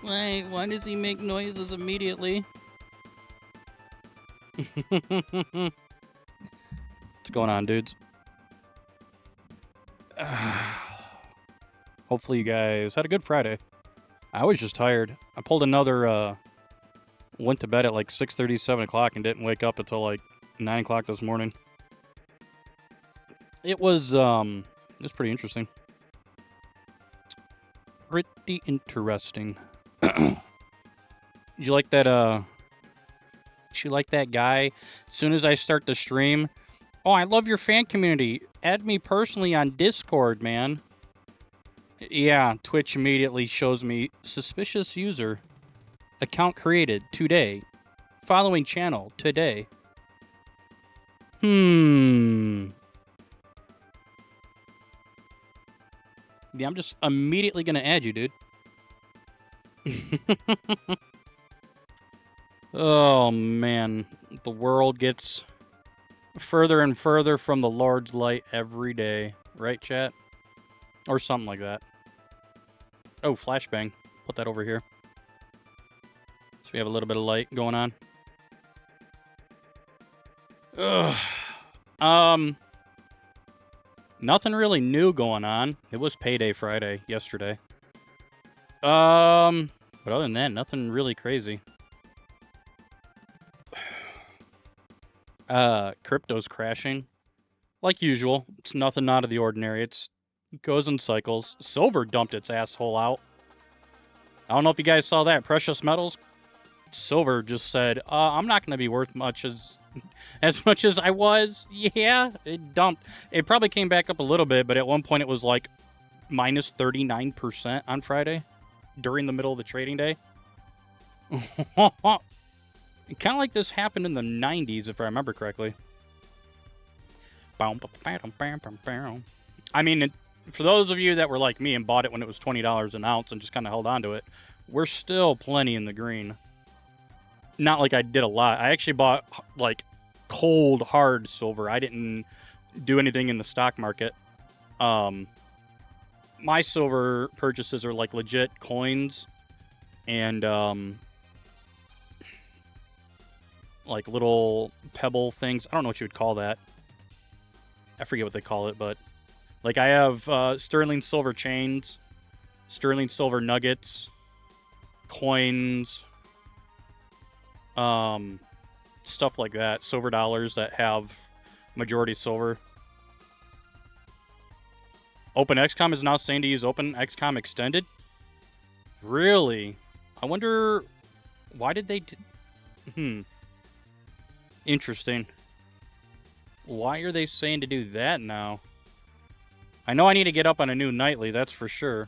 Why does he make noises immediately? What's going on, dudes? Hopefully you guys had a good Friday. I was just tired. I pulled another, went to bed at like 6:30, 7 o'clock and didn't wake up until like 9 o'clock this morning. It was pretty interesting. Pretty interesting. Did you like that, guy? As soon as I start the stream, oh, I love your fan community. Add me personally on Discord, man. Yeah, Twitch immediately shows me suspicious user. Account created today. Following channel today. Yeah, I'm just immediately gonna add you, dude. Oh, man. The world gets further and further from the Lord's light every day. Right, chat? Or something like that. Oh, flashbang. Put that over here. So we have a little bit of light going on. Ugh. Nothing really new going on. It was payday Friday yesterday. But other than that, nothing really crazy. Crypto's crashing. Like usual. It's nothing out of the ordinary. It goes in cycles. Silver dumped its asshole out. I don't know if you guys saw that. Precious metals. Silver just said, I'm not going to be worth much as much as I was. Yeah, it dumped. It probably came back up a little bit, but at one point it was like minus 39% on Friday during the middle of the trading day. Kind of like this happened in the 90s, if I remember correctly. I mean, for those of you that were like me and bought it when it was $20 an ounce and just kind of held on to it, we're still plenty in the green. Not like I did a lot. I actually bought like cold, hard silver. I didn't do anything in the stock market. My silver purchases are like legit coins and like little pebble things. I don't know what you would call that. I forget what they call it, but like I have sterling silver chains, sterling silver nuggets, coins, stuff like that. Silver dollars that have majority silver. OpenXCom is now saying to use OpenXCom Extended. Really? I wonder why did they? Interesting. Why are they saying to do that now? I know I need to get up on a new nightly, that's for sure.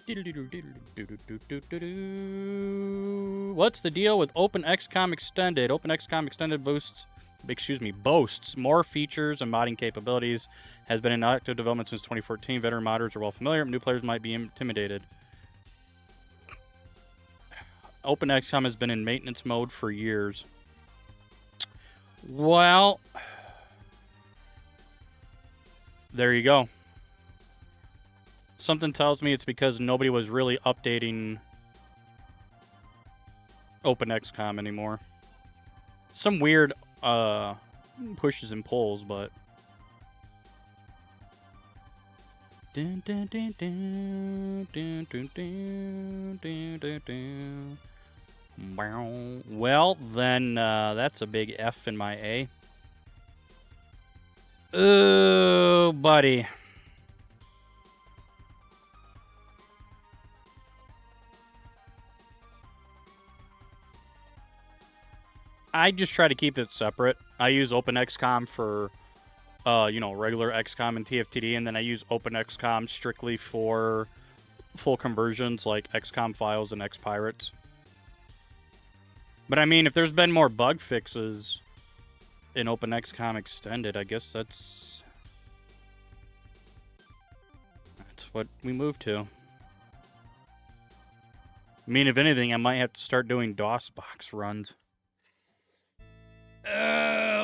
What's the deal with OpenXCom Extended? OpenXCom Extended boasts more features and modding capabilities. Has been in active development since 2014. Veteran modders are well familiar. New players might be intimidated. OpenXCom has been in maintenance mode for years. Well, there you go. Something tells me it's because nobody was really updating OpenXCom anymore. Some weird pushes and pulls, but well, then that's a big F in my A. Oh, buddy. I just try to keep it separate. I use OpenXCom for, regular XCOM and TFTD, and then I use OpenXCom strictly for full conversions like XCOM files and XPirates. But I mean, if there's been more bug fixes in OpenXCom Extended, I guess that's what we moved to. I mean, if anything, I might have to start doing DOSBox runs.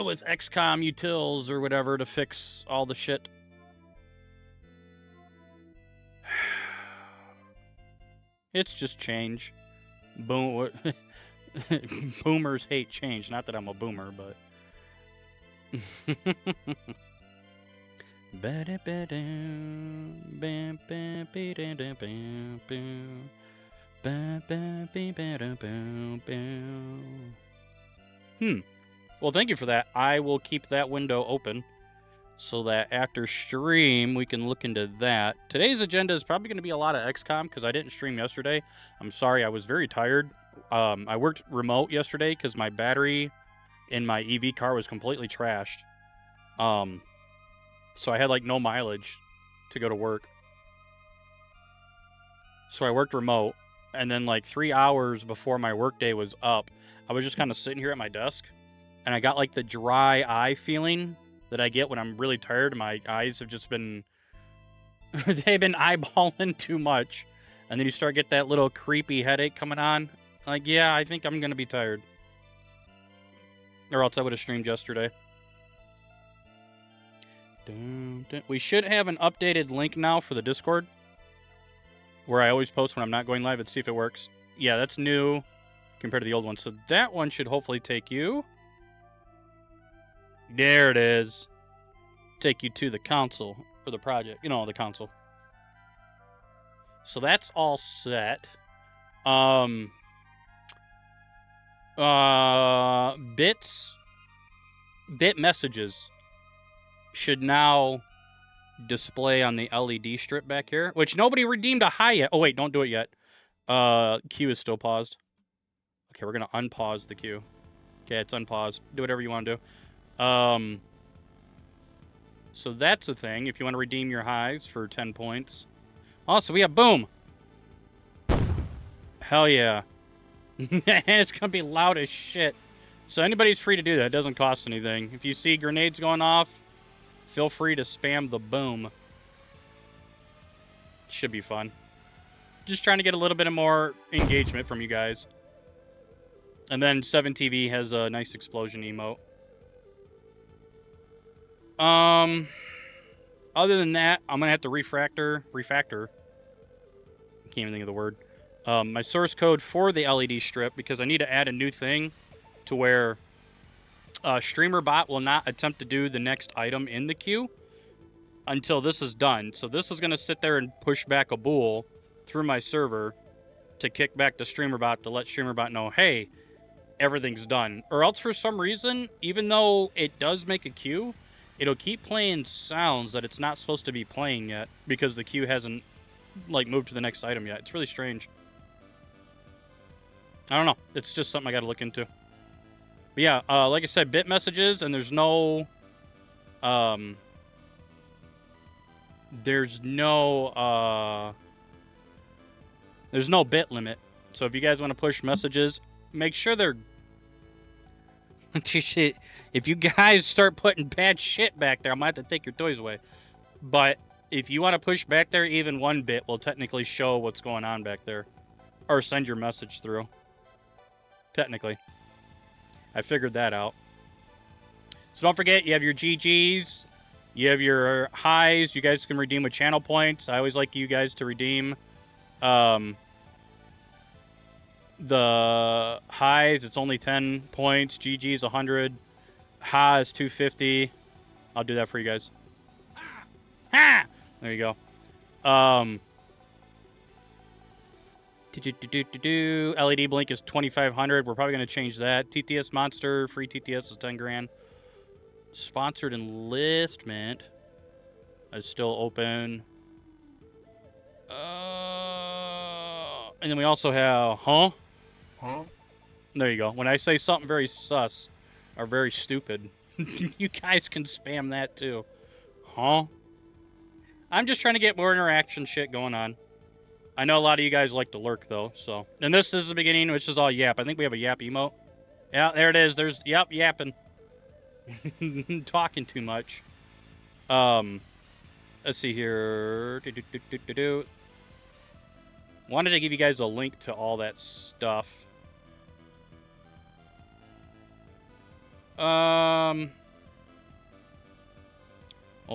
With XCOM utils or whatever to fix all the shit. It's just change. Boom. Boomers hate change. Not that I'm a boomer, but. Well, thank you for that. I will keep that window open so that after stream we can look into that. Today's agenda is probably going to be a lot of XCOM because I didn't stream yesterday. I'm sorry, I was very tired. I worked remote yesterday because my battery in my EV car was completely trashed. So I had like no mileage to go to work. So I worked remote, and then like 3 hours before my workday was up, I was just kind of sitting here at my desk, and I got like the dry eye feeling that I get when I'm really tired. My eyes have just been they've been eyeballing too much, and then you start get that little creepy headache coming on. Like, yeah, I think I'm gonna be tired, or else I would have streamed yesterday. We should have an updated link now for the Discord, where I always post when I'm not going live. Let's see if it works. Yeah, that's new compared to the old one. So that one should hopefully take you. There it is. Take you to the console, or the project. You know, the console. So that's all set. Bit messages should now display on the LED strip back here, which nobody redeemed a high yet. Oh wait, don't do it yet. Queue is still paused. Okay, we're gonna unpause the queue. Okay, it's unpaused. Do whatever you want to do. So that's a thing. If you want to redeem your highs for 10 points. Oh, so we have boom. Hell yeah. And it's gonna be loud as shit. So anybody's free to do that. It doesn't cost anything. If you see grenades going off, feel free to spam the boom. Should be fun. Just trying to get a little bit of more engagement from you guys. And then 7TV has a nice explosion emote. Other than that, I'm gonna have to refactor. Can't even think of the word. My source code for the LED strip, because I need to add a new thing to where streamer bot will not attempt to do the next item in the queue until this is done. So this is going to sit there and push back a bool through my server to kick back to streamer bot to let streamer bot know, hey, everything's done. Or else for some reason, even though it does make a queue, it'll keep playing sounds that it's not supposed to be playing yet because the queue hasn't like moved to the next item yet. It's really strange. I don't know. It's just something I got to look into. But yeah, like I said, bit messages, and there's no bit limit. So if you guys want to push messages, make sure they're if you guys start putting bad shit back there, I might have to take your toys away. But if you want to push back there, even 1 bit will technically show what's going on back there, or send your message through. Technically. I figured that out. So don't forget, you have your GGs, you have your highs. You guys can redeem with channel points. I always like you guys to redeem the highs. It's only 10 points. GG's 100. Ha is 250. I'll do that for you guys. Ha! There you go. LED blink is 2,500. We're probably going to change that. TTS monster, free TTS is 10 grand. Sponsored enlistment is still open. And then we also have, Huh? There you go. When I say something very sus or very stupid, you guys can spam that too. Huh? I'm just trying to get more interaction shit going on. I know a lot of you guys like to lurk, though, so... And this is the beginning, which is all yap. I think we have a yap emote. Yeah, there it is. There's... Yep, yapping. Talking too much. Let's see here. Wanted to give you guys a link to all that stuff. Well,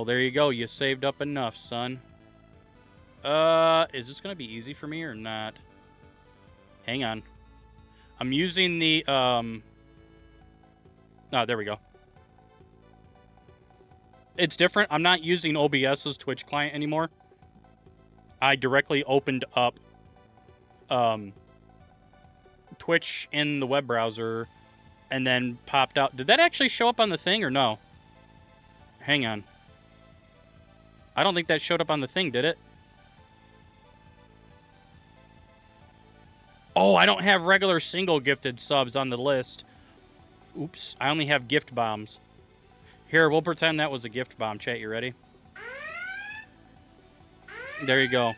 there you go. You saved up enough, son. Is this gonna be easy for me or not? Hang on. I'm using the, oh, there we go. It's different. I'm not using OBS's Twitch client anymore. I directly opened up Twitch in the web browser and then popped out. Did that actually show up on the thing or no? Hang on. I don't think that showed up on the thing, did it? Oh, I don't have regular single gifted subs on the list. Oops, I only have gift bombs. Here, we'll pretend that was a gift bomb. Chat, you ready? There you go.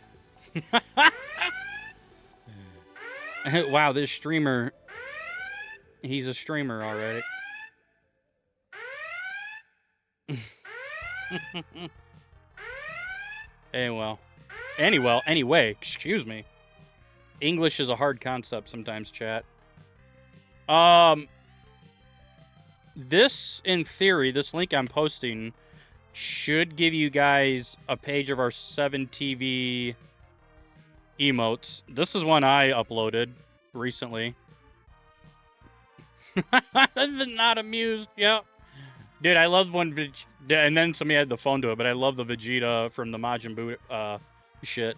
Wow, this streamer, he's a streamer already. Anyway, excuse me. English is a hard concept sometimes, chat. This, in theory, this link I'm posting should give you guys a page of our 7TV emotes. This is one I uploaded recently. Not amused, yep. Dude, I love one, and then somebody had the phone to it, but I love the Vegeta from the Majin Buu shit.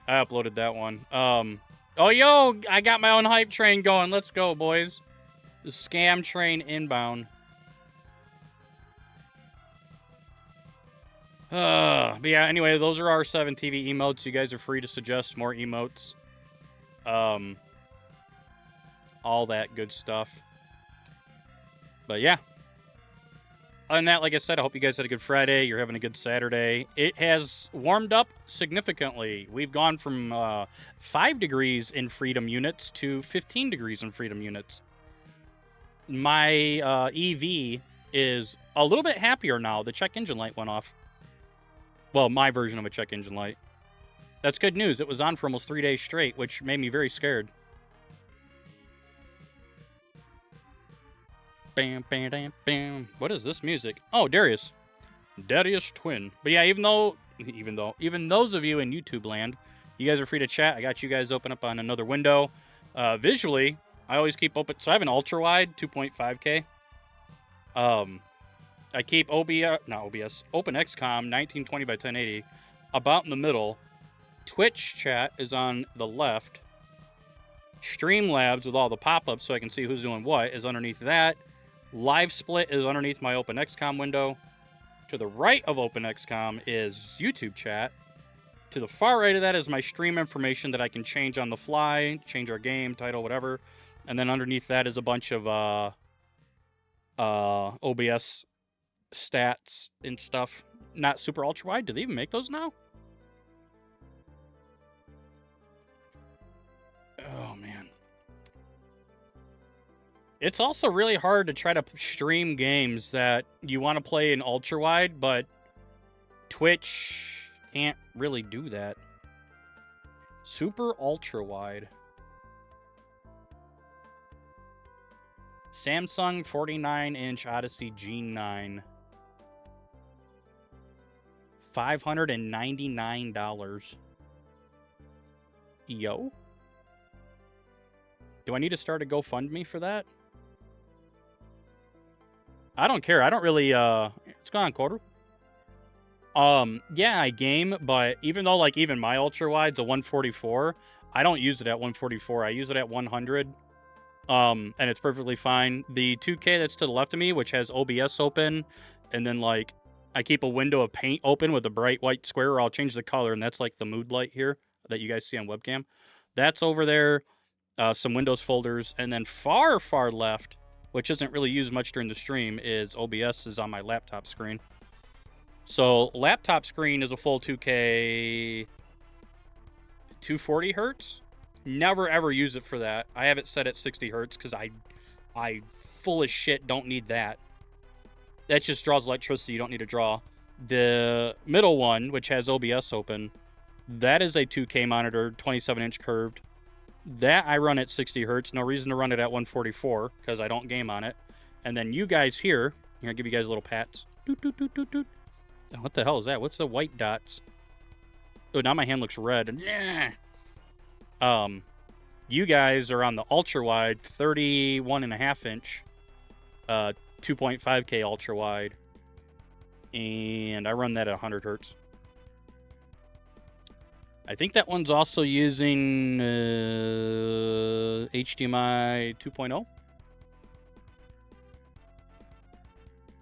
I uploaded that one. Oh, yo, I got my own hype train going. Let's go, boys. The scam train inbound. But yeah, anyway, those are our 7TV emotes. You guys are free to suggest more emotes. All that good stuff. But yeah. Other than that, like I said, I hope you guys had a good Friday. You're having a good Saturday. It has warmed up significantly. We've gone from 5 degrees in freedom units to 15 degrees in freedom units. My EV is a little bit happier now. The check engine light went off. Well, my version of a check engine light. That's good news. It was on for almost 3 days straight, which made me very scared. Bam, bam, bam, bam. What is this music? Oh, Darius. Darius Twin. But yeah, even those of you in YouTube land, you guys are free to chat. I got you guys open up on another window. Visually, I always keep open. So I have an ultra wide 2.5K. I keep OBS, Open XCOM 1920 by 1080 about in the middle. Twitch chat is on the left. Streamlabs with all the pop-ups so I can see who's doing what is underneath that. Live split is underneath my Open XCOM window. To the right of Open XCOM is YouTube chat. To the far right of that is my stream information that I can change on the fly, change our game, title, whatever. And then underneath that is a bunch of OBS stats and stuff. Not super ultra wide. Do they even make those now? Oh, man. It's also really hard to try to stream games that you want to play in ultra wide, but Twitch can't really do that. Super ultra wide. Samsung 49-inch Odyssey G9. $599. Yo. Do I need to start a GoFundMe for that? I don't care. I don't really, it's gone on quarter. Yeah, I game, but even though, like, even my ultra-wide's a 144, I don't use it at 144. I use it at 100, and it's perfectly fine. The 2K that's to the left of me, which has OBS open, and then, like, I keep a window of paint open with a bright white square, or I'll change the color, and that's, like, the mood light here that you guys see on webcam. That's over there, some Windows folders, and then far, far left, which isn't really used much during the stream, is OBS is on my laptop screen. So laptop screen is a full 2K 240 hertz. Never ever use it for that. I have it set at 60 hertz because I full as shit don't need that. That just draws electricity you don't need to draw. The middle one, which has OBS open, that is a 2K monitor, 27-inch curved. That I run at 60 hertz. No reason to run it at 144 because I don't game on it. And then you guys here I'll give you guys little pats. Doot, doot, doot, doot, doot. What the hell is that? What's the white dots? Oh, now my hand looks red. Yeah. You guys are on the ultra wide 31.5 inch, 2.5K ultra wide, and I run that at 100 hertz. I think that one's also using HDMI 2.0.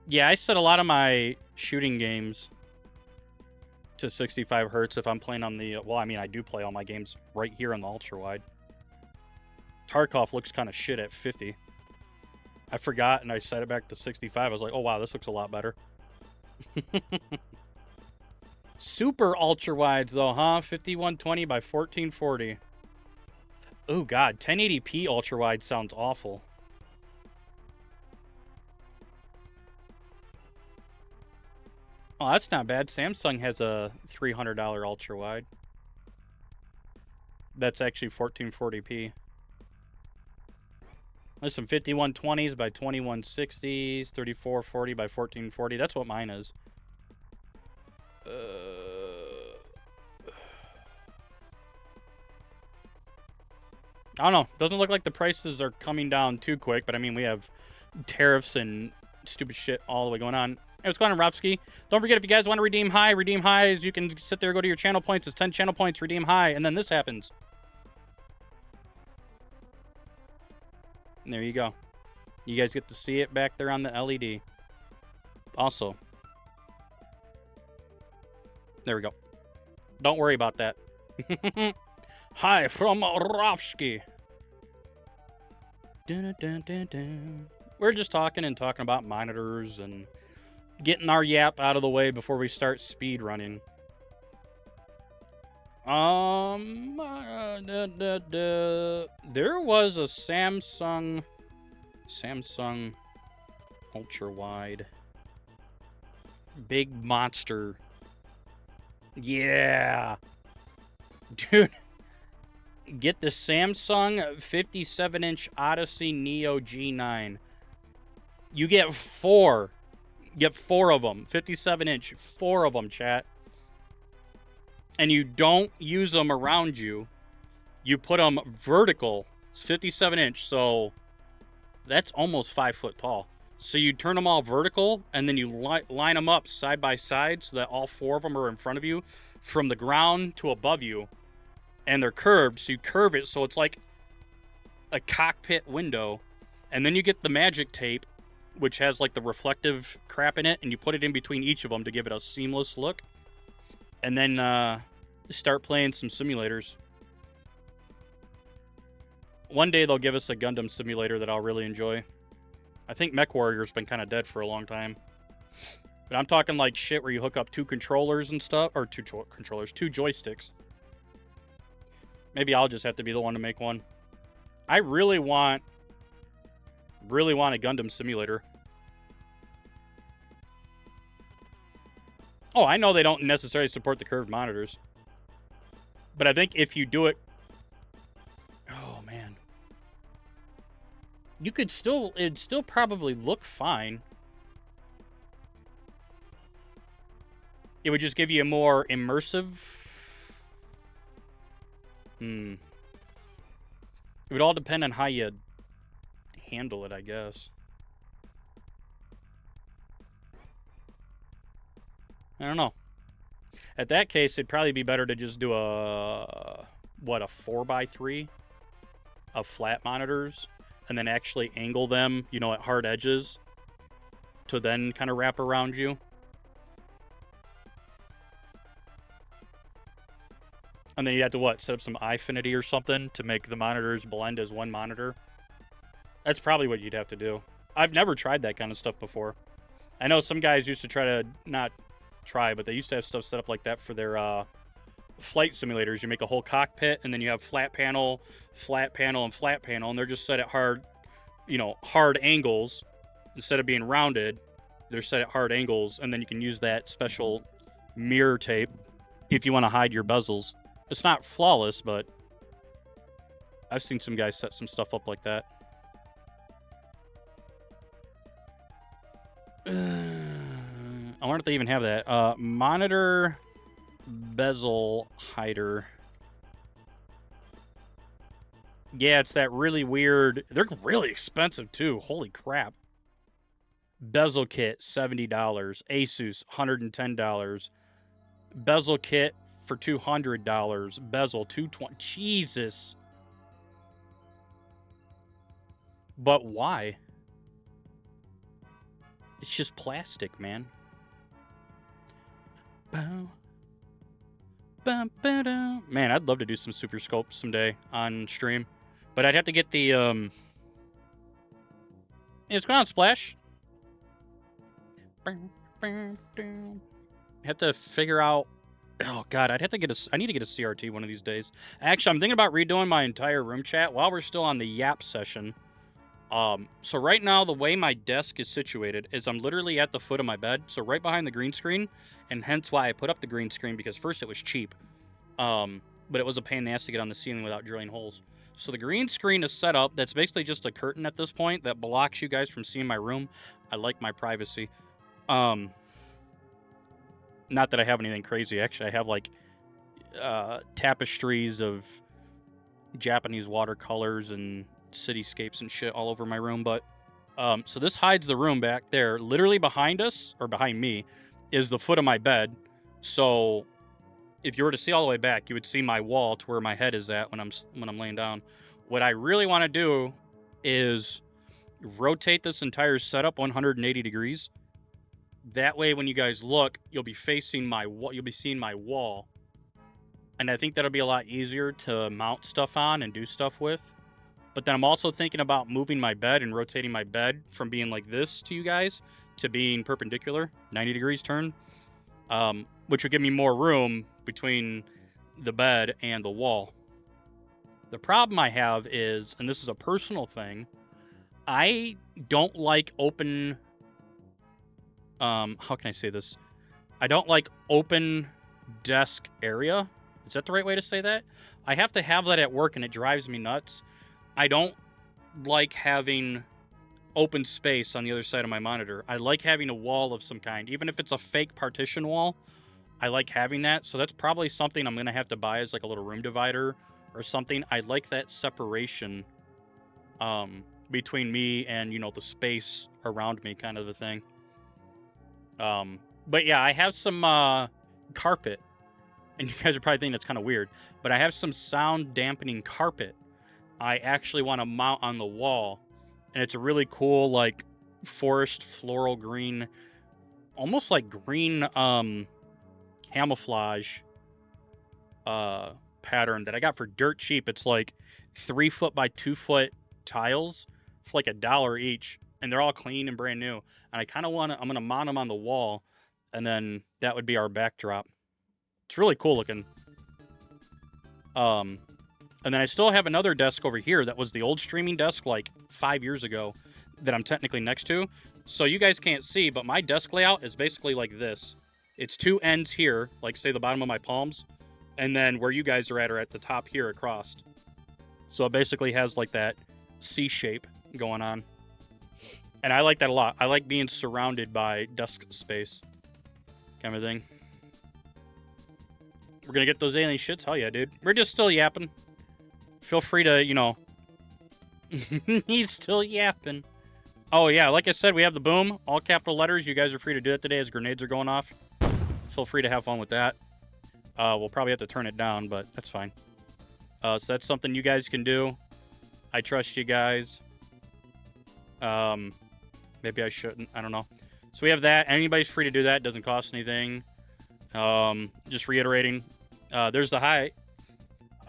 Yeah, I set a lot of my shooting games to 65 hertz if I'm playing on the... Well, I mean, I do play all my games right here on the ultra wide. Tarkov looks kind of shit at 50. I forgot and I set it back to 65. I was like, oh wow, this looks a lot better. Super ultra wides though, huh? 5120 by 1440. Oh god, 1080p ultra wide sounds awful. Oh, that's not bad. Samsung has a $300 ultra wide. That's actually 1440p. There's some 5120s by 2160s, 3440 by 1440. That's what mine is. I don't know. Doesn't look like the prices are coming down too quick, but I mean, we have tariffs and stupid shit all the way going on. Hey, what's going on, Rovsky? Don't forget, if you guys want to redeem highs, you can sit there, go to your channel points. It's 10 channel points, redeem high, and then this happens. And there you go. You guys get to see it back there on the LED. Also, there we go. Don't worry about that. Hi from Rovsky. Dun, dun, dun, dun. We're just talking about monitors and getting our yap out of the way before we start speed running. There was a Samsung ultra wide big monster. Yeah, dude, get the Samsung 57-inch Odyssey Neo G9. You get four. Get four of them. 57-inch, four of them, chat. And you don't use them around you. You put them vertical. It's 57-inch, so that's almost 5 foot tall. So you turn them all vertical, and then you line them up side by side so that all four of them are in front of you from the ground to above you. And they're curved, so you curve it so it's like a cockpit window. And then you get the magic tape, which has like the reflective crap in it, and you put it in between each of them to give it a seamless look. And then start playing some simulators. One day they'll give us a Gundam simulator that I'll really enjoy. I think MechWarrior's been kind of dead for a long time. But I'm talking like shit where you hook up two controllers and stuff, or two joysticks. Maybe I'll just have to be the one to make one. I really want a Gundam simulator. Oh, I know they don't necessarily support the curved monitors. But I think if you do it... Oh, man. You could still... It'd still probably look fine. It would just give you a more immersive... It would all depend on how you handle it, I guess. I don't know. At that case, it'd probably be better to just do a 4x3 of flat monitors, and then actually angle them, you know, at hard edges, to then kind of wrap around you. And then you have to, set up some Eyefinity or something to make the monitors blend as one monitor. That's probably what you'd have to do. I've never tried that kind of stuff before. I know some guys used to try to, not try, but they used to have stuff set up like that for their flight simulators. You make a whole cockpit, and then you have flat panel, and flat panel, and they're just set at hard angles. Instead of being rounded, they're set at hard angles, and then you can use that special mirror tape if you want to hide your bezels. It's not flawless, but I've seen some guys set some stuff up like that. I wonder if they even have that. Monitor bezel hider. Yeah, it's that really weird. They're really expensive too. Holy crap. Bezel kit, $70. Asus, $110. Bezel kit for $200. Bezel, $220. Jesus. But why? It's just plastic, man. Man, I'd love to do some super scope someday on stream. But I'd have to get the it's going on, Splash. Have to figure out. Oh god, I'd have to get a. I need to get a CRT one of these days. Actually, I'm thinking about redoing my entire room chat while we're still on the Yap session. So right now, the way my desk is situated is I'm literally at the foot of my bed, so right behind the green screen, and hence why I put up the green screen, because first it was cheap, but it was a pain in the ass to get on the ceiling without drilling holes. So the green screen is set up. That's basically just a curtain at this point that blocks you guys from seeing my room. I like my privacy. Not that I have anything crazy. Actually, I have like tapestries of Japanese watercolors and cityscapes and shit all over my room. But so this hides the room back there. Literally behind us, or behind me, is the foot of my bed. So if you were to see all the way back, you would see my wall to where my head is at when I'm laying down. What I really want to do is rotate this entire setup 180 degrees. That way, when you guys look, you'll be facing my wall. You'll be seeing my wall, and I think that'll be a lot easier to mount stuff on and do stuff with. But then I'm also thinking about moving my bed and rotating my bed from being like this to you guys to being perpendicular, 90 degrees turn, which would give me more room between the bed and the wall. The problem I have is, and this is a personal thing, I don't like open, how can I say this? I don't like open desk area. Is that the right way to say that? I have to have that at work and it drives me nuts. I don't like having open space on the other side of my monitor. I like having a wall of some kind. Even if it's a fake partition wall, I like having that. So that's probably something I'm going to have to buy as like a little room divider or something. I like that separation between me and, you know, the space around me, kind of the thing. But yeah, I have some carpet. And you guys are probably thinking that's kind of weird. But I have some sound dampening carpet I actually want to mount on the wall, and it's a really cool like forest floral green, almost like green camouflage pattern that I got for dirt cheap. It's like 3 foot by 2 foot tiles for like $1 each, and they're all clean and brand new. And I kind of I'm gonna mount them on the wall, and then that would be our backdrop. It's really cool looking. And then I still have another desk over here that was the old streaming desk like 5 years ago that I'm technically next to. So you guys can't see, but my desk layout is basically like this. It's 2 ends here, like say the bottom of my palms, and then where you guys are at the top here across. So it basically has like that C shape going on. And I like that a lot. I like being surrounded by desk space kind of thing. We're gonna get those alien shits? Hell yeah, dude. We're just still yapping. Feel free to, you know... He's still yapping. Oh, yeah, like I said, we have the boom. All capital letters. You guys are free to do it today as grenades are going off. Feel free to have fun with that. We'll probably have to turn it down, but that's fine. So that's something you guys can do. I trust you guys. Maybe I shouldn't. I don't know. So we have that. Anybody's free to do that. It doesn't cost anything. Just reiterating. There's the high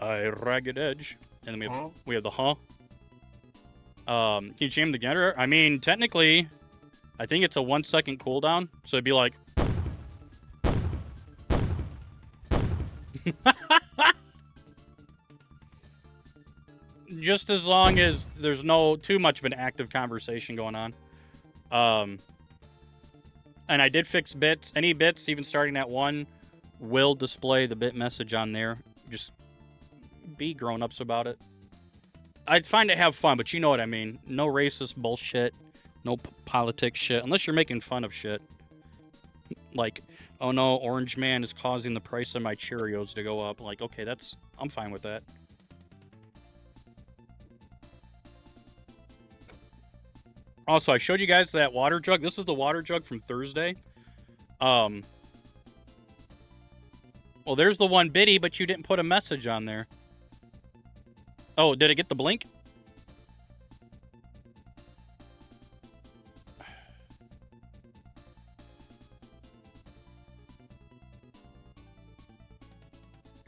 ragged edge. And then we have the can you jam the generator? I mean, technically, I think it's a 1 second cooldown. So it'd be like... Just as long as there's no too much of an active conversation going on. And I did fix bits. Any bits, even starting at 1, will display the bit message on there. Just be grown-ups about it. I'd find it have fun, but you know what I mean. No racist bullshit. No politics shit. Unless you're making fun of shit. Like, Oh no, Orange Man is causing the price of my Cheerios to go up. Like, okay, I'm fine with that. Also, I showed you guys that water jug. This is the water jug from Thursday. Well, there's the one biddy, but you didn't put a message on there. Oh, did it get the blink?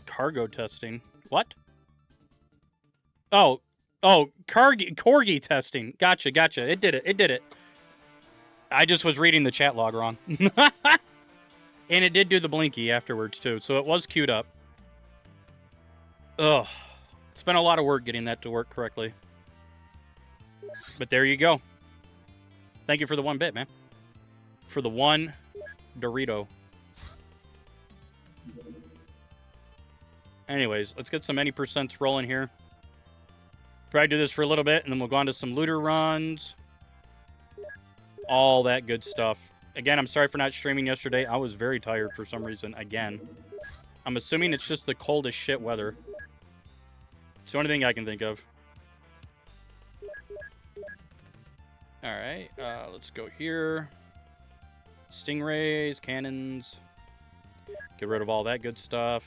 Cargo testing. What? Oh, corgi testing. Gotcha. It did it. I just was reading the chat log wrong. And it did do the blinky afterwards, too, so it was queued up. Ugh. It's been a lot of work getting that to work correctly. But there you go. Thank you for the 1 bit, man. For the 1 Dorito. Anyways, let's get some any percents rolling here. Probably do this for a little bit, and then we'll go on to some looter runs. All that good stuff. Again, I'm sorry for not streaming yesterday. I was very tired for some reason, again. I'm assuming it's just the cold as shit weather. It's the only thing I can think of. Alright, let's go here. Stingrays, cannons. Get rid of all that good stuff.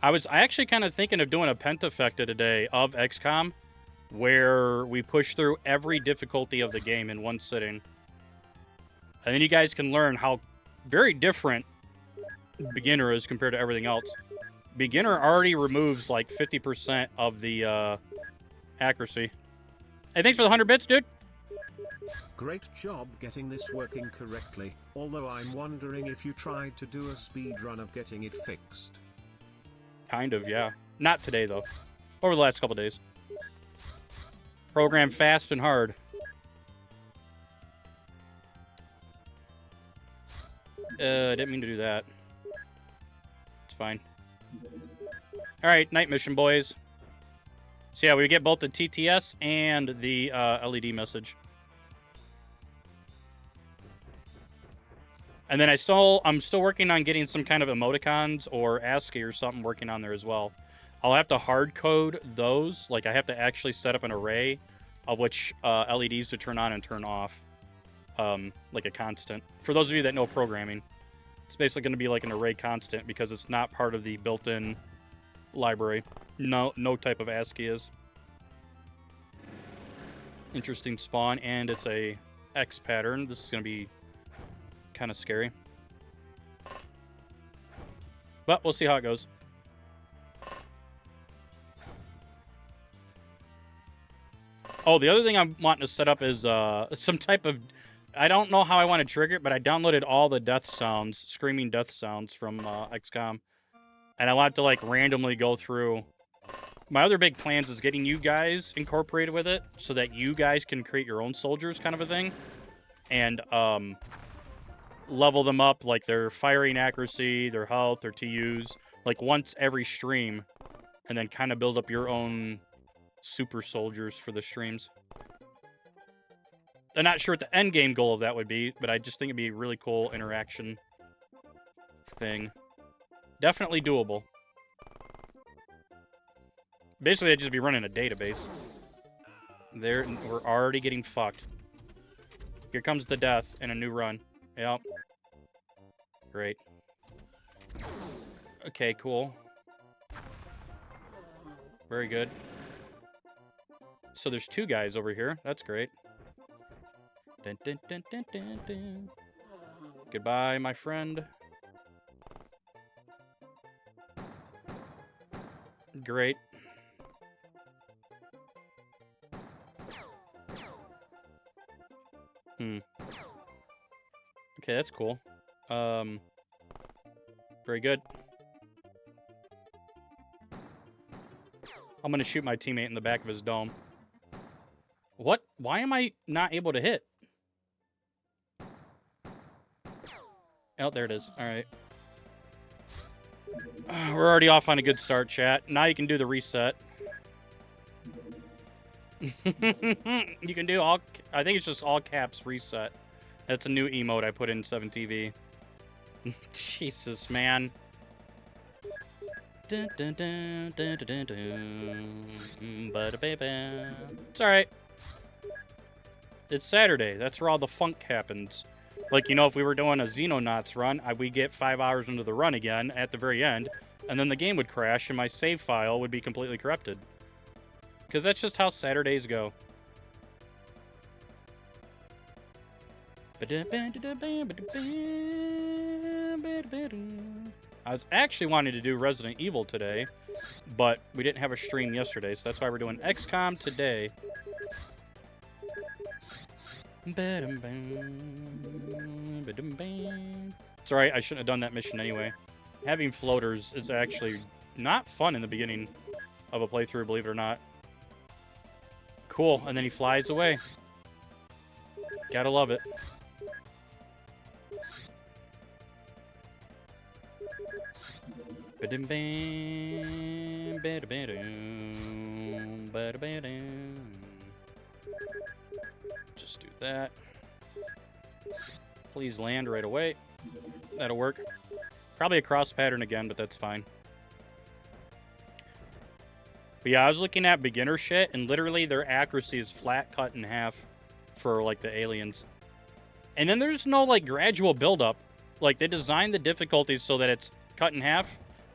I actually kind of thinking of doing a pentafecta today of XCOM, where we push through every difficulty of the game in one sitting. And then you guys can learn how very different beginner is compared to everything else. Beginner already removes like 50% of the accuracy. Hey, thanks for the 100 bits, dude. Great job getting this working correctly, although I'm wondering if you tried to do a speed run of getting it fixed. Kind of, yeah. Not today, though. Over the last couple days. Program fast and hard. I didn't mean to do that. It's fine. Alright, night mission, boys. So yeah, we get both the TTS and the LED message. And then I'm still working on getting some kind of emoticons or ASCII or something working on there as well. I'll have to hard code those. Like, I have to actually set up an array of which LEDs to turn on and turn off. Like a constant. For those of you that know programming, it's basically going to be like an array constant because it's not part of the built-in library. No type of ASCII is. Interesting spawn, and it's a X pattern. This is going to be kind of scary. But we'll see how it goes. Oh, the other thing I'm wanting to set up is some type of... I don't know how I want to trigger it, but I downloaded all the death sounds, screaming death sounds from XCOM. And I want to, like, randomly go through... My other big plans is getting you guys incorporated with it so that you guys can create your own soldiers kind of a thing. And level them up, like their firing accuracy, their health, their TUs, like once every stream. And then kind of build up your own super soldiers for the streams. I'm not sure what the end game goal of that would be, but I just think it'd be a really cool interaction thing. Definitely doable. Basically, I'd just be running a database. There, we're already getting fucked. Here comes the death in a new run. Yep. Great. Okay, cool. Very good. So there's 2 guys over here. That's great. Dun, dun, dun, dun, dun, dun. Goodbye, my friend. Great. Okay, that's cool. Very good. I'm gonna shoot my teammate in the back of his dome. What? Why am I not able to hit? Oh, there it is. Alright. We're already off on a good start, chat. Now you can do the reset. You can do all... I think it's just all caps reset. That's a new emote I put in 7TV. Jesus, man. Dun, dun, dun, dun, dun, dun, dun. Ba-da-ba-ba. It's alright. It's Saturday. That's where all the funk happens. Like, you know, if we were doing a Xenonauts run, we get 5 hours into the run again at the very end, and then the game would crash and my save file would be completely corrupted. Because that's just how Saturdays go. I was actually wanting to do Resident Evil today, but we didn't have a stream yesterday, so that's why we're doing XCOM today. It's alright, I shouldn't have done that mission anyway. Having floaters is actually not fun in the beginning of a playthrough, believe it or not. Cool, and then he flies away. Gotta love it. Just do that. Please land right away. That'll work. Probably a cross pattern again, but that's fine. But yeah, I was looking at beginner shit, and literally their accuracy is flat cut in half for, like, the aliens. And then there's no, like, gradual buildup. Like, they designed the difficulties so that it's cut in half,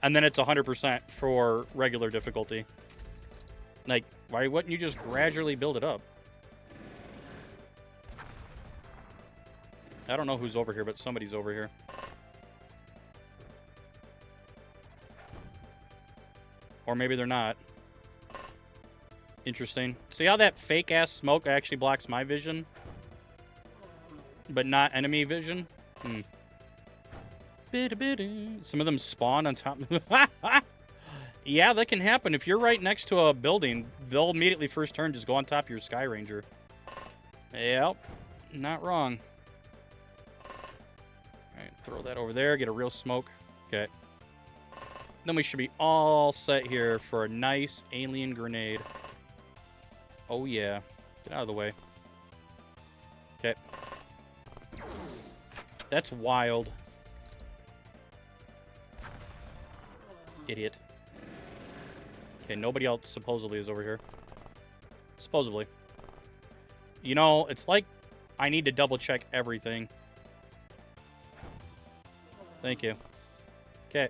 and then it's 100% for regular difficulty. Like, why wouldn't you just gradually build it up? I don't know who's over here, but somebody's over here. Or maybe they're not. Interesting. See how that fake-ass smoke actually blocks my vision? But not enemy vision? Some of them spawn on top. Yeah, that can happen. If you're right next to a building, they'll immediately first turn just go on top of your Sky Ranger. Yep. Not wrong. Alright, throw that over there. Get a real smoke. Okay. Then we should be all set here for a nice alien grenade. Oh yeah. Get out of the way. Okay. That's wild. Idiot. Okay, nobody else supposedly is over here. Supposedly. You know, it's like I need to double check everything. Thank you. Okay.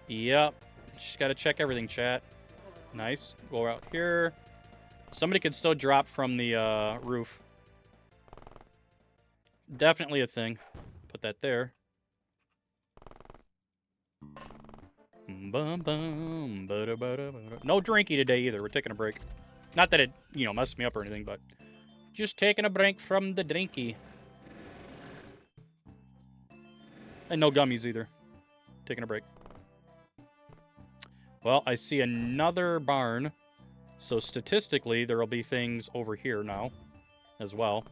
Yep. Just gotta check everything, chat. Nice. Go out here. Somebody could still drop from the roof. Definitely a thing. Put that there. Bum, bum, bada, bada, bada. No drinky today either. We're taking a break. Not that it, you know, messed me up or anything, but just taking a break from the drinky. And no gummies either. Taking a break. Well, I see another barn. So statistically, there will be things over here now as well.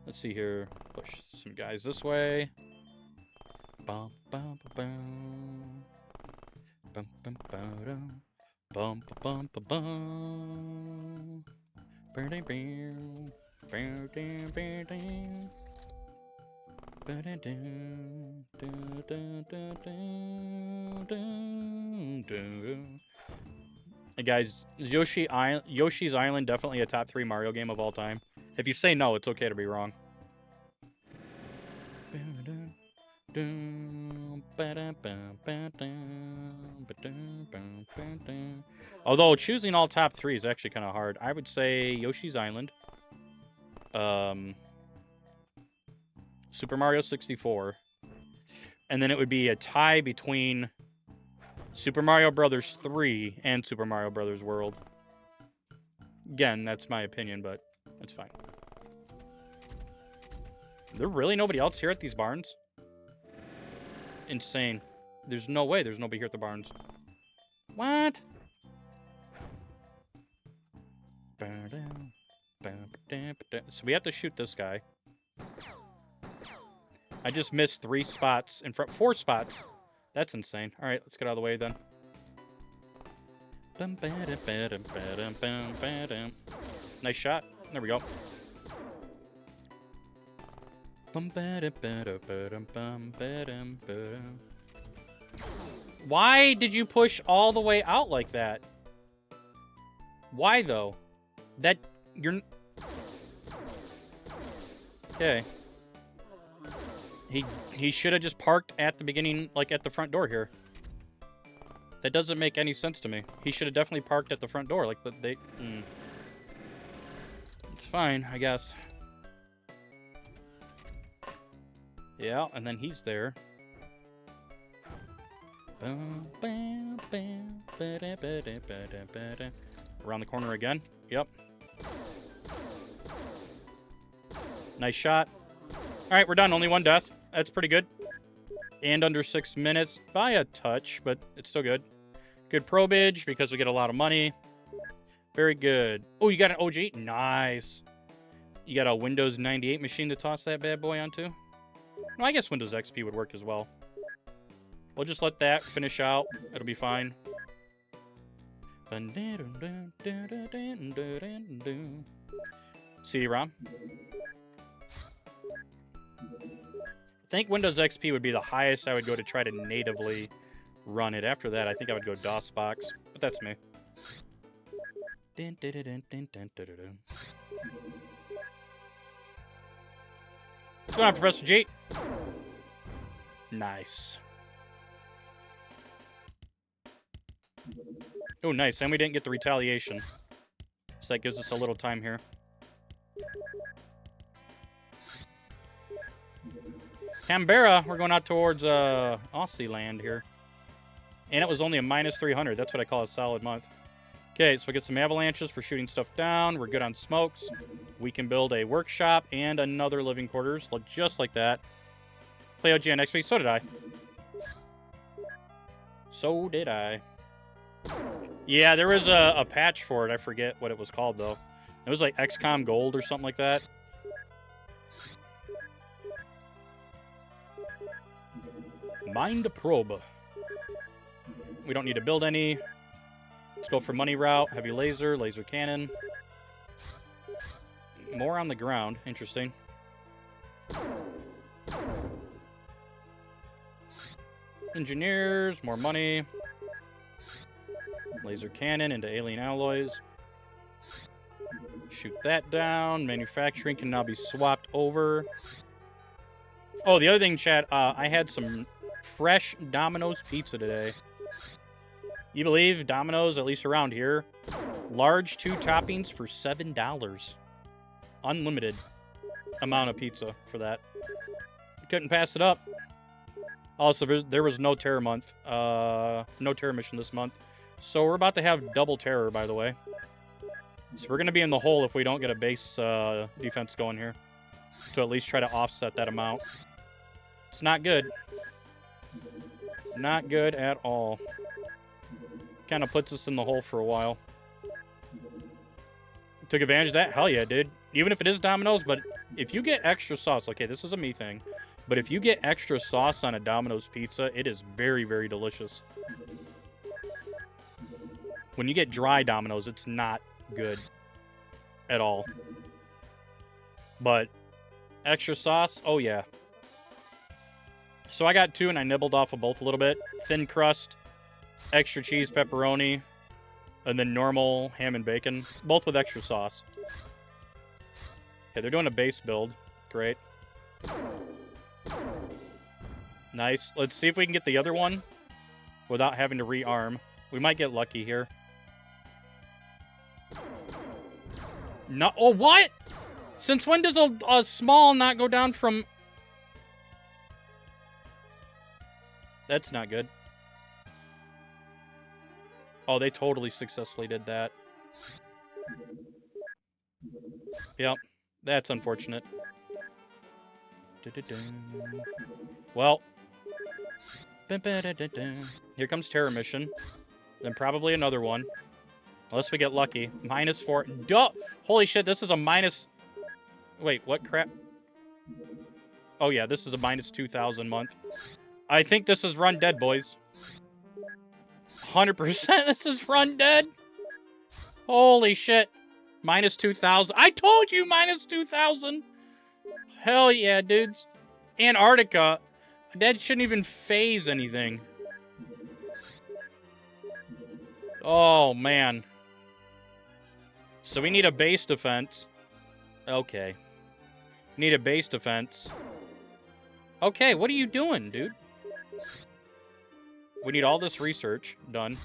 Let's see here. Push some guys this way. Bum, bum, bum, bum, bum, bum, bum, bum, bum, bum. Hey guys, is Yoshi's Island definitely a top 3 Mario game of all time? If you say no, it's okay to be wrong. Although choosing all top 3 is actually kind of hard. I would say Yoshi's Island, Super Mario 64, and then it would be a tie between Super Mario Brothers 3 and Super Mario Brothers World. Again, that's my opinion, but that's fine. There really nobody else here at these barns? Insane. There's no way there's nobody here at the barns. What? So we have to shoot this guy. I just missed 3 spots in front. 4 spots. That's insane. Alright, let's get out of the way then. Nice shot. There we go. Why did you push all the way out like that? Why though? That you're okay. He should have just parked at the beginning, like at the front door here. That doesn't make any sense to me. He should have definitely parked at the front door, like they. It's fine, I guess. Yeah, and then he's there. Around the corner again. Yep. Nice shot. Alright, we're done. Only one death. That's pretty good. And under 6 minutes by a touch, but it's still good. Good probage because we get a lot of money. Very good. Oh, you got an OG? Nice. You got a Windows 98 machine to toss that bad boy onto? Well, I guess Windows XP would work as well. We'll just let that finish out. It'll be fine. CD-ROM. I think Windows XP would be the highest I would go to try to natively run it. After that, I think I would go DOSBox, but that's me. What's going on, Professor G? Nice. Oh, nice. And we didn't get the retaliation. So that gives us a little time here. Canberra, we're going out towards Aussie land here. And it was only a minus 300. That's what I call a solid month. Okay, so we get some avalanches for shooting stuff down. We're good on smokes. We can build a workshop and another living quarters, just like that. Play OG next week. So did I. So did I. Yeah, there was a patch for it. I forget what it was called, though. It was like XCOM Gold or something like that. Mind the probe. We don't need to build any. Let's go for money route. Heavy laser, laser cannon. More on the ground. Interesting. Engineers, more money. Laser cannon into alien alloys. Shoot that down. Manufacturing can now be swapped over. Oh, the other thing, chat, I had some fresh Domino's pizza today. You believe Domino's, at least around here, large 2 toppings for $7. Unlimited amount of pizza for that. Couldn't pass it up. Also, there was no terror month. No terror mission this month. So we're about to have double terror, by the way. So we're going to be in the hole if we don't get a base defense going here. To at least try to offset that amount. It's not good. Not good at all. Kind of puts us in the hole for a while. Took advantage of that? Hell yeah, dude. Even if it is Domino's, but if you get extra sauce, okay, this is a me thing, but if you get extra sauce on a Domino's pizza, it is very, very delicious. When you get dry Domino's, it's not good at all. But extra sauce, oh yeah. So I got 2 and I nibbled off of both a little bit. Thin crust, extra cheese, pepperoni, and then normal ham and bacon, both with extra sauce. Okay, they're doing a base build. Great. Nice. Let's see if we can get the other one without having to rearm. We might get lucky here. No. Oh, what? Since when does a small not go down from... That's not good. Oh, they totally successfully did that. Yep. That's unfortunate. Well. Here comes Terror Mission. Then probably another one. Unless we get lucky. -4. Duh! Holy shit, this is a minus... Wait, what crap? Oh yeah, this is a -2,000 month. I think this is Run Dead, boys. 100% this is Run Dead. Holy shit. -2,000. I told you -2,000. Hell yeah, dudes. Antarctica. That shouldn't even phase anything. Oh, man. So we need a base defense. Okay. Need a base defense. Okay, what are you doing, dude? We need all this research done.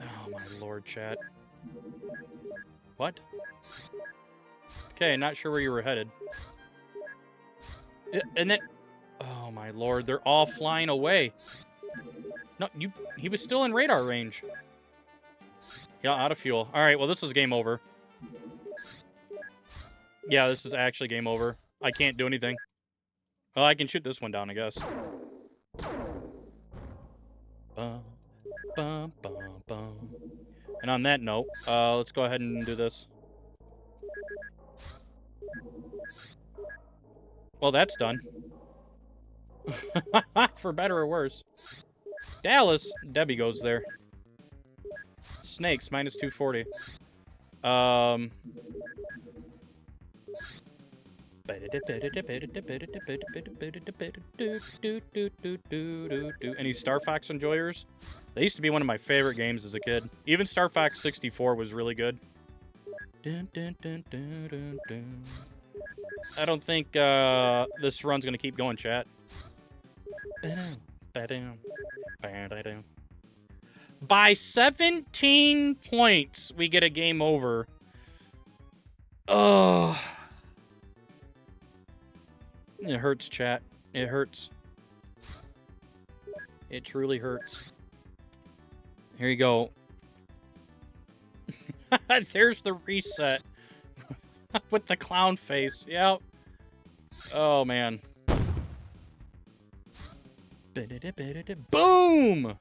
Oh, my lord, chat. What? Okay, not sure where you were headed. And then... Oh, my lord, they're all flying away. No, he was still in radar range. Yeah, out of fuel. Alright, well, this is game over. Yeah, this is actually game over. I can't do anything. Well, I can shoot this one down, I guess. Bum, bum, bum, bum. And on that note, let's go ahead and do this. Well, that's done. For better or worse. Dallas, Debbie goes there. Snakes, minus 240. Any Star Fox enjoyers? They used to be one of my favorite games as a kid. Even Star Fox 64 was really good. I don't think this run's gonna keep going, chat. By 17 points, we get a game over. Oh. It hurts, chat. It hurts. It truly hurts. Here you go. There's the reset. With the clown face. Yep. Oh, man. Boom!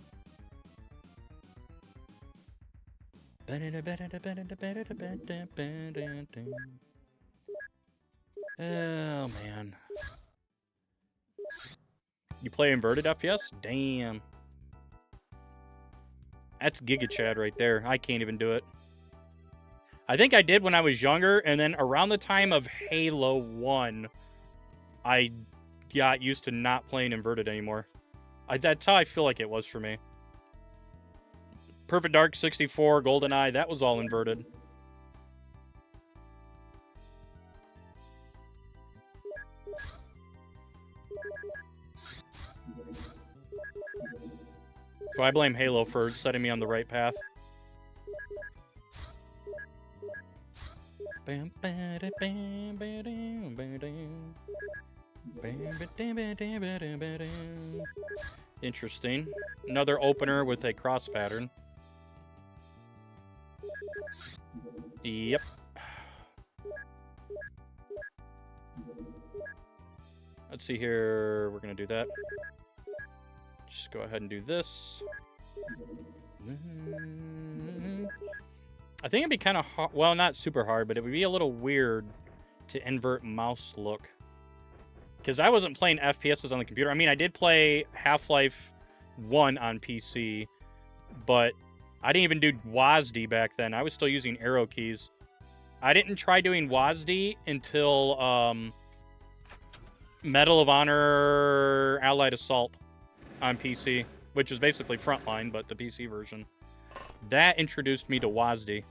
Oh, man. You play inverted FPS? Damn. That's Giga Chad right there. I can't even do it. I think I did when I was younger, and then around the time of Halo 1, I got used to not playing inverted anymore. That's how I feel like it was for me. Perfect Dark 64, GoldenEye, that was all inverted. So I blame Halo for setting me on the right path. Interesting. Another opener with a cross pattern. Yep. Let's see here. We're going to do that. Just go ahead and do this. I think it'd be kind of hard. Well, not super hard, but it would be a little weird to invert mouse look. Because I wasn't playing FPSs on the computer. I mean, I did play Half-Life 1 on PC, but I didn't even do WASD back then. I was still using arrow keys. I didn't try doing WASD until Medal of Honor Allied Assault on PC, which is basically Frontline, but the PC version. That introduced me to WASD.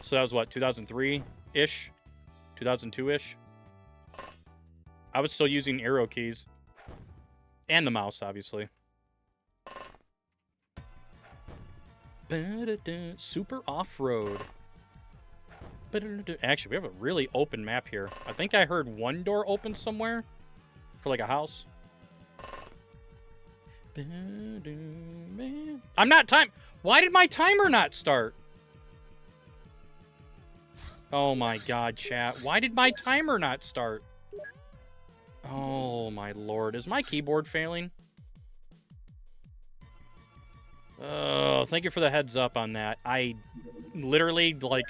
So that was what, 2003-ish? 2002-ish? I was still using arrow keys. And the mouse, obviously. Super off-road. Actually, we have a really open map here. I think I heard one door open somewhere. For like a house. I'm not time. Why did my timer not start? Oh my god, chat. Why did my timer not start? Oh my lord. Is my keyboard failing? Oh, thank you for the heads up on that. I literally, like,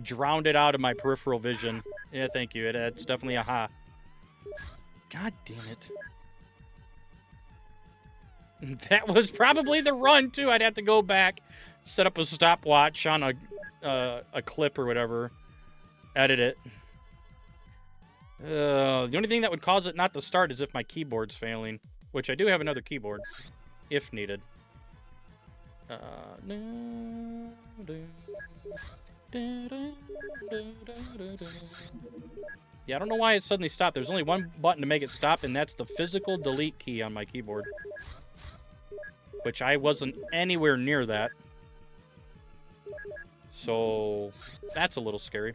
drowned it out of my peripheral vision. Yeah, thank you. It's definitely a ha. God damn it. That was probably the run, too. I'd have to go back, set up a stopwatch on a clip or whatever. Edit it. The only thing that would cause it not to start is if my keyboard's failing, which I do have another keyboard, if needed. Yeah, I don't know why it suddenly stopped. There's only one button to make it stop, and that's the physical delete key on my keyboard. Which I wasn't anywhere near that. So, that's a little scary.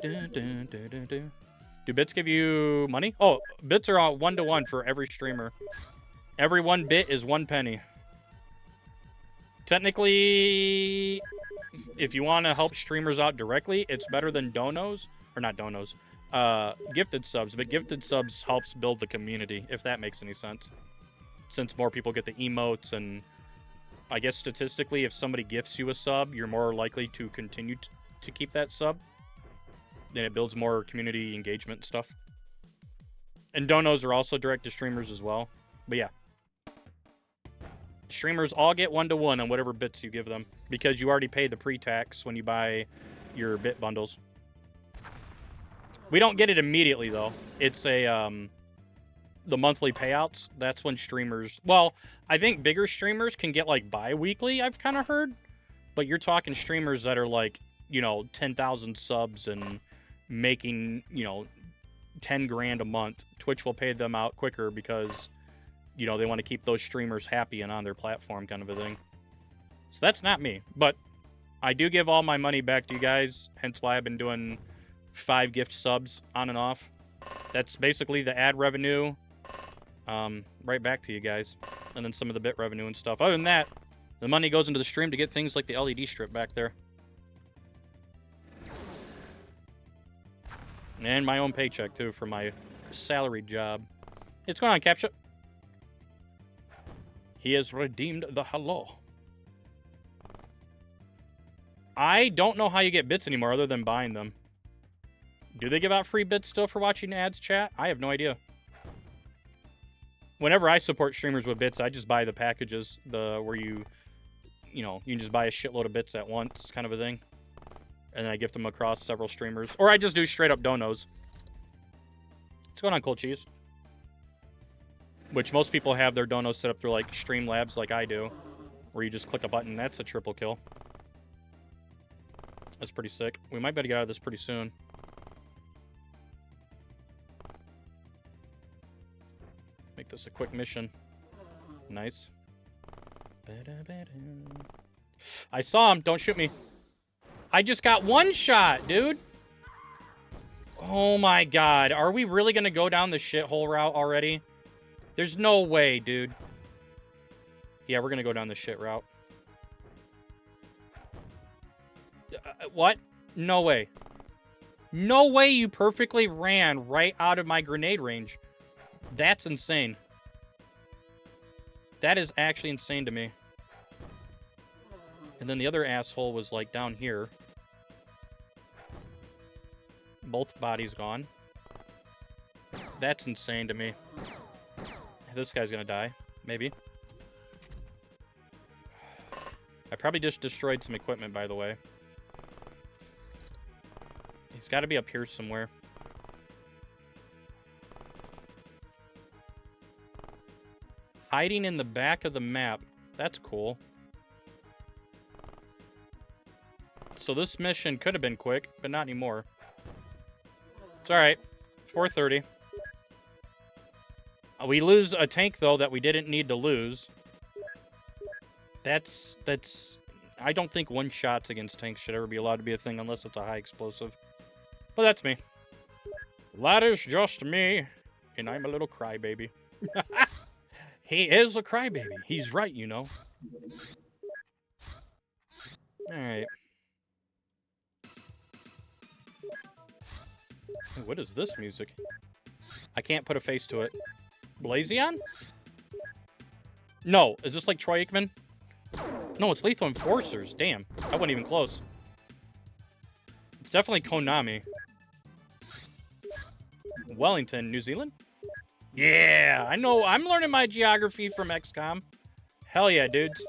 Do bits give you money? Oh, bits are 1-to-1 for every streamer. Every 1 bit is 1 penny. Technically, if you want to help streamers out directly, it's better than donos. Or not donos. Gifted subs. But gifted subs helps build the community, if that makes any sense. Since more people get the emotes, and I guess statistically, if somebody gifts you a sub, you're more likely to continue to keep that sub. Then it builds more community engagement and stuff. And donos are also direct to streamers as well. But yeah. Streamers all get 1-to-1 on whatever bits you give them, because you already pay the pre-tax when you buy your bit bundles. We don't get it immediately, though. It's a, the monthly payouts, that's when streamers... Well, I think bigger streamers can get, like, bi-weekly, I've kind of heard. But you're talking streamers that are, like, you know, 10,000 subs and making, you know, 10 grand a month. Twitch will pay them out quicker because, you know, they want to keep those streamers happy and on their platform, kind of a thing. So that's not me. But I do give all my money back to you guys, hence why I've been doing 5 gift subs on and off. That's basically the ad revenue right back to you guys. And then some of the bit revenue and stuff. Other than that, the money goes into the stream to get things like the LED strip back there. And my own paycheck, too, for my salary job. What's going on, Capture? He has redeemed the hello. I don't know how you get bits anymore other than buying them. Do they give out free bits still for watching ads, chat? I have no idea. Whenever I support streamers with bits, I just buy the packages, where you know, you can just buy a shitload of bits at once, kind of a thing. And I gift them across several streamers. Or I just do straight up donos. What's going on, Cold Cheese? Which most people have their donos set up through like Streamlabs like I do. Where you just click a button. That's a triple kill. That's pretty sick. We might better get out of this pretty soon. Make this a quick mission. Nice. I saw him. Don't shoot me. I just got one shot, dude. Oh my god. Are we really going to go down the shithole route already? There's no way, dude. Yeah, we're going to go down the shit route. What? No way. No way you perfectly ran right out of my grenade range. That's insane. That is actually insane to me. And then the other asshole was like down here. Both bodies gone. That's insane to me. This guy's gonna die. Maybe. I probably just destroyed some equipment, by the way. He's got to be up here somewhere. Hiding in the back of the map. That's cool. So this mission could have been quick, but not anymore. It's alright. 4:30. We lose a tank, though, that we didn't need to lose. That's... I don't think one-shots against tanks should ever be allowed to be a thing unless it's a high explosive. But that's me. That is just me. And I'm a little crybaby. He is a crybaby. He's right, you know. Alright. What is this music? I can't put a face to it. Blazion? No. Is this like Troy Aikman? No, it's Lethal Enforcers. Damn. I wasn't even close. It's definitely Konami. Wellington, New Zealand? Yeah, I know. I'm learning my geography from XCOM. Hell yeah, dudes.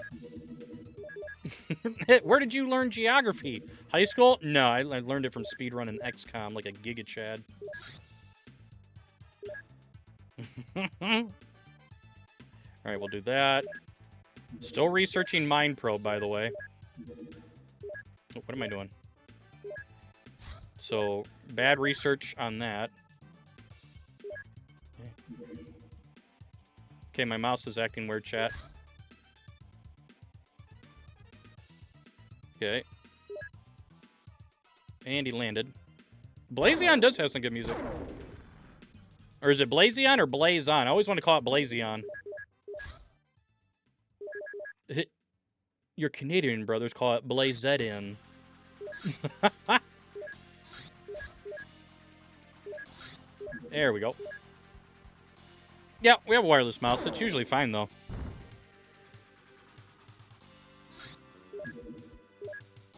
Where did you learn geography? High school? No, I learned it from speedrunning XCOM like a Giga Chad. Alright, we'll do that. Still researching Mind Probe, by the way. Oh, what am I doing? So, bad research on that. Okay, my mouse is acting weird, chat. Okay. And he landed. Blazion does have some good music. Or is it Blazion or Blazon? I always want to call it Blazion. Your Canadian brothers call it Blazedian. There we go. Yeah, we have a wireless mouse. It's usually fine, though.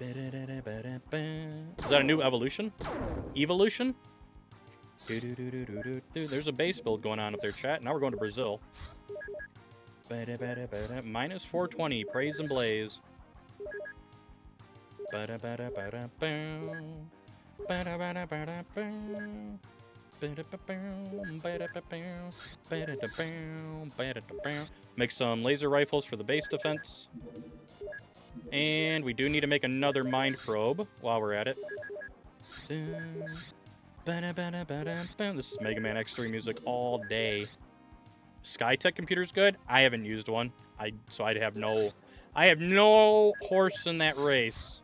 Is that a new evolution? Evolution? There's a base build going on up there, chat. Now we're going to Brazil. Minus 420. Praise and blaze. Make some laser rifles for the base defense. And we do need to make another mind probe while we're at it. This is Mega Man X3 music all day. Skytech computer's good. I haven't used one. So I have no horse in that race.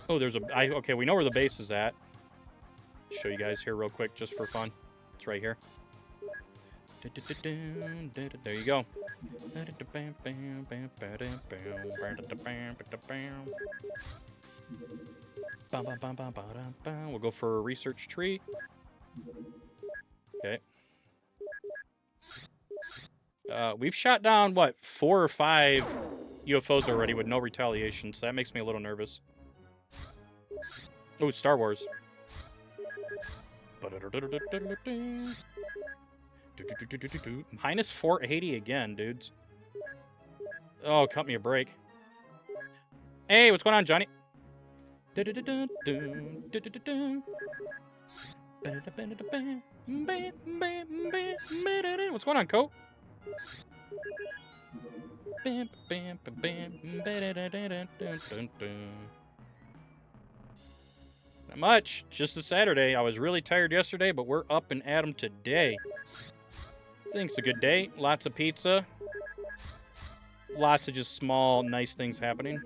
Oh, there's okay, we know where the base is at. Show you guys here real quick just for fun. It's right here. There you go. We'll go for a research tree. Okay. We've shot down, what, 4 or 5 UFOs already with no retaliation, so that makes me a little nervous. Oh, Star Wars. Minus 480 again, dudes. Oh, cut me a break. Hey, what's going on, Johnny? What's going on, Coat? Not much. Just a Saturday. I was really tired yesterday, but we're up and at 'em today. I think it's a good day. Lots of pizza. Lots of just small, nice things happening.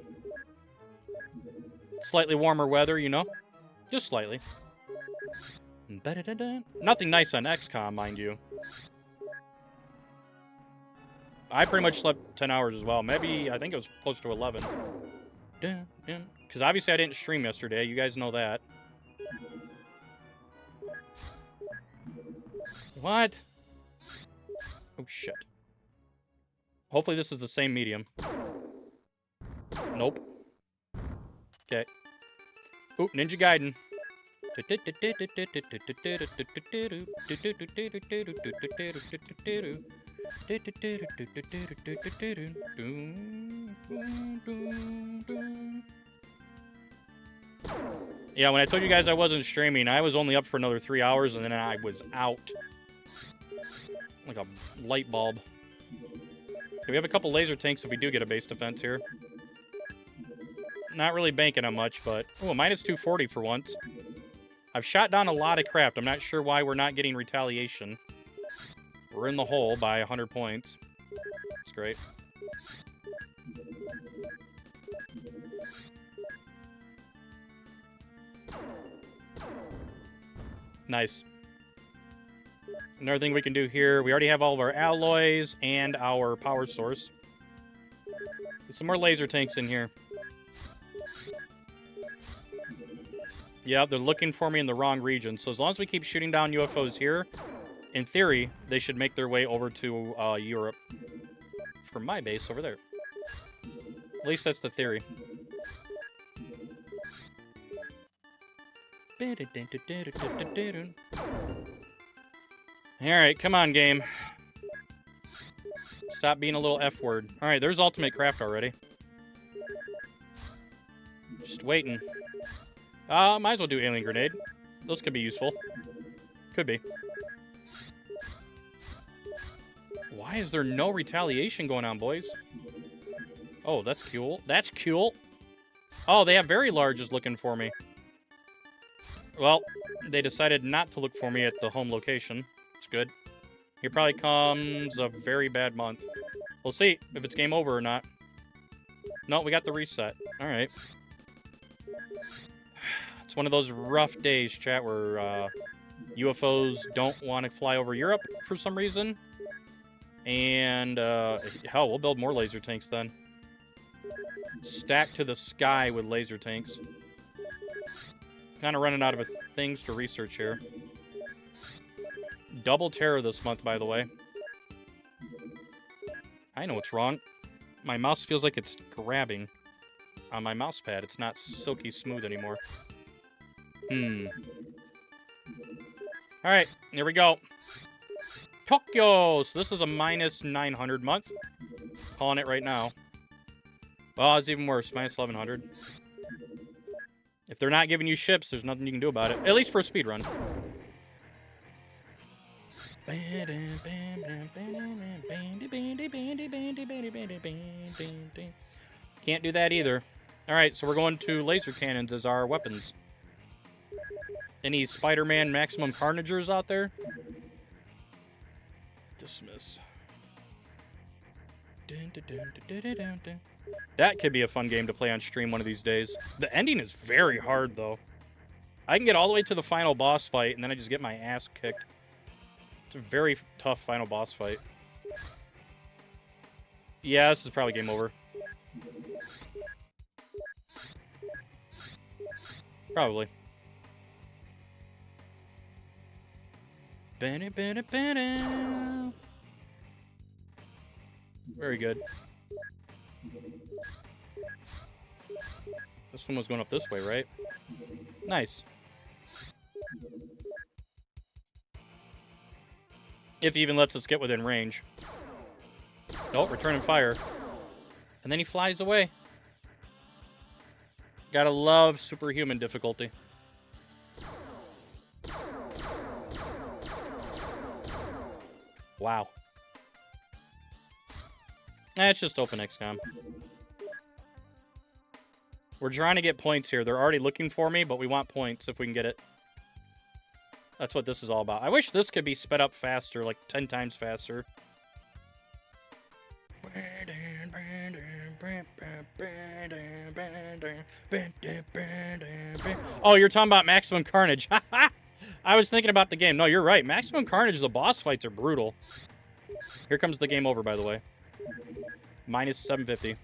Slightly warmer weather, you know? Just slightly. Nothing nice on XCOM, mind you. I pretty much slept 10 hours as well. Maybe, I think it was close to 11. Because obviously I didn't stream yesterday. You guys know that. What? Oh, shit. Hopefully this is the same medium. Nope. Okay. Ooh, Ninja Gaiden. Yeah, when I told you guys I wasn't streaming, I was only up for another 3 hours, and then I was out. Like a light bulb. Okay, we have a couple laser tanks if we do get a base defense here. Not really banking on much, but... Oh, minus 240 for once. I've shot down a lot of crap. I'm not sure why we're not getting retaliation. We're in the hole by 100 points. That's great. Nice. Another thing we can do here, we already have all of our alloys and our power source. Get some more laser tanks in here. Yeah, they're looking for me in the wrong region. So as long as we keep shooting down UFOs here, in theory, they should make their way over to Europe. From my base over there. At least that's the theory. Alright, come on, game. Stop being a little F word. Alright, there's Ultimate Craft already. Just waiting. Might as well do Alien Grenade. Those could be useful. Could be. Why is there no retaliation going on, boys? Oh, that's cool. That's cool. Oh, they have very larges looking for me. Well, they decided not to look for me at the home location. It's good. Here probably comes a very bad month. We'll see if it's game over or not. No, we got the reset. Alright. It's one of those rough days, chat, where UFOs don't want to fly over Europe for some reason. And, hell, we'll build more laser tanks then. Stack to the sky with laser tanks. Kind of running out of things to research here. Double terror this month, by the way. I know what's wrong. My mouse feels like it's grabbing on my mouse pad. It's not silky smooth anymore. Alright, here we go. Tokyo! So this is a minus 900 month. Calling it right now. Well, it's even worse. Minus 1100. If they're not giving you ships, there's nothing you can do about it. At least for a speed run. Can't do that either. Alright, so we're going to laser cannons as our weapons. Any Spider-Man Maximum Carnagers out there? Dismiss. That could be a fun game to play on stream one of these days. The ending is very hard, though. I can get all the way to the final boss fight, and then I just get my ass kicked. It's a very tough final boss fight. Yeah, this is probably game over. Probably. Very good. This one was going up this way, right? Nice. If he even lets us get within range. Nope, returning fire. And then he flies away. Gotta love superhuman difficulty. Wow. It's just open XCOM. We're trying to get points here. They're already looking for me, but we want points if we can get it. That's what this is all about. I wish this could be sped up faster, like 10 times faster. Oh, you're talking about Maximum Carnage. I was thinking about the game. No, you're right. Maximum Carnage, the boss fights are brutal. Here comes the game over, by the way. Minus 750.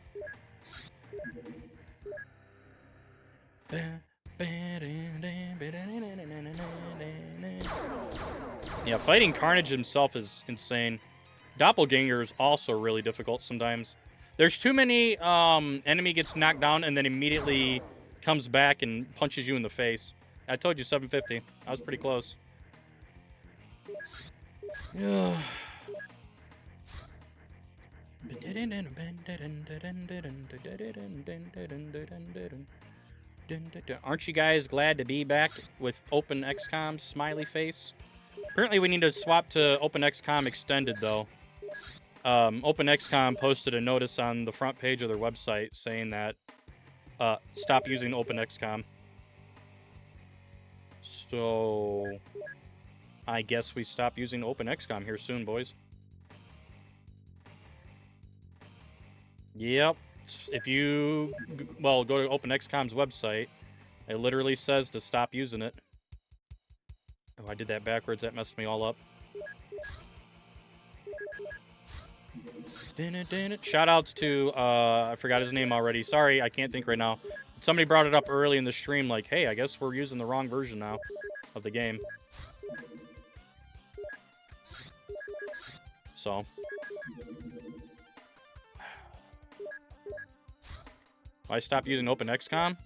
Yeah, fighting Carnage himself is insane. Doppelganger is also really difficult sometimes. There's too many enemy gets knocked down and then immediately comes back and punches you in the face. I told you 750. I was pretty close. Yeah. Aren't you guys glad to be back with Open XCOM smiley face? Apparently we need to swap to Open XCOM Extended though. Open XCOM posted a notice on the front page of their website saying that stop using Open XCOM. So I guess we stop using Open XCOM here soon, boys. Yep. If you, well, go to Open XCOM's website, it literally says to stop using it. Oh, I did that backwards. That messed me all up. Shoutouts to, I forgot his name already. Sorry, I can't think right now. Somebody brought it up early in the stream, like, hey, I guess we're using the wrong version now of the game. So. Why stop using Open XCOM?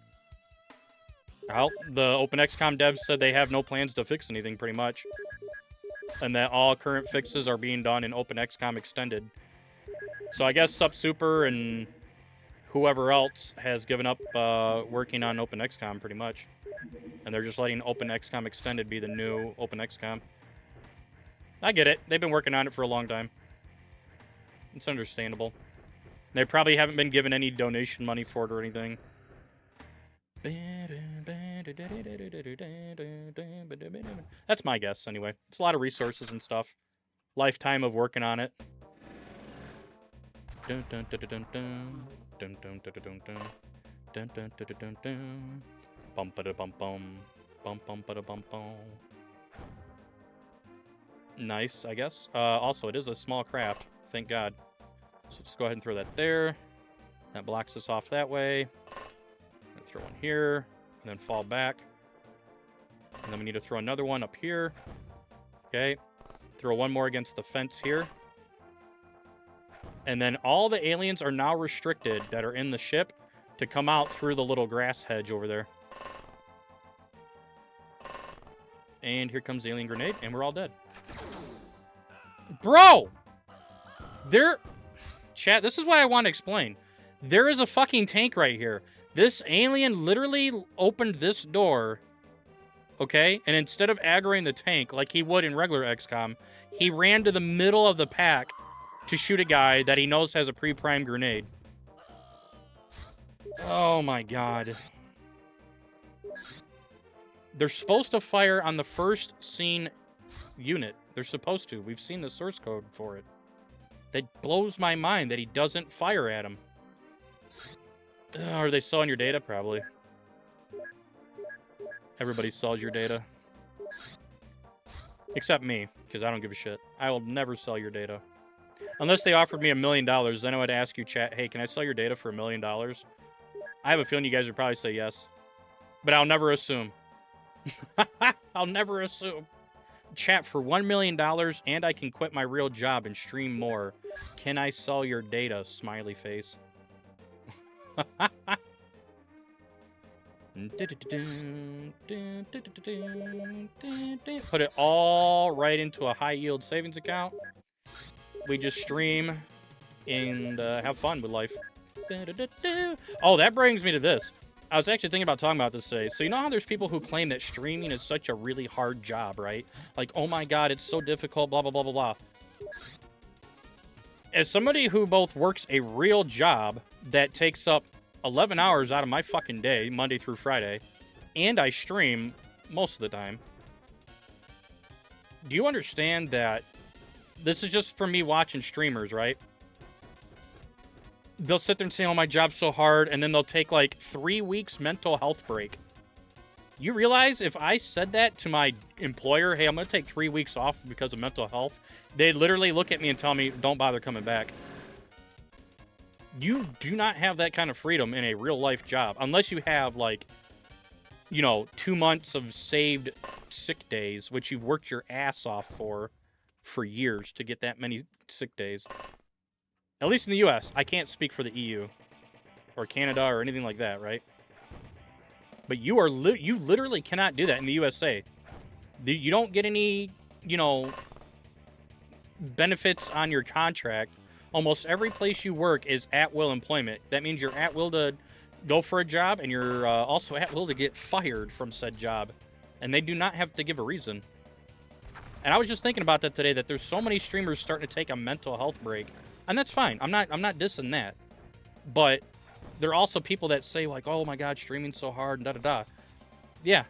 Well, the Open XCOM devs said they have no plans to fix anything, pretty much. And that all current fixes are being done in Open XCOM Extended. So I guess Sup Super and whoever else has given up working on OpenXCom pretty much. And they're just letting OpenXCom Extended be the new OpenXCom. I get it. They've been working on it for a long time. It's understandable. They probably haven't been given any donation money for it or anything. That's my guess, anyway. It's a lot of resources and stuff. Lifetime of working on it. Dun dun dun dun dun dun dun dun dun dun dun dun dun dun dun. Bum ba da bum bum. Bum bum ba da bum bum. Nice, I guess. Also, it is a small craft. Thank God. So just go ahead and throw that there. That blocks us off that way. Throw one here, and then fall back. And then we need to throw another one up here. Okay. Throw one more against the fence here. And then all the aliens are now restricted that are in the ship to come out through the little grass hedge over there. And here comes the alien grenade, and we're all dead. Bro! Chat, this is what I want to explain. There is a fucking tank right here. This alien literally opened this door, okay? And instead of aggroing the tank like he would in regular XCOM, he ran to the middle of the pack to shoot a guy that he knows has a pre-primed grenade. Oh my god. They're supposed to fire on the first seen unit. They're supposed to. We've seen the source code for it. That blows my mind that he doesn't fire at him. Are they selling your data? Probably. Everybody sells your data. Except me, because I don't give a shit. I will never sell your data. Unless they offered me $1 million, then I would ask you, chat, hey, can I sell your data for $1 million? I have a feeling you guys would probably say yes. But I'll never assume. I'll never assume. Chat, for $1 million and I can quit my real job and stream more. Can I sell your data? Smiley face. Put it all right into a high yield savings account. We just stream and have fun with life. Oh, that brings me to this. I was actually thinking about talking about this today. So you know how there's people who claim that streaming is such a really hard job, right? Like, oh my god, it's so difficult, blah, blah, blah, blah, blah. As somebody who both works a real job that takes up 11 hours out of my fucking day, Monday through Friday, and I stream most of the time, do you understand that this is just for me watching streamers, right? They'll sit there and say, oh, my job's so hard, and then they'll take, like, 3 weeks mental health break. You realize if I said that to my employer, hey, I'm going to take 3 weeks off because of mental health, they'd literally look at me and tell me, don't bother coming back. You do not have that kind of freedom in a real-life job, unless you have, like, you know, 2 months of saved sick days, which you've worked your ass off for years to get that many sick days. At least in the U.S. I can't speak for the EU or Canada or anything like that, right? But you literally cannot do that in the USA. You don't get any, you know, benefits on your contract. Almost every place you work is at-will employment. That means you're at will to go for a job, and you're also at will to get fired from said job. And they do not have to give a reason. And I was just thinking about that today, that there's so many streamers starting to take a mental health break. And that's fine. I'm not dissing that. But there are also people that say, like, oh my god, streaming's so hard, and da-da-da. Yeah.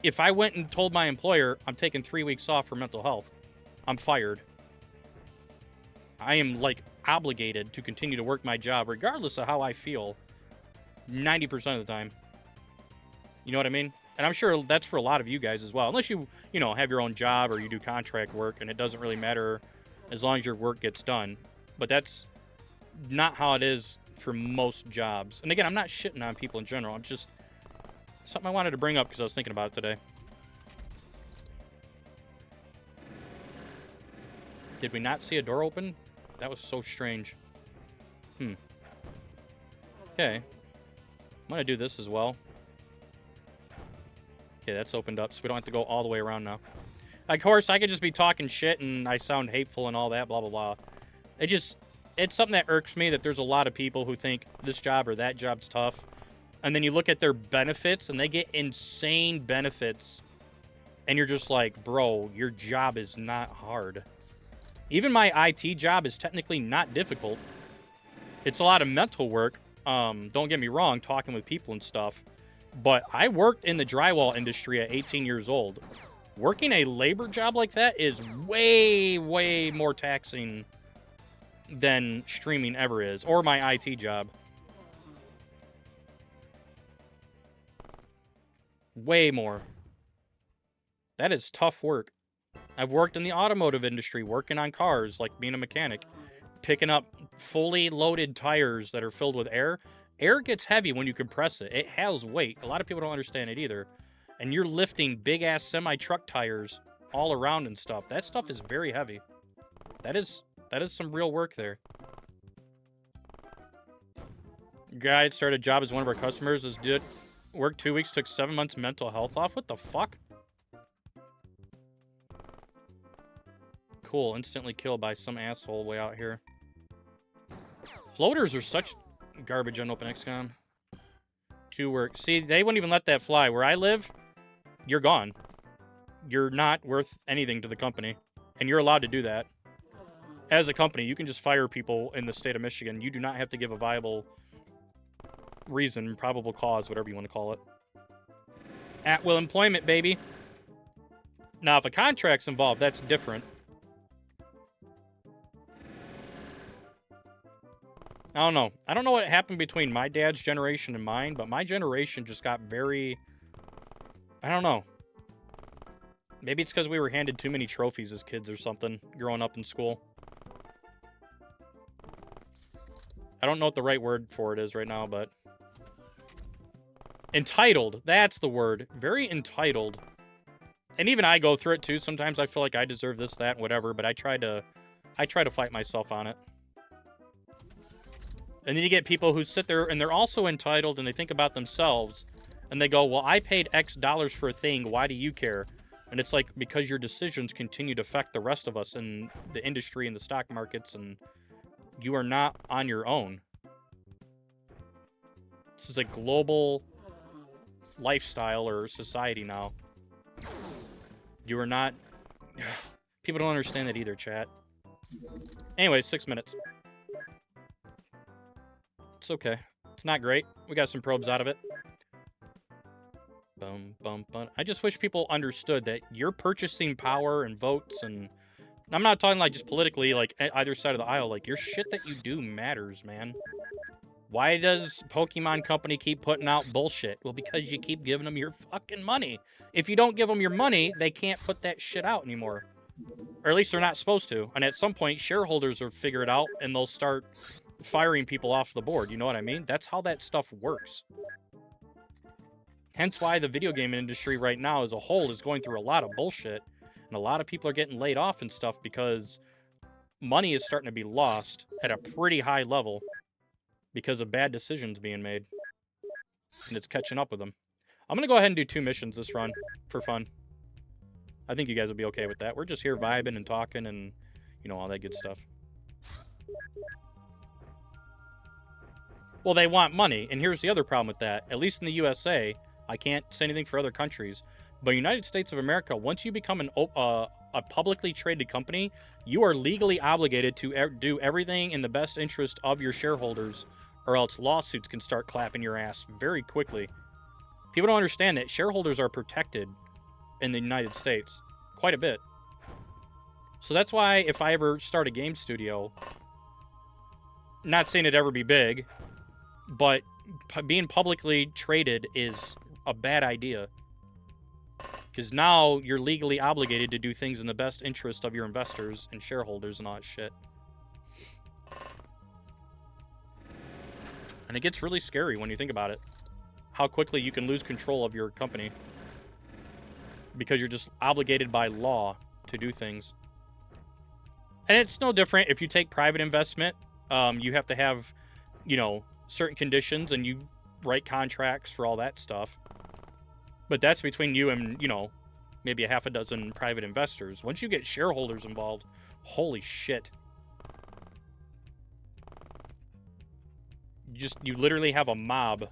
If I went and told my employer I'm taking 3 weeks off for mental health, I'm fired. I am, like, obligated to continue to work my job regardless of how I feel 90% of the time. You know what I mean? And I'm sure that's for a lot of you guys as well. Unless you know, have your own job or you do contract work, and it doesn't really matter as long as your work gets done. But that's not how it is for most jobs. And again, I'm not shitting on people in general. It's just something I wanted to bring up because I was thinking about it today. Did we not see a door open? That was so strange. Okay. I'm gonna do this as well. Okay, that's opened up, so we don't have to go all the way around now. Of course, I could just be talking shit and I sound hateful and all that, blah, blah, blah. It just... it's something that irks me that there's a lot of people who think this job or that job's tough. And then you look at their benefits and they get insane benefits. And you're just like, bro, your job is not hard. Even my IT job is technically not difficult. It's a lot of mental work. Don't get me wrong, talking with people and stuff. But I worked in the drywall industry at 18 years old. Working a labor job like that is way, way more taxing than streaming ever is, or my IT job. Way more. That is tough work. I've worked in the automotive industry, working on cars, like being a mechanic, picking up fully loaded tires that are filled with air. Air gets heavy when you compress it. It has weight. A lot of people don't understand it either. And you're lifting big-ass semi-truck tires all around and stuff. That stuff is very heavy. That is some real work there. Guy started a job as one of our customers. This dude worked 2 weeks, took 7 months mental health off. What the fuck? Cool. Instantly killed by some asshole way out here. Floaters are such garbage on OpenXCon. To work. See, they wouldn't even let that fly. Where I live, you're gone. You're not worth anything to the company. And you're allowed to do that. As a company, you can just fire people in the state of Michigan. You do not have to give a viable reason, probable cause, whatever you want to call it. At-will employment, baby. Now, if a contract's involved, that's different. I don't know. I don't know what happened between my dad's generation and mine, but my generation just got very... I don't know. Maybe it's because we were handed too many trophies as kids or something, growing up in school. I don't know what the right word for it is right now, but... Entitled. That's the word. Very entitled. And even I go through it too. Sometimes I feel like I deserve this, that, whatever, but I try to fight myself on it. And then you get people who sit there and they're also entitled and they think about themselves and they go, well, I paid X dollars for a thing. Why do you care? And it's like, because your decisions continue to affect the rest of us in the industry and the stock markets, and you are not on your own. This is a global lifestyle or society now. You are not... People don't understand that either, chat. Anyway, 6 minutes. It's okay. It's not great. We got some probes out of it. Bum, bum, bum. I just wish people understood that your purchasing power and votes, and I'm not talking like just politically, like either side of the aisle, like your shit that you do matters, man. Why does Pokemon Company keep putting out bullshit? Well, because you keep giving them your fucking money. If you don't give them your money, they can't put that shit out anymore. Or at least they're not supposed to. And at some point, shareholders will figure it out, and they'll start firing people off the board. You know what I mean? That's how that stuff works. Hence why the video game industry right now as a whole is going through a lot of bullshit. And a lot of people are getting laid off and stuff because money is starting to be lost at a pretty high level because of bad decisions being made. And it's catching up with them. I'm going to go ahead and do 2 missions this run for fun. I think you guys will be okay with that. We're just here vibing and talking and, you know, all that good stuff. Well, they want money, and here's the other problem with that. At least in the USA, I can't say anything for other countries, but United States of America, once you become a publicly traded company, you are legally obligated to do everything in the best interest of your shareholders, or else lawsuits can start clapping your ass very quickly. People don't understand that shareholders are protected in the United States quite a bit. So that's why if I ever start a game studio, not saying it'd ever be big, but being publicly traded is a bad idea. Because now you're legally obligated to do things in the best interest of your investors and shareholders and all that shit. And it gets really scary when you think about it. How quickly you can lose control of your company. Because you're just obligated by law to do things. And it's no different if you take private investment. You have to have, you know, certain conditions, and you write contracts for all that stuff. But that's between you and, you know, maybe a half a dozen private investors. Once you get shareholders involved, holy shit. You literally have a mob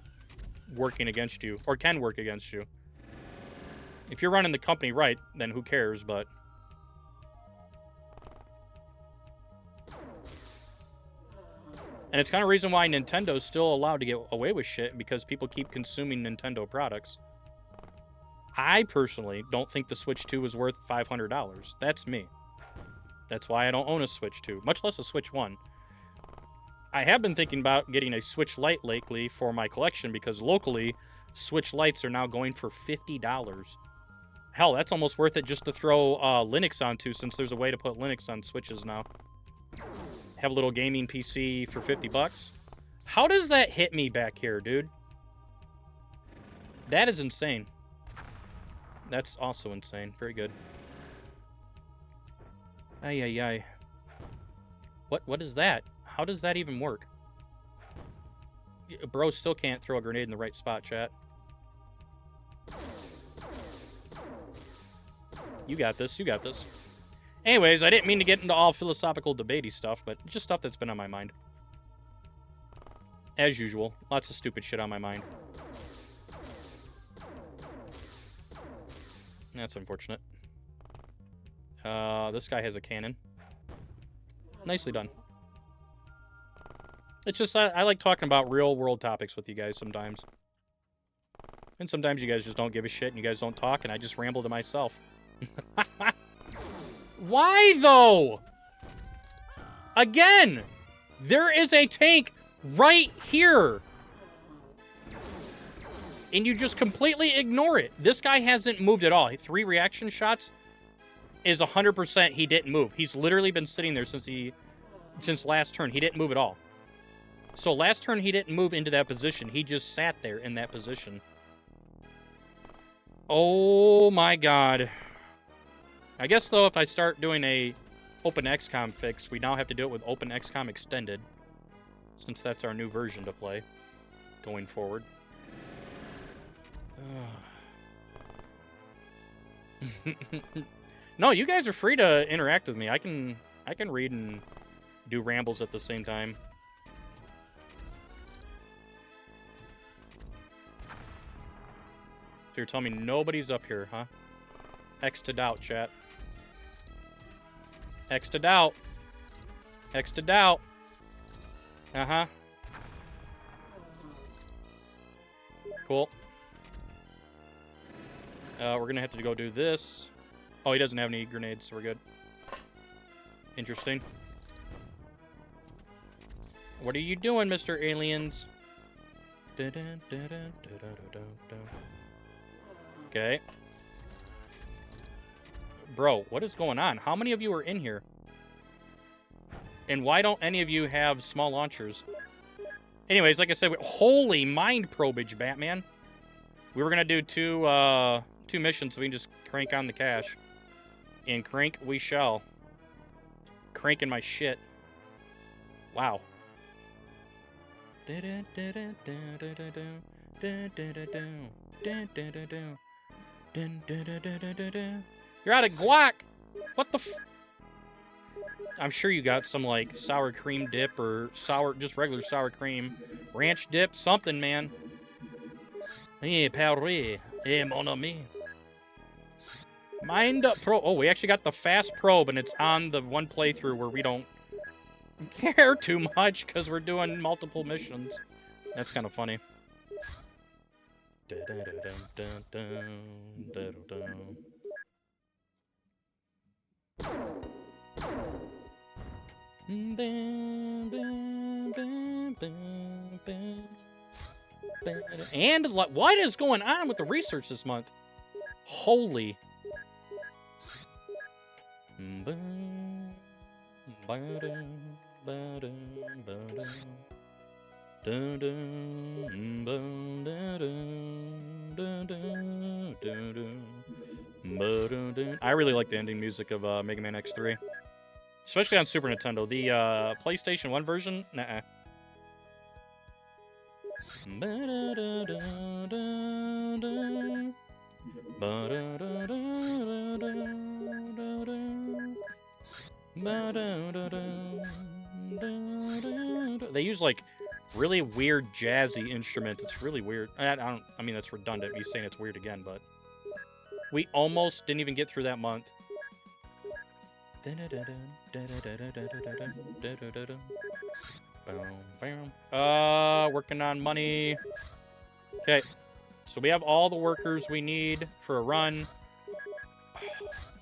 working against you, or can work against you. If you're running the company right, then who cares, but... And it's kind of reason why Nintendo's still allowed to get away with shit, because people keep consuming Nintendo products. I personally don't think the Switch 2 is worth $500. That's me. That's why I don't own a Switch 2, much less a Switch 1. I have been thinking about getting a Switch Lite lately for my collection, because locally, Switch Lites are now going for $50. Hell, that's almost worth it just to throw Linux onto, since there's a way to put Linux on Switches now. Have a little gaming PC for $50. How does that hit me back here, dude? That is insane. That's also insane. Very good. Ay, ay, ay. What is that? How does that even work? Bro still can't throw a grenade in the right spot, chat. You got this, you got this. Anyways, I didn't mean to get into all philosophical debatey stuff, but just stuff that's been on my mind. As usual, lots of stupid shit on my mind. That's unfortunate. This guy has a cannon. Nicely done. It's just, I like talking about real world topics with you guys sometimes. And sometimes you guys just don't give a shit and you guys don't talk and I just ramble to myself. Why, though? Again, there is a tank right here. And you just completely ignore it. This guy hasn't moved at all. 3 reaction shots is 100% he didn't move. He's literally been sitting there since last turn. He didn't move at all. So last turn he didn't move into that position. He just sat there in that position. Oh my god. I guess, though, if I start doing a OpenXCOM fix, we now have to do it with OpenXCOM Extended, since that's our new version to play going forward. No, you guys are free to interact with me. I can read and do rambles at the same time. So you're telling me nobody's up here, huh? X to doubt, chat. X to doubt. X to doubt. Uh-huh. Cool. We're gonna have to go do this. Oh, he doesn't have any grenades, so we're good. Interesting. What are you doing, Mr. Aliens? Okay. Bro, what is going on? How many of you are in here? And why don't any of you have small launchers? Anyways, like I said, holy mind probage, Batman. We were gonna do two missions so we can just crank on the cash. And crank we shall. Cranking my shit. Wow. You're out of guac! What the f... I'm sure you got some, like, sour cream dip or just regular sour cream. Ranch dip, something, man. Hey, Paris. Hey, mon ami. Mind up, pro. Oh, we actually got the fast probe, and it's on the one playthrough where we don't care too much because we're doing multiple missions. That's kind of funny. And what is going on with the research this month? Holy. I really like the ending music of Mega Man X3. Especially on Super Nintendo. The PlayStation 1 version? Nuh-uh. They use, like, really weird jazzy instrument. It's really weird. I mean, that's redundant, me saying it's weird again, but we almost didn't even get through that month. Working on money. Okay, so we have all the workers we need for a run.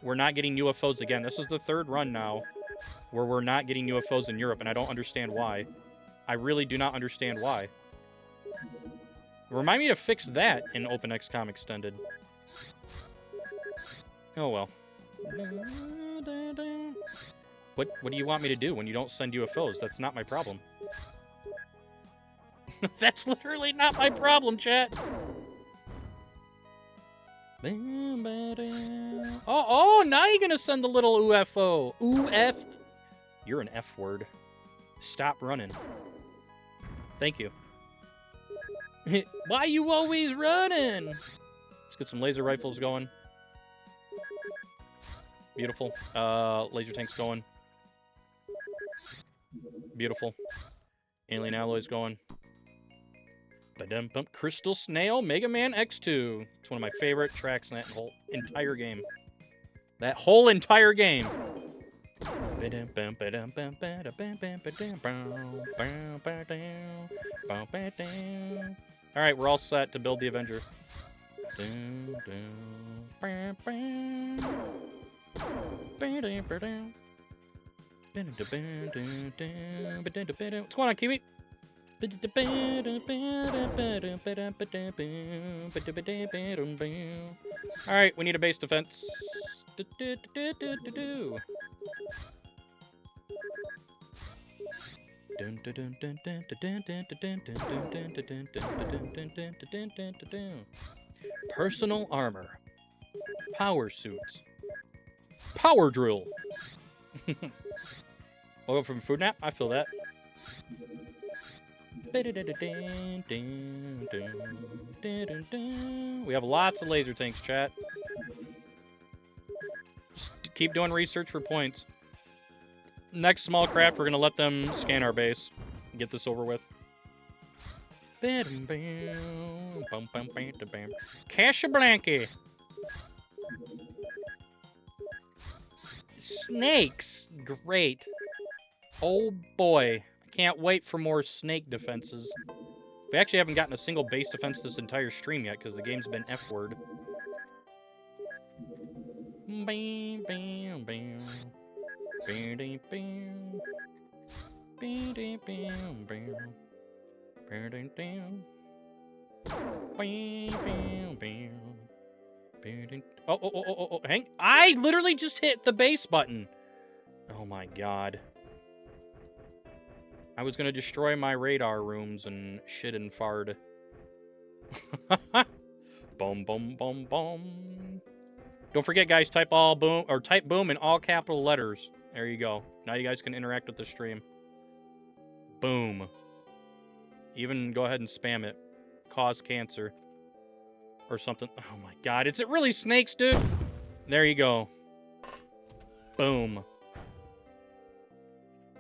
We're not getting UFOs again. This is the third run now where we're not getting UFOs in Europe, and I don't understand why. I really do not understand why. Remind me to fix that in OpenXCom Extended. Oh well. What do you want me to do when you don't send UFOs? That's not my problem. That's literally not my problem, chat. Oh, now you're gonna send the little UFO. UF. You're an F word. Stop running. Thank you. Why you always running? Let's get some laser rifles going. Beautiful. Laser tanks going. Beautiful. Alien alloys going. Crystal Snail Mega Man X2. It's one of my favorite tracks in that whole entire game. That whole entire game. Alright, we're all set to build the Avenger. 'What's going on, Kiwi? Alright, we need a base defense. Personal armor. Power suits. Power drill. We'll go from food nap. I feel that. We have lots of laser tanks, chat. Just keep doing research for points. Next small craft, we're gonna let them scan our base. Get this over with. Casablanca. Snakes. Great. Oh boy. I can't wait for more snake defenses. We actually haven't gotten a single base defense this entire stream yet because the game's been F-word. Oh, hang. I literally just hit the base button. Oh my god. I was gonna destroy my radar rooms and shit and fart. Boom, boom, boom, boom. Don't forget, guys, type boom in all capital letters. There you go. Now you guys can interact with the stream. Boom. Even go ahead and spam it. Cause cancer. Or something. Oh my god, is it really snakes, dude? There you go. Boom.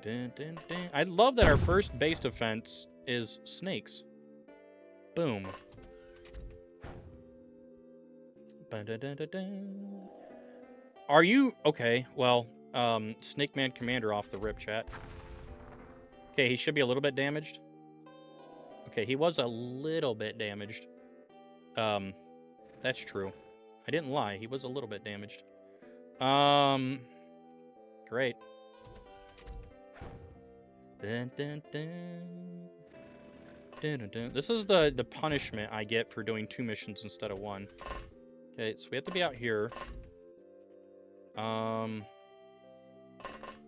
Dun, dun, dun. I love that our first base defense is snakes. Boom. Are you... Okay, well, Snake Man Commander off the rip, chat. Okay, he should be a little bit damaged. Okay, he was a little bit damaged. That's true. I didn't lie, he was a little bit damaged. Great. Dun, dun, dun. Dun, dun, dun. This is the punishment I get for doing 2 missions instead of 1. Okay, so we have to be out here. I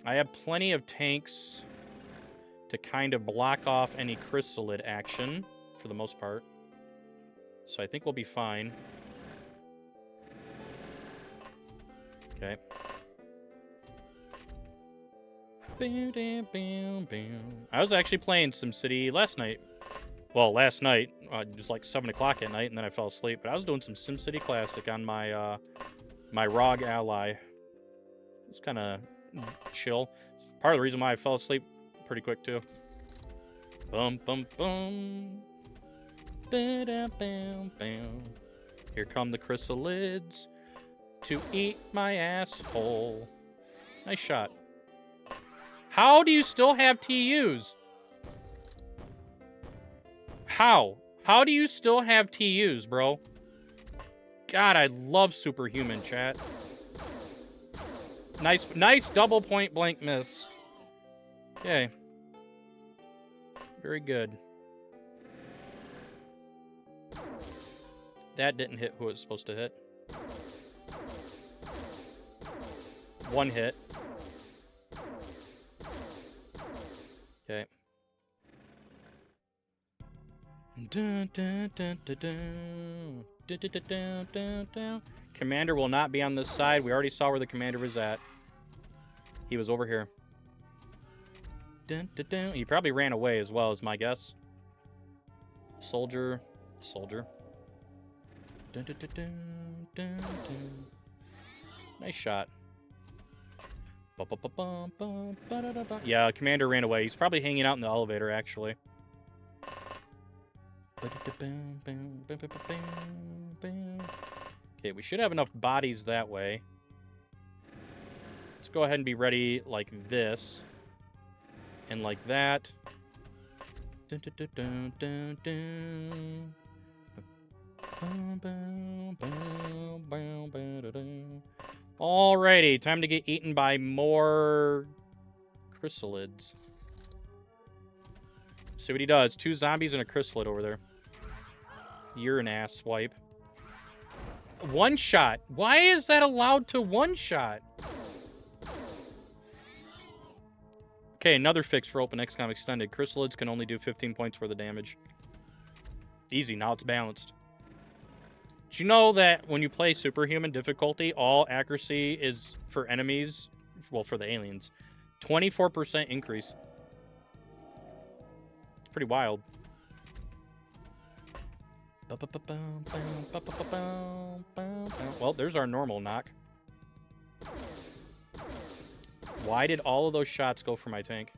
have plenty of tanks to kind of block off any chrysalid action, for the most part. So I think we'll be fine. Okay. I was actually playing SimCity last night. Well, last night. It was like 7 o'clock at night, and then I fell asleep. But I was doing some SimCity Classic on my my ROG Ally. It's kind of chill. It's part of the reason why I fell asleep pretty quick, too. Bum, bum, bum. Ba-da-bam-bam. Here come the chrysalids to eat my asshole. Nice shot. How do you still have TUs? How? How do you still have TUs, bro? God, I love Superhuman, chat. Nice double point blank miss. Okay. Very good. That didn't hit who it was supposed to hit. One hit. Okay. Commander will not be on this side. We already saw where the commander was at. He was over here. He probably ran away as well, is my guess. Soldier. Nice shot. Yeah, commander ran away. He's probably hanging out in the elevator, actually. Okay, we should have enough bodies that way. Let's go ahead and be ready like this. And like that. Alrighty, time to get eaten by more chrysalids. See what he does. 2 zombies and a chrysalid over there. You're an ass swipe. One shot. Why is that allowed to one shot? Okay, another fix for Open XCOM Extended. Chrysalids can only do 15 points worth of damage. Easy, now it's balanced. Did you know that when you play Superhuman difficulty, all accuracy is for enemies, well, for the aliens, 24% increase. It's pretty wild. Well, there's our normal knock. Why did all of those shots go for my tank?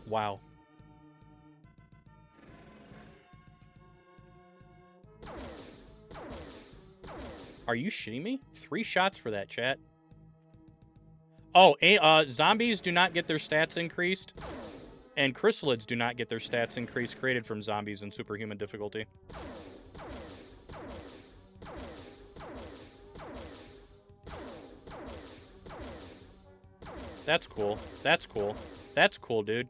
Wow. Are you shitting me? 3 shots for that, chat. Oh, zombies do not get their stats increased, and chrysalids do not get their stats increased created from zombies in Superhuman difficulty. That's cool. That's cool. That's cool, dude.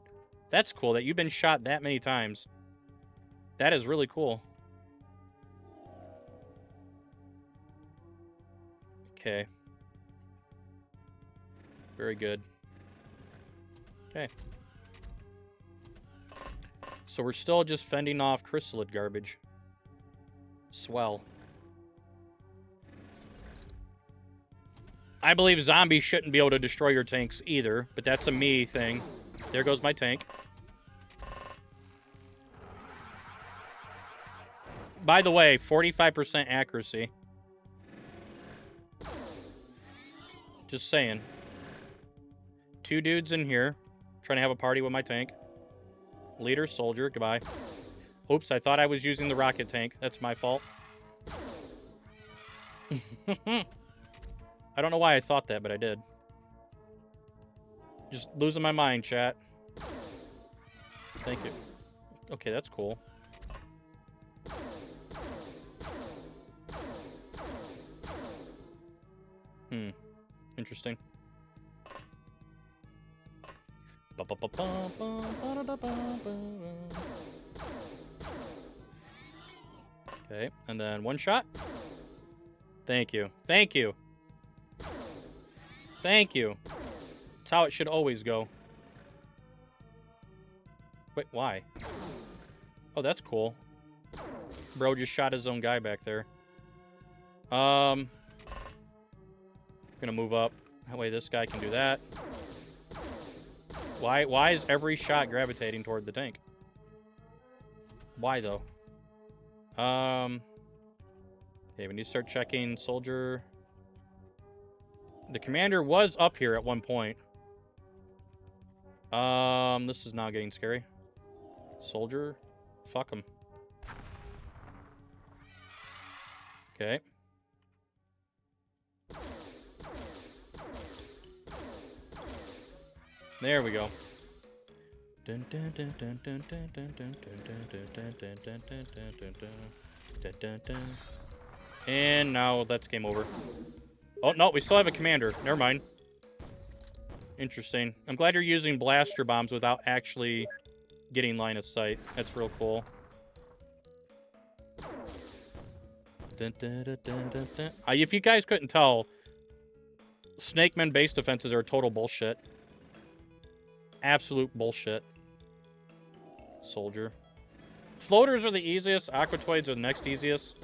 That's cool that you've been shot that many times. That is really cool. Okay. Very good. Okay. So we're still just fending off chrysalid garbage. Swell. I believe zombies shouldn't be able to destroy your tanks either, but that's a me thing. There goes my tank. By the way, 45% accuracy. Just saying. 2 dudes in here, trying to have a party with my tank. Leader, soldier, goodbye. Oops, I thought I was using the rocket tank. That's my fault. I don't know why I thought that, but I did. Just losing my mind, chat. Thank you. Okay, that's cool. Interesting. Okay, and then 1 shot. Thank you. Thank you. Thank you. That's how it should always go. Wait, why? Oh, that's cool. Bro just shot his own guy back there. Gonna move up. That way this guy can do that. Why is every shot gravitating toward the tank? Why though? Okay, we need to start checking soldier. The commander was up here at one point. This is now getting scary. Soldier, fuck him. Okay. There we go. And now that's game over. Oh, no, we still have a commander. Never mind. Interesting. I'm glad you're using blaster bombs without actually getting line of sight. That's real cool. If you guys couldn't tell, Snakemen base defenses are total bullshit. Absolute bullshit. Soldier. Floaters are the easiest. Aquatoids are the next easiest.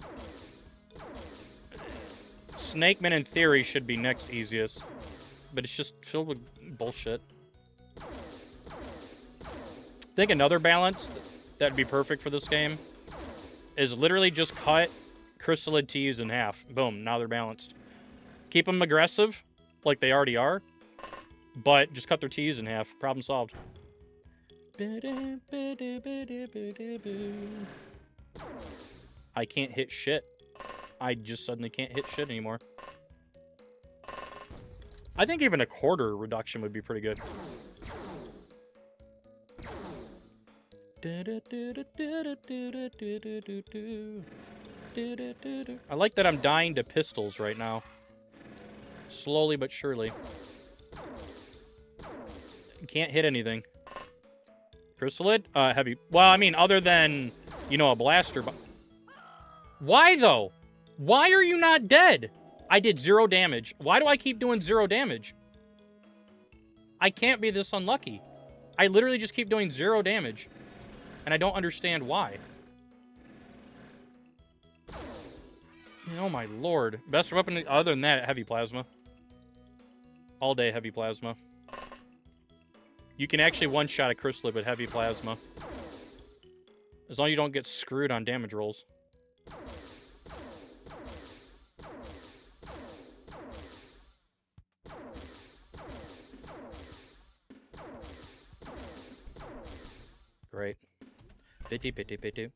Snakemen in theory should be next easiest. But it's just filled with bullshit. I think another balance that'd be perfect for this game is literally just cut Chrysalid Ts in half. Boom, now they're balanced. Keep them aggressive, like they already are, but just cut their Ts in half. Problem solved. I can't hit shit. I just suddenly can't hit shit anymore. I think even a quarter reduction would be pretty good. I like that I'm dying to pistols right now. Slowly but surely. Can't hit anything. Chrysalid? Heavy. Well, I mean, other than, you know, a blaster. Why, though? Why are you not dead? I did 0 damage. Why do I keep doing 0 damage? I can't be this unlucky. I literally just keep doing 0 damage. And I don't understand why. Oh my lord. Best weapon other than that, heavy plasma. All day heavy plasma. You can actually one-shot a Chrysalid with heavy plasma. As long as you don't get screwed on damage rolls. Great. Bitty bitty bitty.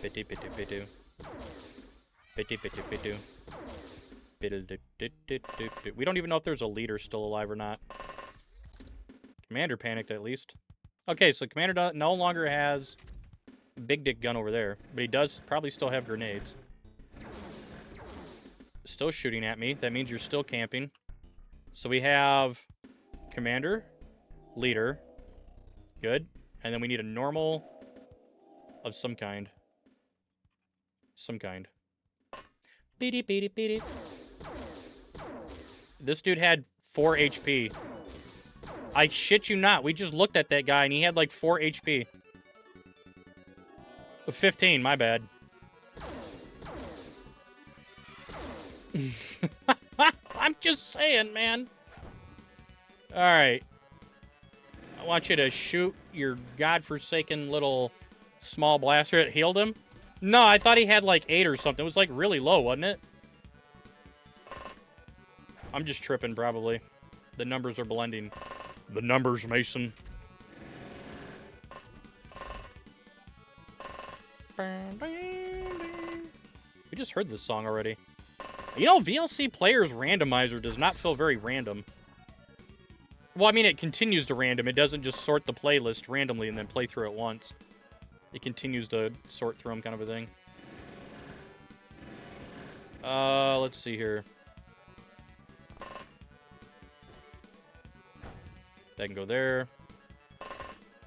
Bitty bitty bitty. Bitty bitty bitty. We don't even know if there's a leader still alive or not. Commander panicked at least. Okay, so Commander no longer has a big dick gun over there, but he does probably still have grenades. Still shooting at me. That means you're still camping. So we have Commander, Leader. Good. And then we need a normal of some kind. Some kind. Beady beady beady. This dude had 4 HP. I shit you not. We just looked at that guy and he had like 4 HP. 15, my bad. I'm just saying, man. Alright. I want you to shoot your godforsaken little small blaster. It healed him? No, I thought he had like 8 or something. It was like really low, wasn't it? I'm just tripping, probably. The numbers are blending. The numbers, Mason. We just heard this song already. You know, VLC Player's randomizer does not feel very random. Well, I mean, it continues to random. It doesn't just sort the playlist randomly and then play through it once. It continues to sort through them, kind of a thing. Let's see here. That can go there.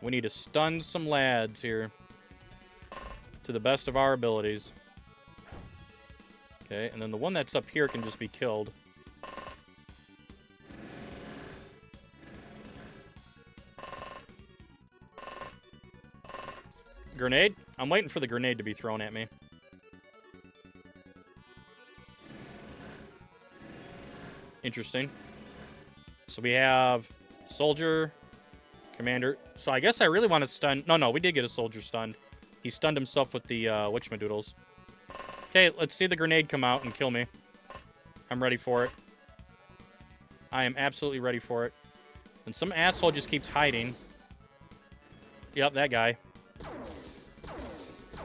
We need to stun some lads here. To the best of our abilities. Okay, and then the one that's up here can just be killed. Grenade? I'm waiting for the grenade to be thrown at me. Interesting. So we have soldier, commander. So I guess I really want to stun. No, we did get a soldier stunned. He stunned himself with the witchmadoodles. Okay, let's see the grenade come out and kill me. I'm ready for it. I am absolutely ready for it. And some asshole just keeps hiding. Yep, that guy.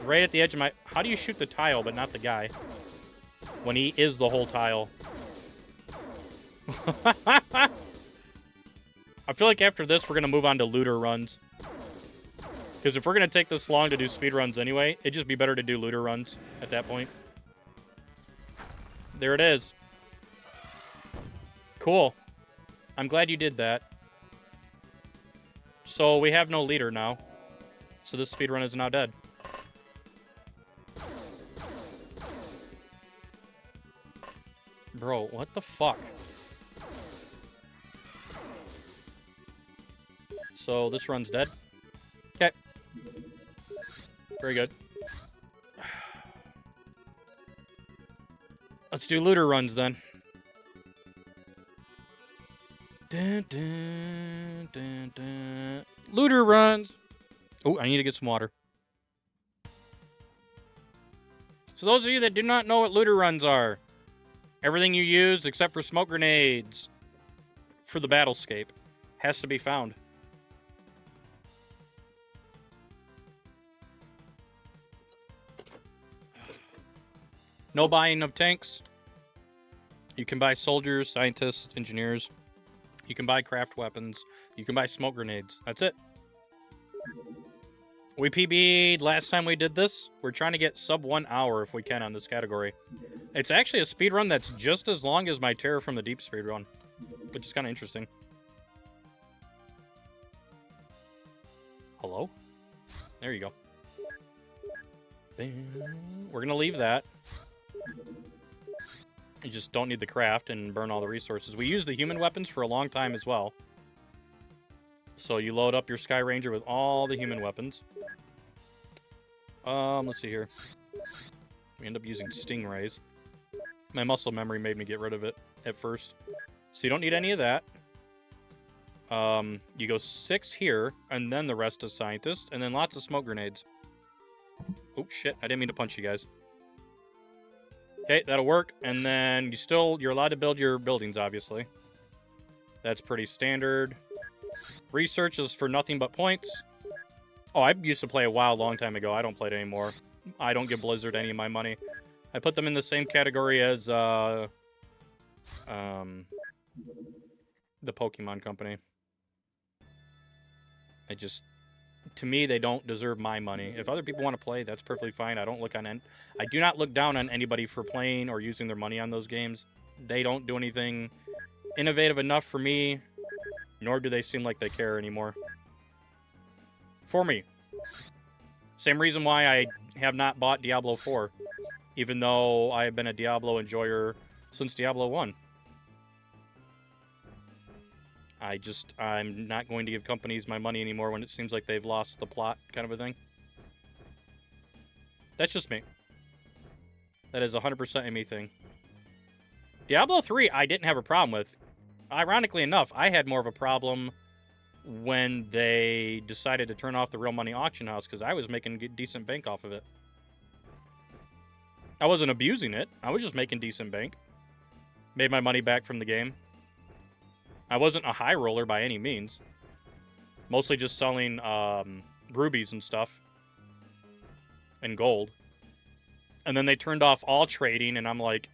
Right at the edge of my... How do you shoot the tile, but not the guy? When he is the whole tile. I feel like after this, we're going to move on to looter runs. Because if we're going to take this long to do speed runs anyway, it'd just be better to do looter runs at that point. There it is. Cool. I'm glad you did that. So we have no leader now. So this speedrun is now dead. Bro, what the fuck? So this run's dead. Okay. Very good. Let's do looter runs then. Dun, dun, dun, dun. Looter runs. Oh, I need to get some water. So those of you that do not know what looter runs are, everything you use except for smoke grenades for the battlescape has to be found. No buying of tanks. You can buy soldiers, scientists, engineers. You can buy craft weapons. You can buy smoke grenades. That's it. We PB'd last time we did this. We're trying to get sub 1 hour if we can on this category. It's actually a speed run that's just as long as my Terror from the Deep speed run, which is kind of interesting. Hello? There you go. We're going to leave that. You just don't need the craft and burn all the resources. We use the human weapons for a long time as well. So you load up your Sky Ranger with all the human weapons. Let's see here. We end up using stingrays. My muscle memory made me get rid of it at first. So you don't need any of that. You go 6 here, and then the rest is scientist, and then lots of smoke grenades. Oh shit, I didn't mean to punch you guys. Okay, that'll work. And then you're allowed to build your buildings, obviously. That's pretty standard. Research is for nothing but points. Oh, I used to play a WoW a long time ago. I don't play it anymore. I don't give Blizzard any of my money. I put them in the same category as the Pokemon Company. To me, they don't deserve my money. If other people want to play, that's perfectly fine. I do not look down on anybody for playing or using their money on those games. They don't do anything innovative enough for me, nor do they seem like they care anymore. For me. Same reason why I have not bought Diablo 4, even though I have been a Diablo enjoyer since Diablo 1. I'm not going to give companies my money anymore when it seems like they've lost the plot, kind of a thing. That's just me. That is 100% a me thing. Diablo 3, I didn't have a problem with. Ironically enough, I had more of a problem when they decided to turn off the real money auction house, because I was making decent bank off of it. I wasn't abusing it. I was just making decent bank. Made my money back from the game. I wasn't a high roller by any means. Mostly just selling rubies and stuff. And gold. And then they turned off all trading, and I'm like,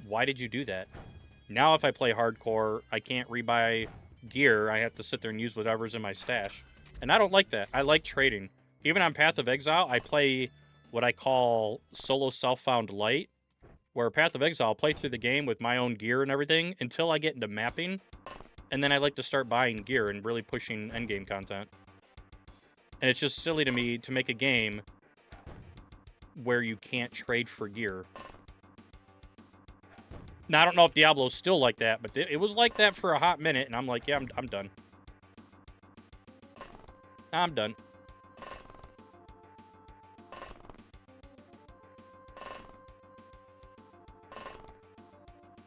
why did you do that? Now if I play hardcore, I can't rebuy gear. I have to sit there and use whatever's in my stash. And I don't like that. I like trading. Even on Path of Exile, I play what I call solo self-found light. Where Path of Exile, I'll play through the game with my own gear and everything until I get into mapping. And then I like to start buying gear and really pushing endgame content. And it's just silly to me to make a game where you can't trade for gear. Now, I don't know if Diablo's still like that, but it was like that for a hot minute, and I'm like, yeah, I'm done. I'm done.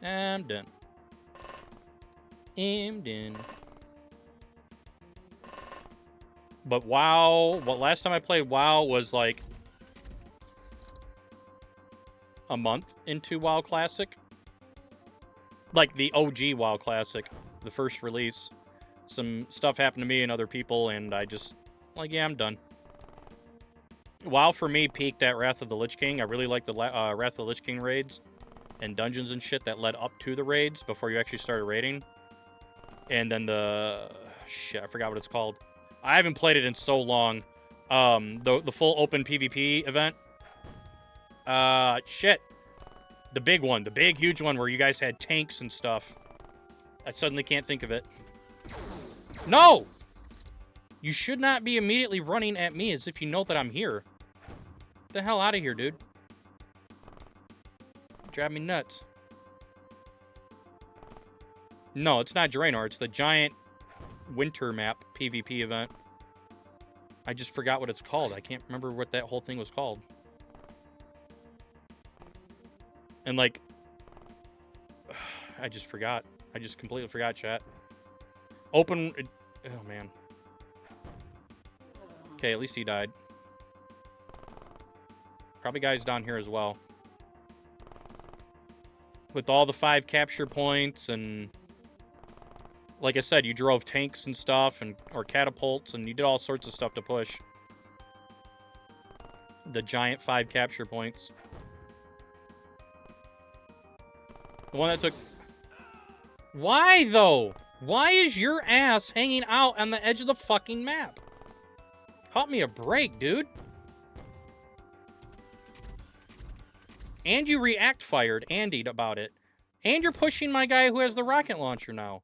I'm done. I'm done. But WoW, last time I played WoW was like a month into WoW Classic. Like the OG WoW Classic, the first release. some stuff happened to me and other people, and I just, like, yeah, I'm done. WoW for me peaked at Wrath of the Lich King. I really liked the Wrath of the Lich King raids and dungeons and shit that led up to the raids before you actually started raiding. And then the... shit, I forgot what it's called. I haven't played it in so long. The full open PvP event. Shit. The big one. The big, huge one where you guys had tanks and stuff. I suddenly can't think of it. No! You should not be immediately running at me as if you know that I'm here. Get the hell out of here, dude. Drive me nuts. No, it's not Draenor. It's the giant winter map PvP event. I just forgot what it's called. I can't remember what that whole thing was called. And, like... I just forgot. I just completely forgot, chat. Open... oh, man. Okay, at least he died. Probably guys down here as well. With all the 5 capture points and... like I said, you drove tanks and stuff, and or catapults, and you did all sorts of stuff to push. The giant 5 capture points. The one that took... why, though? Why is your ass hanging out on the edge of the fucking map? Caught me a break, dude. And you react fired Andy about it. And you're pushing my guy who has the rocket launcher now.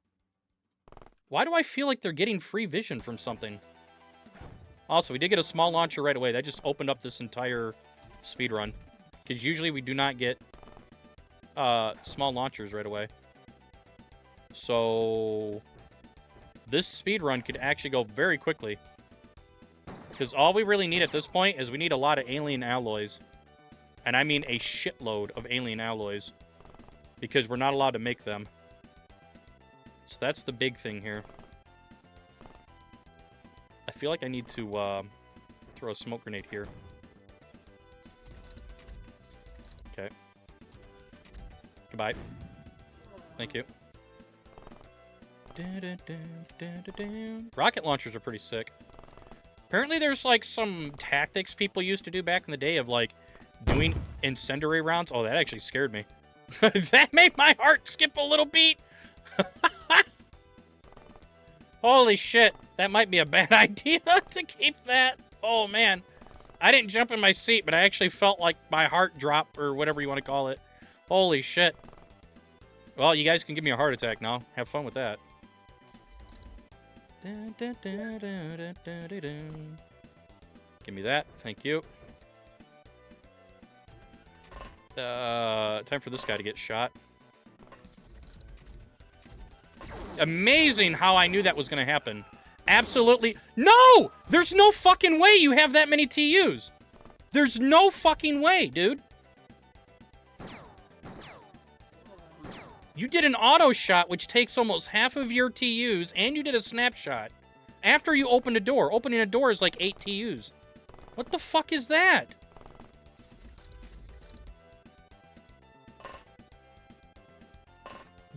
Why do I feel like they're getting free vision from something? Also, we did get a small launcher right away. That just opened up this entire speedrun. Because usually we do not get small launchers right away. So this speedrun could actually go very quickly. Because all we really need at this point is we need a lot of alien alloys. And I mean a shitload of alien alloys. Because we're not allowed to make them. So that's the big thing here. I feel like I need to throw a smoke grenade here. Okay. Goodbye. Thank you. Rocket launchers are pretty sick. Apparently there's like some tactics people used to do back in the day of like doing incendiary rounds. Oh, that actually scared me. That made my heart skip a little beat. Holy shit. That might be a bad idea to keep that. Oh, man. I didn't jump in my seat, but I actually felt like my heart drop or whatever you want to call it. Holy shit. Well, you guys can give me a heart attack now. Have fun with that. Give me that. Thank you. Time for this guy to get shot. Amazing how I knew that was going to happen. Absolutely. No! There's no fucking way you have that many TUs. There's no fucking way, dude. You did an auto shot, which takes almost half of your TUs, and you did a snapshot. After you opened a door. Opening a door is like 8 TUs. What the fuck is that?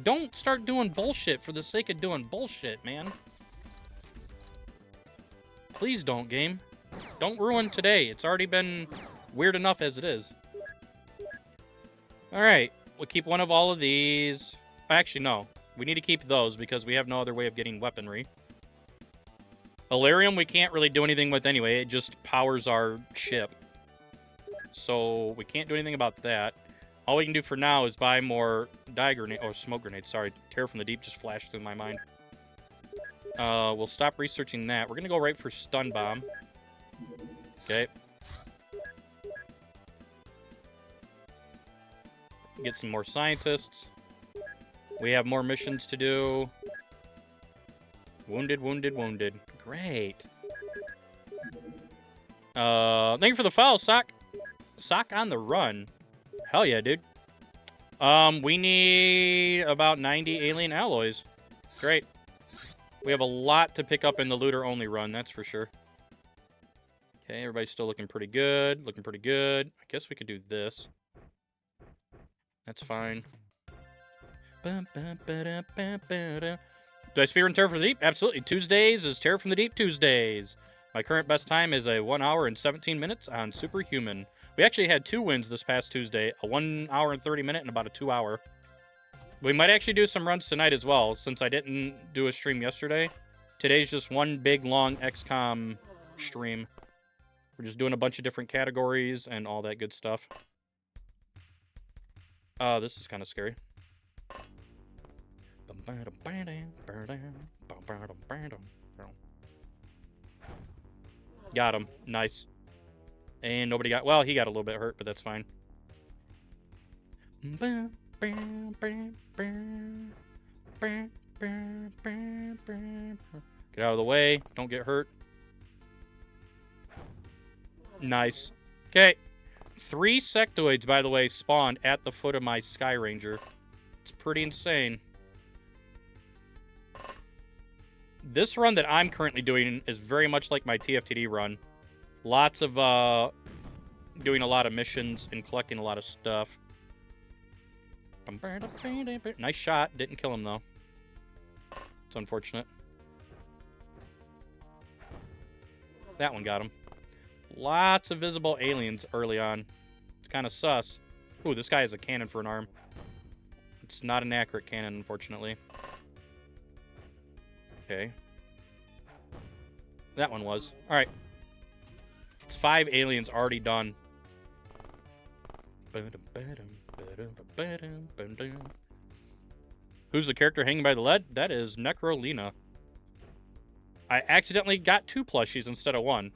Don't start doing bullshit for the sake of doing bullshit, man. Please don't, game. Don't ruin today. It's already been weird enough as it is. Alright. We'll keep one of all of these. Actually, no. We need to keep those because we have no other way of getting weaponry. Illyrium we can't really do anything with anyway. It just powers our ship. So we can't do anything about that. All we can do for now is buy more smoke grenades. Sorry, Terror from the Deep just flashed through my mind. We'll stop researching that. We're gonna go right for stun bomb. Okay. Get some more scientists. We have more missions to do. Wounded, wounded, wounded. Great. Thank you for the follow, Sock. Sock on the run. Hell yeah, dude. We need about 90 alien alloys. Great. We have a lot to pick up in the looter-only run, that's for sure. Okay, everybody's still looking pretty good. Looking pretty good. I guess we could do this. That's fine. Do I speedrun Terror from the Deep? Absolutely. Tuesdays is Terror from the Deep Tuesdays. My current best time is a 1 hour and 17 minutes on Superhuman. We actually had 2 wins this past Tuesday, a 1 hour and 30 minute and about a 2 hour. We might actually do some runs tonight as well, since I didn't do a stream yesterday. Today's just one big, long XCOM stream. We're just doing a bunch of different categories and all that good stuff. This is kind of scary. Got him. Nice. And nobody got... Well, he got a little bit hurt, but that's fine. Get out of the way. Don't get hurt. Nice. Okay. 3 sectoids, by the way, spawned at the foot of my Sky Ranger. It's pretty insane. This run that I'm currently doing is very much like my TFTD run. Lots of, doing a lot of missions and collecting a lot of stuff. Nice shot. Didn't kill him, though. It's unfortunate. That one got him. Lots of visible aliens early on. It's kind of sus. Ooh, this guy has a cannon for an arm. It's not an accurate cannon, unfortunately. Okay. That one was. Alright. It's 5 aliens already done. Who's the character hanging by the lead? That is Necrolina. I accidentally got 2 plushies instead of 1.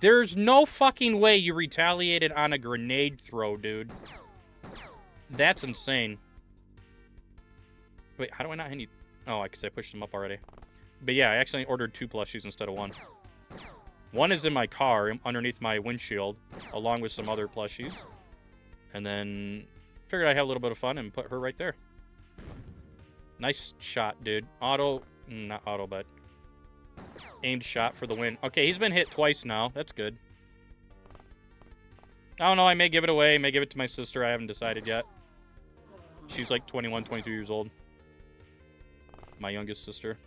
There's no fucking way you retaliated on a grenade throw, dude. That's insane. Wait, how do I not hit any... Oh, because I pushed them up already. But yeah, I actually ordered 2 plushies instead of 1. One is in my car, underneath my windshield, along with some other plushies. And then figured I'd have a little bit of fun and put her right there. Nice shot, dude. Auto... Not auto, but... aimed shot for the win. Okay, he's been hit twice now. That's good. I don't know. I may give it away. I may give it to my sister. I haven't decided yet. She's like 21, 22 years old. My youngest sister.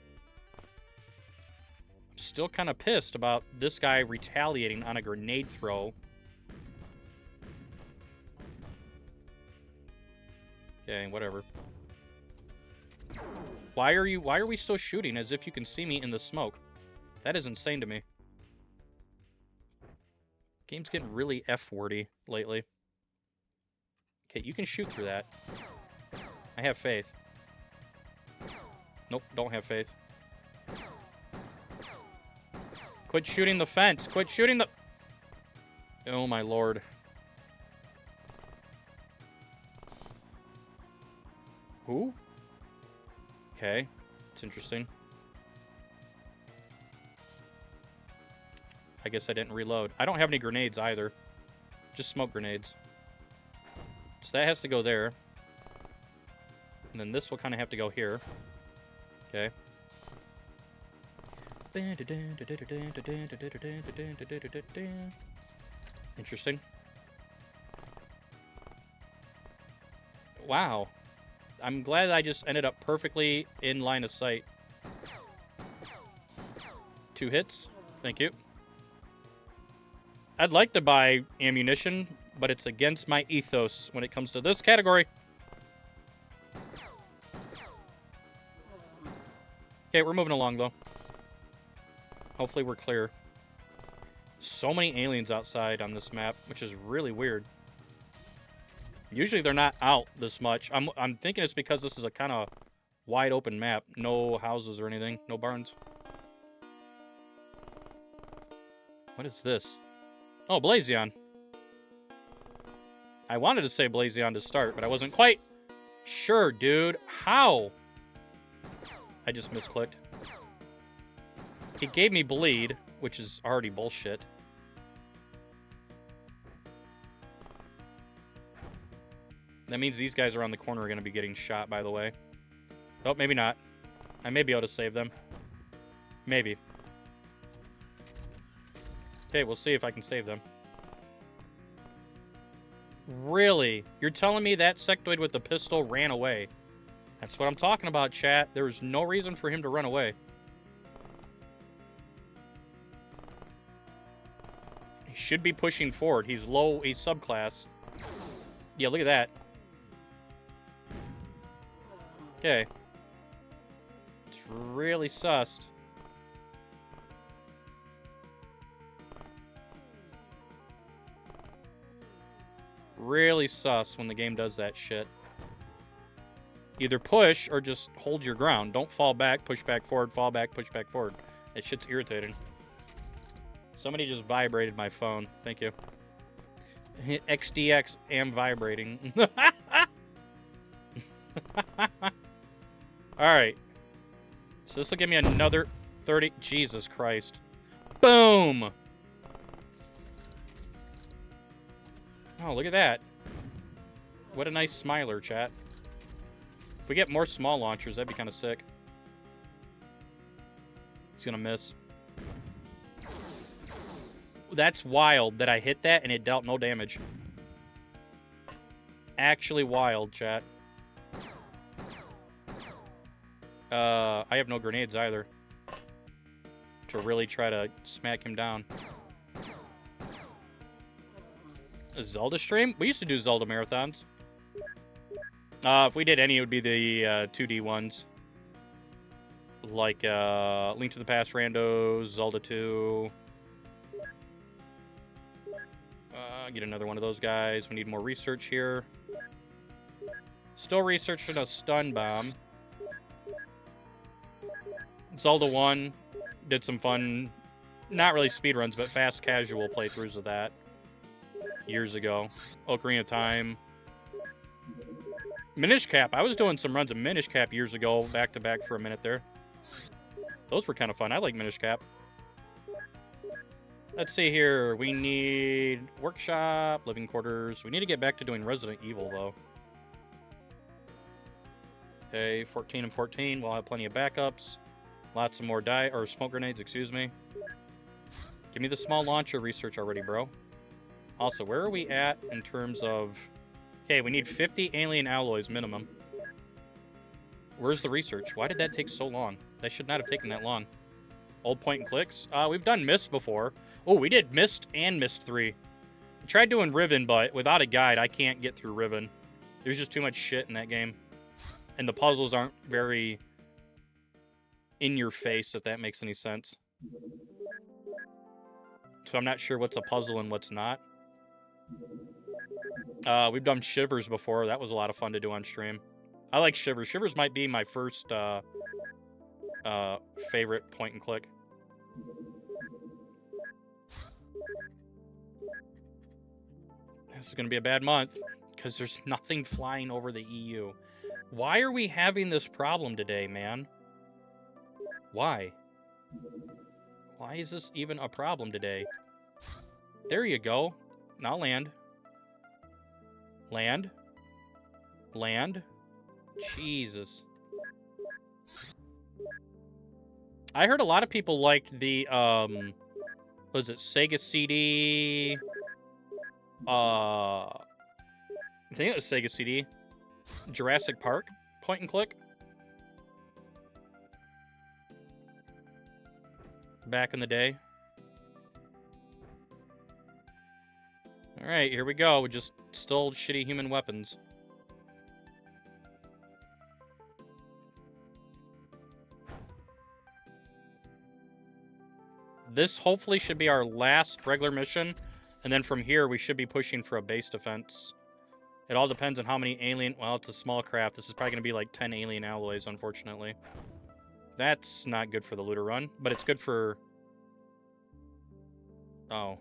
I'm still kind of pissed about this guy retaliating on a grenade throw. Okay, whatever. Why are we still shooting as if you can see me in the smoke? That is insane to me. Game's getting really F-wordy lately. Okay, you can shoot through that. I have faith. Nope, don't have faith. Quit shooting the fence. Quit shooting the... Oh my lord. Who? Okay, it's interesting. I guess I didn't reload. I don't have any grenades either. Just smoke grenades. So that has to go there. And then this will kind of have to go here. Okay. Interesting. Wow. I'm glad I just ended up perfectly in line of sight. 2 hits. Thank you. I'd like to buy ammunition, but it's against my ethos when it comes to this category. Okay, we're moving along, though. Hopefully we're clear. So many aliens outside on this map, which is really weird. Usually they're not out this much. I'm thinking it's because this is a kind of wide open map. No houses or anything. No barns. What is this? Oh, Blazion. I wanted to say Blazion to start, but I wasn't quite sure, dude. How? I just misclicked. It gave me bleed, which is already bullshit. That means these guys around the corner are going to be getting shot, by the way. Oh, maybe not. I may be able to save them. Maybe. Okay, we'll see if I can save them. Really? You're telling me that sectoid with the pistol ran away? That's what I'm talking about, chat. There was no reason for him to run away. He should be pushing forward. He's low, he's subclass. Yeah, look at that. Okay. It's really sussed. Really sus when the game does that shit. Either push or just hold your ground. Don't fall back, push back forward, fall back, push back forward. That shit's irritating. Somebody just vibrated my phone. Thank you. XDX am vibrating. Alright. So this will give me another 30. Jesus Christ. Boom! Oh, look at that. What a nice smiler, chat. If we get more small launchers, that'd be kind of sick. He's gonna miss. That's wild that I hit that and it dealt no damage. Actually wild, chat. I have no grenades either. To really try to smack him down. A Zelda stream? We used to do Zelda marathons. If we did any, it would be the 2D ones. Like Link to the Past Randos, Zelda 2. Get another one of those guys. We need more research here. Still researching a stun bomb. Zelda 1. Did some fun, not really speedruns, but fast casual playthroughs of that. Years ago. Ocarina of Time. Minish Cap. I was doing some runs of Minish Cap years ago, back to back for a minute there. Those were kind of fun. I like Minish Cap. Let's see here. We need workshop, living quarters. We need to get back to doing Resident Evil, though. Okay, 14 and 14. We'll have plenty of backups. Lots of more smoke grenades, excuse me. Give me the small launcher research already, bro. Also, where are we at in terms of... Okay, we need 50 alien alloys minimum. Where's the research? Why did that take so long? That should not have taken that long. Old point and clicks. We've done Myst before. Oh, we did Myst and Myst 3. I tried doing Riven, but without a guide, I can't get through Riven. There's just too much shit in that game. And the puzzles aren't very in your face, if that makes any sense. So I'm not sure what's a puzzle and what's not. We've done Shivers before. That was a lot of fun to do on stream. I like Shivers. Shivers might be my first favorite point and click. This is going to be a bad month because there's nothing flying over the EU. Why are we having this problem today, man? Why? Why is this even a problem today? There you go. Now land. Land. Land. Jesus. I heard a lot of people liked the, what was it, Sega CD? I think it was Sega CD. Jurassic Park point and click. Back in the day. Alright, here we go. We just still shitty human weapons. This hopefully should be our last regular mission, and then from here we should be pushing for a base defense. It all depends on how many alien... Well, it's a small craft. This is probably going to be like 10 alien alloys, unfortunately. That's not good for the looter run, but it's good for... Oh. I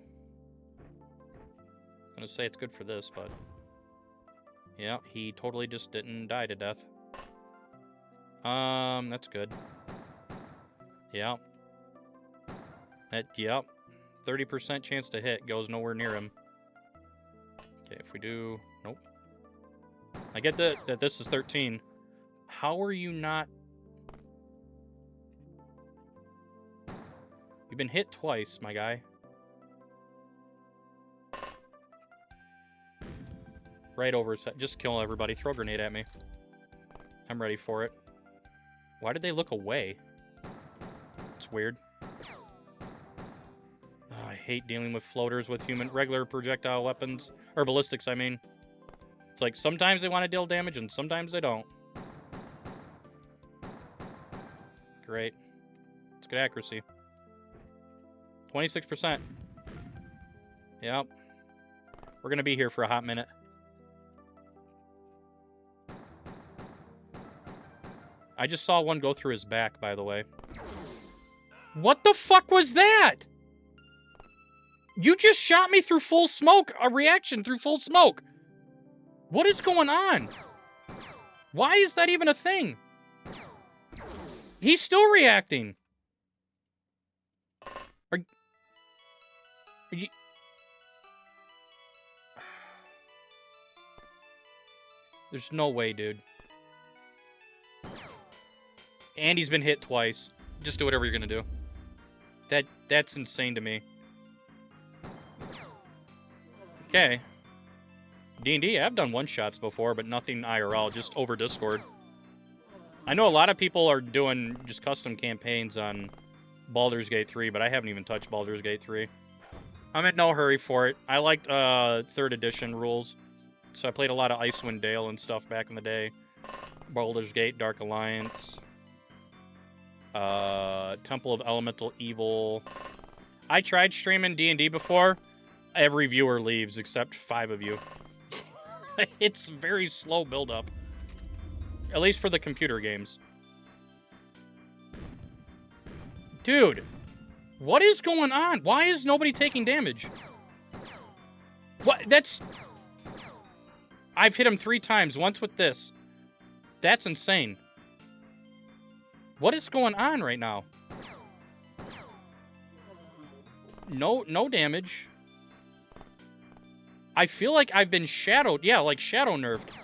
was going to say it's good for this, but... Yeah, he totally just didn't die to death. That's good. Yeah. Yep. 30% chance to hit. Goes nowhere near him. Okay, if we do... Nope. I get that this is 13. How are you not... You've been hit twice, my guy. Right over his head. Just kill everybody. Throw a grenade at me. I'm ready for it. Why did they look away? It's weird. Oh, I hate dealing with floaters with regular projectile weapons. Or ballistics, I mean. It's like sometimes they want to deal damage and sometimes they don't. Great. It's good accuracy. 26%. Yep. We're going to be here for a hot minute. I just saw one go through his back, by the way. What the fuck was that? You just shot me through full smoke. A reaction through full smoke. What is going on? Why is that even a thing? He's still reacting. Are you... There's no way, dude. And he's been hit twice. Just do whatever you're gonna do. That's insane to me. Okay. D&D, I've done one-shots before, but nothing IRL, just over Discord. I know a lot of people are doing just custom campaigns on Baldur's Gate 3, but I haven't even touched Baldur's Gate 3. I'm in no hurry for it. I liked 3rd edition rules, so I played a lot of Icewind Dale and stuff back in the day. Baldur's Gate, Dark Alliance, Temple of Elemental Evil. I tried streaming D&D before. Every viewer leaves except 5 of you. It's very slow build-up. At least for the computer games. Dude, what is going on? Why is nobody taking damage? What? That's... I've hit him 3 times, once with this. That's insane. What is going on right now? No damage. I feel like I've been shadowed. Yeah, like shadow nerfed.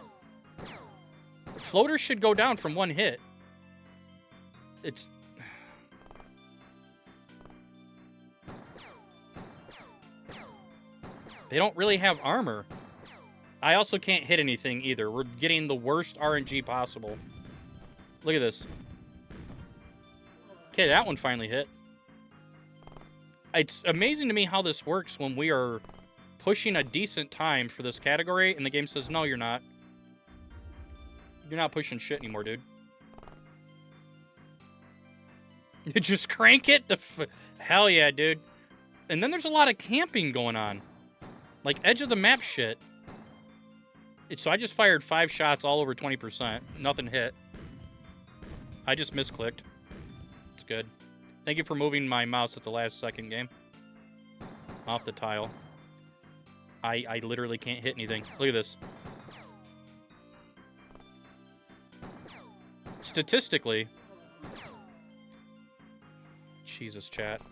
Floaters should go down from 1 hit. It's... They don't really have armor. I also can't hit anything either. We're getting the worst RNG possible. Look at this. Okay, that one finally hit. It's amazing to me how this works when we are pushing a decent time for this category, and the game says, no, you're not. You're not pushing shit anymore, dude. You just crank it? Hell yeah, dude. And then there's a lot of camping going on. Like, edge of the map shit. So I just fired 5 shots all over 20%. Nothing hit. I just misclicked. It's good. Thank you for moving my mouse at the last second, game. Off the tile. I literally can't hit anything. Look at this. Statistically... Jesus, chat.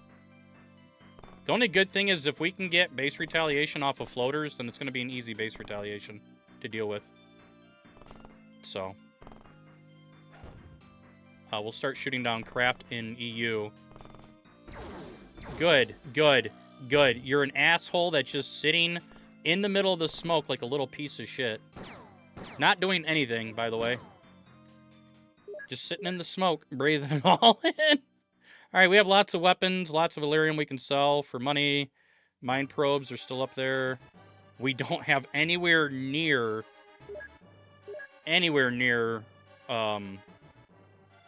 The only good thing is if we can get base retaliation off of floaters, then it's going to be an easy base retaliation to deal with. So. We'll start shooting down craft in EU. Good, good, good. You're an asshole that's just sitting in the middle of the smoke like a little piece of shit. Not doing anything, by the way. Just sitting in the smoke, breathing it all in. Alright, we have lots of weapons, lots of Illyrium we can sell for money. Mine probes are still up there. We don't have anywhere near the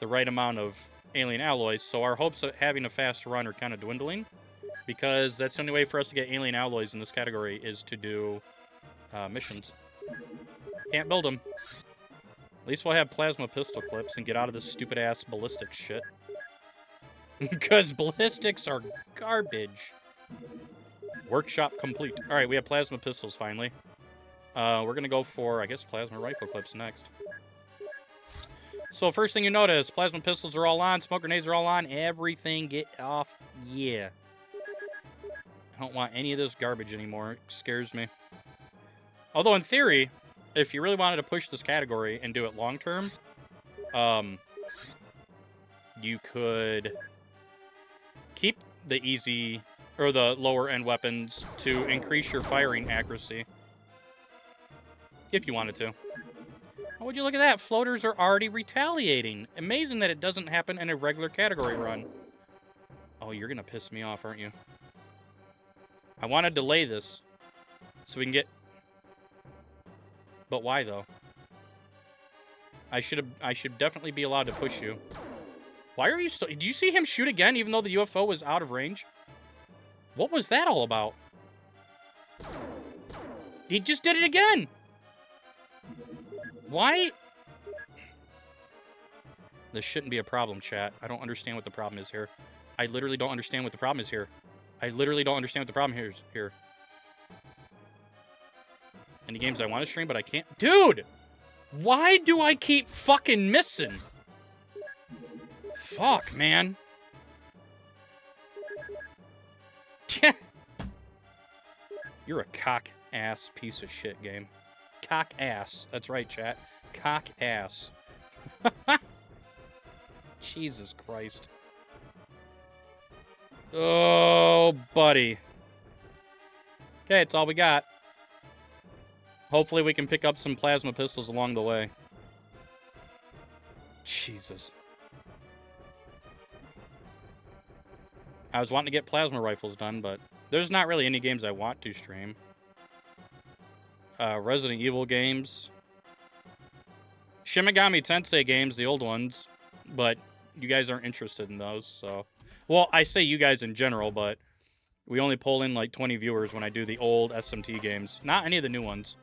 right amount of alien alloys, so our hopes of having a fast run are kind of dwindling, because that's the only way for us to get alien alloys in this category is to do missions. Can't build them. At least we'll have plasma pistol clips and get out of this stupid-ass ballistic shit. Because ballistics are garbage. Workshop complete. Alright, we have plasma pistols finally. We're gonna go for, I guess, plasma rifle clips next. So first thing you notice, plasma pistols are all on, smoke grenades are all on, everything get off. Yeah. I don't want any of this garbage anymore. It scares me. Although in theory, if you really wanted to push this category and do it long term, you could keep the easy or the lower end weapons to increase your firing accuracy if you wanted to. Oh, would you look at that? Floaters are already retaliating. Amazing that it doesn't happen in a regular category run. Oh, you're gonna piss me off, aren't you? I want to delay this so we can get... But why, though? I should definitely be allowed to push you. Why are you still... Did you see him shoot again, even though the UFO was out of range? What was that all about? He just did it again! Why? This shouldn't be a problem, chat. I don't understand what the problem is here. I literally don't understand what the problem is here. I literally don't understand what the problem is here. Any games I want to stream, but I can't... Dude! Why do I keep fucking missing? Fuck, man. You're a cock-ass piece of shit, game. Cock-ass. That's right, chat. Cock-ass. Jesus Christ. Oh, buddy. Okay, it's all we got. Hopefully we can pick up some plasma pistols along the way. Jesus. I was wanting to get plasma rifles done, but there's not really any games I want to stream. Resident Evil games. Shin Megami Tensei games, the old ones. But you guys aren't interested in those, so... Well, I say you guys in general, but we only pull in like 20 viewers when I do the old SMT games. Not any of the new ones.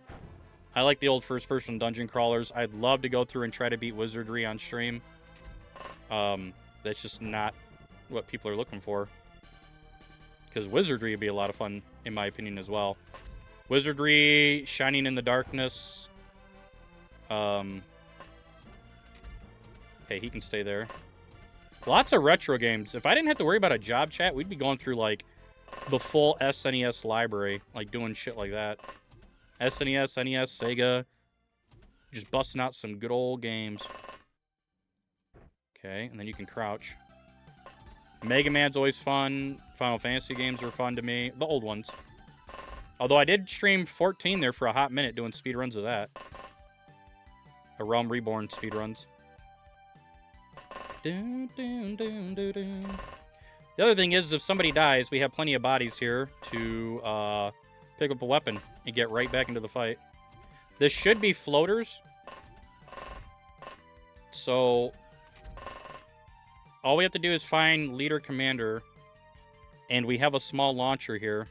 I like the old first-person dungeon crawlers. I'd love to go through and try to beat Wizardry on stream. That's just not what people are looking for. Because Wizardry would be a lot of fun, in my opinion, as well. Wizardry, Shining in the Darkness. Okay, he can stay there. Lots of retro games. If I didn't have to worry about a job chat, we'd be going through, like, the full SNES library. Like, doing shit like that. SNES, NES, Sega. Just busting out some good old games. Okay, and then you can crouch. Mega Man's always fun. Final Fantasy games are fun to me. The old ones. Although I did stream 14 there for a hot minute doing speedruns of that. A Realm Reborn speedruns. The other thing is, if somebody dies, we have plenty of bodies here to pick up a weapon and get right back into the fight. This should be floaters. So all we have to do is find leader commander, and we have a small launcher here.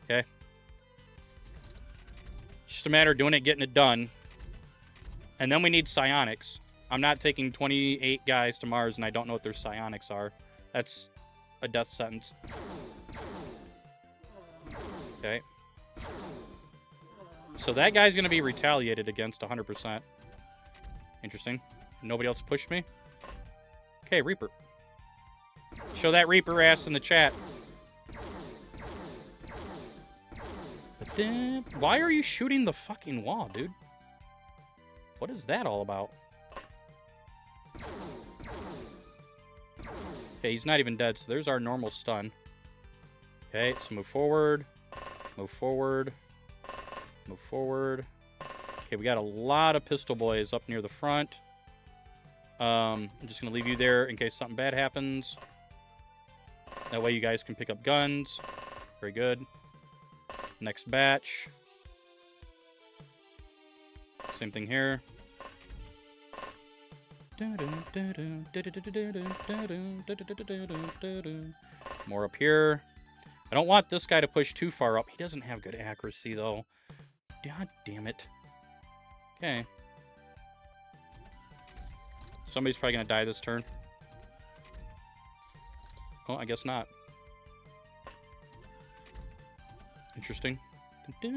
Okay. Just a matter of doing it, getting it done. And then we need psionics. I'm not taking 28 guys to Mars, and I don't know what their psionics are. That's a death sentence. Okay. So that guy's going to be retaliated against 100%. Interesting. Nobody else pushed me? Okay, Reaper. Show that Reaper ass in the chat. But then, why are you shooting the fucking wall, dude? What is that all about? Okay, he's not even dead, so there's our normal stun. Okay, so move forward. Move forward. Move forward. Okay, we got a lot of pistol boys up near the front. I'm just going to leave you there in case something bad happens. That way you guys can pick up guns. Very good. Next batch. Same thing here. More up here. I don't want this guy to push too far up. He doesn't have good accuracy, though. God damn it. Okay. Somebody's probably going to die this turn. Oh, I guess not. Interesting. So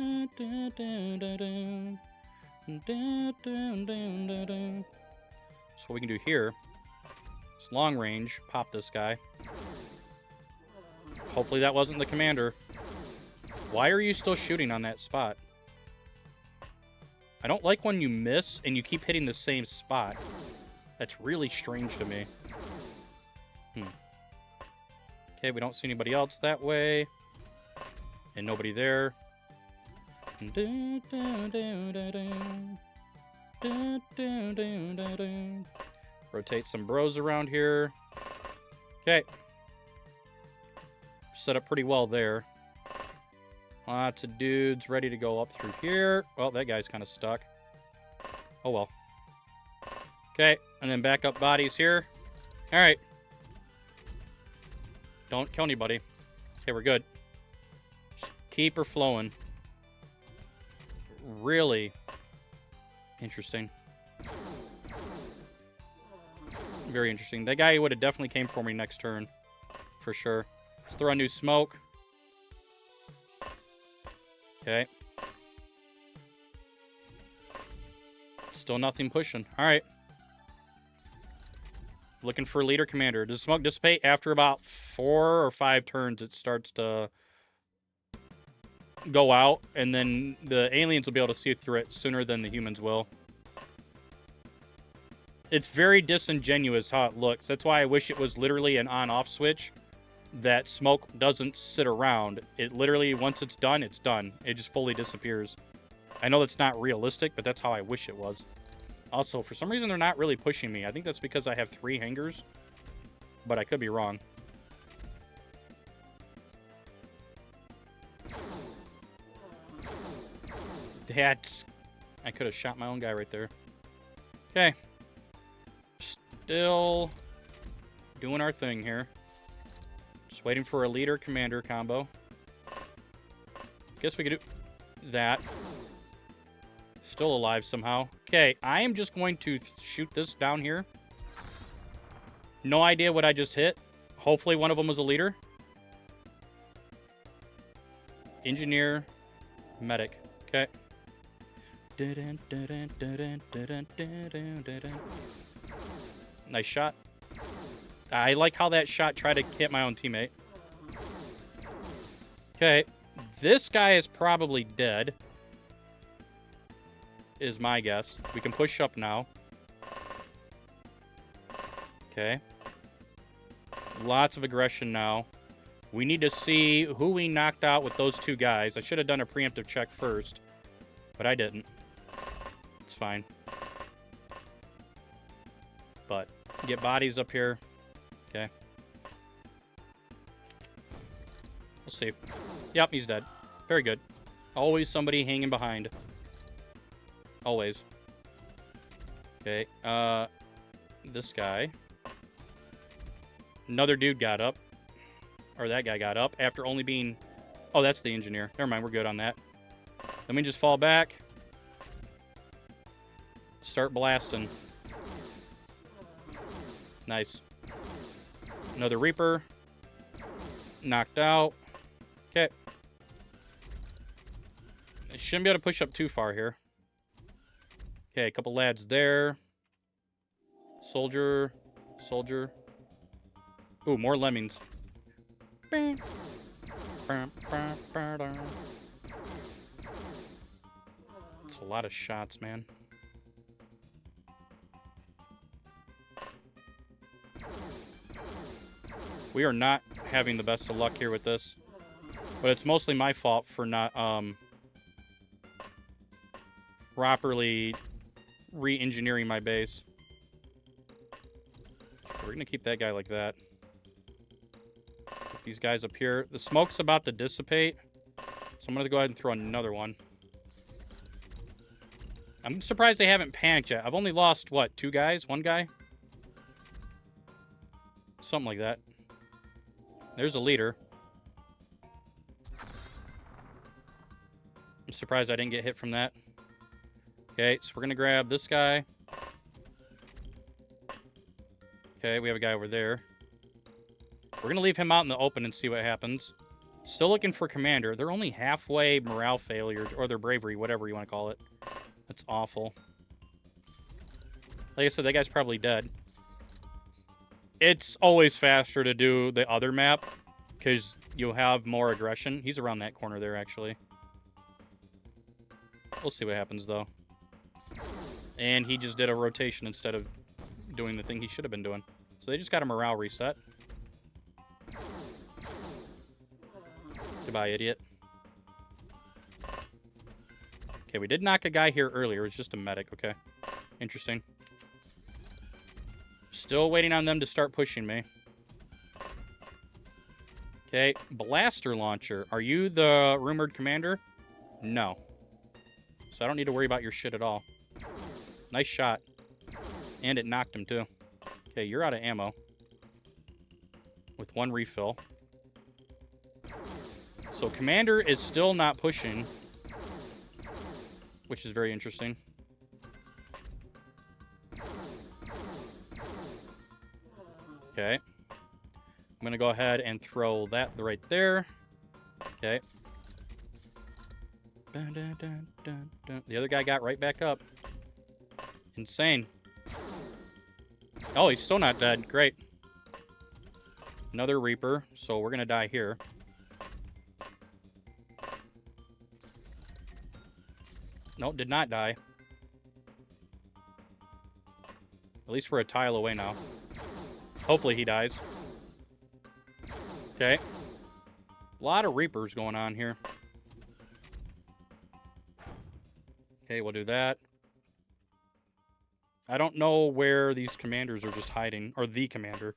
what we can do here is long range, pop this guy. Hopefully that wasn't the commander. Why are you still shooting on that spot? I don't like when you miss and you keep hitting the same spot. That's really strange to me. Okay, we don't see anybody else that way. And nobody there. Dun, dun, dun, dun, dun. Rotate some bros around here. Okay. Set up pretty well there. Lots of dudes ready to go up through here. Well, that guy's kind of stuck. Oh, well. Okay, and then backup bodies here. All right. Don't kill anybody. Okay, we're good. Just keep her flowing. Really interesting. Very interesting. That guy would have definitely came for me next turn. For sure. Let's throw a new smoke. Okay. Still nothing pushing. All right. Looking for leader commander. Does smoke dissipate? After about 4 or 5 turns, it starts to go out, and then the aliens will be able to see through it sooner than the humans will. It's very disingenuous how it looks. That's why I wish it was literally an on-off switch, that smoke doesn't sit around. It literally, once it's done, it's done. It just fully disappears. I know that's not realistic, but that's how I wish it was. Also, for some reason, they're not really pushing me. I think that's because I have 3 hangers, but I could be wrong. That's... I could have shot my own guy right there. Okay. Still doing our thing here. Just waiting for a leader-commander combo. Guess we could do that. Still alive somehow. Okay, I am just going to shoot this down here. No idea what I just hit. Hopefully one of them was a leader. Engineer. Medic. Okay. Nice shot. I like how that shot tried to hit my own teammate. Okay. This guy is probably dead. Is my guess. We can push up now. Okay. Lots of aggression now. We need to see who we knocked out with those 2 guys. I should have done a preemptive check first, but I didn't. It's fine. But get bodies up here. Okay. We'll see. Yep, he's dead. Very good. Always somebody hanging behind. Always. Okay, this guy. Another dude got up. Or that guy got up after only being... Oh, that's the engineer. Never mind, we're good on that. Let me just fall back. Start blasting. Nice. Another Reaper. Knocked out. Okay. I shouldn't be able to push up too far here. Okay, a couple lads there. Soldier. Soldier. Ooh, more lemmings. It's a lot of shots, man. We are not having the best of luck here with this. But it's mostly my fault for not properly re-engineering my base. We're gonna keep that guy like that. Put these guys up here. The smoke's about to dissipate, so I'm gonna go ahead and throw another one. I'm surprised they haven't panicked yet. I've only lost, what, 2 guys? 1 guy? Something like that. There's a leader. I'm surprised I didn't get hit from that. Okay, so we're gonna grab this guy. Okay, we have a guy over there. We're gonna leave him out in the open and see what happens. Still looking for commander. They're only halfway morale failure, or their bravery, whatever you want to call it. That's awful. Like I said, that guy's probably dead. It's always faster to do the other map, because you'll have more aggression. He's around that corner there, actually. We'll see what happens, though. And he just did a rotation instead of doing the thing he should have been doing. So they just got a morale reset. Goodbye, idiot. Okay, we did knock a guy here earlier. It's just a medic, okay. Interesting. Still waiting on them to start pushing me. Okay, blaster launcher. Are you the rumored commander? No. So I don't need to worry about your shit at all. Nice shot. And it knocked him too. Okay, you're out of ammo. With one refill. So commander is still not pushing. Which is very interesting. Okay. I'm going to go ahead and throw that right there. Okay. Dun, dun, dun, dun, dun. The other guy got right back up. Insane. Oh, he's still not dead. Great. Another Reaper, so we're going to die here. Nope, did not die. At least we're a tile away now. Hopefully he dies. Okay. A lot of Reapers going on here. Okay, we'll do that. I don't know where these commanders are just hiding. Or the commander.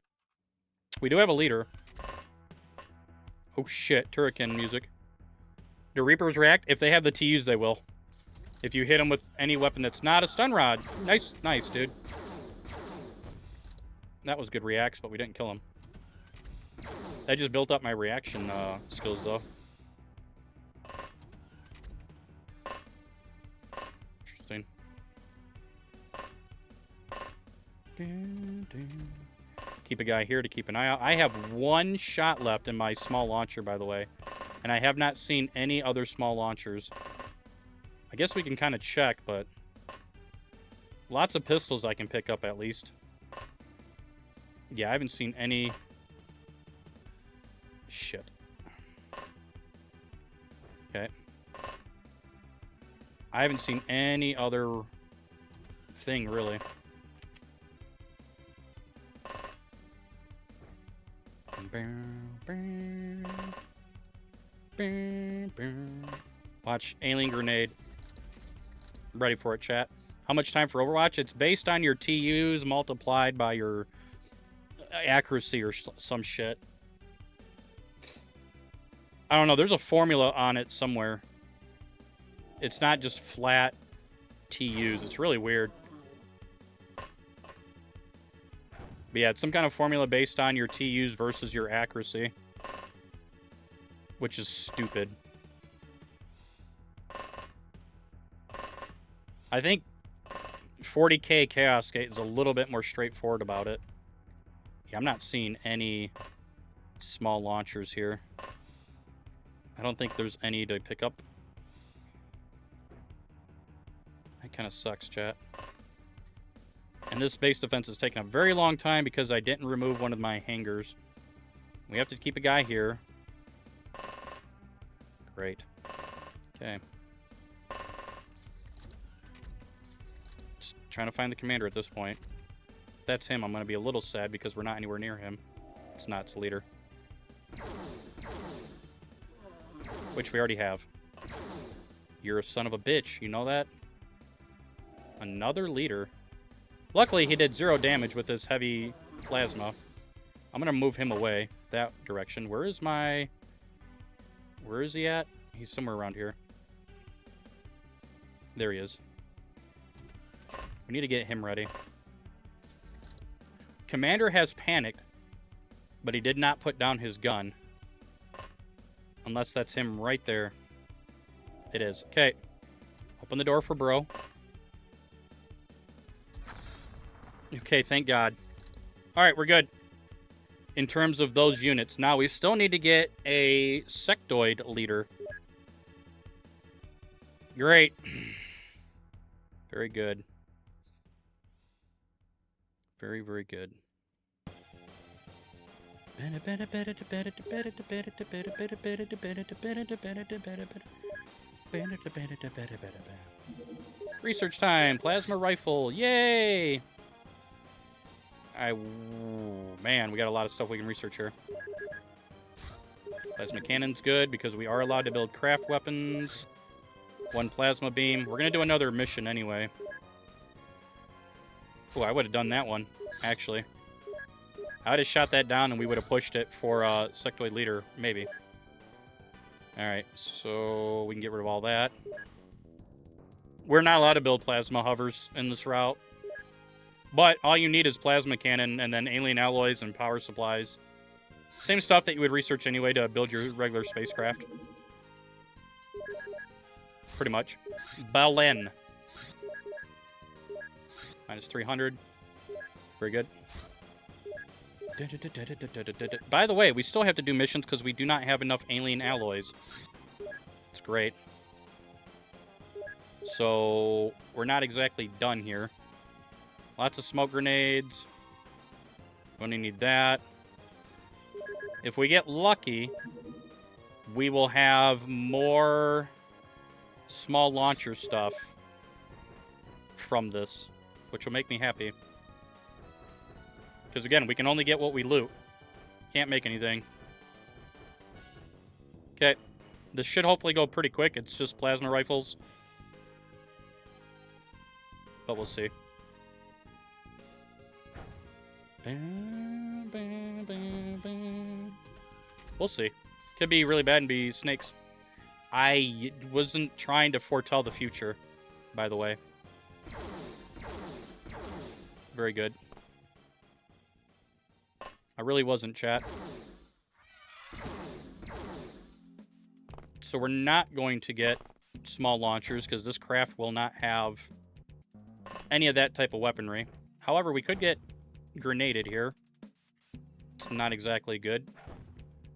We do have a leader. Oh shit, Turrican music. Do Reapers react? If they have the TUs, they will. If you hit them with any weapon that's not a stun rod. Nice, nice, dude. That was good reacts, but we didn't kill him. That just built up my reaction skills, though. Interesting. Keep a guy here to keep an eye out. I have one shot left in my small launcher, by the way. And I have not seen any other small launchers. I guess we can kind of check, but... Lots of pistols I can pick up, at least. Yeah, I haven't seen any... Shit. Okay. I haven't seen any other thing, really. Watch, alien grenade. Ready for it, chat. How much time for Overwatch? It's based on your TUs multiplied by your accuracy or some shit. I don't know. There's a formula on it somewhere. It's not just flat TUs. It's really weird. But yeah, it's some kind of formula based on your TUs versus your accuracy. Which is stupid. I think 40k Chaos Gate is a little bit more straightforward about it. Yeah, I'm not seeing any small launchers here. I don't think there's any to pick up. That kind of sucks, chat. And this base defense is taking a very long time because I didn't remove one of my hangars. We have to keep a guy here. Great. Okay. Just trying to find the commander at this point. If that's him, I'm going to be a little sad because we're not anywhere near him. It's not, it's a leader. Which we already have. You're a son of a bitch, you know that? Another leader. Luckily, he did 0 damage with his heavy plasma. I'm going to move him away that direction. Where is my... Where is he at? He's somewhere around here. There he is. We need to get him ready. Commander has panicked, but he did not put down his gun. Unless that's him right there. It is. Okay. Open the door for bro. Okay, thank God. Alright, we're good. In terms of those units. Now, we still need to get a sectoid leader. Great. Very good. Very, very good. Research time. Plasma rifle. Yay! Man, we got a lot of stuff we can research here. Plasma cannon's good because we are allowed to build craft weapons. One plasma beam. We're going to do another mission anyway. Oh, I would have done that one, actually. I would have shot that down and we would have pushed it for Sectoid Leader, maybe. Alright, so we can get rid of all that. We're not allowed to build plasma hovers in this route. But all you need is plasma cannon and then alien alloys and power supplies. Same stuff that you would research anyway to build your regular spacecraft. Pretty much. Berlin. Minus 300. Very good. By the way, we still have to do missions because we do not have enough alien alloys. It's great. So, we're not exactly done here. Lots of smoke grenades. We only need that. If we get lucky, we will have more small launcher stuff from this, which will make me happy. Because again, we can only get what we loot. Can't make anything. Okay. This should hopefully go pretty quick. It's just plasma rifles. But we'll see. We'll see. Could be really bad and be snakes. I wasn't trying to foretell the future, by the way. Very good. I really wasn't, chat. So we're not going to get small launchers because this craft will not have any of that type of weaponry. However, we could get grenaded here. It's not exactly good.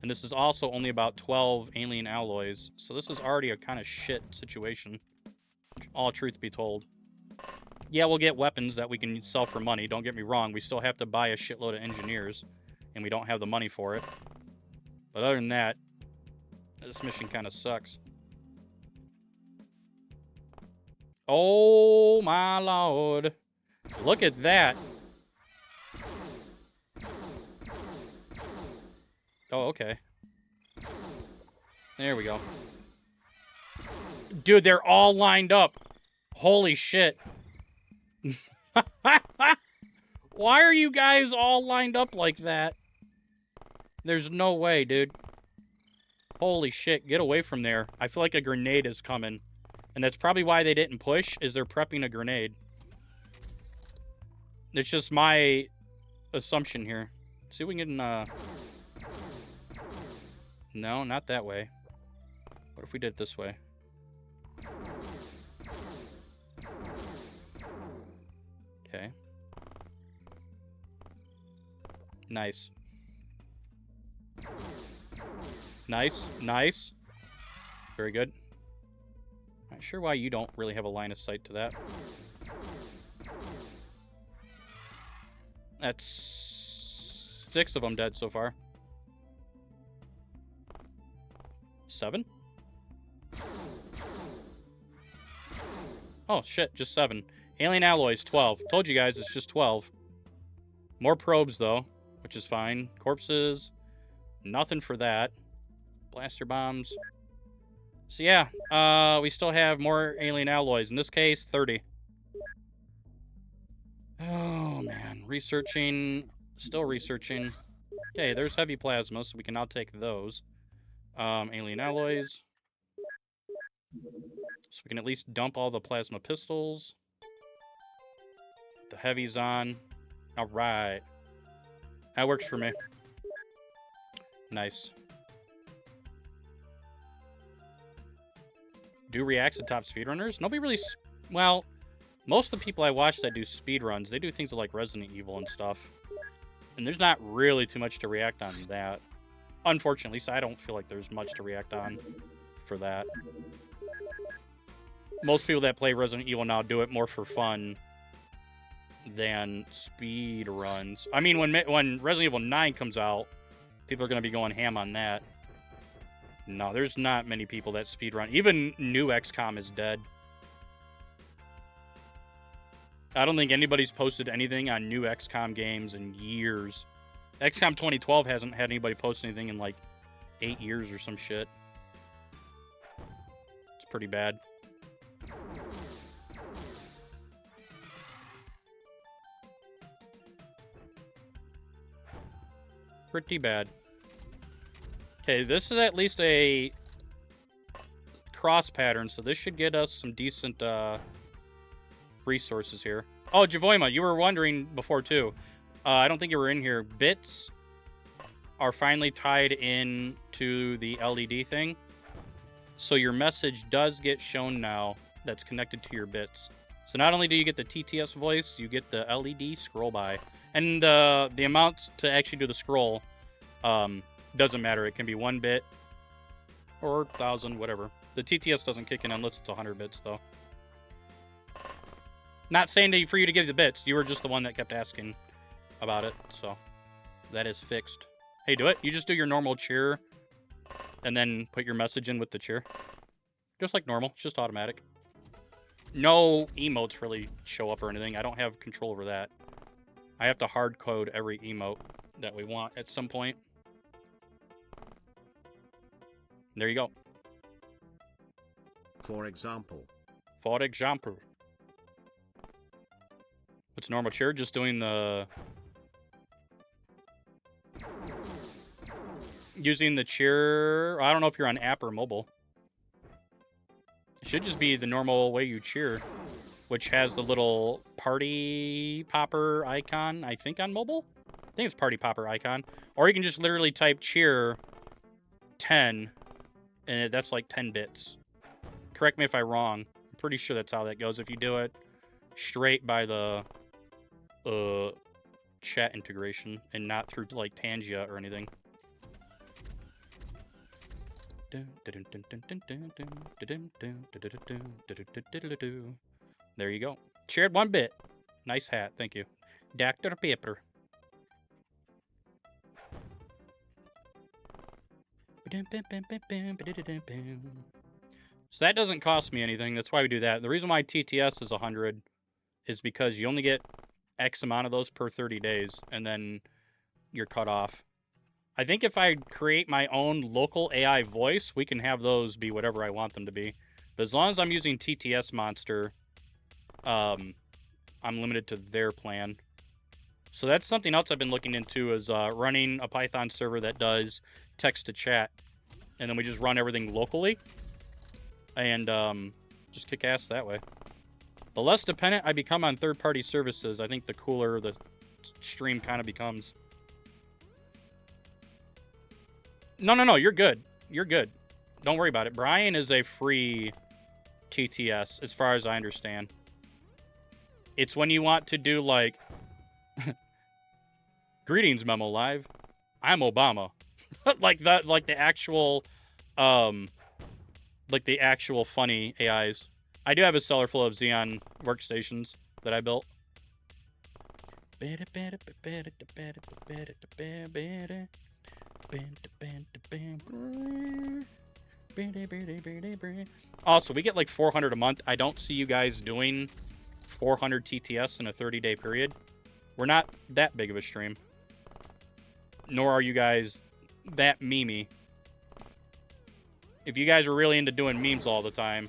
And this is also only about 12 alien alloys. So this is already a kind of shit situation. All truth be told. Yeah, we'll get weapons that we can sell for money. Don't get me wrong. We still have to buy a shitload of engineers. And we don't have the money for it. But other than that, this mission kind of sucks. Oh my lord. Look at that. Oh, okay. There we go. Dude, they're all lined up. Holy shit. Why are you guys all lined up like that? There's no way, dude. Holy shit, get away from there. I feel like a grenade is coming. And that's probably why they didn't push, is they're prepping a grenade. It's just my assumption here. See if we can, No, not that way. What if we did it this way? Okay. Nice. Nice, nice. Very good. Not sure why you don't really have a line of sight to that. That's 6 of them dead so far. 7? Oh shit, just 7. Alien alloys, 12. Told you guys it's just 12. More probes though, which is fine. Corpses, nothing for that. Blaster bombs. So yeah, we still have more alien alloys. In this case, 30. Oh man, researching, still researching. Okay, there's heavy plasma, so we can now take those. Alien alloys. So we can at least dump all the plasma pistols. The heavy's on. Alright. That works for me. Nice. Do reacts to top speedrunners? Nobody really... Well, most of the people I watch that do speedruns, they do things like Resident Evil and stuff. And there's not really too much to react on that. Unfortunately, so I don't feel like there's much to react on for that. Most people that play Resident Evil now do it more for fun than speed runs. I mean, when Resident Evil 9 comes out, people are going to be going ham on that. No, there's not many people that speedrun. Even new XCOM is dead. I don't think anybody's posted anything on new XCOM games in years. XCOM 2012 hasn't had anybody post anything in like 8 years or some shit. It's pretty bad. pretty bad. Okay, this is at least a cross pattern, so this should get us some decent resources here. Oh, Javoima, you were wondering before too. I don't think you were in here. Bits are finally tied in to the LED thing. So your message does get shown now that's connected to your bits. So not only do you get the TTS voice, you get the LED scroll by. And the amount to actually do the scroll doesn't matter. It can be 1 bit or 1,000, whatever. The TTS doesn't kick in unless it's 100 bits, though. Not saying for you to give the bits. You were just the one that kept asking about it, so that is fixed. Hey, do it. You just do your normal cheer and then put your message in with the cheer. Just like normal. It's just automatic. No emotes really show up or anything. I don't have control over that. I have to hard code every emote that we want at some point. There you go. For example. For example. What's normal cheer? Just doing the... Using the cheer... I don't know if you're on app or mobile. It should just be the normal way you cheer, which has the little party popper icon, I think, on mobile? I think it's party popper icon. Or you can just literally type cheer 10, and that's like 10 bits. Correct me if I'm wrong. I'm pretty sure that's how that goes if you do it straight by the chat integration and not through like Tangia or anything. There you go. Shared 1 bit. Nice hat, thank you. Dr. Pepper. So that doesn't cost me anything. That's why we do that. The reason why TTS is 100 is because you only get X amount of those per 30 days, and then you're cut off. I think if I create my own local AI voice, we can have those be whatever I want them to be. But as long as I'm using TTS Monster, I'm limited to their plan. So that's something else I've been looking into, is running a Python server that does text to chat. And then we just run everything locally. And just kick ass that way. The less dependent I become on third-party services, I think the cooler the stream kind of becomes. No, you're good. You're good. Don't worry about it. Brian is a free TTS, as far as I understand. It's when you want to do, like, greetings, Memo Live. I'm Obama. like the actual, funny AIs. I do have a cellar full of Xeon workstations that I built. Also, we get like 400 a month. I don't see you guys doing 400 TTS in a 30-day period. We're not that big of a stream. Nor are you guys that memey. If you guys were really into doing memes all the time,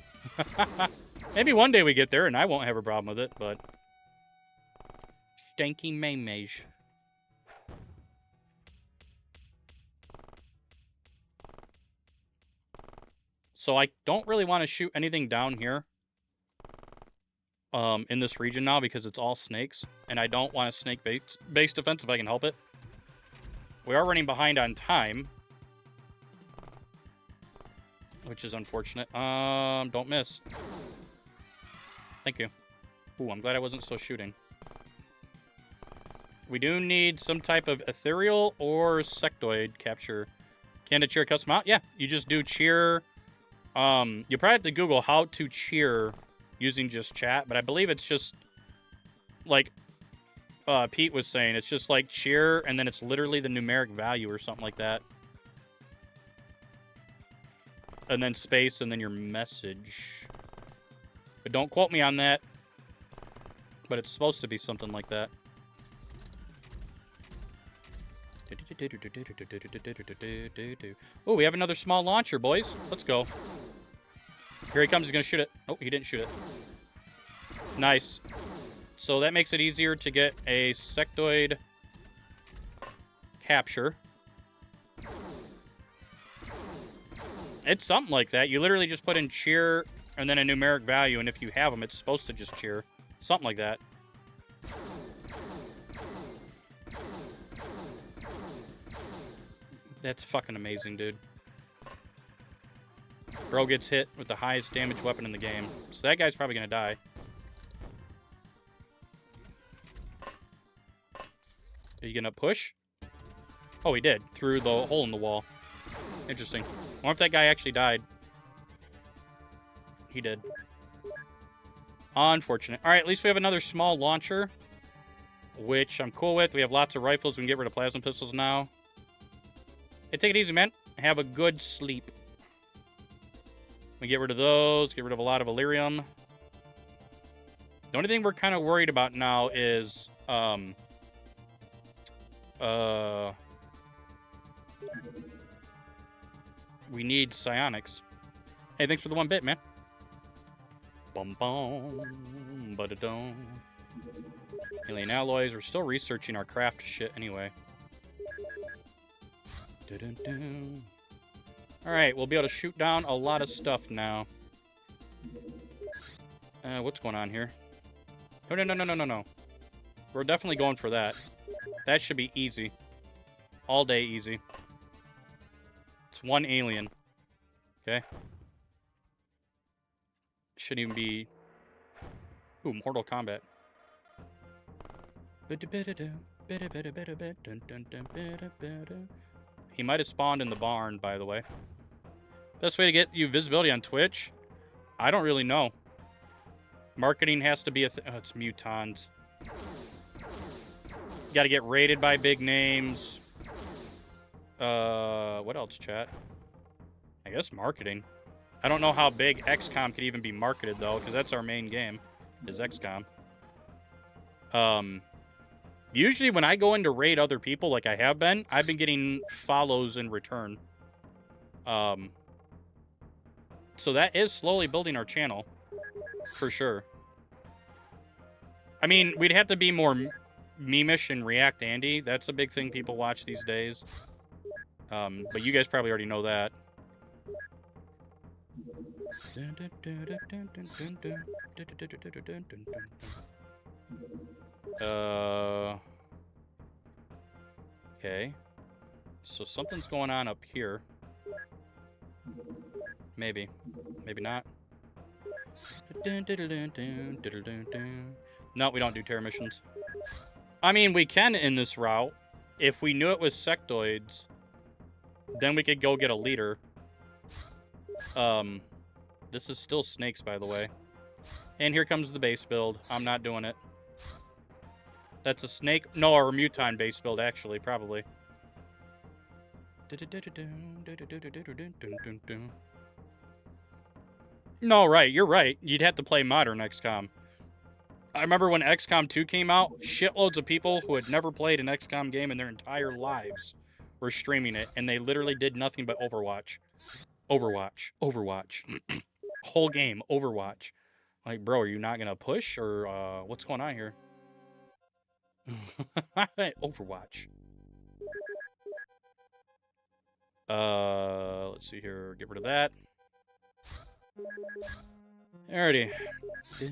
maybe one day we get there and I won't have a problem with it, but... Stanky memes. So I don't really want to shoot anything down here in this region now because it's all snakes, and I don't want a snake-based defense if I can help it. We are running behind on time, which is unfortunate. Don't miss. Thank you. Ooh, I'm glad I wasn't still shooting. We do need some type of ethereal or sectoid capture. Can a cheer custom out? Yeah, you just do cheer. You probably have to Google how to cheer using just chat, but I believe it's just like Pete was saying, it's just like cheer, and then it's literally the numeric value or something like that. And then space, and then your message. But don't quote me on that. But it's supposed to be something like that. Oh, we have another small launcher, boys. Let's go. Here he comes. He's going to shoot it. Oh, he didn't shoot it. Nice. So that makes it easier to get a sectoid capture. It's something like that. You literally just put in cheer and then a numeric value, and if you have them, it's supposed to just cheer. Something like that. That's fucking amazing, dude. Bro gets hit with the highest damage weapon in the game. So that guy's probably gonna die. Are you gonna push? Oh, he did. Through the hole in the wall. Interesting. I wonder if that guy actually died. He did. Unfortunate. Alright, at least we have another small launcher, which I'm cool with. We have lots of rifles. We can get rid of plasma pistols now. Hey, take it easy, man. Have a good sleep. We get rid of those. Get rid of a lot of Illyrium. The only thing we're kind of worried about now is... we need psionics. Hey, thanks for the 1 bit, man. Bum bum, ba-da-dum. Alien alloys. We're still researching our craft shit anyway. Dun-dun-dun. Alright, we'll be able to shoot down a lot of stuff now. What's going on here? Oh, no. We're definitely going for that. That should be easy. All day easy. It's 1 alien. Okay. Shouldn't even be... Ooh, Mortal Kombat. He might have spawned in the barn, by the way. Best way to get you visibility on Twitch? I don't really know. Marketing has to be a oh, it's mutons. You gotta get rated by big names. What else, chat? I guess marketing. I don't know how big XCOM could even be marketed, though, because that's our main game, is XCOM. Usually when I go in to raid other people, like I have been, I've been getting follows in return. So that is slowly building our channel, for sure. I mean, we'd have to be more meme-ish and react Andy. That's a big thing people watch these days. But you guys probably already know that. Okay. So something's going on up here. Maybe. Maybe not. No, we don't do terror missions. I mean, we can in this route. If we knew it was sectoids, then we could go get a leader. This is still snakes, by the way. And here comes the base build. I'm not doing it. That's a snake. No, or a muton base build, actually, probably. No, right, you're right. You'd have to play modern XCOM. I remember when XCOM 2 came out, shitloads of people who had never played an XCOM game in their entire lives were streaming it, and they literally did nothing but Overwatch. Overwatch. Whole game, Overwatch. Like, bro, are you not gonna push, or what's going on here? Overwatch. Let's see here. Get rid of that. Alrighty. So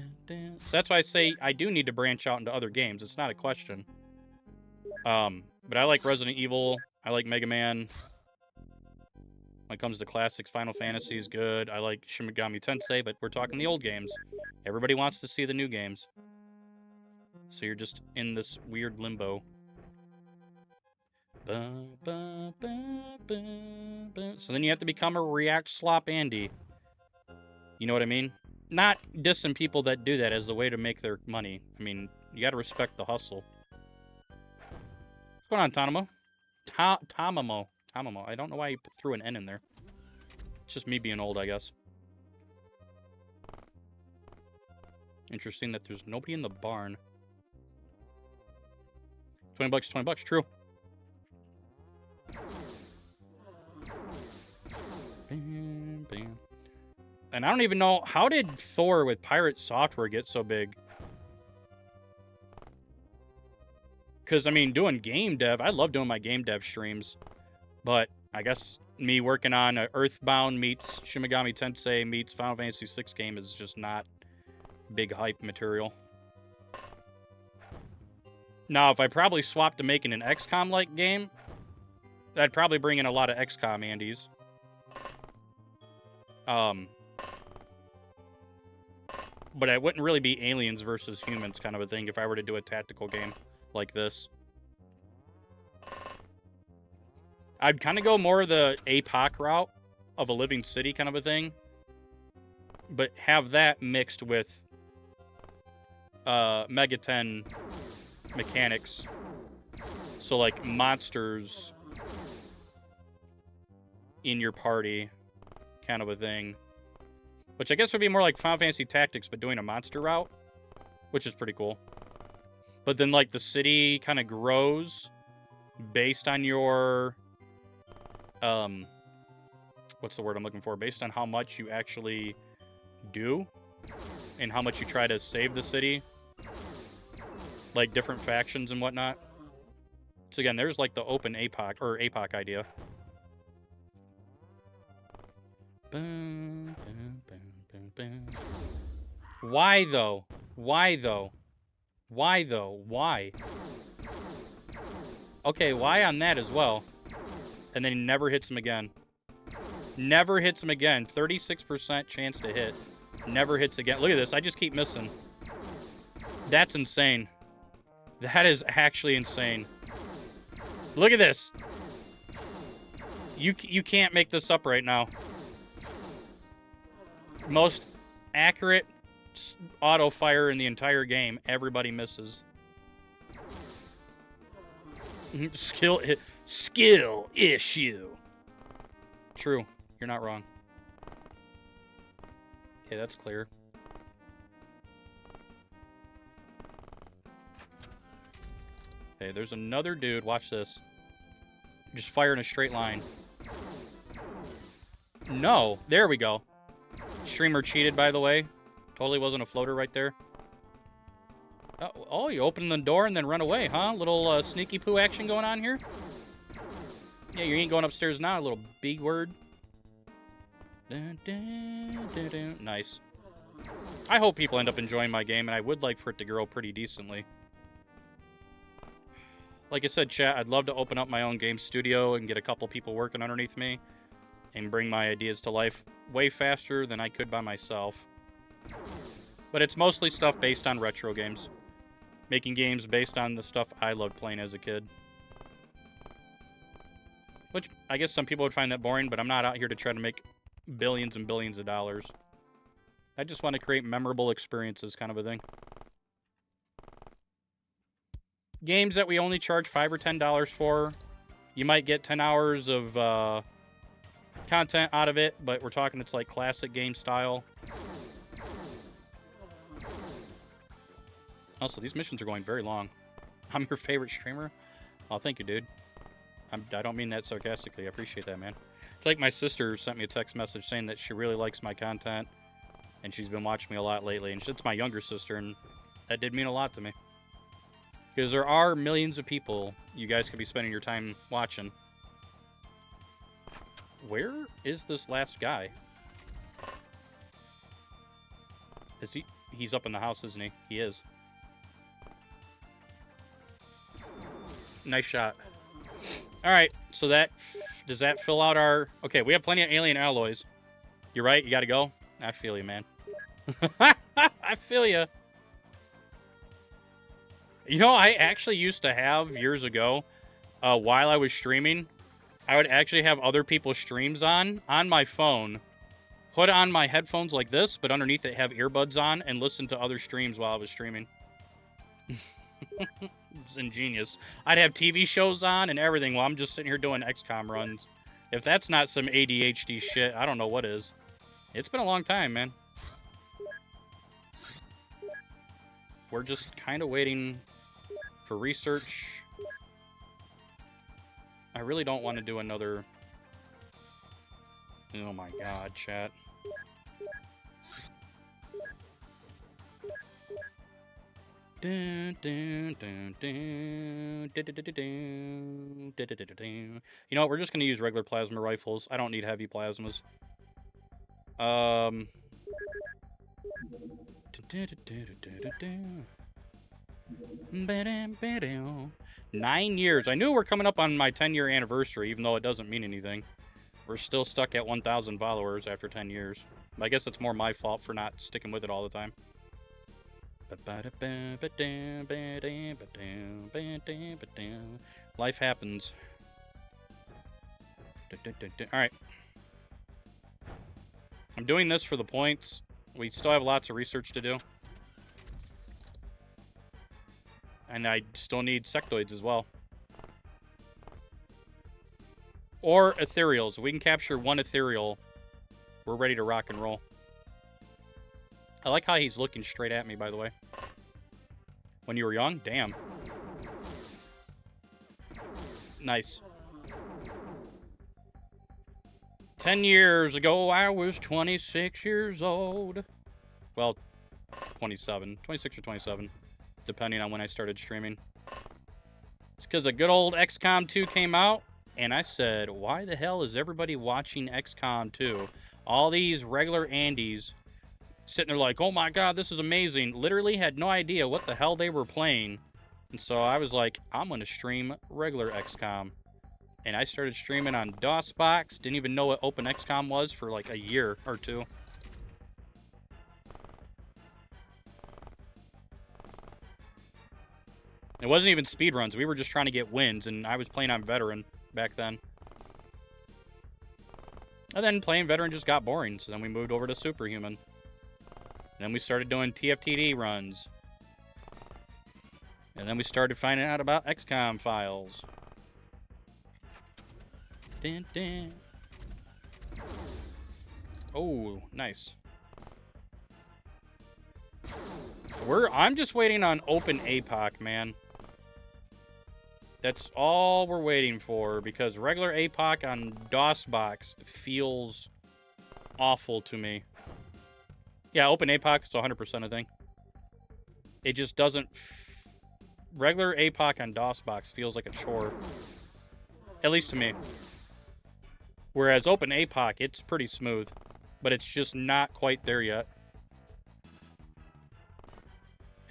that's why I say I do need to branch out into other games. It's not a question. But I like Resident Evil. I like Mega Man. When it comes to classics, Final Fantasy is good. I like Shin Megami Tensei, but we're talking the old games. Everybody wants to see the new games. So you're just in this weird limbo. So then you have to become a React Slop Andy. You know what I mean? Not dissing people that do that as a way to make their money. I mean, you gotta respect the hustle. What's going on, Tanamo? Tamamo. I don't know why you threw an N in there. It's just me being old, I guess. Interesting that there's nobody in the barn. $20, $20, true. Bam, bam. And I don't even know, how did Thor with Pirate Software get so big? Because, I mean, doing game dev, I love doing my game dev streams. But I guess me working on a Earthbound meets Shin Megami Tensei meets Final Fantasy VI game is just not big hype material. Now, if I probably swapped to making an XCOM-like game, that'd probably bring in a lot of XCOM Andes. But it wouldn't really be aliens versus humans kind of a thing if I were to do a tactical game like this. I'd kind of go more the APOC route of a living city kind of a thing. But have that mixed with Megaten mechanics. So like monsters in your party kind of a thing. Which I guess would be more like Final Fantasy Tactics, but doing a monster route, which is pretty cool. But then, like, the city kind of grows based on your, what's the word I'm looking for? Based on how much you actually do and how much you try to save the city. Like, different factions and whatnot. So again, there's, like, the open APOC, or APOC idea. Why though? Why though? Why though? Why? Okay, why on that as well? And then he never hits him again. Never hits him again. 36% chance to hit. Never hits again. Look at this. I just keep missing. That's insane. That is actually insane. Look at this. You can't make this up right now. Most accurate auto fire in the entire game. Everybody misses. Skill issue. True. You're not wrong. Okay, that's clear. Okay, there's another dude. Watch this. Just fire in a straight line. No. There we go. Streamer cheated, by the way. Totally wasn't a floater right there. Oh, you open the door and then run away, huh? Little sneaky poo action going on here? Yeah, you ain't going upstairs now, little B word. Dun, dun, dun, dun. Nice. I hope people end up enjoying my game, and I would like for it to grow pretty decently. Like I said, chat, I'd love to open up my own game studio and get a couple people working underneath me and bring my ideas to life way faster than I could by myself. But it's mostly stuff based on retro games. Making games based on the stuff I loved playing as a kid. Which, I guess some people would find that boring, but I'm not out here to try to make billions and billions of dollars. I just want to create memorable experiences, kind of a thing. Games that we only charge $5 or $10 for, you might get 10 hours of content out of it, but we're talking it's like classic game style. Also, these missions are going very long. I'm your favorite streamer? Oh, thank you, dude. I don't mean that sarcastically. I appreciate that, man. It's like my sister sent me a text message saying that she really likes my content, and she's been watching me a lot lately. And it's my younger sister, and that did mean a lot to me. Because there are millions of people you guys could be spending your time watching. Where is this last guy? Is he? He's up in the house, isn't he? He is. Nice shot. Alright, so that... Does that fill out our... Okay, we have plenty of alien alloys. You're right, you gotta go? I feel you, man. I feel you. You know, I actually used to have, years ago, while I was streaming, I would actually have other people's streams on my phone, put on my headphones like this, but underneath it have earbuds on, and listen to other streams while I was streaming. It's ingenious. I'd have TV shows on and everything while I'm just sitting here doing XCOM runs. If that's not some ADHD shit, I don't know what is. It's been a long time, man. We're just kind of waiting for research. I really don't want to do another... Oh my god, chat. Dun, dun, dun, dun, dun, dun, dun, dun, dun, dun, dun, dun. You know what? We're just gonna use regular plasma rifles. I don't need heavy plasmas. Dun, dun, dun, dun, dun, dun, dun. Ba-dum, ba-dum. 9 years. I knew we're coming up on my 10-year anniversary, even though it doesn't mean anything. We're still stuck at 1,000 followers after 10 years. I guess it's more my fault for not sticking with it all the time. Life happens. Alright. I'm doing this for the points. We still have lots of research to do. And I still need sectoids as well. Or ethereals. If we can capture one ethereal, we're ready to rock and roll. I like how he's looking straight at me, by the way. When you were young? Damn. Nice. 10 years ago, I was 26 years old. Well, 27. 26 or 27. Depending on when I started streaming. It's because a good old XCOM 2 came out, and I said, why the hell is everybody watching XCOM 2? All these regular Andes sitting there like, oh my god, this is amazing. Literally had no idea what the hell they were playing. And so I was like, I'm going to stream regular XCOM. And I started streaming on DOSBox. Didn't even know what Open XCOM was for like a year or two. It wasn't even speedruns. We were just trying to get wins, and I was playing on Veteran back then. And then playing Veteran just got boring, so then we moved over to Superhuman. And then we started doing TFTD runs. And then we started finding out about XCOM files. Dun, dun. Oh, nice. I'm just waiting on Open APOC, man. That's all we're waiting for, because regular APOC on DOSBox feels awful to me. Yeah, Open APOC is 100% a thing. It just doesn't... Regular APOC on DOSBox feels like a chore. At least to me. Whereas Open APOC, it's pretty smooth. But it's just not quite there yet.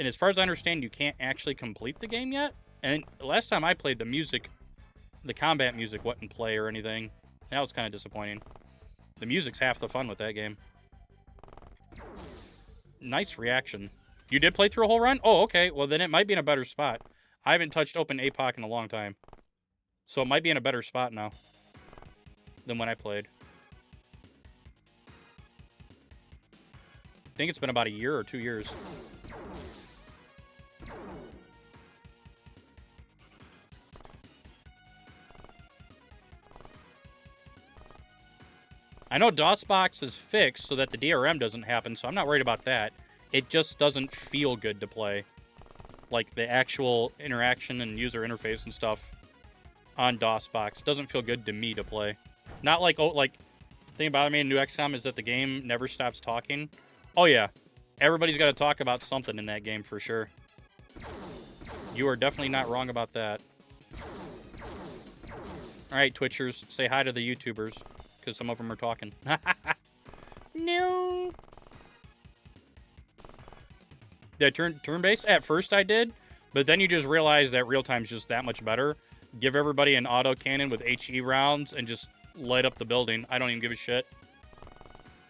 And as far as I understand, you can't actually complete the game yet. And last time I played, the combat music wasn't play or anything. That was kind of disappointing. The music's half the fun with that game. Nice reaction. You did play through a whole run? Oh, okay. Well, then it might be in a better spot. I haven't touched Open APOC in a long time. So it might be in a better spot now than when I played. I think it's been about a year or 2 years. I know DOSBox is fixed so that the DRM doesn't happen, so I'm not worried about that. It just doesn't feel good to play. Like, the actual interaction and user interface and stuff on DOSBox doesn't feel good to me to play. Not like, oh, like, the thing about me in New XCOM is that the game never stops talking. Oh, yeah. Everybody's got to talk about something in that game for sure. You are definitely not wrong about that. Alright, Twitchers, say hi to the YouTubers. Because some of them are talking. No. Yeah, turn-based? At first I did. But then you just realize that real-time's just that much better. Give everybody an auto-cannon with HE rounds and just light up the building. I don't even give a shit.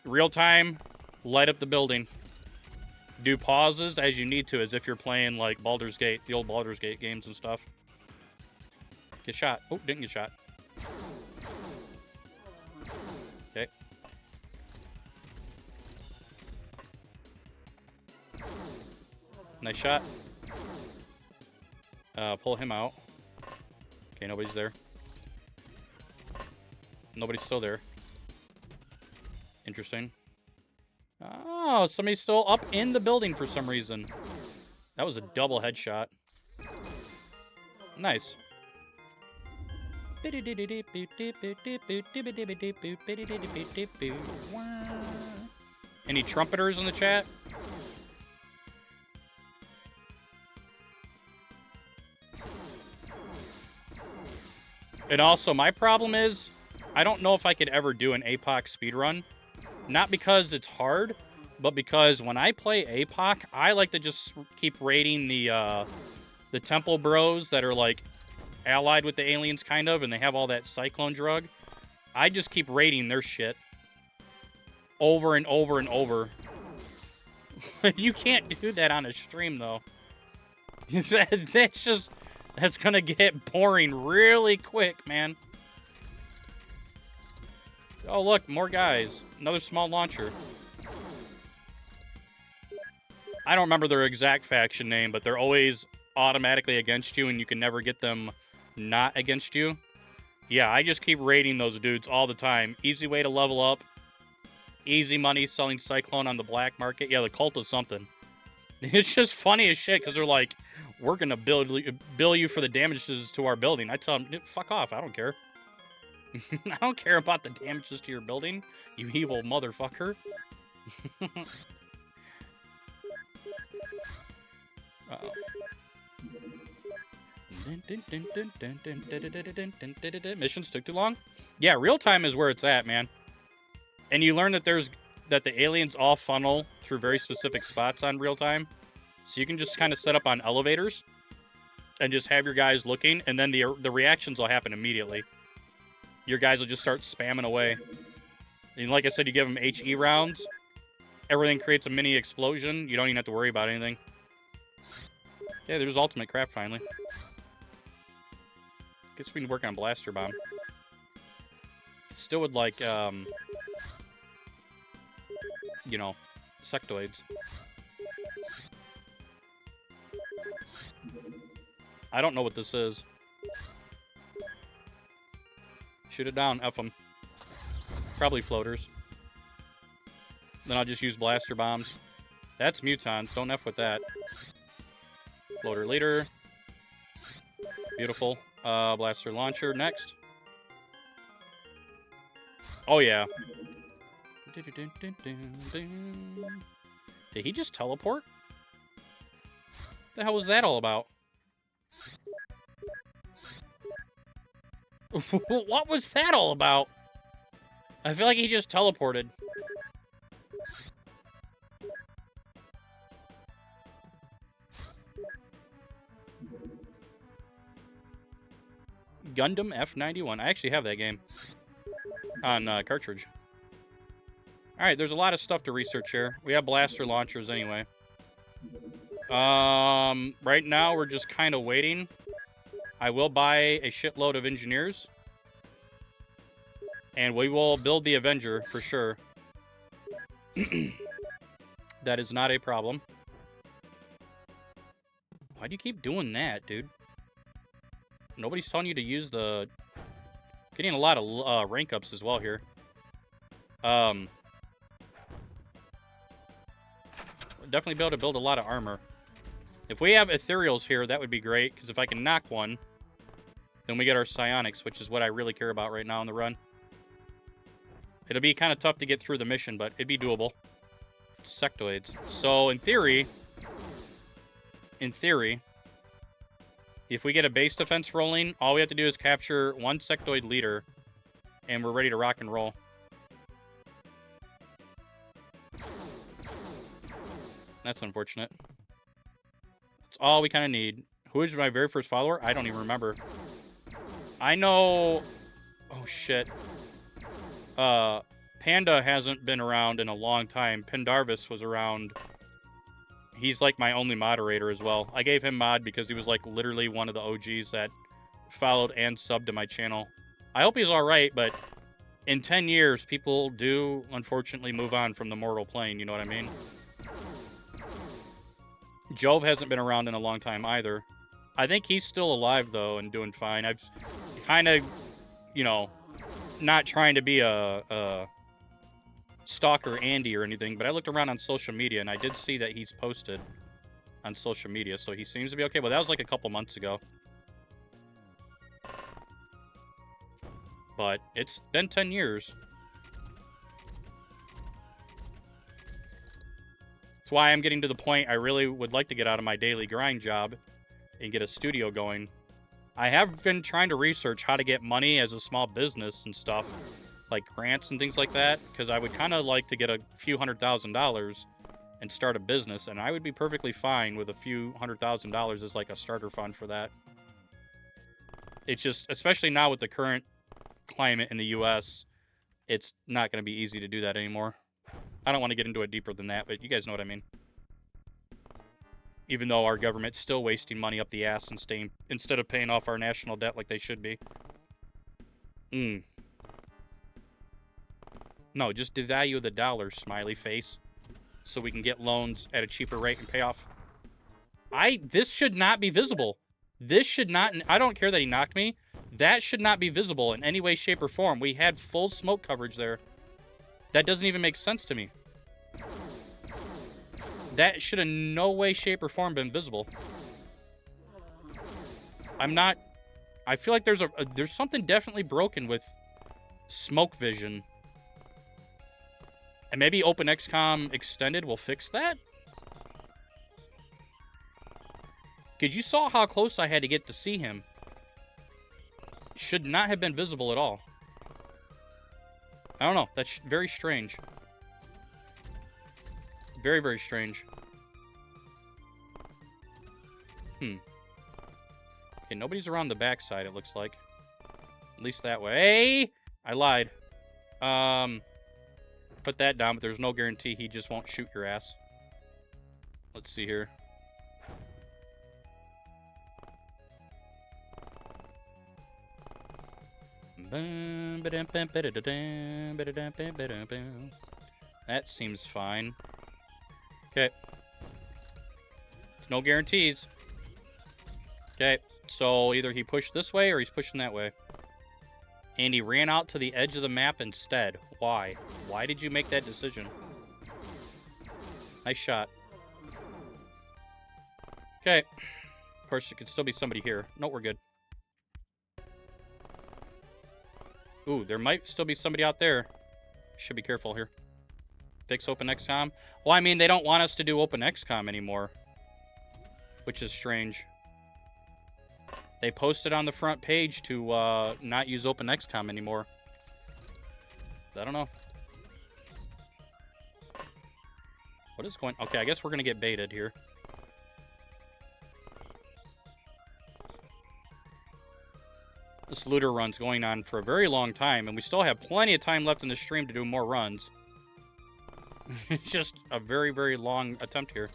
Real-time, light up the building. Do pauses as you need to, as if you're playing, like, Baldur's Gate. The old Baldur's Gate games and stuff. Get shot. Oh, didn't get shot. Okay. Nice shot. Pull him out. Okay, nobody's there. Nobody's still there. Interesting. Oh, somebody's still up in the building for some reason. That was a double headshot. Nice. Any trumpeters in the chat? And also, my problem is, I don't know if I could ever do an APOC speedrun. Not because it's hard, but because when I play APOC, I like to just keep raiding the temple bros that are, like, allied with the aliens, kind of, and they have all that cyclone drug. I just keep raiding their shit. Over and over and over. You can't do that on a stream, though. That's gonna get boring really quick, man. Oh, look, more guys. Another small launcher. I don't remember their exact faction name, but they're always automatically against you, and you can never get them not against you. Yeah, I just keep raiding those dudes all the time. Easy way to level up. Easy money selling Cyclone on the black market. Yeah, the cult of something. It's just funny as shit, because they're like, we're going to bill you for the damages to our building. I tell them, fuck off, I don't care. I don't care about the damages to your building, you evil motherfucker. Uh-oh. Missions took too long? Yeah, real time is where it's at, man. And you learn that the aliens all funnel through very specific spots on real time. So you can just kind of set up on elevators and just have your guys looking, and then the reactions will happen immediately. Your guys will just start spamming away. And like I said, you give them HE rounds. Everything creates a mini explosion. You don't even have to worry about anything. Yeah, there's ultimate crap finally. Guess we can work on Blaster Bomb. Still would like, you know, sectoids. I don't know what this is. Shoot it down, F them. Probably floaters. Then I'll just use blaster bombs. That's mutons, don't F with that. Floater leader. Beautiful. Blaster launcher next. Oh yeah. Did he just teleport? What the hell was that all about? What was that all about? I feel like he just teleported. Gundam F91. I actually have that game on cartridge. Alright, there's a lot of stuff to research here. We have blaster launchers anyway. Right now we're just kind of waiting. I will buy a shitload of engineers. And we will build the Avenger for sure. That is not a problem. Why do you keep doing that, dude? Nobody's telling you to use the... Getting a lot of rank ups as well here. Definitely be able to build a lot of armor. If we have ethereals here, that would be great, because if I can knock one, then we get our psionics, which is what I really care about right now in the run. It'll be kind of tough to get through the mission, but it'd be doable. Sectoids. So, in theory, if we get a base defense rolling, all we have to do is capture one sectoid leader, and we're ready to rock and roll. That's unfortunate. That's all we kind of need. Who is my very first follower? I don't even remember. I know... Oh, shit. Panda hasn't been around in a long time. Pendarvis was around. He's like my only moderator as well. I gave him mod because he was like literally one of the OGs that followed and subbed to my channel. I hope he's alright, but in 10 years, people do unfortunately move on from the mortal plane, you know what I mean? Jove hasn't been around in a long time either. I think he's still alive, though, and doing fine. I've kind of, you know, not trying to be a stalker Andy or anything, but I looked around on social media, and I did see that he's posted on social media, so he seems to be okay. Well, that was like a couple months ago. But it's been 10 years. That's why I'm getting to the point I really would like to get out of my daily grind job and get a studio going. I have been trying to research how to get money as a small business and stuff, like grants and things like that, because I would kind of like to get a few $100,000 and start a business, and I would be perfectly fine with a few $100,000 as like a starter fund for that. It's just, especially now with the current climate in the U.S., it's not going to be easy to do that anymore. I don't want to get into it deeper than that, but you guys know what I mean. Even though our government's still wasting money up the ass and staying, instead of paying off our national debt like they should be. No, just devalue the dollar, smiley face, so we can get loans at a cheaper rate and pay off. This should not be visible. This should not, I don't care that he knocked me. That should not be visible in any way, shape, or form. We had full smoke coverage there. That doesn't even make sense to me. That should in no way, shape, or form been visible. I feel like there's something definitely broken with smoke vision. And maybe OpenXCom Extended will fix that? Because you saw how close I had to get to see him. Should not have been visible at all. I don't know. That's very strange. Very, very strange. Okay, nobody's around the backside, it looks like. At least that way. I lied. Put that down, but there's no guarantee he just won't shoot your ass. Let's see here. That seems fine. Okay. There's no guarantees. Okay, so either he pushed this way or he's pushing that way. And he ran out to the edge of the map instead. Why? Why did you make that decision? Nice shot. Okay. Of course, there could still be somebody here. No, we're good. Ooh, there might still be somebody out there. Should be careful here. Fix OpenXCom. Well, I mean, they don't want us to do OpenXCom anymore. Which is strange. They posted on the front page to not use OpenXCom anymore. I don't know. What is going... Okay, I guess we're going to get baited here. This looter run's going on for a very long time, and we still have plenty of time left in the stream to do more runs. It's just a very, very long attempt here.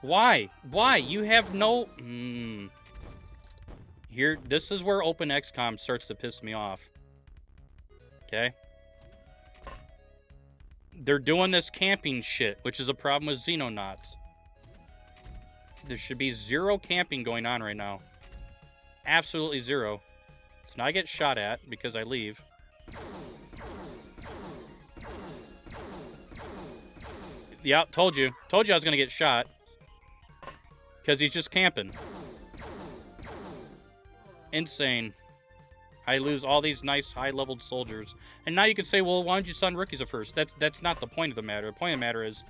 Why? Why? You have no... Here, this is where OpenXCom starts to piss me off. Okay? They're doing this camping shit, which is a problem with Xenonauts. There should be zero camping going on right now. Absolutely zero. So now I get shot at because I leave. Yeah, told you. Told you I was going to get shot. Because he's just camping. Insane. I lose all these nice high-leveled soldiers. And now you could say, well, why don't you send rookies at first? That's not the point of the matter. The point of the matter is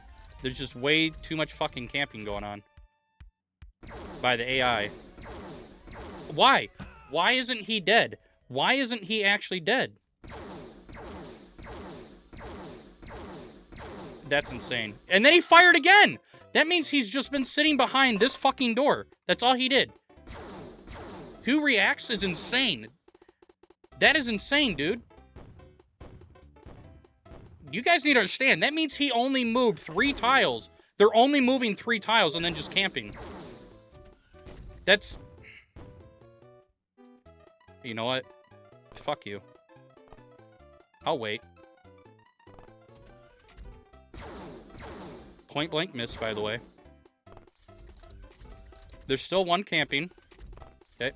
there's just way too much fucking camping going on. By the AI. Why? Why isn't he dead? Why isn't he actually dead? That's insane. And then he fired again! That means he's just been sitting behind this fucking door. That's all he did. 2 reacts is insane. That is insane, dude. You guys need to understand. That means he only moved 3 tiles. They're only moving 3 tiles and then just camping. That's... You know what? Fuck you. I'll wait. Point blank miss, by the way. There's still 1 camping. Okay.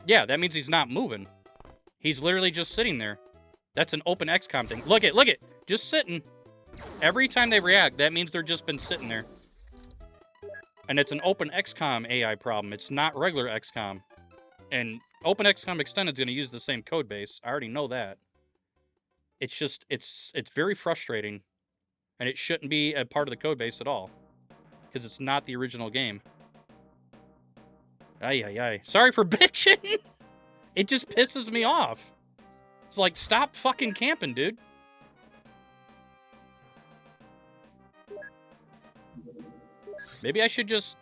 Yeah, that means he's not moving. He's literally just sitting there. That's an OpenXCom thing. Look it. Just sitting. Every time they react, that means they're just been sitting there. And it's an OpenXCom AI problem. It's not regular XCOM. And OpenXCom Extended is going to use the same code base. I already know that. It's just, it's very frustrating. And it shouldn't be a part of the code base at all. Because it's not the original game. Ay, ay, ay. Sorry for bitching. It just pisses me off. It's like, stop fucking camping, dude. Maybe I should just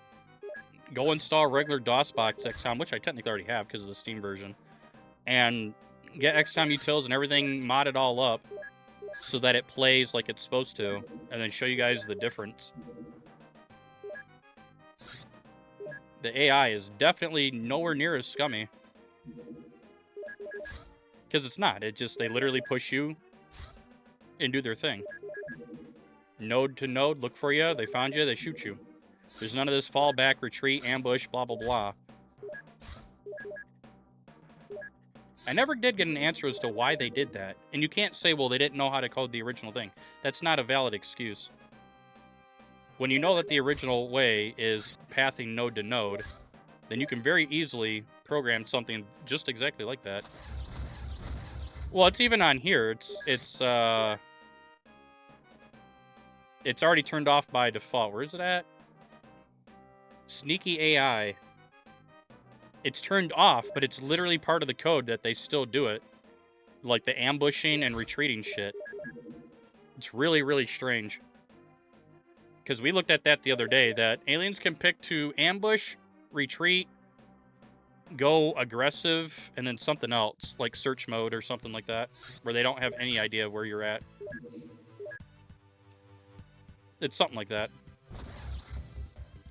go install regular DOSBox XCOM, which I technically already have because of the Steam version, and get XCOM utils and everything modded all up so that it plays like it's supposed to, and then show you guys the difference. The AI is definitely nowhere near as scummy. Because it's not. It just, they literally push you and do their thing. Node to node, look for you, they found you, they shoot you. There's none of this fall back, retreat, ambush, blah, blah, blah. I never did get an answer as to why they did that. And you can't say, well, they didn't know how to code the original thing. That's not a valid excuse. When you know that the original way is pathing node to node, then you can very easily program something just exactly like that. Well, it's even on here. It's already turned off by default. Where is it at? Sneaky AI. It's turned off, but it's literally part of the code that they still do it. Like the ambushing and retreating shit. It's really, really strange. Because we looked at that the other day, that aliens can pick to ambush, retreat, go aggressive, and then something else, like search mode or something like that, where they don't have any idea where you're at. It's something like that.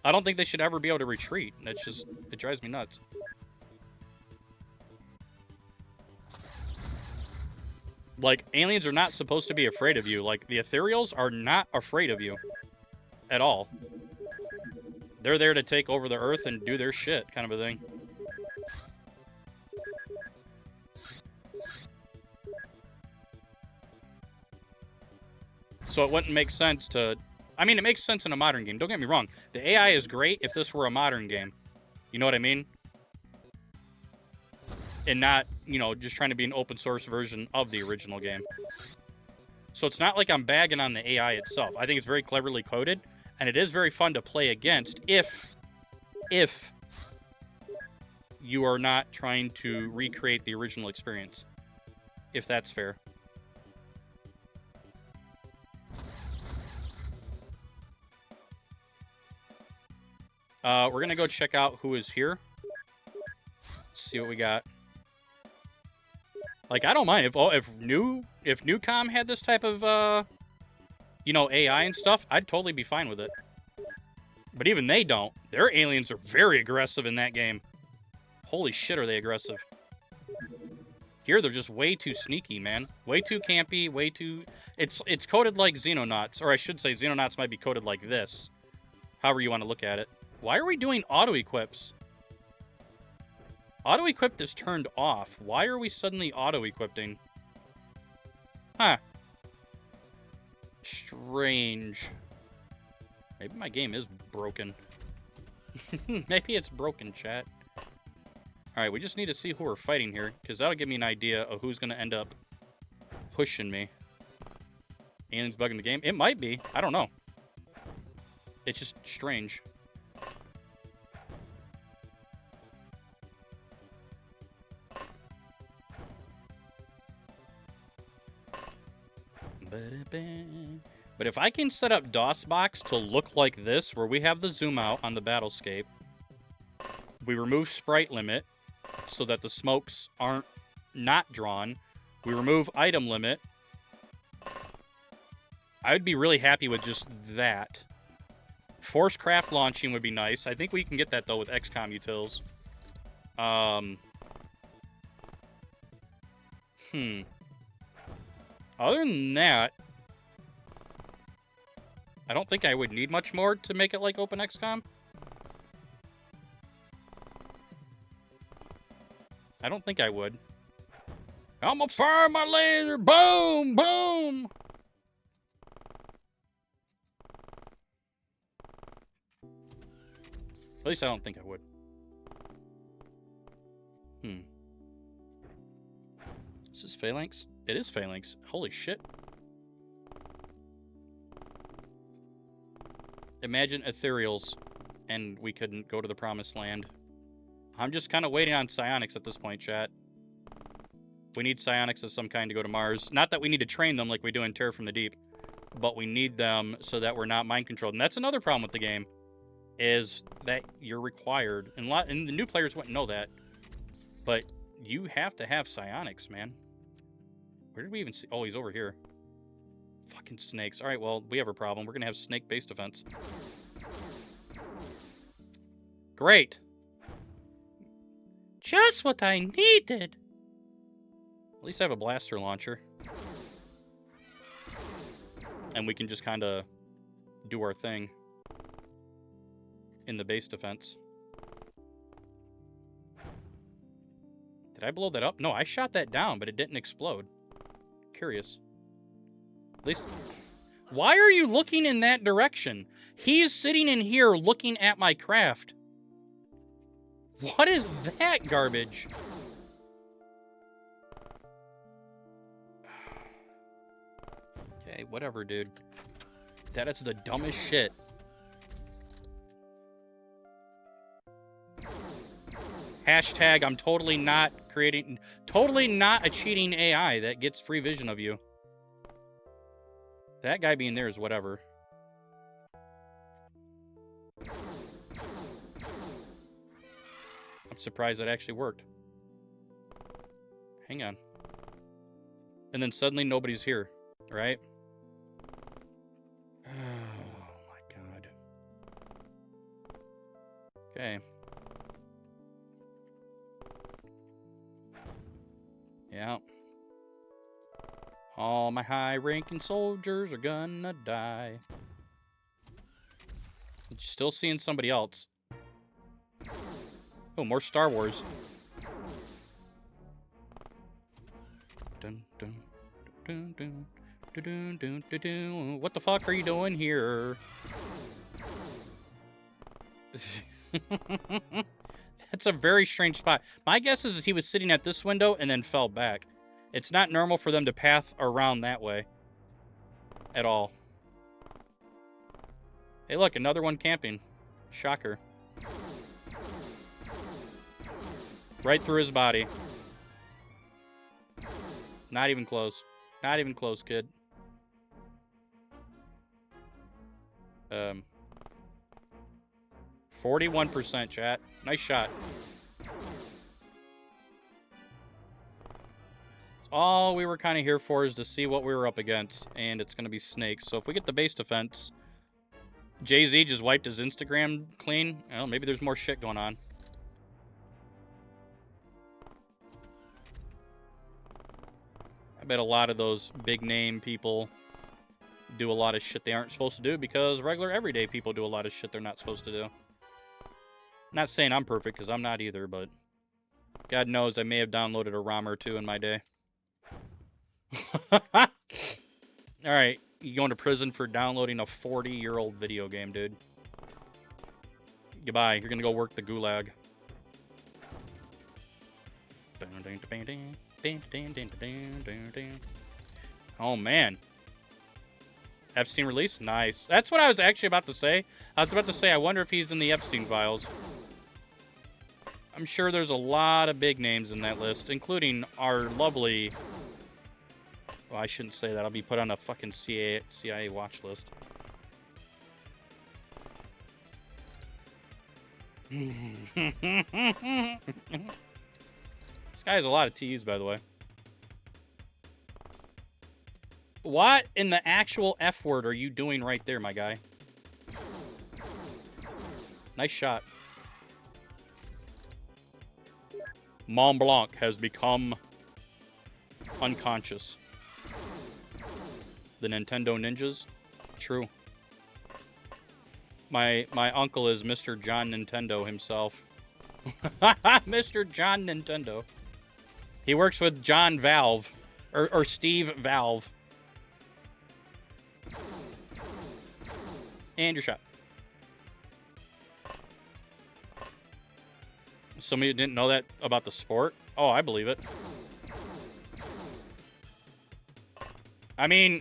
I don't think they should ever be able to retreat. That's just, it drives me nuts. Like, aliens are not supposed to be afraid of you. Like, the ethereals are not afraid of you. At all. They're there to take over the Earth and do their shit, kind of a thing. So it wouldn't make sense to... I mean, it makes sense in a modern game. Don't get me wrong. The AI is great if this were a modern game. You know what I mean? And not, you know, just trying to be an open source version of the original game. So it's not like I'm bagging on the AI itself. I think it's very cleverly coded, and it is very fun to play against if you are not trying to recreate the original experience. If that's fair. We're going to go check out who is here. See what we got. Like, I don't mind if Newcom had this type of you know, AI and stuff, I'd totally be fine with it. But even they don't. Their aliens are very aggressive in that game. Holy shit, are they aggressive. Here, they're just way too sneaky, man. Way too campy, way too... It's coded like Xenonauts. Or I should say Xenonauts might be coded like this. However you want to look at it. Why are we doing auto-equips? Auto-equipped is turned off. Why are we suddenly auto-equipping? Huh. Strange. Maybe my game is broken. Maybe it's broken, chat. Alright, we just need to see who we're fighting here, because that'll give me an idea of who's going to end up pushing me. Aliens bugging the game? It might be. I don't know. It's just strange. But if I can set up DOSBox to look like this, where we have the zoom out on the battlescape, we remove sprite limit so that the smokes aren't not drawn, we remove item limit, I would be really happy with just that. Force craft launching would be nice. I think we can get that, though, with XCOM utils. Other than that, I don't think I would need much more to make it like Open XCOM. I don't think I would. I'm gonna fire my laser! Boom! Boom! At least I don't think I would. Is this Phalanx? It is Phalanx. Holy shit. Imagine ethereals, and we couldn't go to the promised land. I'm just kind of waiting on psionics at this point, chat. We need psionics of some kind to go to Mars. Not that we need to train them like we do in Terror from the Deep, but we need them so that we're not mind controlled. And that's another problem with the game, is that you're required, and the new players wouldn't know that, but you have to have psionics, man. Where did we even see? Oh, he's over here. Fucking snakes. All right, well, we have a problem. We're gonna have snake base defense. Great. Just what I needed. At least I have a blaster launcher. And we can just kind of do our thing in the base defense. Did I blow that up? No, I shot that down, but it didn't explode. Curious. At least... Why are you looking in that direction? He is sitting in here looking at my craft. What is that garbage? Okay, whatever, dude. That is the dumbest shit. Hashtag, I'm totally not a cheating AI that gets free vision of you. That guy being there is whatever. I'm surprised that actually worked. Hang on. And then suddenly nobody's here, right? Oh my god. Okay. Yeah. All my high-ranking soldiers are gonna die. Still seeing somebody else. Oh, more Star Wars. Dun, dun, dun, dun, dun, dun, dun, dun, dun. What the fuck are you doing here? That's a very strange spot. My guess is he was sitting at this window and then fell back. It's not normal for them to path around that way. At all. Hey, look, another one camping. Shocker. Right through his body. Not even close. Not even close, kid. 41%, chat. Nice shot. All we were kind of here for is to see what we were up against, and it's going to be snakes. So if we get the base defense, Jay-Z just wiped his Instagram clean. Well, maybe there's more shit going on. I bet a lot of those big name people do a lot of shit they aren't supposed to do because regular everyday people do a lot of shit they're not supposed to do. Not saying I'm perfect, because I'm not either, but God knows I may have downloaded a ROM or two in my day. Alright, you going to prison for downloading a 40-year-old video game, dude. Goodbye, you're gonna go work the gulag. Oh, man. Epstein release? Nice. That's what I was actually about to say. I was about to say, I wonder if he's in the Epstein files. I'm sure there's a lot of big names in that list, including our lovely... Well, I shouldn't say that. I'll be put on a fucking CIA watch list. This guy has a lot of T's, by the way. What in the actual F word are you doing right there, my guy? Nice shot. Mont Blanc has become unconscious. The Nintendo ninjas? True. My uncle is Mr. John Nintendo himself. Mr. John Nintendo. He works with John Valve. Or Steve Valve. And your shot. Somebody didn't know that about the sport? Oh, I believe it. I mean,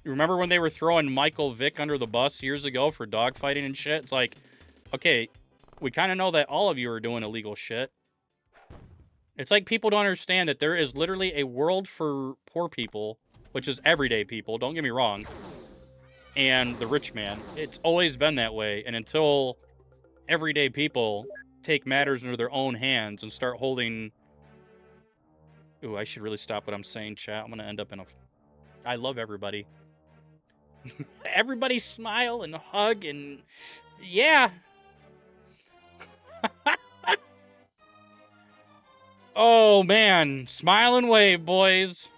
remember when they were throwing Michael Vick under the bus years ago for dogfighting and shit? It's like, okay, we kind of know that all of you are doing illegal shit. It's like people don't understand that there is literally a world for poor people, which is everyday people, don't get me wrong, and the rich man. It's always been that way, and until everyday people take matters into their own hands and start holding... Ooh, I should really stop what I'm saying, chat. I'm going to end up in a... I love everybody. Everybody smile and hug and... Yeah! Oh, man. Smile and wave, boys.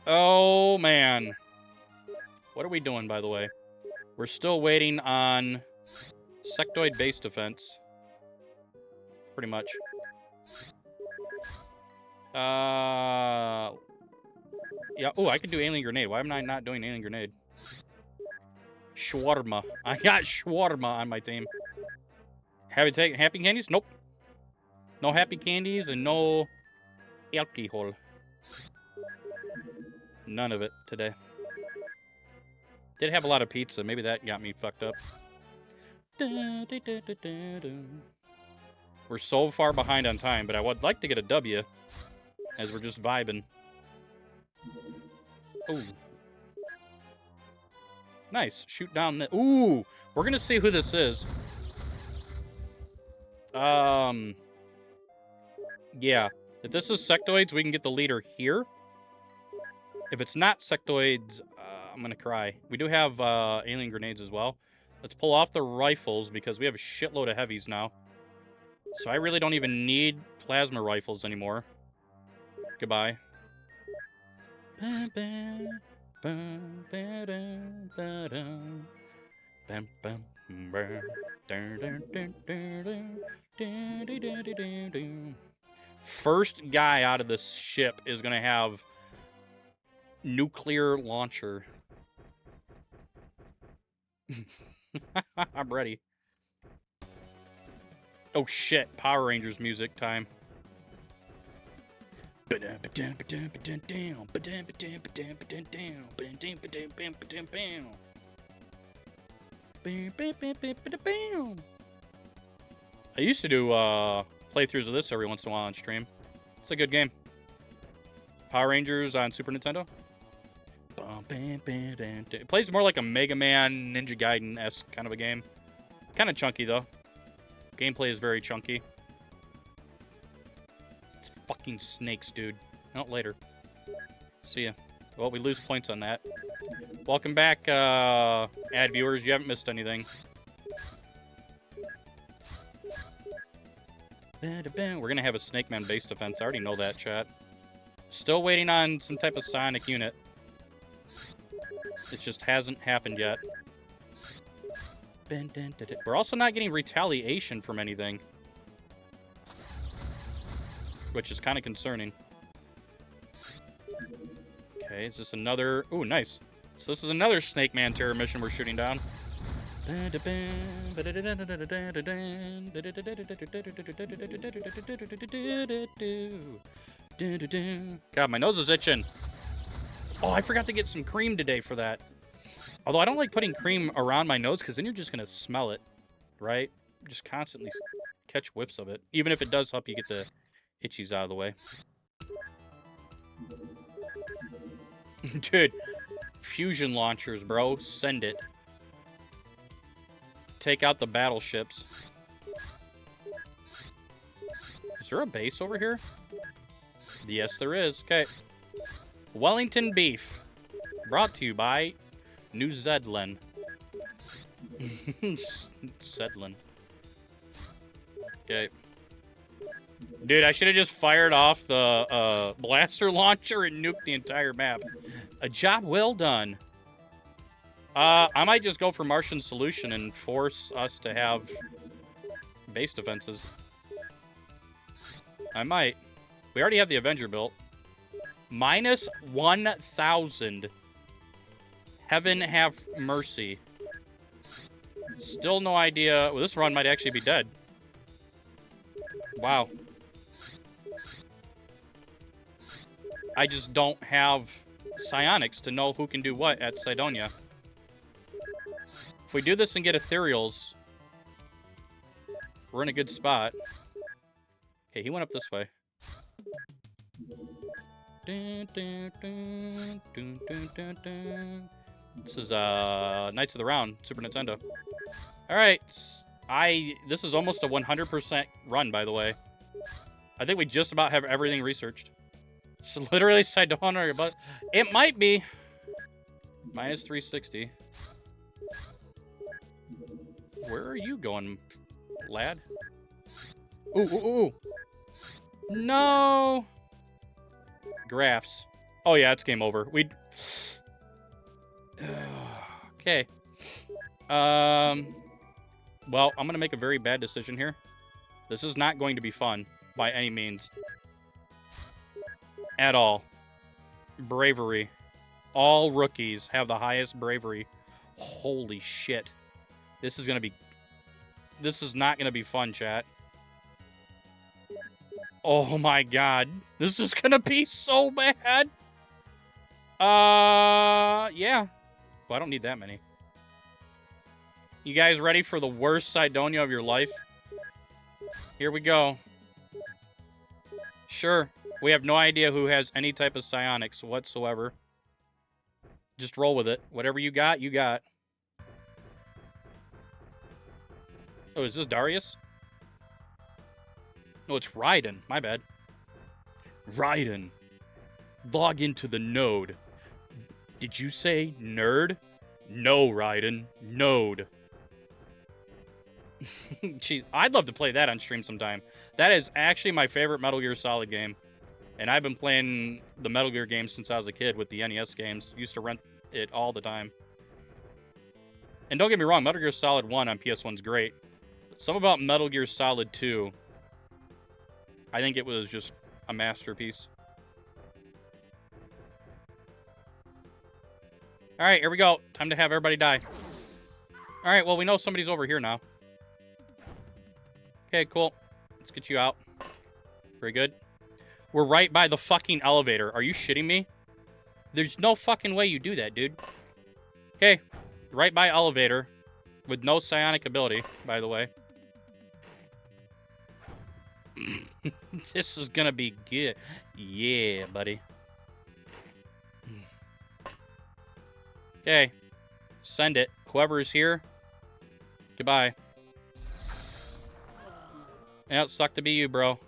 Oh, man. What are we doing, by the way? We're still waiting on sectoid base defense. Pretty much. Yeah. Oh, I can do alien grenade. Why am I not doing alien grenade? Shawarma. I got shawarma on my team. Have you taken happy candies? Nope. No happy candies and no alcohol. None of it today. Did have a lot of pizza. Maybe that got me fucked up. We're so far behind on time, but I would like to get a W as we're just vibing. Ooh. Nice. Shoot down the... Ooh! We're gonna see who this is. Yeah. If this is sectoids, we can get the leader here. If it's not sectoids, I'm gonna cry. We do have alien grenades as well. Let's pull off the rifles because we have a shitload of heavies now. So I really don't even need plasma rifles anymore. Goodbye. First guy out of this ship is gonna have nuclear launcher. I'm ready. Oh shit, Power Rangers music time. I used to do playthroughs of this every once in a while on stream. It's a good game. Power Rangers on Super Nintendo. It plays more like a Mega Man Ninja Gaiden-esque kind of a game. Kind of chunky though. Gameplay is very chunky. It's fucking snakes, dude. No, later. See ya. Well, we lose points on that. Welcome back, ad viewers. You haven't missed anything. We're gonna have a Snake Man base defense. I already know that, chat. Still waiting on some type of sonic unit. It just hasn't happened yet. We're also not getting retaliation from anything, which is kind of concerning. Okay, is this another... Ooh, nice. So this is another Snake Man terror mission we're shooting down. God, my nose is itching. Oh, I forgot to get some cream today for that. Although I don't like putting cream around my nose because then you're just going to smell it, right? Just constantly catch whiffs of it. Even if it does help you get the itchies out of the way. Dude, fusion launchers, bro. Send it. Take out the battleships. Is there a base over here? Yes, there is. Okay. Wellington beef. Brought to you by New Zealand. Zealand. Okay. Dude, I should have just fired off the blaster launcher and nuked the entire map. A job well done. I might just go for Martian Solution and force us to have base defenses. I might. We already have the Avenger built. Minus 1,000. Heaven have mercy. Still no idea. Well, this run might actually be dead. Wow. I just don't have psionics to know who can do what at Cydonia. If we do this and get ethereals, We're in a good spot. Okay, he went up this way. Dun, dun, dun, dun, dun, dun, dun. This is Knights of the Round, Super Nintendo. All right, this is almost a 100% run, by the way. I think we just about have everything researched. So literally Cydonia, but it might be minus 360. Where are you going, lad? Ooh, ooh, ooh. No. Graphs. Oh yeah, it's game over. Okay. Well, I'm gonna make a very bad decision here. This is not going to be fun by any means. At all. Bravery. All rookies have the highest bravery. Holy shit. This is not gonna be fun, chat. Oh my god. This is gonna be so bad. Yeah. Well, I don't need that many. You guys ready for the worst Cydonia of your life? Here we go. Sure. We have no idea who has any type of psionics whatsoever. Just roll with it. Whatever you got, you got. Oh, is this Darius? No, it's Raiden. My bad. Raiden. Log into the node. Did you say nerd? No, Raiden. Node. Jeez, I'd love to play that on stream sometime. That is actually my favorite Metal Gear Solid game. And I've been playing the Metal Gear games since I was a kid with the NES games. Used to rent it all the time. And don't get me wrong, Metal Gear Solid 1 on PS1's great. But something about Metal Gear Solid 2, I think it was just a masterpiece. Alright, here we go. Time to have everybody die. Alright, well, we know somebody's over here now. Okay, cool. Let's get you out. Very good. We're right by the fucking elevator. Are you shitting me? There's no fucking way you do that, dude. Okay. Right by elevator. With no psionic ability, by the way. This is gonna be good. Yeah, buddy. Okay. Send it. Whoever is here, goodbye. Yeah, it sucked to be you, bro.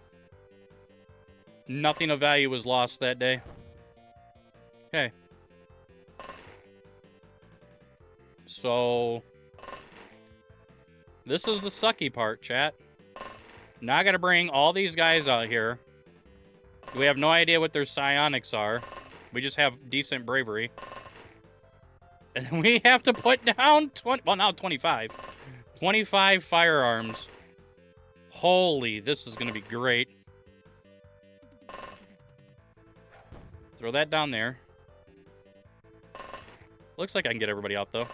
Nothing of value was lost that day. Okay. So, this is the sucky part, chat. Now I gotta bring all these guys out here. We have no idea what their psionics are. We just have decent bravery. And we have to put down 20, well, now 25. 25 firearms. Holy, this is gonna be great. Throw that down there. Looks like I can get everybody out, though.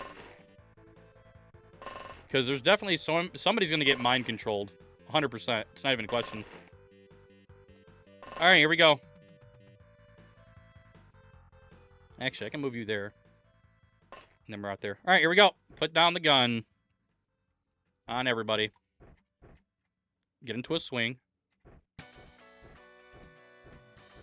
Because there's definitely somebody's going to get mind controlled. 100%. It's not even a question. Alright, here we go. Actually, I can move you there. And then we're out there. Alright, here we go. Put down the gun. On everybody. Get into a swing.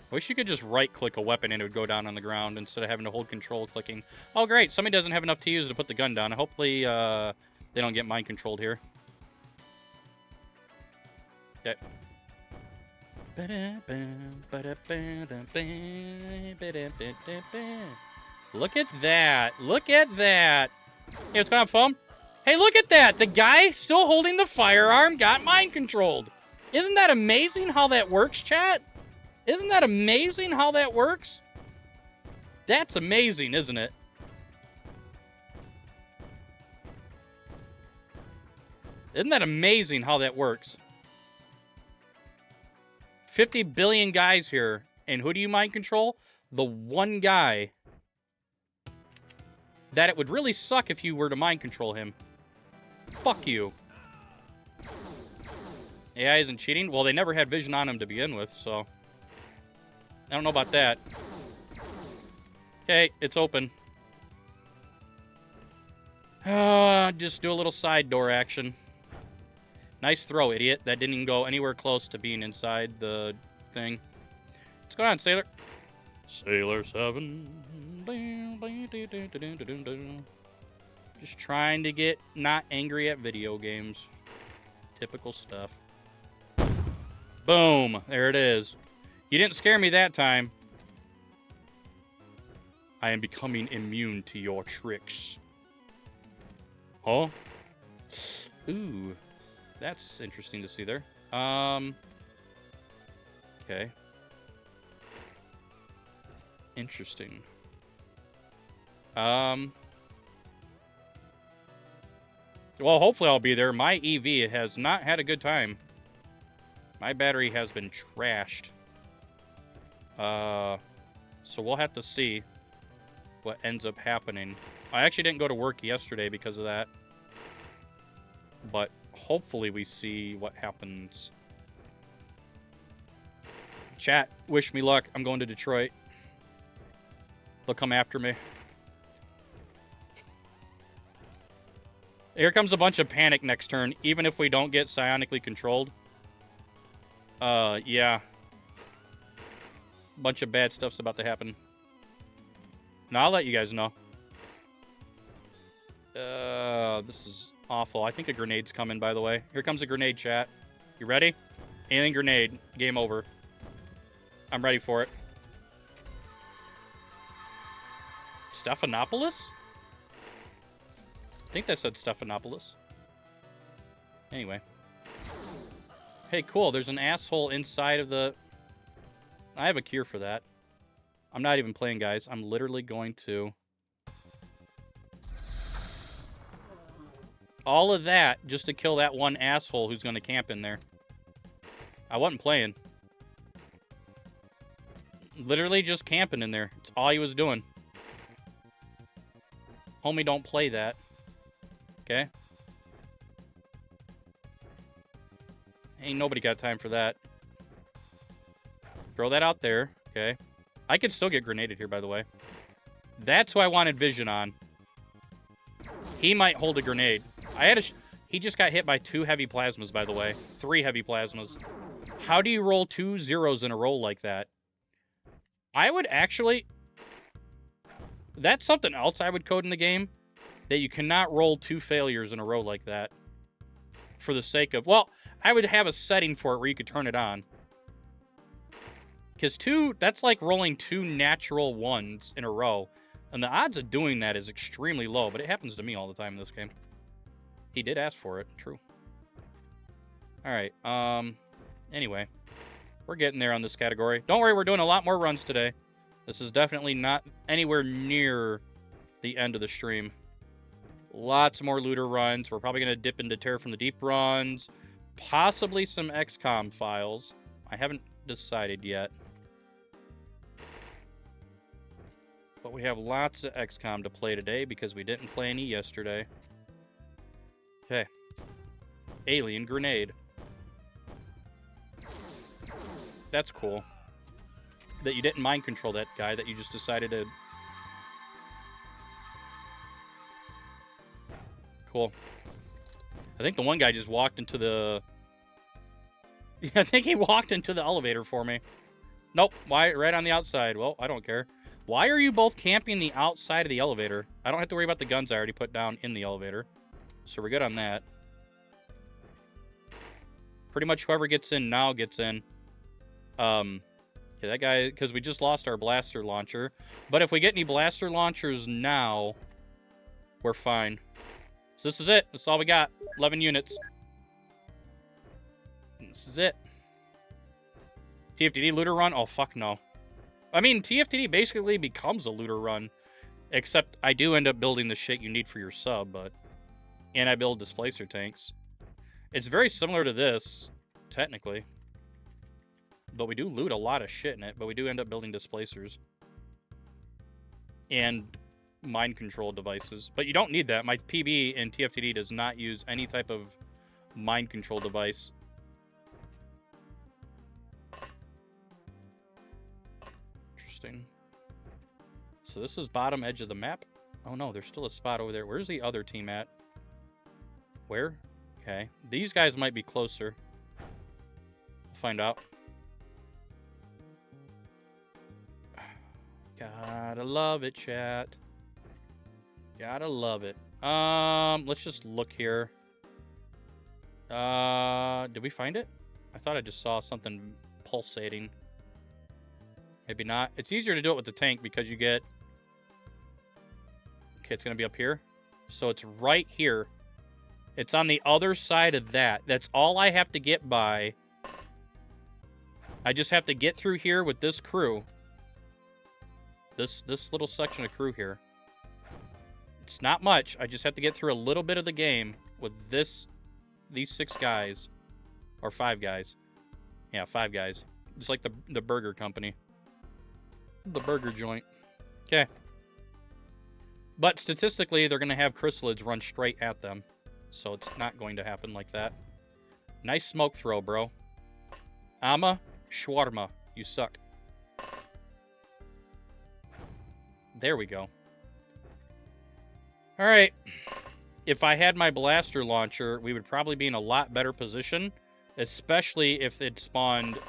Wish you could just right-click a weapon and it would go down on the ground instead of having to hold control clicking. Oh, great. Somebody doesn't have enough TUs to put the gun down. Hopefully, they don't get mind-controlled here. Okay. Look at that. Look at that. Hey, what's going on, phone? Hey, look at that. The guy still holding the firearm got mind-controlled. Isn't that amazing how that works, chat? Isn't that amazing how that works? That's amazing, isn't it? Isn't that amazing how that works? 50 billion guys here. And who do you mind control? The one guy that it would really suck if you were to mind control him. Fuck you. AI isn't cheating? Well, they never had vision on him to begin with, so... I don't know about that. Okay, it's open. Just do a little side door action. Nice throw, idiot. That didn't even go anywhere close to being inside the thing. What's going on, Sailor? Sailor 7. Just trying to get not angry at video games. Typical stuff. Boom. There it is. You didn't scare me that time. I am becoming immune to your tricks. Huh? Ooh. That's interesting to see there. Okay. Interesting. Well, hopefully I'll be there. My EV has not had a good time. My battery has been trashed. So we'll have to see what ends up happening. I actually didn't go to work yesterday because of that. But hopefully we see what happens. Chat, wish me luck. I'm going to Detroit. They'll come after me. Here comes a bunch of panic next turn, even if we don't get psionically controlled. Yeah. Bunch of bad stuff's about to happen. Now I'll let you guys know. This is awful. I think a grenade's coming, by the way. Here comes a grenade, chat. You ready? Alien grenade. Game over. I'm ready for it. Stephanopoulos? I think that said Stephanopoulos. Anyway. Hey, cool. There's an asshole inside of the... I have a cure for that. I'm not even playing, guys. I'm literally going to... all of that just to kill that one asshole who's going to camp in there. I wasn't playing. Literally just camping in there. It's all he was doing. Homie, don't play that. Okay? Ain't nobody got time for that. Throw that out there. Okay. I could still get grenaded here, by the way. That's who I wanted vision on. He might hold a grenade. He just got hit by 2 heavy plasmas, by the way. 3 heavy plasmas. How do you roll 2 zeros in a row like that? I would actually... that's something else I would code in the game. That you cannot roll 2 failures in a row like that. For the sake of... well, I would have a setting for it where you could turn it on. Because 2... that's like rolling 2 natural 1s in a row. And the odds of doing that is extremely low. But it happens to me all the time in this game. He did ask for it. True. Alright. Anyway. We're getting there on this category. Don't worry, we're doing a lot more runs today. This is definitely not anywhere near the end of the stream. Lots more looter runs. We're probably going to dip into Terror from the Deep runs. Possibly some XCOM files. I haven't decided yet. But we have lots of XCOM to play today because we didn't play any yesterday. Okay. Alien grenade. That's cool. That you didn't mind control that guy, that you just decided to... cool. I think the one guy just walked into the... I think he walked into the elevator for me. Nope, why? Right on the outside. Well, I don't care. Why are you both camping the outside of the elevator? I don't have to worry about the guns I already put down in the elevator. So we're good on that. Pretty much whoever gets in now gets in. Okay, that guy... because we just lost our blaster launcher. But if we get any blaster launchers now, we're fine. So this is it. That's all we got. 11 units. This is it. TFTD looter run? Oh, fuck no. I mean, TFTD basically becomes a looter run. Except I do end up building the shit you need for your sub, but... and I build displacer tanks. It's very similar to this, technically. But we do loot a lot of shit in it, but we do end up building displacers. And mind control devices. But you don't need that. My PB in TFTD does not use any type of mind control device. Interesting. So this is bottom edge of the map. Oh no, there's still a spot over there. Where's the other team at? Where? Okay. These guys might be closer. We'll find out. Gotta love it, chat. Gotta love it. Let's just look here. Did we find it? I thought I just saw something pulsating. Maybe not. It's easier to do it with the tank because you get... Okay, it's gonna be up here. So it's right here. It's on the other side of that. That's all I have to get by. I just have to get through here with this crew. This little section of crew here. It's not much. I just have to get through a little bit of the game with these 6 guys. Or 5 guys. Yeah, 5 guys. Just like the burger company. The burger joint. Okay. But statistically, they're going to have chrysalids run straight at them. So it's not going to happen like that. Nice smoke throw, bro. Ama shawarma. You suck. There we go. Alright. If I had my blaster launcher, we would probably be in a lot better position. Especially if it spawned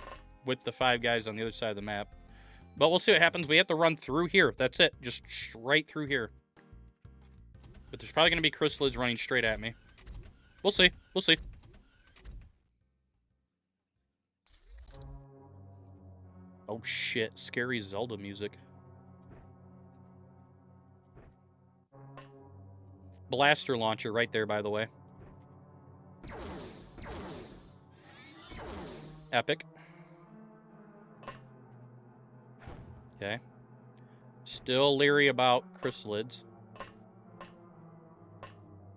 with the 5 guys on the other side of the map. But we'll see what happens. We have to run through here. That's it. Just straight through here. But there's probably going to be chrysalids running straight at me. We'll see. We'll see. Oh shit. Scary Zelda music. Blaster launcher right there, by the way. Epic. Okay. Still leery about chrysalids.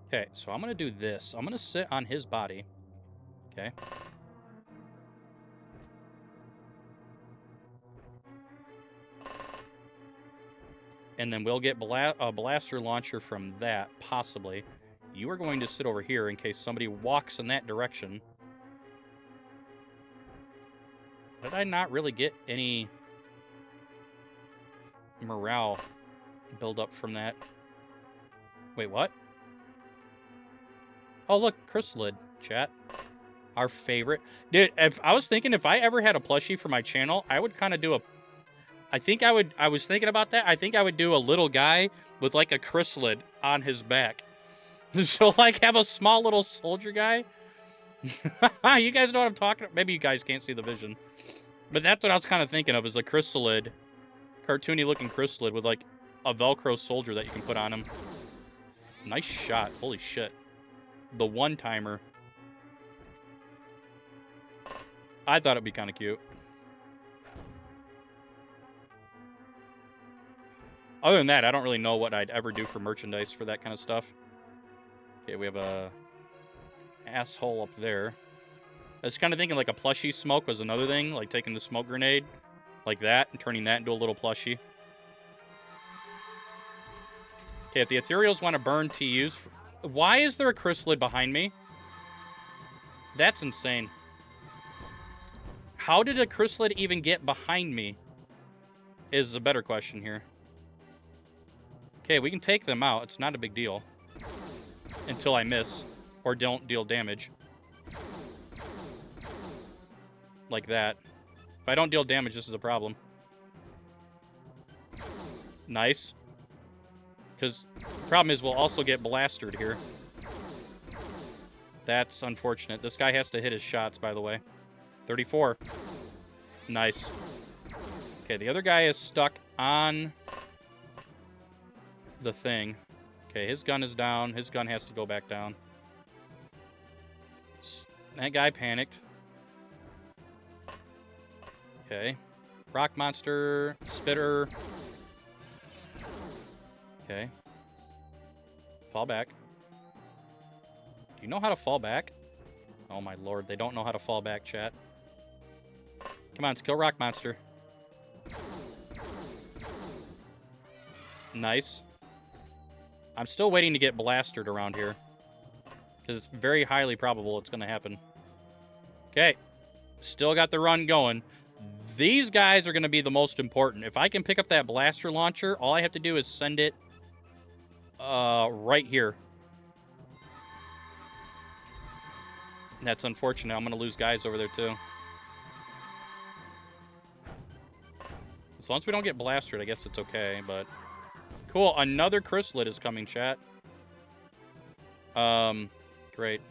Okay, so I'm going to do this. I'm going to sit on his body. Okay. And then we'll get a blaster launcher from that, possibly. You are going to sit over here in case somebody walks in that direction. Did I not really get any morale build up from that? Wait, what? Oh, look, chrysalid, chat. Our favorite. Dude, I was thinking if I ever had a plushie for my channel, I would kind of do a... I was thinking about that. I think I would do a little guy with like a chrysalid on his back. So like have a small little soldier guy. You guys know what I'm talking about? Maybe you guys can't see the vision. But that's what I was kind of thinking of, is a chrysalid. Cartoony looking chrysalid with like a Velcro soldier that you can put on him. Nice shot. Holy shit. The one-timer. I thought it'd be kind of cute. Other than that, I don't really know what I'd ever do for merchandise for that kind of stuff. Okay, we have a asshole up there. I was kind of thinking like a plushie smoke was another thing, like taking the smoke grenade like that and turning that into a little plushie. Okay, if the ethereals want to burn TUs... Why is there a chrysalid behind me? That's insane. How did a chrysalid even get behind me? Is a better question here. Okay, we can take them out. It's not a big deal. Until I miss. Or don't deal damage. Like that. If I don't deal damage, this is a problem. Nice. Because the problem is we'll also get blastered here. That's unfortunate. This guy has to hit his shots, by the way. 34. Nice. Okay, the other guy is stuck on the thing. Okay, his gun is down. His gun has to go back down. That guy panicked. Okay. Rock monster. Spitter. Okay. Fall back. Do you know how to fall back? Oh my lord, they don't know how to fall back, chat. Come on, let's kill rock monster. Nice. I'm still waiting to get blastered around here. Because it's very highly probable it's going to happen. Okay. Still got the run going. These guys are going to be the most important. If I can pick up that blaster launcher, all I have to do is send it right here. That's unfortunate. I'm going to lose guys over there, too. As long as we don't get blasted, I guess it's okay, but... Cool, another chrysalid is coming, chat. Great.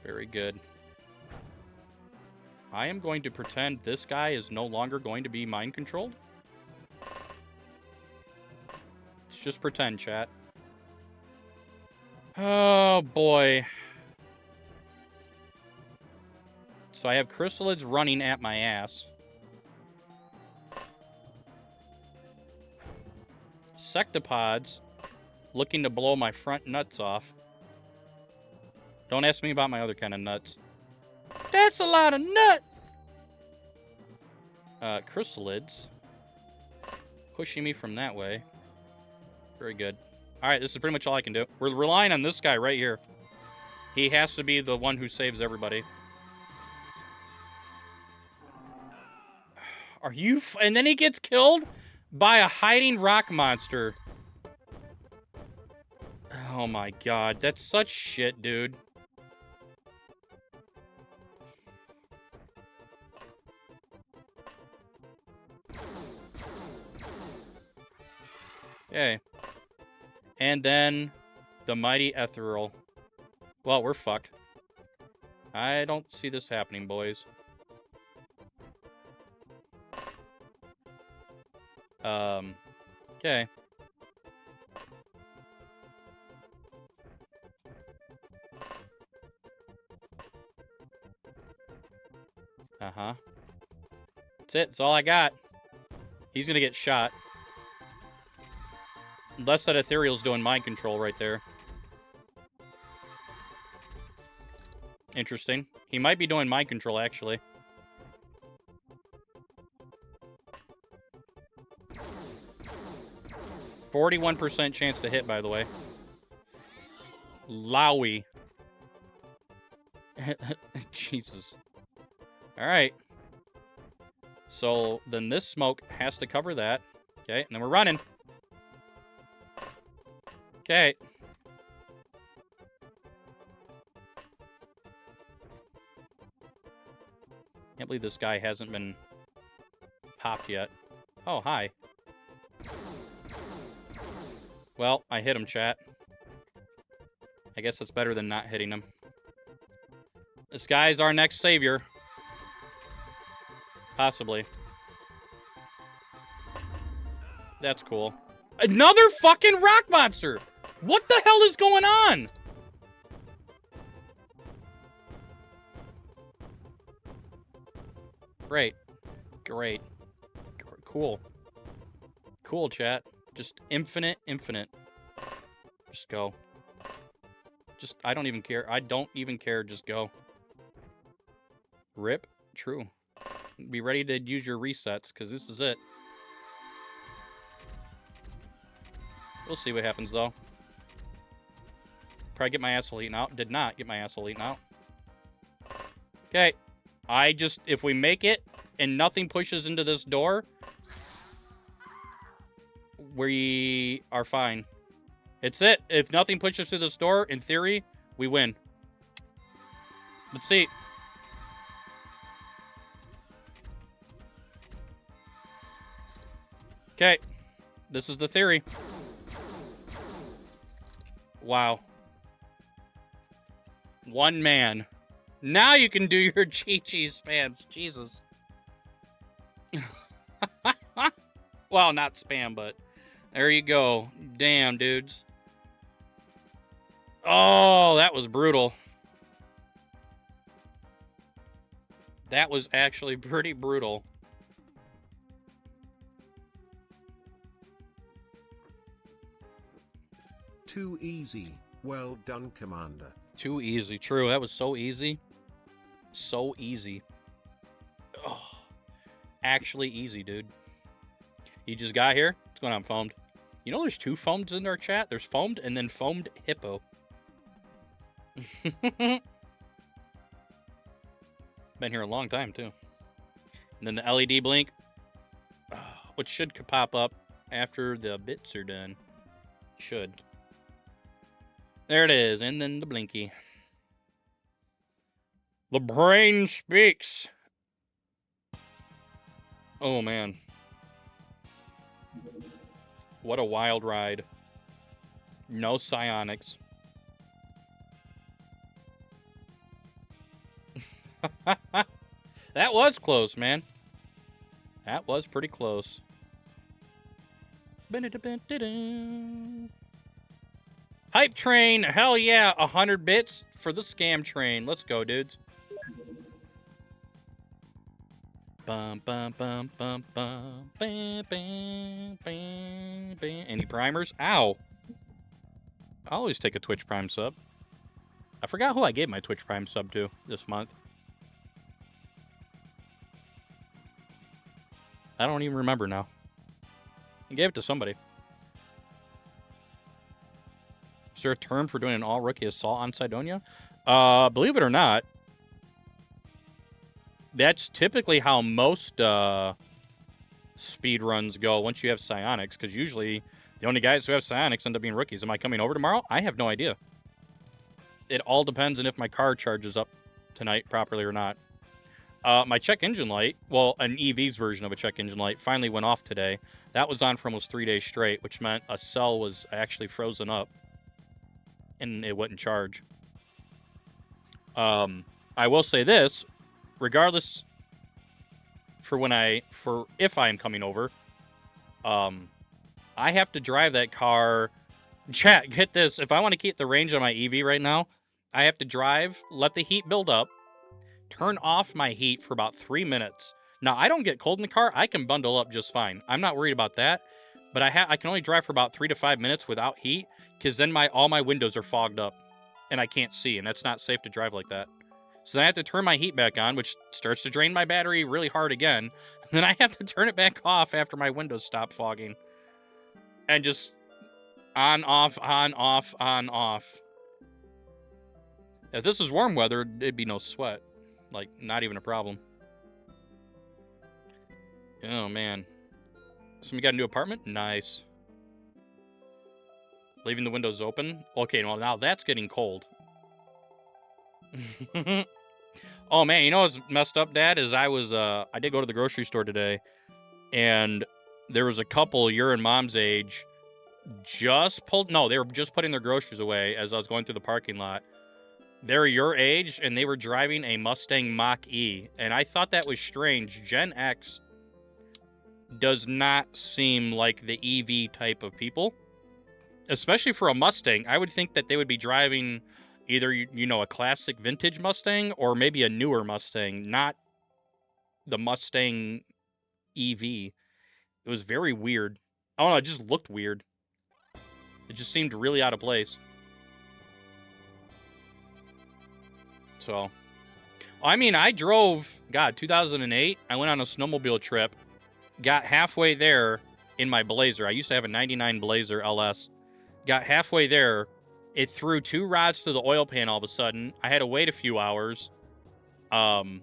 Very good. I am going to pretend this guy is no longer going to be mind-controlled. Let's just pretend, chat. Oh, boy. So I have chrysalids running at my ass. Sectopods looking to blow my front nuts off. Don't ask me about my other kind of nuts. That's a lot of nut! Chrysalids pushing me from that way. Very good. Alright, this is pretty much all I can do. We're relying on this guy right here. He has to be the one who saves everybody. Are you... And then he gets killed by a hiding rock monster. Oh my god, that's such shit, dude. Okay. And then the mighty ethereal. Well, we're fucked. I don't see this happening, boys. Okay. Uh-huh. That's it. That's all I got. He's gonna get shot. Unless that ethereal's doing mind control right there. Interesting. He might be doing mind control, actually. %41% chance to hit, by the way. Lowy. Jesus. Alright. So, then this smoke has to cover that. Okay, and then we're running. Okay. Can't believe this guy hasn't been popped yet. Oh, hi. Well, I hit him, chat. I guess that's better than not hitting him. This guy's our next savior. Possibly. That's cool. Another fucking rock monster! What the hell is going on? Great. Great. Cool. Cool, chat. Just infinite. Just go. Just, I don't even care. I don't even care. Just go. Rip. True. Be ready to use your resets, because this is it. We'll see what happens, though. Probably get my asshole eaten out. Did not get my asshole eaten out. Okay. If we make it, and nothing pushes into this door, we are fine. It's it. If nothing pushes through this door, in theory, we win. Let's see. Okay. This is the theory. Wow. One man. Now you can do your GG spams. Jesus. Well, not spam, but there you go. Damn, dudes. Oh, that was brutal. That was actually pretty brutal. Too easy. Well done, Commander. Too easy. True, that was so easy. So easy. Oh, actually easy, dude. You just got here? What's going on, Foamed? You know there's two Foamed in our chat? There's Foamed and then Foamed Hippo. Been here a long time, too. And then the LED blink, which should pop up after the bits are done. Should. There it is, and then the blinky. The brain speaks. Oh, man. What a wild ride. No psionics. That was close, man. That was pretty close. Hype train, hell yeah, 100 bits for the scam train. Let's go, dudes. Bum, bum, bum, bum, bum, bam, bam, bam, bam. Any primers? Ow. I'll always take a Twitch Prime sub. I forgot who I gave my Twitch Prime sub to this month. I don't even remember now. I gave it to somebody. Is there a term for doing an all-rookie assault on Cydonia? Believe it or not, that's typically how most speed runs go once you have psionics, because usually the only guys who have psionics end up being rookies. Am I coming over tomorrow? I have no idea. It all depends on if my car charges up tonight properly or not. My check engine light, well, an EV's version of a check engine light, finally went off today. That was on for almost 3 days straight, which meant a cell was actually frozen up and it wouldn't charge. I will say this, regardless if I'm coming over, I have to drive that car. Chat, get this. If I want to keep the range on my EV right now, I have to drive, let the heat build up, turn off my heat for about 3 minutes. Now, I don't get cold in the car. I can bundle up just fine. I'm not worried about that. But I can only drive for about 3 to 5 minutes without heat, because then all my windows are fogged up, and I can't see, and that's not safe to drive like that. So then I have to turn my heat back on, which starts to drain my battery really hard again. And then I have to turn it back off after my windows stop fogging. And just on, off, on, off, on, off. If this was warm weather, it'd be no sweat. Like, not even a problem. Oh, man. Somebody got a new apartment? Nice. Leaving the windows open? Okay, well, now that's getting cold. Oh, man, you know what's messed up, Dad? Is I did go to the grocery store today, and there was a couple your and Mom's age they were just putting their groceries away as I was going through the parking lot. They're your age, and they were driving a Mustang Mach-E, and I thought that was strange. Gen X does not seem like the EV type of people, especially for a Mustang. I would think that they would be driving either, a classic vintage Mustang or maybe a newer Mustang, not the Mustang EV. It was very weird. I don't know, it just looked weird. It just seemed really out of place. So, I mean, I drove, 2008, I went on a snowmobile trip, got halfway there in my Blazer. I used to have a 99 Blazer LS. Got halfway there, it threw 2 rods through the oil pan all of a sudden. I had to wait a few hours. And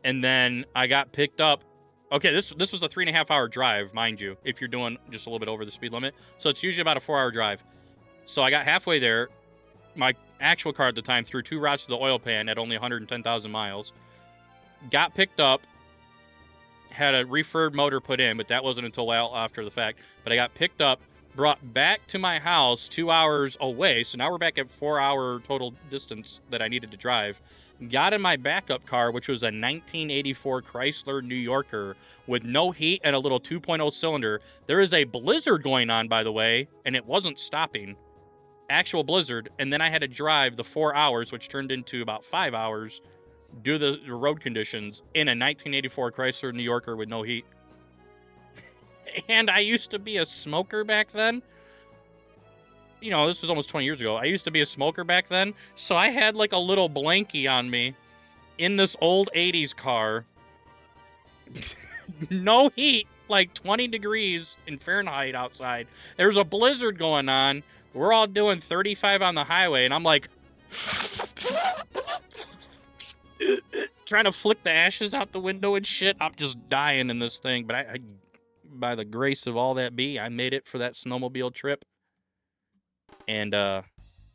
then I got picked up. Okay, this was a 3.5 hour drive, mind you, if you're doing just a little bit over the speed limit. So it's usually about a 4 hour drive. So I got halfway there. My actual car at the time threw 2 rods to the oil pan at only 110,000 miles. Got picked up. Had a refurb motor put in, but that wasn't until well after the fact. But I got picked up, brought back to my house 2 hours away. So now we're back at 4 hour total distance that I needed to drive. Got in my backup car, which was a 1984 Chrysler New Yorker with no heat and a little 2.0 cylinder. There is a blizzard going on, by the way, and it wasn't stopping. Actual blizzard. And then I had to drive the 4 hours, which turned into about 5 hours, due to the road conditions, in a 1984 Chrysler New Yorker with no heat. And I used to be a smoker back then. This was almost 20 years ago. I used to be a smoker back then, so I had like a little blankie on me in this old 80s car. No heat, like 20 degrees in Fahrenheit outside. There's a blizzard going on. We're all doing 35 on the highway, and I'm like trying to flick the ashes out the window and shit. I'm just dying in this thing, but I by the grace of all that be, I made it for that snowmobile trip. and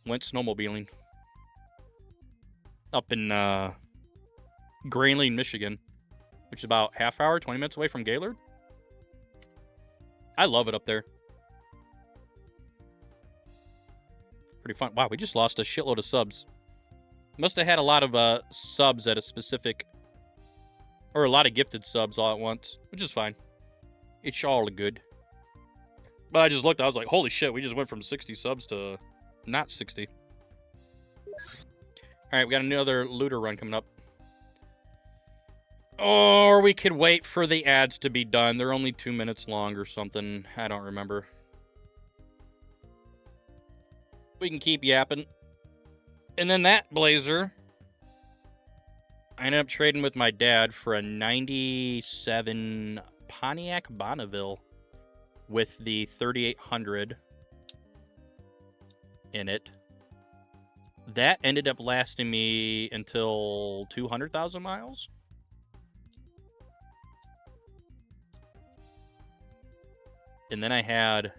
went snowmobiling up in Grayling, Michigan, which is about half hour, 20 minutes away from Gaylord. I love it up there. Pretty fun. Wow, we just lost a shitload of subs. Must have had a lot of subs at a specific, or a lot of gifted subs all at once, which is fine. It's all good. But I just looked, I was like, holy shit, we just went from 60 subs to not 60. Alright, we got another looter run coming up. Or we could wait for the ads to be done. They're only 2 minutes long or something. I don't remember. We can keep yapping. And then that Blazer, I ended up trading with my dad for a 97 Pontiac Bonneville with the 3800 in it. That ended up lasting me until 200,000 miles. And then I had...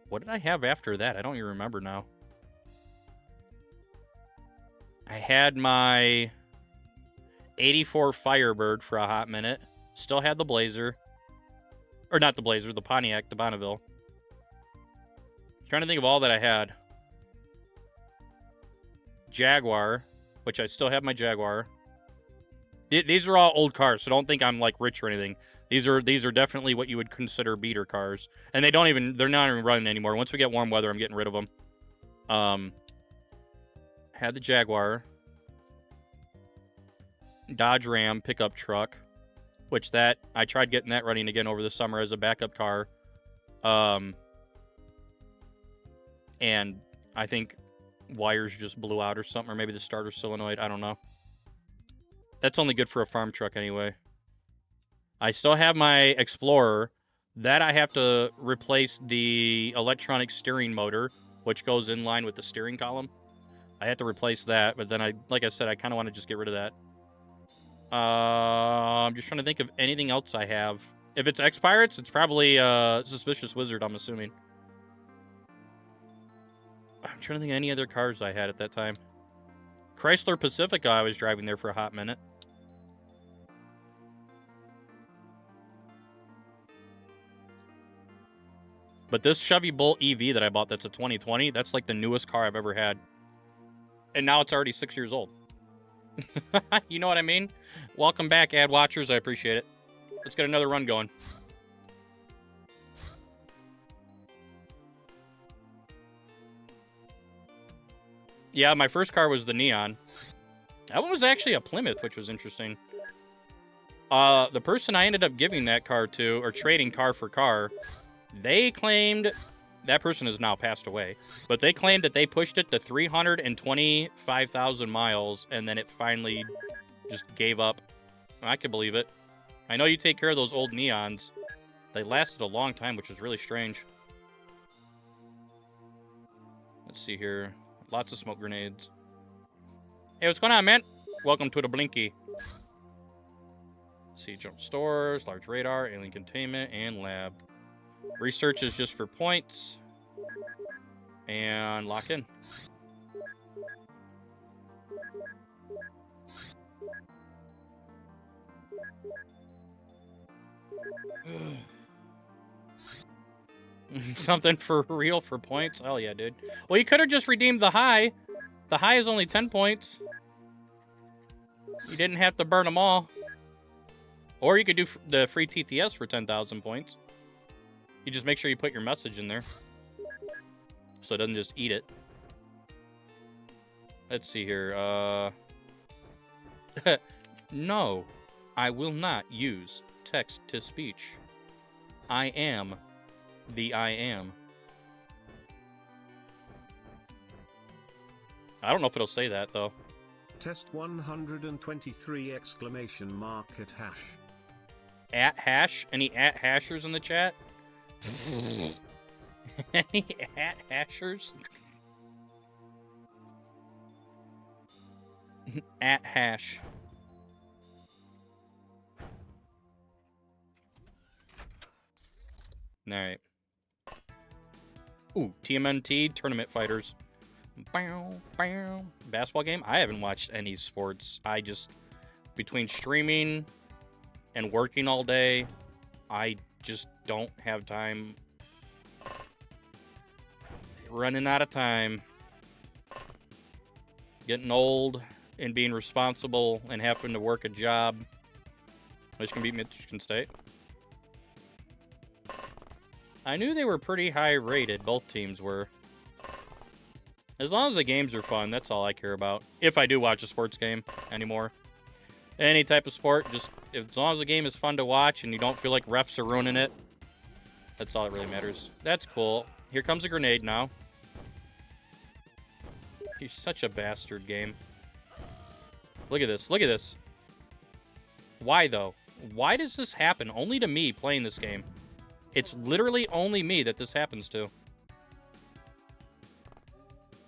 What did I have after that? I don't even remember now. I had my 84 Firebird for a hot minute. Still had the Blazer. Or not the Blazer, the Pontiac, the Bonneville. Trying to think of all that I had. Jaguar, which I still have my Jaguar. These are all old cars, so don't think I'm like rich or anything. These are definitely what you would consider beater cars. And they're not even running anymore. Once we get warm weather, I'm getting rid of them. Had the Jaguar. Dodge Ram pickup truck, which that I tried getting that running again over the summer as a backup car. And I think wires just blew out or something, or maybe the starter solenoid, I don't know. That's only good for a farm truck anyway. I still have my Explorer. That I have to replace the electronic steering motor, which goes in line with the steering column. I had to replace that, but then like I said, I kind of want to just get rid of that. I'm just trying to think of anything else I have. If it's X-Pirates, it's probably Suspicious Wizard, I'm assuming. I'm trying to think of any other cars I had at that time. Chrysler Pacifica, I was driving there for a hot minute. But this Chevy Bolt EV that I bought that's a 2020, that's like the newest car I've ever had. And now it's already 6 years old. You know what I mean? Welcome back, ad watchers. I appreciate it. Let's get another run going. Yeah, my first car was the Neon. That one was actually a Plymouth, which was interesting. The person I ended up giving that car to, or trading car for car, they claimed, that person has now passed away, but they claimed that they pushed it to 325,000 miles, and then it finally just gave up. I could believe it. I know you take care of those old Neons. They lasted a long time, which is really strange. Let's see here. Lots of smoke grenades. Hey, what's going on, man? Welcome to the Blinky. Let's see, jump stores, large radar, alien containment, and lab. Research is just for points. And lock in. Something for real for points? Hell yeah, dude. Well, you could have just redeemed the high. The high is only 10 points. You didn't have to burn them all. Or you could do the free TTS for 10,000 points. You just make sure you put your message in there, so it doesn't just eat it. Let's see here. No, I will not use text-to-speech. I am the I am. I don't know if it'll say that, though. Test 123 exclamation mark at hash. At hash? Any at hashers in the chat? Any at hashers? At hash. Alright. Ooh, TMNT Tournament Fighters. Bow, bow. Basketball game? I haven't watched any sports. I just, between streaming and working all day, I just don't have time. Running out of time. Getting old and being responsible and having to work a job. Michigan beat Michigan State. I knew they were pretty high rated. Both teams were. As long as the games are fun, that's all I care about. If I do watch a sports game anymore. Any type of sport, just as long as the game is fun to watch and you don't feel like refs are ruining it, that's all that really matters. That's cool. Here comes a grenade now. You're such a bastard, game. Look at this. Look at this. Why, though? Why does this happen only to me playing this game? It's literally only me that this happens to.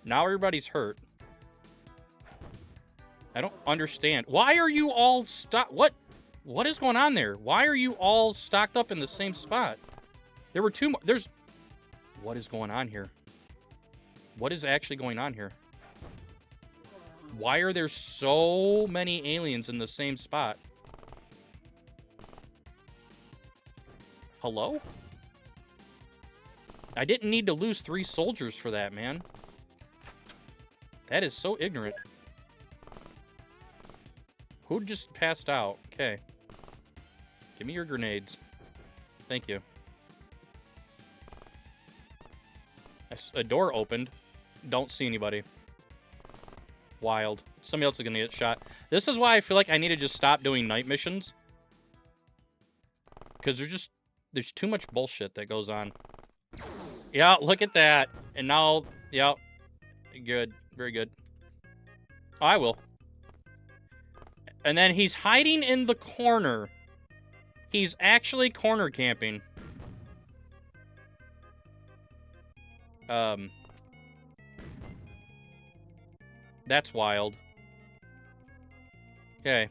Now everybody's hurt. I don't understand. Why are you all stocked? What is going on there? Why are you all stocked up in the same spot? There were two more. What is going on here? What is actually going on here? Why are there so many aliens in the same spot? Hello? I didn't need to lose 3 soldiers for that, man. That is so ignorant. Who just passed out? Okay. Give me your grenades. Thank you. A door opened. Don't see anybody. Wild. Somebody else is gonna get shot. This is why I feel like I need to just stop doing night missions. Because there's too much bullshit that goes on. Yeah, look at that. And now, yeah. Good. Very good. Oh, I will. And then he's hiding in the corner. He's actually corner camping. That's wild. Okay.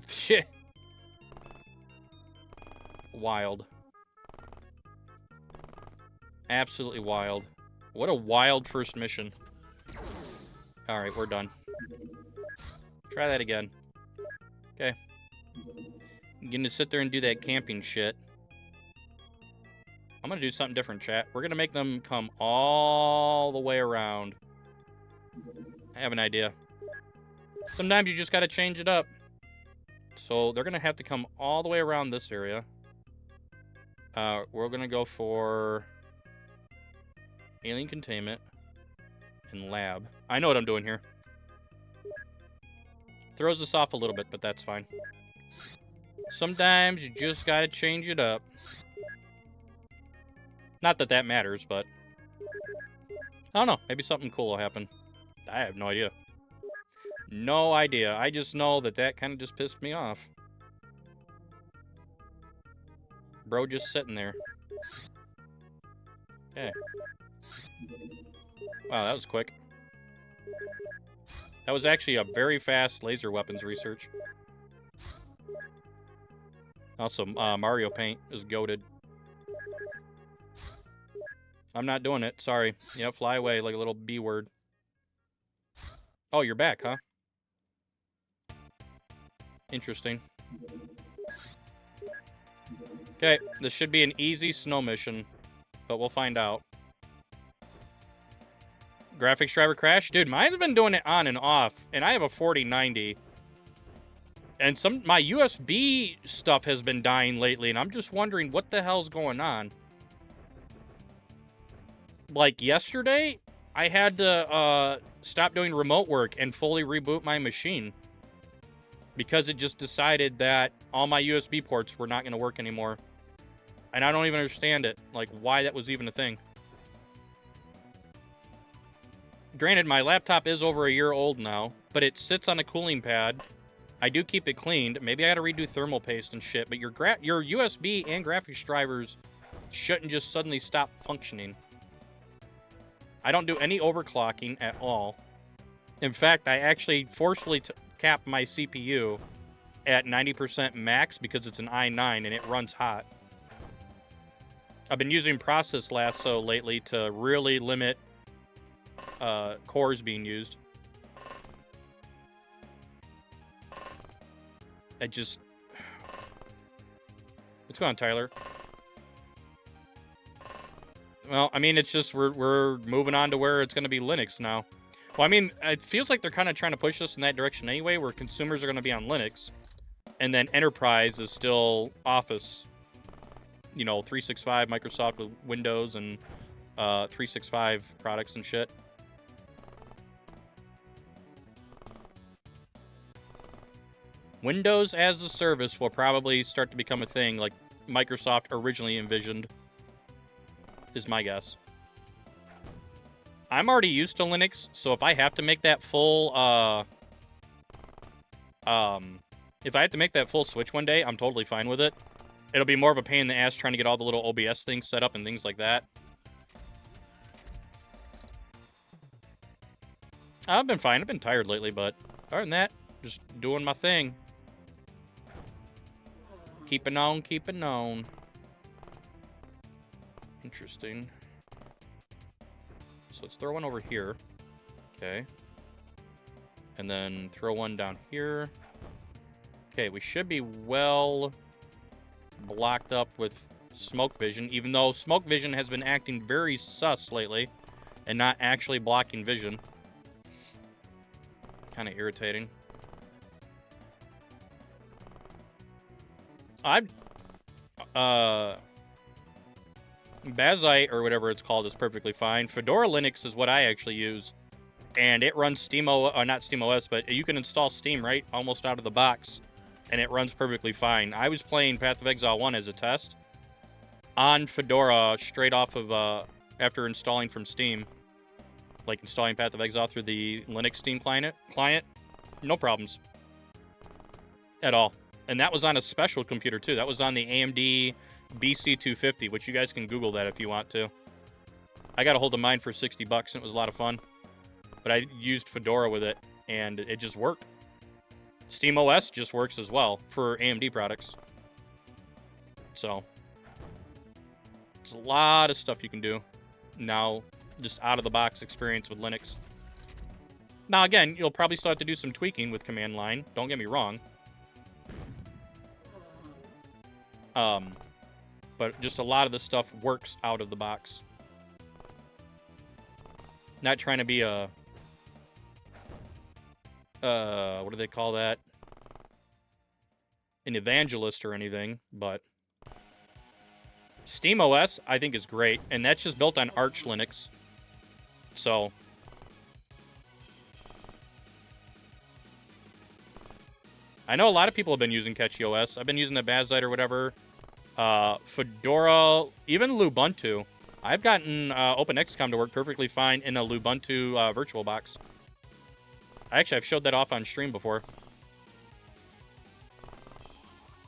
Shit. Wild. Absolutely wild. What a wild first mission. Alright, we're done. Try that again. Okay. I'm gonna sit there and do that camping shit. I'm gonna do something different, chat. We're gonna make them come all the way around. I have an idea. Sometimes you just gotta change it up. So they're gonna have to come all the way around this area. We're gonna go for alien containment and lab. I know what I'm doing here. Throws us off a little bit, but that's fine. Sometimes you just gotta change it up. Not that that matters, but I don't know. Maybe something cool will happen. I have no idea. No idea. I just know that that kind of just pissed me off. Bro just sitting there. Okay. Wow, that was quick. That was actually a very fast laser weapons research. Also, Mario Paint is goated. I'm not doing it. Sorry. Yeah, fly away like a little B word. Oh, you're back, huh? Interesting. Okay, this should be an easy snow mission, but we'll find out. Graphics driver crash? Dude, mine's been doing it on and off, and I have a 4090. And my USB stuff has been dying lately, and I'm just wondering what the hell's going on. Like yesterday, I had to stop doing remote work and fully reboot my machine. Because it just decided that all my USB ports were not going to work anymore. And I don't even understand it, like why that was even a thing. Granted, my laptop is over a year old now, but it sits on a cooling pad. I do keep it cleaned. Maybe I got to redo thermal paste and shit, but your USB and graphics drivers shouldn't just suddenly stop functioning. I don't do any overclocking at all. In fact, I actually forcefully cap my CPU at 90% max because it's an i9 and it runs hot. I've been using Process Lasso lately to really limit cores being used. I just... What's going on, Tyler? Well, I mean, it's just we're moving on to where it's going to be Linux now. Well, I mean, it feels like they're kind of trying to push us in that direction anyway, where consumers are going to be on Linux, and then enterprise is still Office, you know, 365, Microsoft with Windows and 365 products and shit. Windows as a service will probably start to become a thing like Microsoft originally envisioned, is my guess. I'm already used to Linux, so if I have to make that full, if I have to make that full switch one day, I'm totally fine with it. It'll be more of a pain in the ass trying to get all the little OBS things set up and things like that. I've been fine. I've been tired lately, but other than that, just doing my thing. Keeping on, keeping on. Interesting. So let's throw one over here. Okay. And then throw one down here. Okay, we should be well blocked up with smoke vision, even though smoke vision has been acting very sus lately and not actually blocking vision. Kind of irritating. Bazite, or whatever it's called, is perfectly fine. Fedora Linux is what I actually use. And it runs not SteamOS, but you can install Steam right almost out of the box. And it runs perfectly fine. I was playing Path of Exile 1 as a test on Fedora straight off of, after installing from Steam. Like installing Path of Exile through the Linux Steam client. No problems. At all. And that was on a special computer too. That was on the AMD BC250, which you guys can Google that if you want to. I got a hold of mine for 60 bucks and it was a lot of fun. But I used Fedora with it and it just worked. SteamOS just works as well for AMD products. So it's a lot of stuff you can do now, just out of the box experience with Linux. Now again, you'll probably still have to do some tweaking with command line, don't get me wrong. But just a lot of the stuff works out of the box. Not trying to be a what do they call that? An evangelist or anything, but SteamOS I think is great, and that's just built on Arch Linux. So I know a lot of people have been using CatchyOS. I've been using the Bazite or whatever. Fedora, even Lubuntu. I've gotten OpenXCom to work perfectly fine in a Lubuntu VirtualBox. I've showed that off on stream before.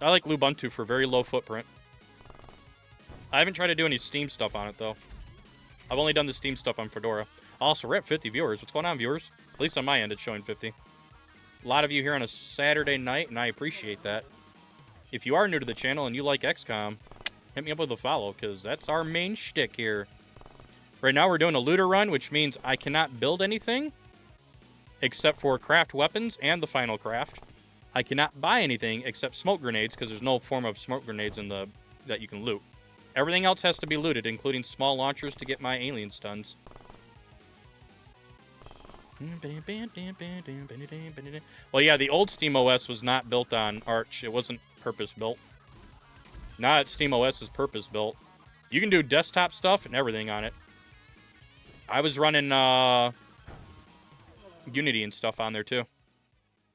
I like Lubuntu for very low footprint. I haven't tried to do any Steam stuff on it, though. I've only done the Steam stuff on Fedora. Also, we're at 50 viewers. What's going on, viewers? At least on my end, it's showing 50. A lot of you here on a Saturday night, and I appreciate that. If you are new to the channel and you like XCOM, hit me up with a follow, because that's our main shtick here. Right now we're doing a looter run, which means I cannot build anything except for craft weapons and the final craft. I cannot buy anything except smoke grenades, because there's no form of smoke grenades in the that you can loot. Everything else has to be looted, including small launchers to get my alien stuns. Well, yeah, the old SteamOS was not built on Arch. It wasn't purpose-built. Now SteamOS is purpose-built. You can do desktop stuff and everything on it. I was running Unity and stuff on there, too.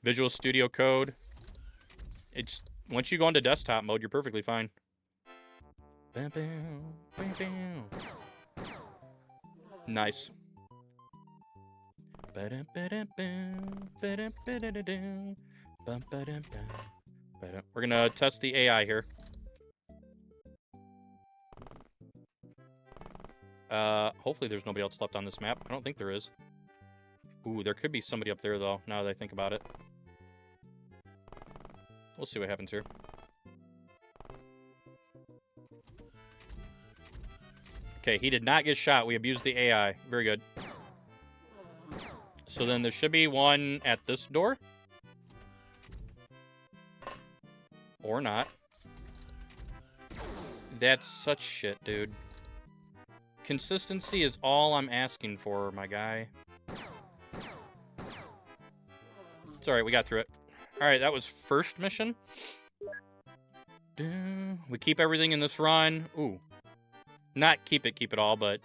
Visual Studio Code. It's once you go into desktop mode, you're perfectly fine. Nice. We're gonna test the AI here. Hopefully there's nobody else left on this map. I don't think there is. Ooh, there could be somebody up there, though, now that I think about it. We'll see what happens here. Okay, he did not get shot. We abused the AI. Very good. So then there should be one at this door. Or not. That's such shit, dude. Consistency is all I'm asking for, my guy. It's alright, we got through it. Alright, that was first mission. We keep everything in this run. Ooh. Not keep it all, but...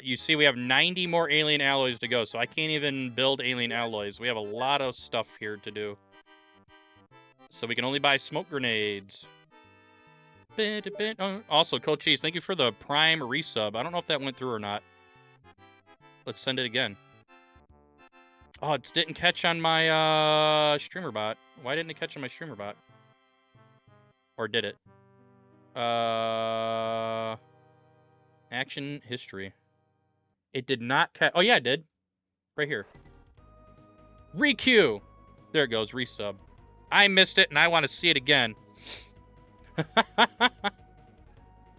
you see we have 90 more alien alloys to go, so I can't even build alien alloys. We have a lot of stuff here to do. So we can only buy smoke grenades. Also, Cold Cheese, thank you for the Prime resub. I don't know if that went through or not. Let's send it again. Oh, it didn't catch on my streamer bot. Why didn't it catch on my streamer bot? Or did it? Action history. It did not catch. Oh, yeah, it did. Right here. Re-queue. There it goes, resub. I missed it, and I want to see it again.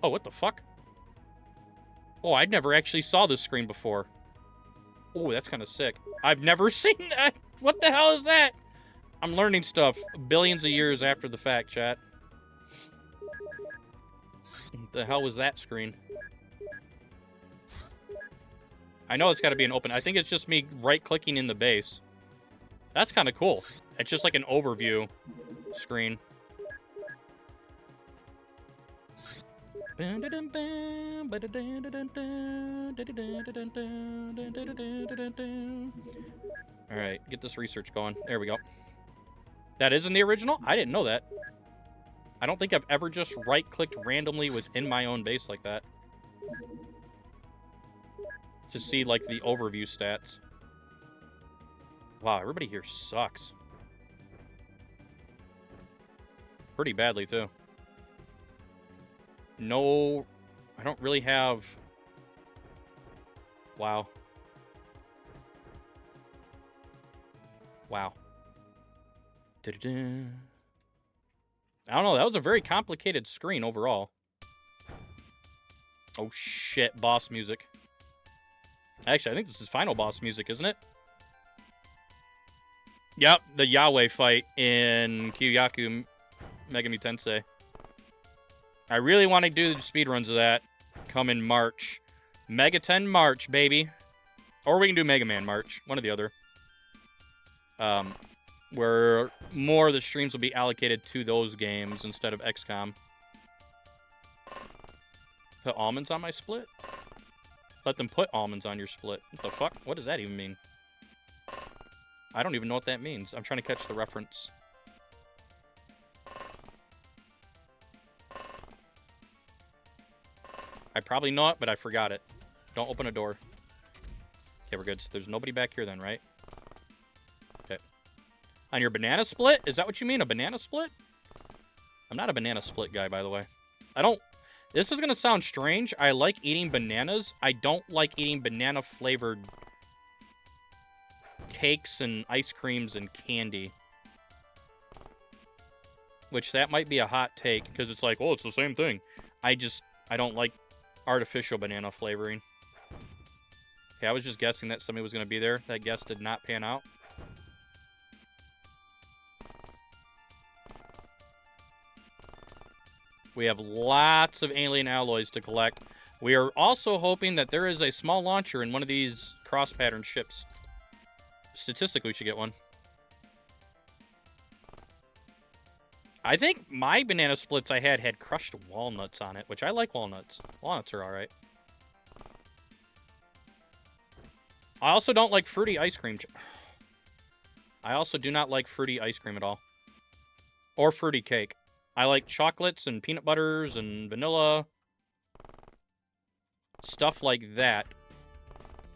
Oh, what the fuck? Oh, I never actually saw this screen before. Oh, that's kind of sick. I've never seen that. What the hell is that? I'm learning stuff billions of years after the fact, chat. What the hell was that screen? I know it's got to be an open. I think it's just me right-clicking in the base. That's kind of cool. It's just like an overview screen. Alright, get this research going. There we go. That is in the original? I didn't know that. I don't think I've ever just right-clicked randomly within my own base like that. To see, like, the overview stats. Wow, everybody here sucks. Pretty badly, too. No, I don't really have... Wow. Wow. Da-da-da. I don't know, that was a very complicated screen overall. Oh shit, boss music. Actually, I think this is final boss music, isn't it? Yep, the Yahweh fight in Kyoyaku Megami Tensei. I really want to do the speedruns of that come in March. Mega 10 March, baby. Or we can do Mega Man March, one or the other. Where more of the streams will be allocated to those games instead of XCOM. Put almonds on my split? Let them put almonds on your split. What the fuck? What does that even mean? I don't even know what that means. I'm trying to catch the reference. I probably know it, but I forgot it. Don't open a door. Okay, we're good. So there's nobody back here then, right? Okay. On your banana split? Is that what you mean, a banana split? I'm not a banana split guy, by the way. I don't... This is going to sound strange. I like eating bananas. I don't like eating banana-flavored cakes and ice creams and candy. Which, that might be a hot take, because it's like, oh, it's the same thing. I don't like artificial banana flavoring. Okay, I was just guessing that somebody was going to be there. That guess did not pan out. We have lots of alien alloys to collect. We are also hoping that there is a small launcher in one of these cross-pattern ships. Statistically, we should get one. I think my banana splits I had crushed walnuts on it, which I like walnuts. Walnuts are alright. I also don't like fruity ice cream. I also do not like fruity ice cream at all. Or fruity cake. I like chocolates and peanut butters and vanilla. Stuff like that.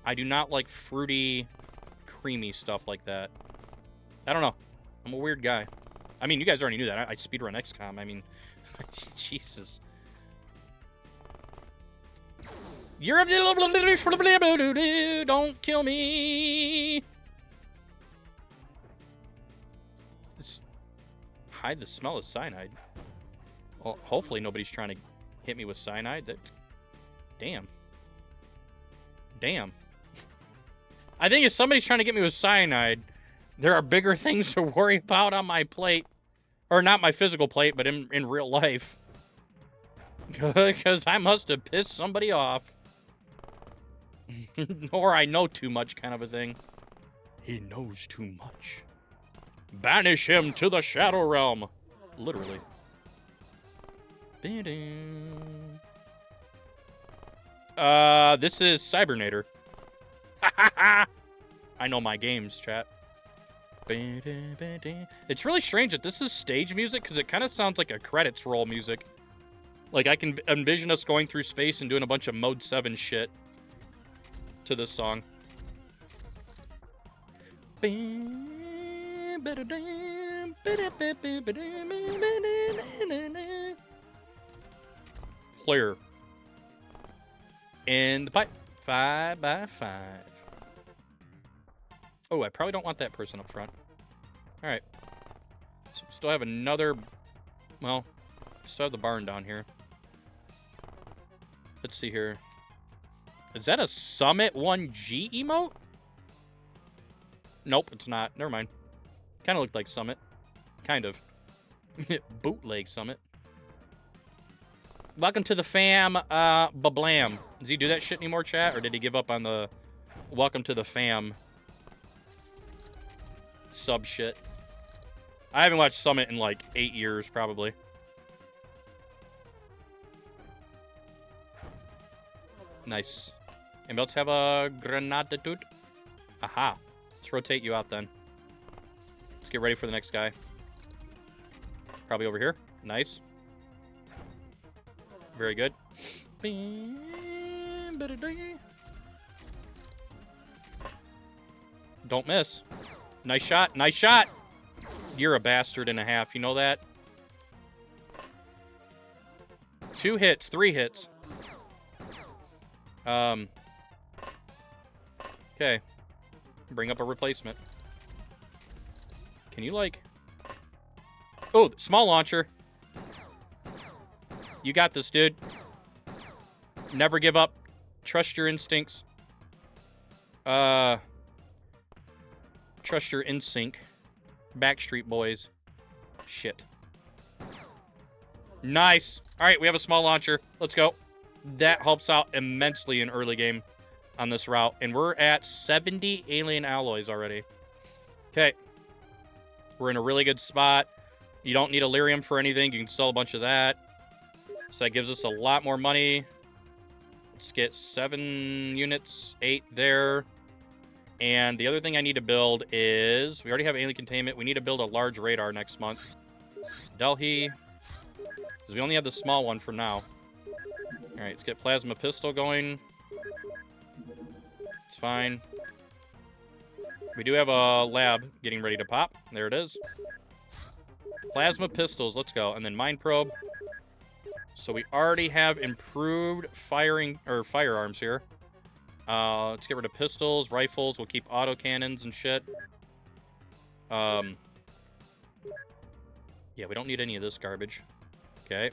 I do not like fruity, creamy stuff like that. I don't know. I'm a weird guy. I mean, you guys already knew that. I speedrun XCOM. I mean, Jesus. You're a little... Don't kill me. Hide the smell of cyanide. Well, hopefully nobody's trying to hit me with cyanide. That Damn. Damn. I think if somebody's trying to get me with cyanide, there are bigger things to worry about on my plate. Or not my physical plate, but in real life. Because I must have pissed somebody off. Or I know too much kind of a thing. He knows too much. Banish him to the Shadow Realm. Literally. This is Cybernator. I know my games, chat. It's really strange that this is stage music because it kind of sounds like a credits roll music. Like I can envision us going through space and doing a bunch of Mode 7 shit to this song. Clear. In the pipe. 5 by 5. Oh, I probably don't want that person up front. Alright. So we still have another... Well, still have the barn down here. Let's see here. Is that a Summit 1G emote? Nope, it's not. Never mind. Kind of looked like Summit. Kind of. Bootleg Summit. Welcome to the fam, Bablam. Does he do that shit anymore, chat? Or did he give up on the welcome to the fam sub shit? I haven't watched Summit in like 8 years, probably. Nice. Anybody else have a granada dude? Aha. Let's rotate you out then. Let's get ready for the next guy. Probably over here. Nice. Very good. Don't miss. Nice shot. Nice shot. You're a bastard and a half. You know that? 2 hits. 3 hits. Okay. Bring up a replacement. Can you, like... Oh, small launcher. You got this, dude. Never give up. Trust your instincts. Trust your instinct. Backstreet Boys. Shit. Nice. All right, we have a small launcher. Let's go. That helps out immensely in early game on this route. And we're at 70 alien alloys already. Okay. We're in a really good spot. You don't need Illyrium for anything. You can sell a bunch of that. So that gives us a lot more money. Let's get 7 units, 8 there. And the other thing I need to build is... We already have alien containment. We need to build a large radar next month. Delhi. Because we only have the small one for now. Alright, let's get plasma pistol going. It's fine. We do have a lab getting ready to pop. There it is. Plasma pistols, let's go. And then mine probe. So we already have improved firearms here. Let's get rid of pistols, rifles. We'll keep autocannons and shit. Yeah, we don't need any of this garbage. Okay.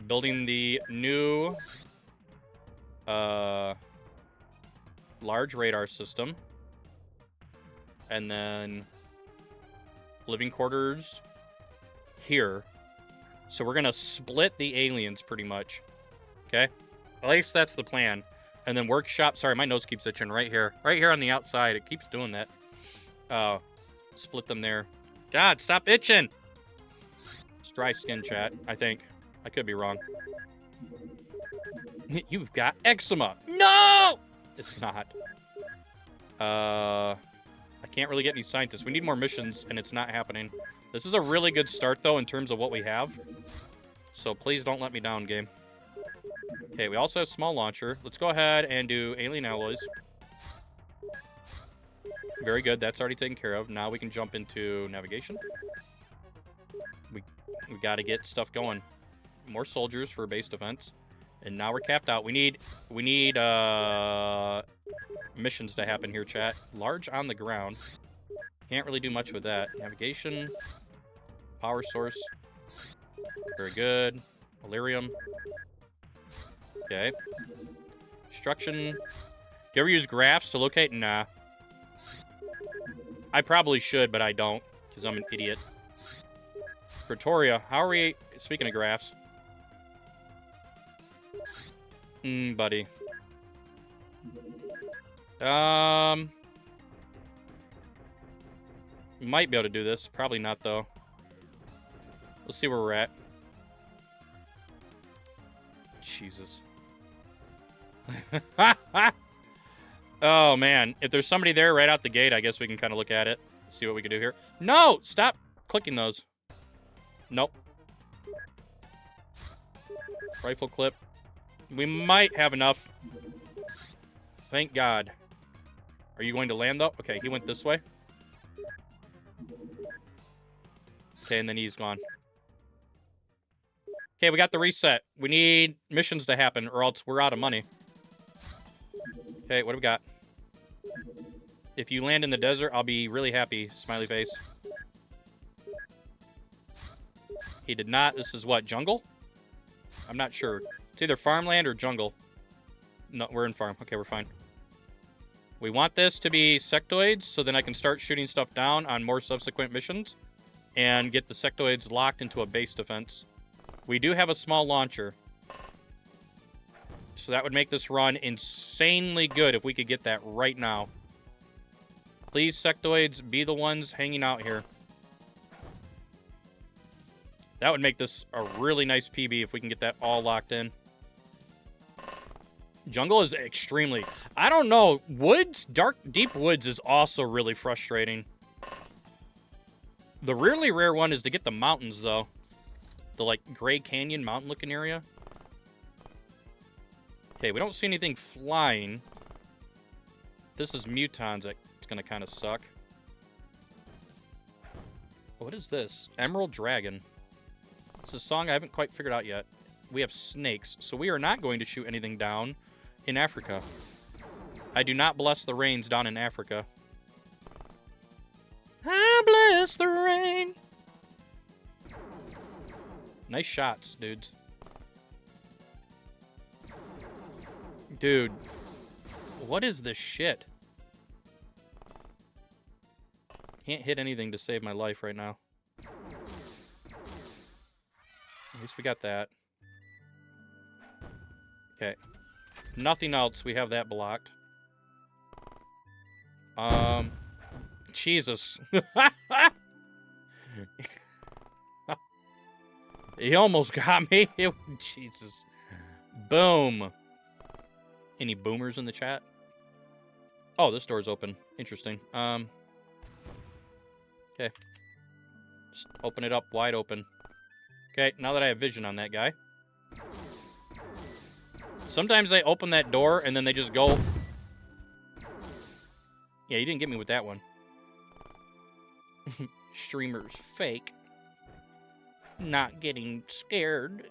Building the new large radar system. And then living quarters here. So we're going to split the aliens pretty much. Okay? At least that's the plan. And then workshop. Sorry, my nose keeps itching right here. Right here on the outside. It keeps doing that. Split them there. God, stop itching! It's dry skin, chat, I think. I could be wrong. You've got eczema. No! It's not. I can't really get any scientists. We need more missions, and it's not happening. This is a really good start, though, in terms of what we have. So please don't let me down, game. Okay, we also have small launcher. Let's go ahead and do alien alloys. Very good. That's already taken care of. Now we can jump into navigation. We got to get stuff going. More soldiers for base defense. And now we're capped out. We need missions to happen here, chat. Large on the ground. Can't really do much with that. Navigation. Power source. Very good. Illyrium. Okay. Construction. Do you ever use graphs to locate? Nah. I probably should, but I don't, because I'm an idiot. Pretoria, how are we... Speaking of graphs. Buddy. Might be able to do this. Probably not, though. Let's see where we're at. Jesus. Oh, man. If there's somebody there right out the gate, I guess we can kind of look at it. See what we can do here. No! Stop clicking those. Nope. Rifle clip. We might have enough. Thank God. Are you going to land, though? Okay, he went this way. Okay, and then he's gone. Okay, we got the reset. We need missions to happen, or else we're out of money. Okay, what do we got? If you land in the desert, I'll be really happy. Smiley face. He did not. This is what, jungle? I'm not sure. It's either farmland or jungle. No, we're in farm. Okay, we're fine. We want this to be sectoids, so then I can start shooting stuff down on more subsequent missions and get the sectoids locked into a base defense. We do have a small launcher. So that would make this run insanely good if we could get that right now. Please, sectoids, be the ones hanging out here. That would make this a really nice PB if we can get that all locked in. Jungle is extremely... I don't know. Woods, deep woods is also really frustrating. The really rare one is to get the mountains, though. The, like, Gray Canyon mountain-looking area. Okay, we don't see anything flying. This is mutons. It's going to kind of suck. What is this? Emerald Dragon. It's a song I haven't quite figured out yet. We have snakes, so we are not going to shoot anything down in Africa. I do not bless the rains down in Africa. I bless the rain. Nice shots, dudes. Dude, what is this shit? Can't hit anything to save my life right now. At least we got that. Okay. Nothing else. We have that blocked. Jesus. He almost got me. Jesus. Boom. Any boomers in the chat? Oh, this door's open. Interesting. Okay. Just open it up wide open. Okay, now that I have vision on that guy. Sometimes they open that door and then they just go... Yeah, you didn't get me with that one. Streamer's fake. Not getting scared.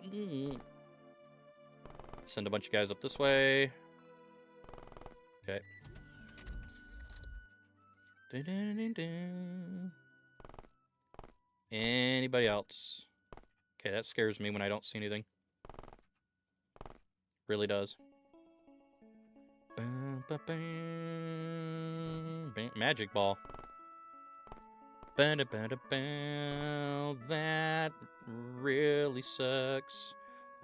Send a bunch of guys up this way. Okay. Anybody else? Okay, that scares me when I don't see anything. Really does. Magic ball. That really sucks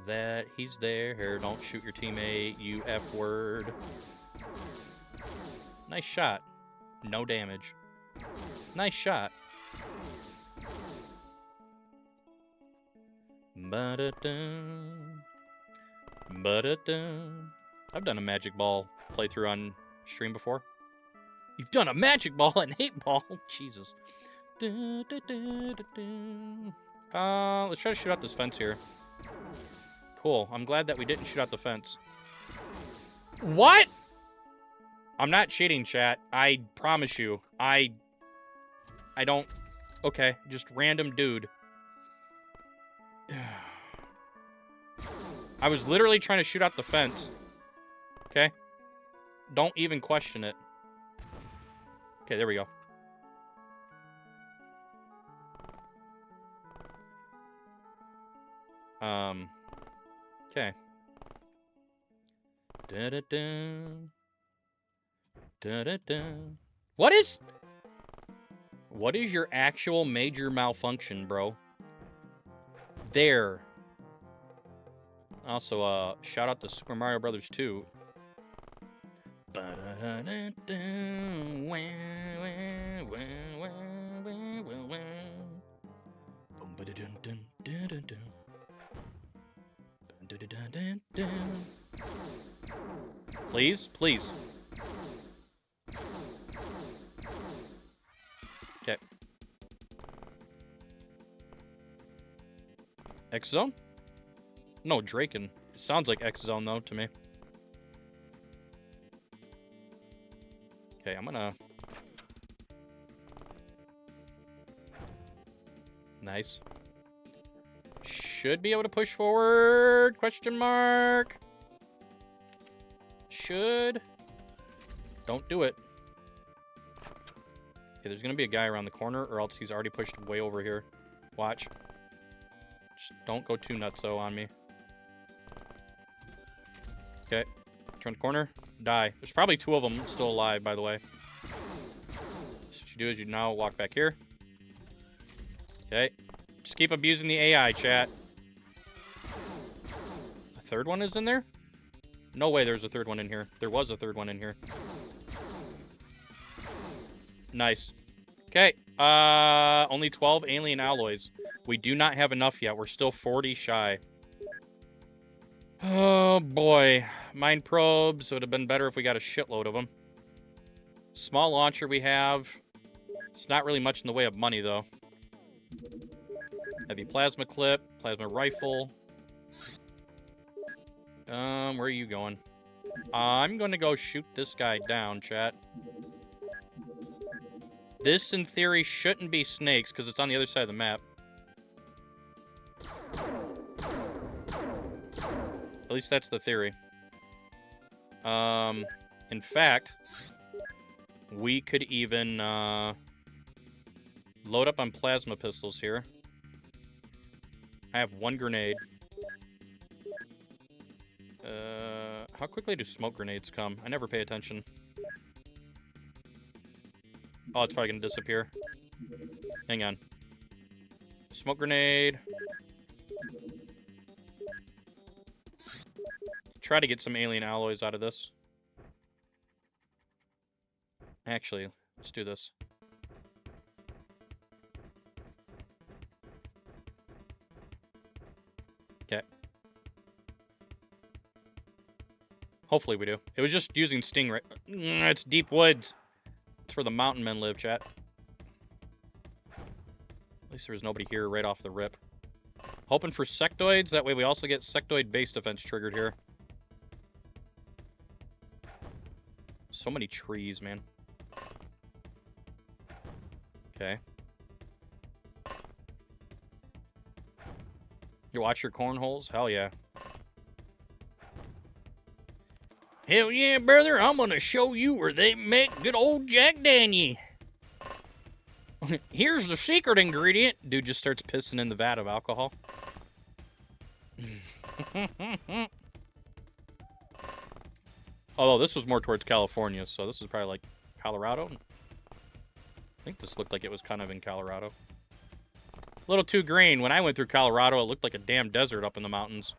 that he's there. Don't shoot your teammate, you F word. Nice shot. No damage. Nice shot. I've done a magic ball playthrough on stream before. You've done a magic ball and 8-ball? Jesus. Let's try to shoot out this fence here. Cool. I'm glad that we didn't shoot out the fence. What? I'm not cheating, chat. I promise you. I don't... Okay, just random dude. I was literally trying to shoot out the fence. Okay? Don't even question it. Okay, there we go. Okay. Da-da-da. Da-da-da. What is your actual major malfunction, bro? There. Also, shout out to Super Mario Brothers 2. Please, please. Okay. X zone? No, Draken. It sounds like X zone though to me. Okay, I'm gonna. Nice. Should be able to push forward? Question mark. Should. Don't do it. Okay, there's gonna be a guy around the corner, or else he's already pushed way over here. Watch. Just don't go too nutso on me. Okay. Turn the corner. Die. There's probably 2 of them still alive, by the way. So what you do is you now walk back here. Okay. Just keep abusing the AI, chat. A 3rd one is in there? No way there's a 3rd one in here. There was a 3rd one in here. Nice. Okay. Only 12 alien alloys. We do not have enough yet. We're still 40 shy. Oh, boy. Mine probes. It would have been better if we got a shitload of them. Small launcher we have. It's not really much in the way of money, though. Heavy plasma clip. Plasma rifle. Where are you going? I'm going to go shoot this guy down, chat. This, in theory, shouldn't be snakes, because it's on the other side of the map. At least that's the theory. In fact, we could even load up on plasma pistols here. I have 1 grenade. How quickly do smoke grenades come? I never pay attention. Oh, it's probably gonna disappear. Hang on. Smoke grenade. Try to get some alien alloys out of this. Actually, let's do this. Okay. Hopefully we do. It was just using stingray. It's deep woods. It's where the mountain men live, chat. At least there was nobody here right off the rip. Hoping for sectoids. That way we also get sectoid base defense triggered here. So many trees, man. Okay. You watch your cornholes? Hell yeah. Hell yeah, brother. I'm gonna show you where they make good old Jack Daniel. Here's the secret ingredient. Dude just starts pissing in the vat of alcohol. Although this was more towards California, so this is probably like Colorado. I think this looked like it was kind of in Colorado. A little too green. When I went through Colorado, it looked like a damn desert up in the mountains.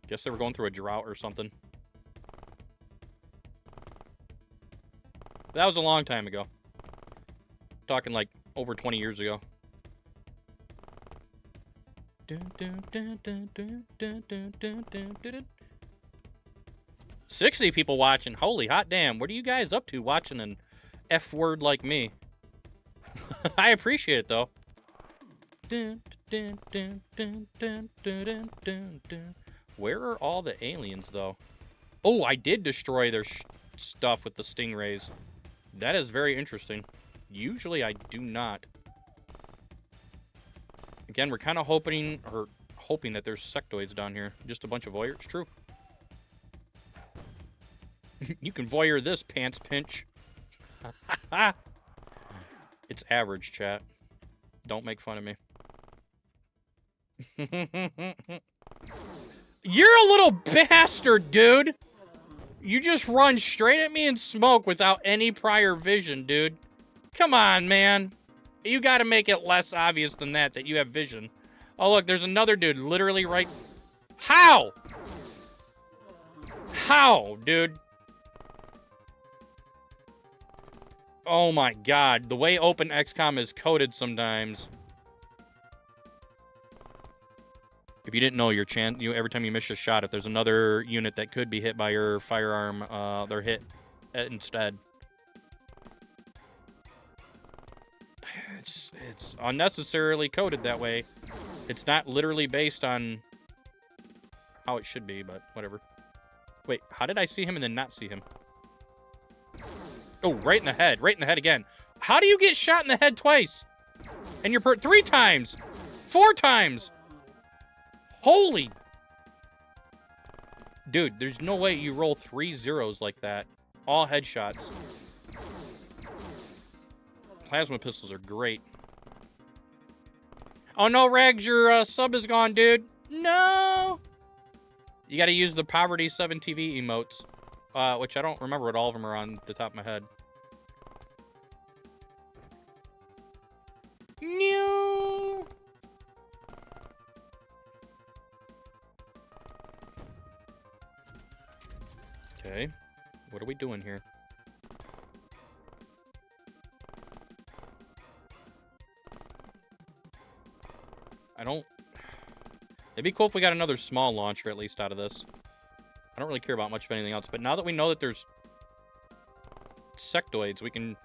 Guess they were going through a drought or something. That was a long time ago. Talking like over 20 years ago. 60 people watching. Holy hot damn. What are you guys up to watching an F word like me? I appreciate it though. Where are all the aliens though? Oh, I did destroy their stuff with the stingrays. That is very interesting. Usually I do not. Again, we're kind of hoping that there's sectoids down here. Just a bunch of voyeurs. True. You can voyeur this, pants pinch. It's average, chat. Don't make fun of me. You're a little bastard, dude. You just run straight at me and smoke without any prior vision, dude. Come on, man. You gotta make it less obvious than that you have vision. Oh, look, there's another dude literally right... How? How, dude? Oh my god, the way Open XCOM is coded sometimes. If you didn't know, every time you miss a shot, if there's another unit that could be hit by your firearm, they're hit instead. It's unnecessarily coded that way. It's not literally based on how it should be, but whatever. Wait, how did I see him and then not see him? Oh, right in the head. Right in the head again. How do you get shot in the head twice? And you're 3 times! 4 times! Holy... Dude, there's no way you roll 3 zeros like that. All headshots. Plasma pistols are great. Oh no, Rags, your sub is gone, dude. No! You gotta use the Poverty 7 TV emotes. Which I don't remember what all of them are on the top of my head. No. Okay. What are we doing here? I don't... It'd be cool if we got another small launcher at least out of this. I don't really care about much of anything else, but now that we know that there's sectoids, we can...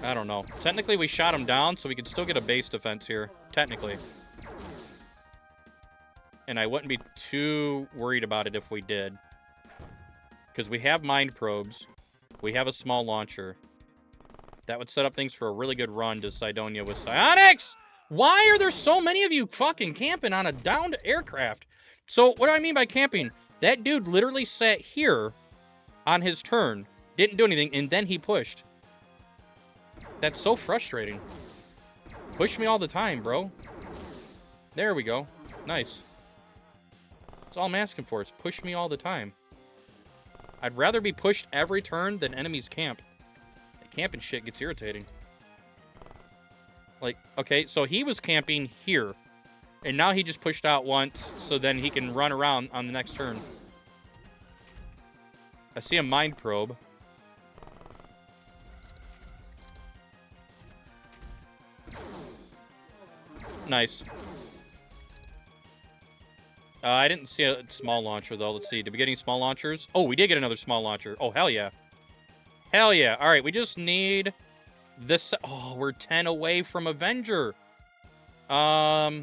I don't know. Technically, we shot him down, so we can still get a base defense here. Technically. And I wouldn't be too worried about it if we did. Because we have mind probes. We have a small launcher. That would set up things for a really good run to Cydonia with psionics! Why are there so many of you fucking camping on a downed aircraft? So, what do I mean by camping? That dude literally sat here on his turn, didn't do anything, and then he pushed. That's so frustrating. Push me all the time, bro. There we go. Nice. That's all I'm asking for is push me all the time. I'd rather be pushed every turn than enemies camp. That camping shit gets irritating. Like, okay, so he was camping here. And now he just pushed out once, so then he can run around on the next turn. I see a mind probe. Nice. I didn't see a small launcher, though. Let's see. Did we get any small launchers? Oh, we did get another small launcher. Oh, hell yeah. Hell yeah. All right, we just need this. Oh, we're 10 away from Avenger. Okay,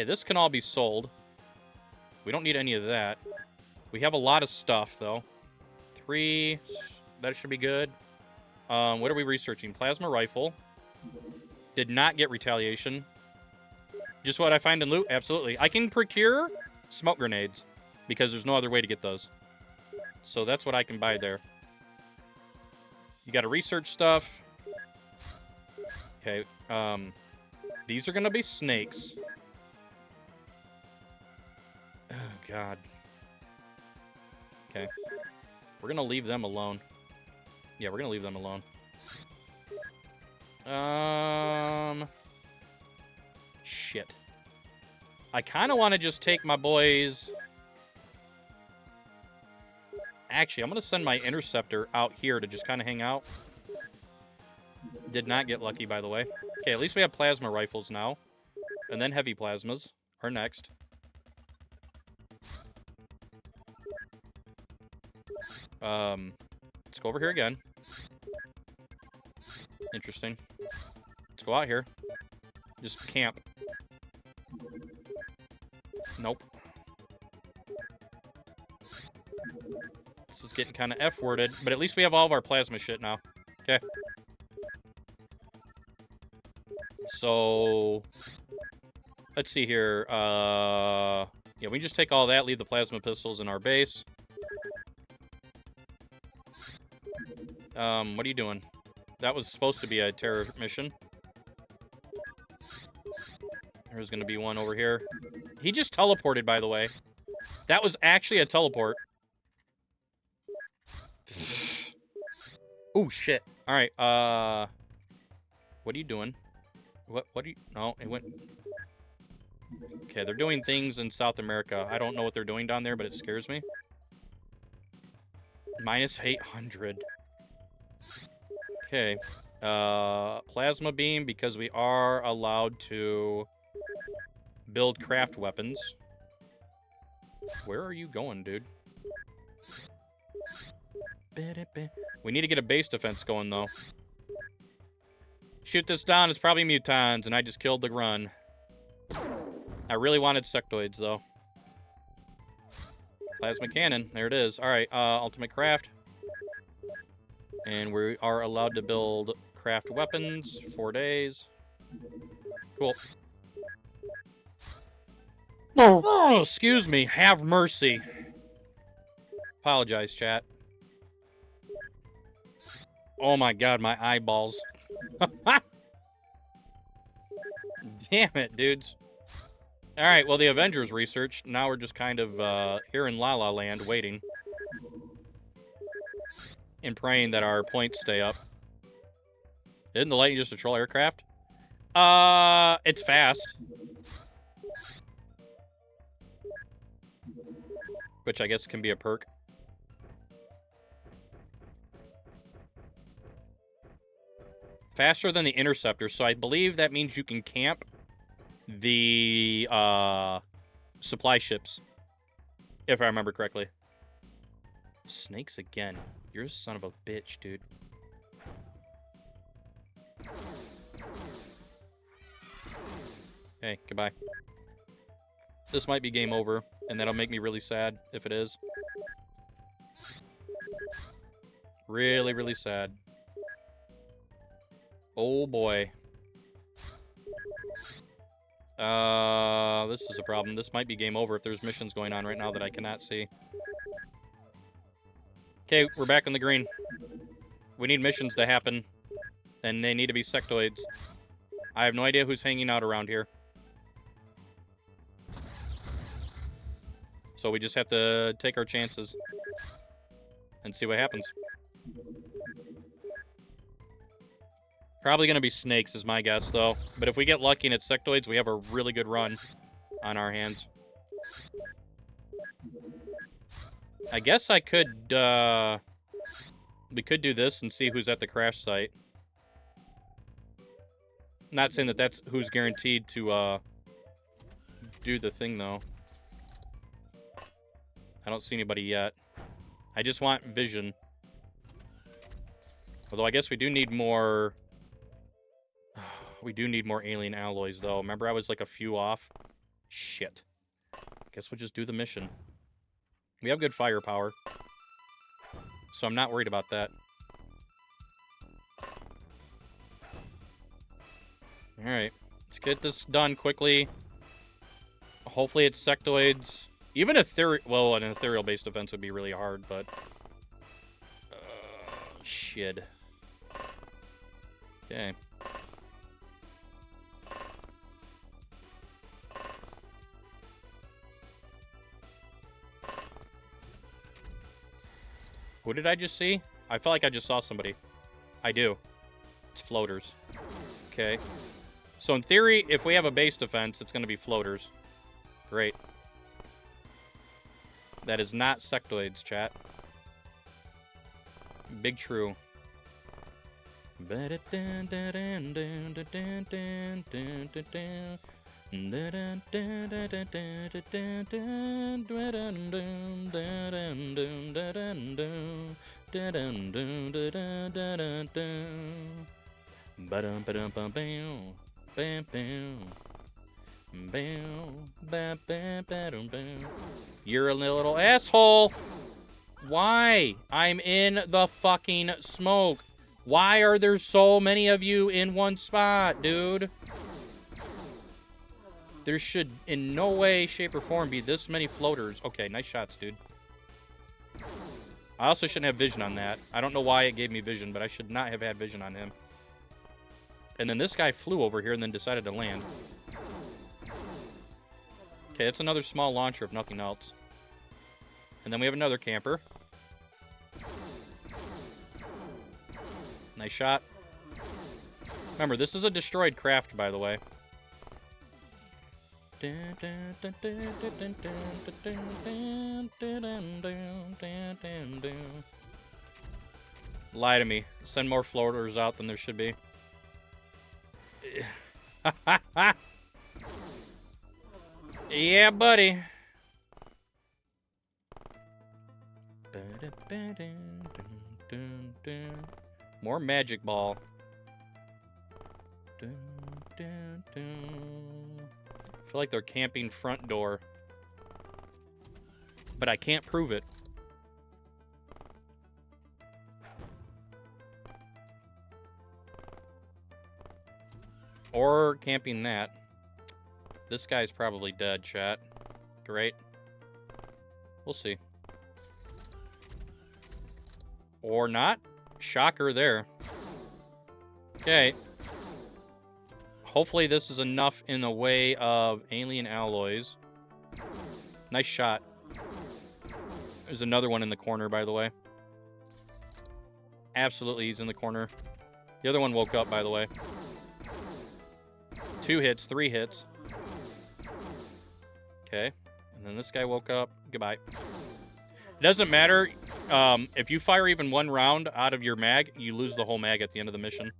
this can all be sold. We don't need any of that. We have a lot of stuff, though. 3. That should be good. What are we researching? Plasma rifle. Did not get retaliation. Just what I find in loot? Absolutely. I can procure smoke grenades because there's no other way to get those. So that's what I can buy there. You got to research stuff. Okay. These are going to be snakes. Oh, God. Okay. We're going to leave them alone. Yeah, we're going to leave them alone. Shit. I kind of want to just take my boys... Actually, I'm going to send my interceptor out here to just kind of hang out. Did not get lucky, by the way. Okay, at least we have plasma rifles now. And then heavy plasmas are next. Let's go over here again. Interesting. Let's go out here. Just camp. Nope. This is getting kind of F-worded, but at least we have all of our plasma shit now. Okay. So... Let's see here. Yeah, we just take all that, leave the plasma pistols in our base. What are you doing? That was supposed to be a terror mission. There's going to be one over here. He just teleported, by the way. That was actually a teleport. Oh, shit. All right. What are you doing? What are you... No, it went... Okay, they're doing things in South America. I don't know what they're doing down there, but it scares me. Minus 800. Okay. Plasma beam, because we are allowed to build craft weapons. Where are you going, dude? We need to get a base defense going, though. Shoot this down, it's probably mutons, and I just killed the run. I really wanted sectoids, though. Plasma cannon, there it is. Alright, ultimate craft. And we are allowed to build craft weapons, 4 days. Cool. Oh, excuse me, have mercy. Apologize, chat. Oh my god, my eyeballs. Damn it, dudes. Alright, well, the Avengers researched. Now we're just kind of here in La La Land waiting. And praying that our points stay up. Isn't the Lightning just a troll aircraft? It's fast. Which I guess can be a perk. Faster than the Interceptor, so I believe that means you can camp the supply ships, if I remember correctly. Snakes again. You're a son of a bitch, dude. Okay, goodbye. This might be game over, and that'll make me really sad if it is. Really, really sad. Oh boy. This is a problem. This might be game over if there's missions going on right now that I cannot see. Okay, we're back on the green. We need missions to happen, and they need to be sectoids. I have no idea who's hanging out around here. So we just have to take our chances and see what happens. Probably going to be snakes is my guess, though. But if we get lucky and it's sectoids, we have a really good run on our hands. I guess I could, we could do this and see who's at the crash site. Not saying that that's who's guaranteed to, do the thing, though. I don't see anybody yet. I just want vision. Although I guess we do need more... We do need more alien alloys, though. Remember I was like a few off? Shit. Guess we'll just do the mission. We have good firepower. So I'm not worried about that. Alright. Let's get this done quickly. Hopefully it's sectoids. Even well, an ethereal-based defense would be really hard, but... shit. Okay. Who did I just see? I felt like I just saw somebody. I do. It's floaters. Okay. So in theory, if we have a base defense, it's going to be floaters. Great. That is not sectoids, chat. Big true. You're a little asshole. Why? I'm in the fucking smoke. Why are there so many of you in one spot, dude? There should in no way, shape, or form be this many floaters. Okay, nice shots, dude. I also shouldn't have vision on that. I don't know why it gave me vision, but I should not have had vision on him. And then this guy flew over here and then decided to land. Okay, it's another small launcher if nothing else. And then we have another camper. Nice shot. Remember, this is a destroyed craft, by the way. Lie to me. Send more floaters out than there should be. Yeah, buddy. More magic ball. I feel like they're camping front door. But I can't prove it. Or camping that. This guy's probably dead, chat. Great. We'll see. Or not. Shocker there. Okay. Hopefully this is enough in the way of alien alloys. Nice shot. There's another one in the corner, by the way. Absolutely, he's in the corner. The other one woke up, by the way. 2 hits, 3 hits. Okay. And then this guy woke up. Goodbye. It doesn't matter. If you fire even 1 round out of your mag, you lose the whole mag at the end of the mission.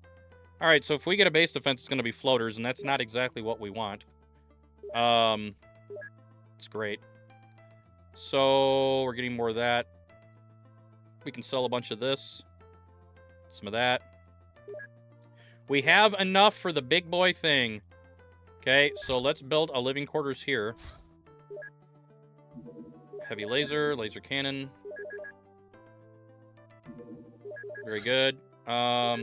Alright, so if we get a base defense, it's going to be floaters, and that's not exactly what we want. It's great. So, we're getting more of that. We can sell a bunch of this. Some of that. We have enough for the big boy thing. Okay, so let's build a living quarters here. Heavy laser, laser cannon. Very good. I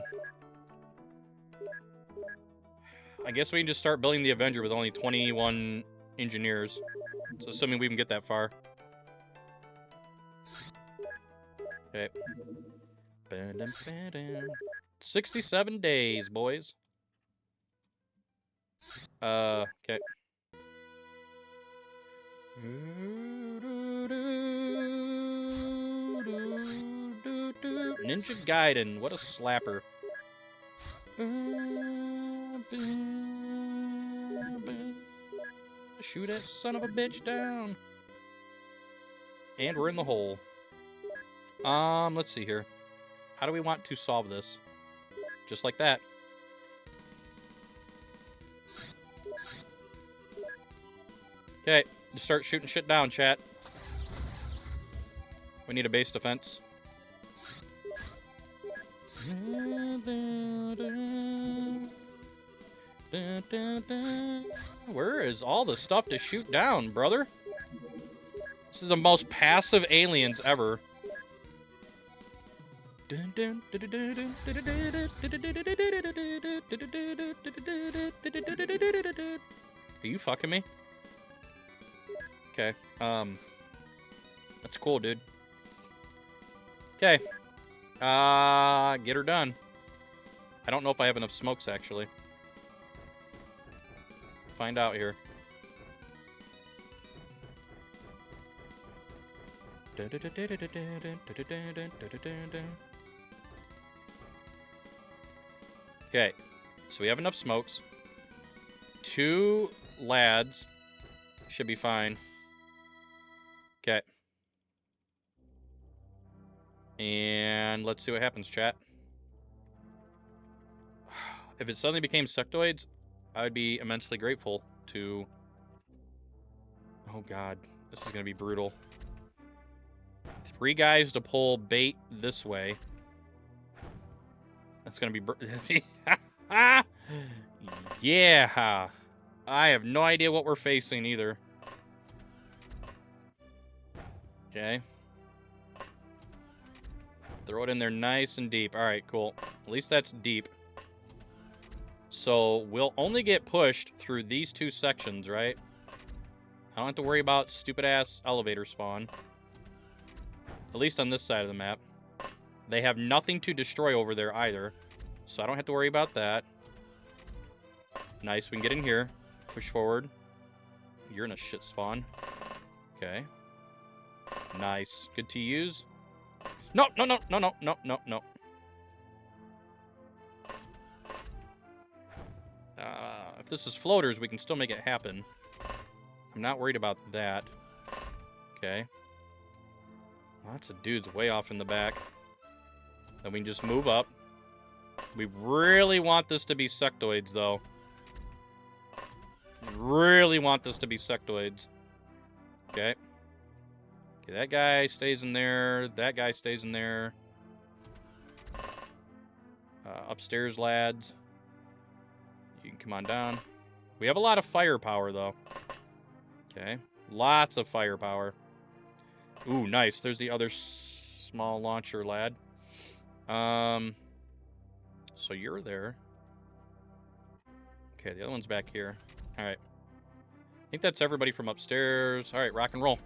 guess we can just start building the Avenger with only 21 engineers. So assuming we can get that far. Okay. 67 days, boys. Okay. Ninja Gaiden, what a slapper. Shoot that son of a bitch down. And we're in the hole. Let's see here. How do we want to solve this? Just like that. Okay, just start shooting shit down, chat. We need a base defense. Where is all the stuff to shoot down, brother? This is the most passive aliens ever. Are you fucking me? Okay, that's cool, dude. Okay. Get her done. I don't know if I have enough smokes, actually. Find out here. Okay, so we have enough smokes. 2 lads should be fine. Okay. And let's see what happens, chat. If it suddenly became sectoids, I would be immensely grateful to... Oh god, this is going to be brutal. 3 guys to pull bait this way. That's going to be... Yeah! I have no idea what we're facing either. Okay. Throw it in there nice and deep. Alright, cool. At least that's deep. So, we'll only get pushed through these 2 sections, right? I don't have to worry about stupid-ass elevator spawn. At least on this side of the map. They have nothing to destroy over there either. So I don't have to worry about that. Nice, we can get in here. Push forward. You're in a shit spawn. Okay. Nice. Good to use. No, no, no, no, no, no, no, no. If this is floaters, we can still make it happen. I'm not worried about that. Okay. Lots of dudes way off in the back. Then we can just move up. We really want this to be sectoids, though. Really want this to be sectoids. Okay. Okay, that guy stays in there. That guy stays in there. Upstairs, lads. You can come on down. We have a lot of firepower, though. Okay. Lots of firepower. Ooh, nice. There's the other small launcher, lad. So you're there. Okay, the other one's back here. All right. I think that's everybody from upstairs. All right, rock and roll.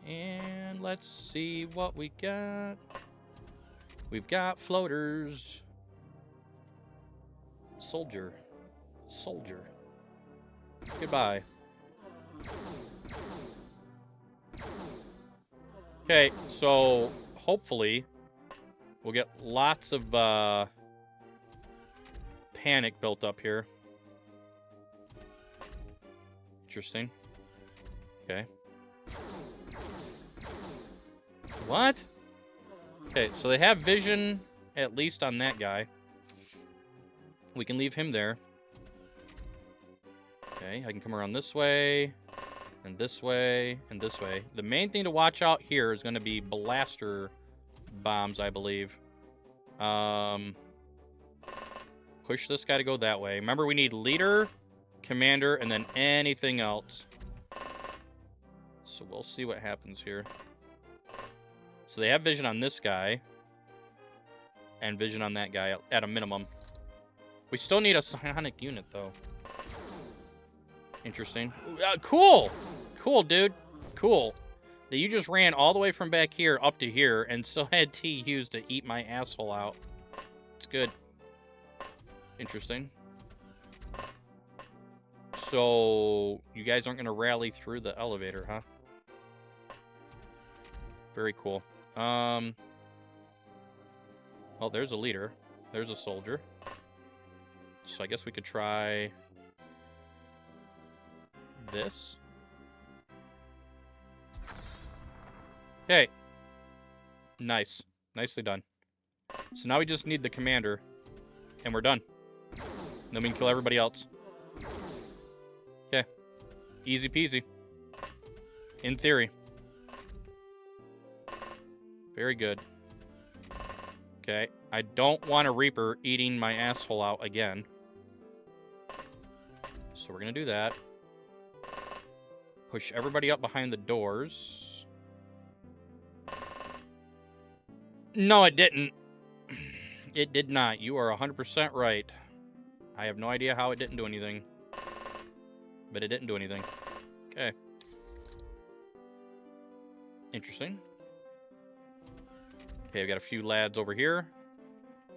And let's see what we got. We've got floaters. Soldier. Soldier. Goodbye. Okay, so hopefully we'll get lots of panic built up here. Interesting. Okay. What? Okay, so they have vision, at least on that guy. We can leave him there. Okay, I can come around this way, and this way, and this way. The main thing to watch out here is going to be blaster bombs, I believe. Push this guy to go that way. Remember, we need leader, commander, and then anything else. So we'll see what happens here. So they have vision on this guy, and vision on that guy at a minimum. We still need a psionic unit, though. Interesting. Cool! Cool, dude. Cool. That you just ran all the way from back here up to here and still had TUs to eat my asshole out. It's good. Interesting. So, you guys aren't going to rally through the elevator, huh? Very cool. Oh, there's a leader. There's a soldier. So I guess we could try this. Okay. Nice. Nicely done. So now we just need the commander, and we're done. Then we can kill everybody else. Okay. Easy peasy. In theory. Very good. Okay. I don't want a Reaper eating my asshole out again. So we're going to do that. Push everybody up behind the doors. No, it didn't. It did not. You are 100% right. I have no idea how it didn't do anything. But it didn't do anything. Okay. Interesting. Okay, we got a few lads over here.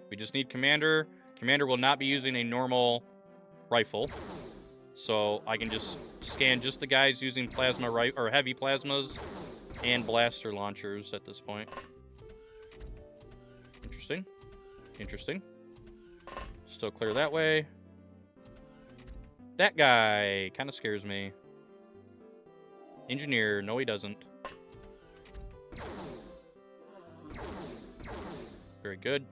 We just need commander. Commander will not be using a normal rifle. So I can just scan just the guys using plasma or heavy plasmas and blaster launchers at this point. Interesting. Interesting. Still clear that way. That guy kind of scares me. Engineer. No, he doesn't. Very good.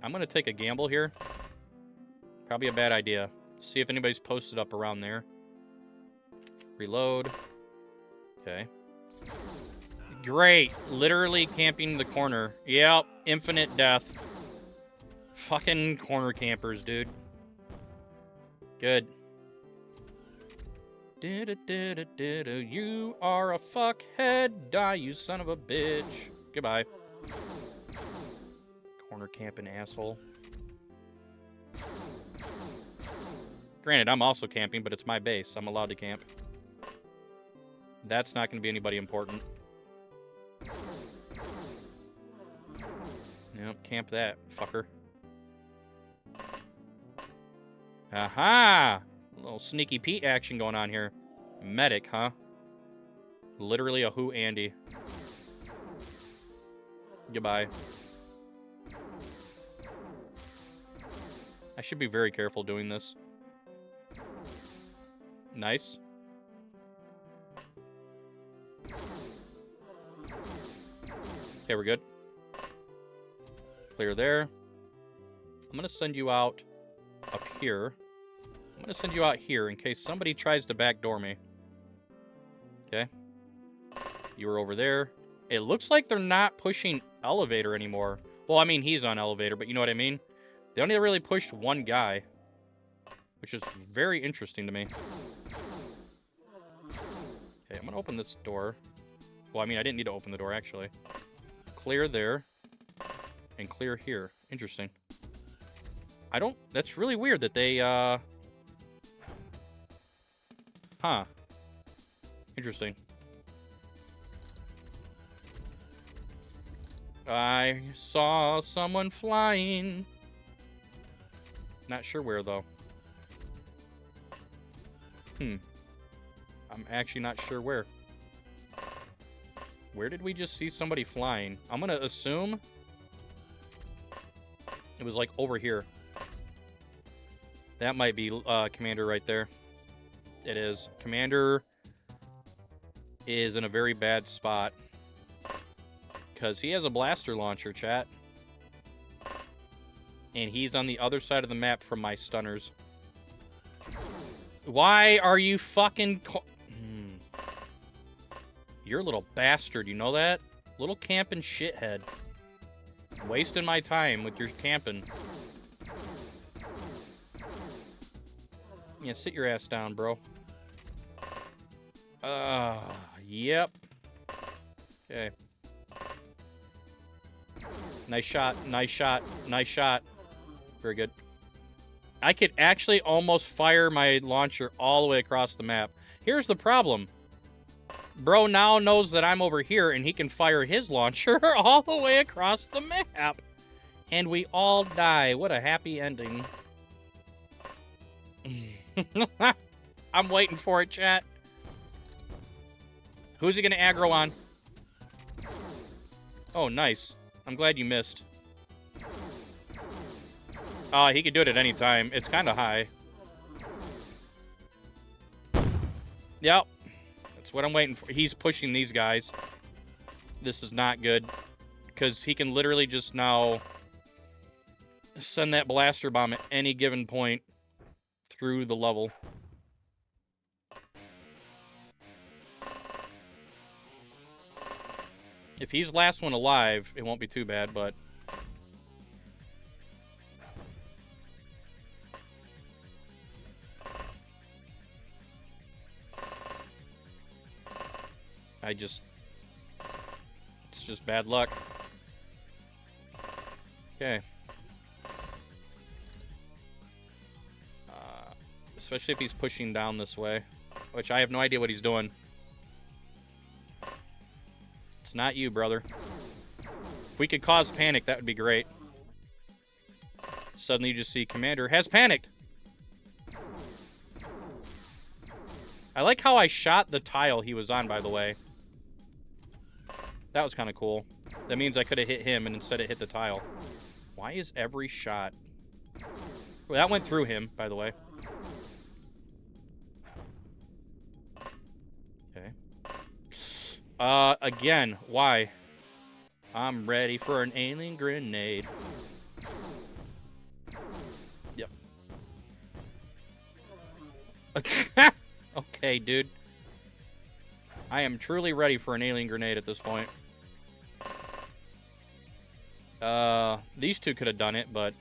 I'm going to take a gamble here. Probably a bad idea. See if anybody's posted up around there. Reload. Okay. Great. Literally camping the corner. Yep. Infinite death. Fucking corner campers, dude. Good. You are a fuckhead. Die, you son of a bitch. Goodbye. Corner camping asshole. Granted, I'm also camping, but it's my base. I'm allowed to camp. That's not going to be anybody important. Yep, camp that, fucker. Aha! A little sneaky Pete action going on here. Medic, huh? Literally a who Andy. Goodbye. I should be very careful doing this. Nice. Okay, we're good. Clear there. I'm going to send you out up here. I'm going to send you out here in case somebody tries to backdoor me. Okay. You were over there. It looks like they're not pushing elevator anymore. Well, I mean, he's on elevator, but you know what I mean? They only really pushed one guy, which is very interesting to me. Okay, I'm going to open this door. Well, I mean, I didn't need to open the door, actually. Clear there. And clear here. Interesting. That's really weird that they, Huh. Interesting. I saw someone flying. Not sure where, though. I'm actually not sure where. Where did we just see somebody flying? I'm gonna assume it was like over here. That might be Commander right there. It is. Commander is in a very bad spot. Because he has a blaster launcher, chat. And he's on the other side of the map from my stunners. Why are you fucking... You're a little bastard, you know that? Little camping shithead. Wasting my time with your camping. Yeah, sit your ass down, bro. Yep. Okay. Nice shot, nice shot, nice shot. Very good. I could actually almost fire my launcher all the way across the map. Here's the problem. Bro now knows that I'm over here, and he can fire his launcher all the way across the map. And we all die. What a happy ending. I'm waiting for it, chat. Who's he going to aggro on? Oh, nice. I'm glad you missed. He could do it at any time. It's kind of high. Yep. That's what I'm waiting for. He's pushing these guys. This is not good. Because he can literally just now send that blaster bomb at any given point through the level. If he's last one alive, it won't be too bad, but... It's just bad luck. Okay. Especially if he's pushing down this way, which I have no idea what he's doing. It's not you, brother. If we could cause panic, that would be great. Suddenly you just see Commander has panicked. I like how I shot the tile he was on, by the way. That was kind of cool. That means I could have hit him, and instead it hit the tile. Why is every shot... Well, that went through him, by the way. Okay. Again, why? I'm ready for an alien grenade. Yep. Okay, dude. I am truly ready for an alien grenade at this point. These two could have done it, but...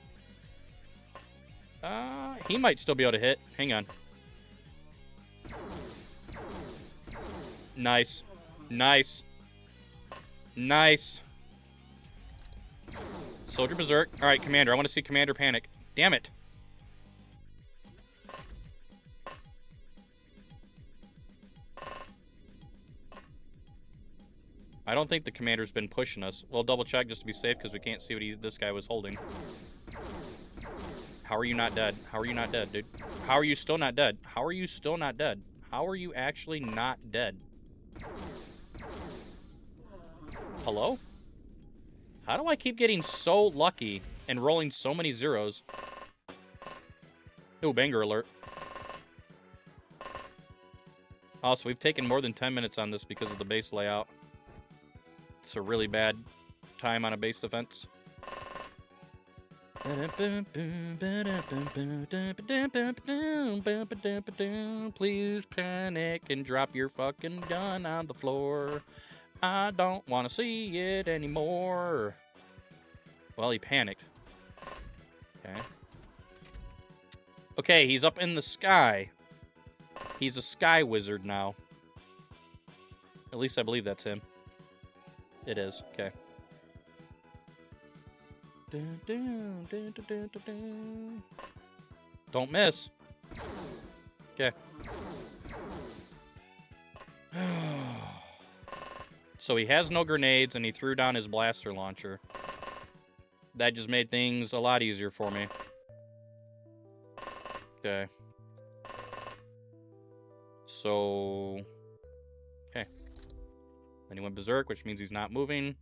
he might still be able to hit. Hang on. Nice. Nice. Nice. Soldier Berserk. Alright, Commander. I want to see Commander panic. Damn it. I don't think the commander's been pushing us. We'll double check just to be safe because we can't see what this guy was holding. How are you not dead? How are you not dead, dude? How are you still not dead? How are you still not dead? How are you actually not dead? Hello? How do I keep getting so lucky and rolling so many zeros? Ooh, banger alert. Also, we've taken more than 10 minutes on this because of the base layout. It's a really bad time on a base defense. Please panic and drop your fucking gun on the floor. I don't want to see it anymore. Well, he panicked. Okay. Okay, he's up in the sky. He's a sky wizard now. At least I believe that's him. It is. Okay. Don't miss. Okay. So he has no grenades and he threw down his blaster launcher. That just made things a lot easier for me. Okay. So... okay. Then he went berserk, which means he's not moving.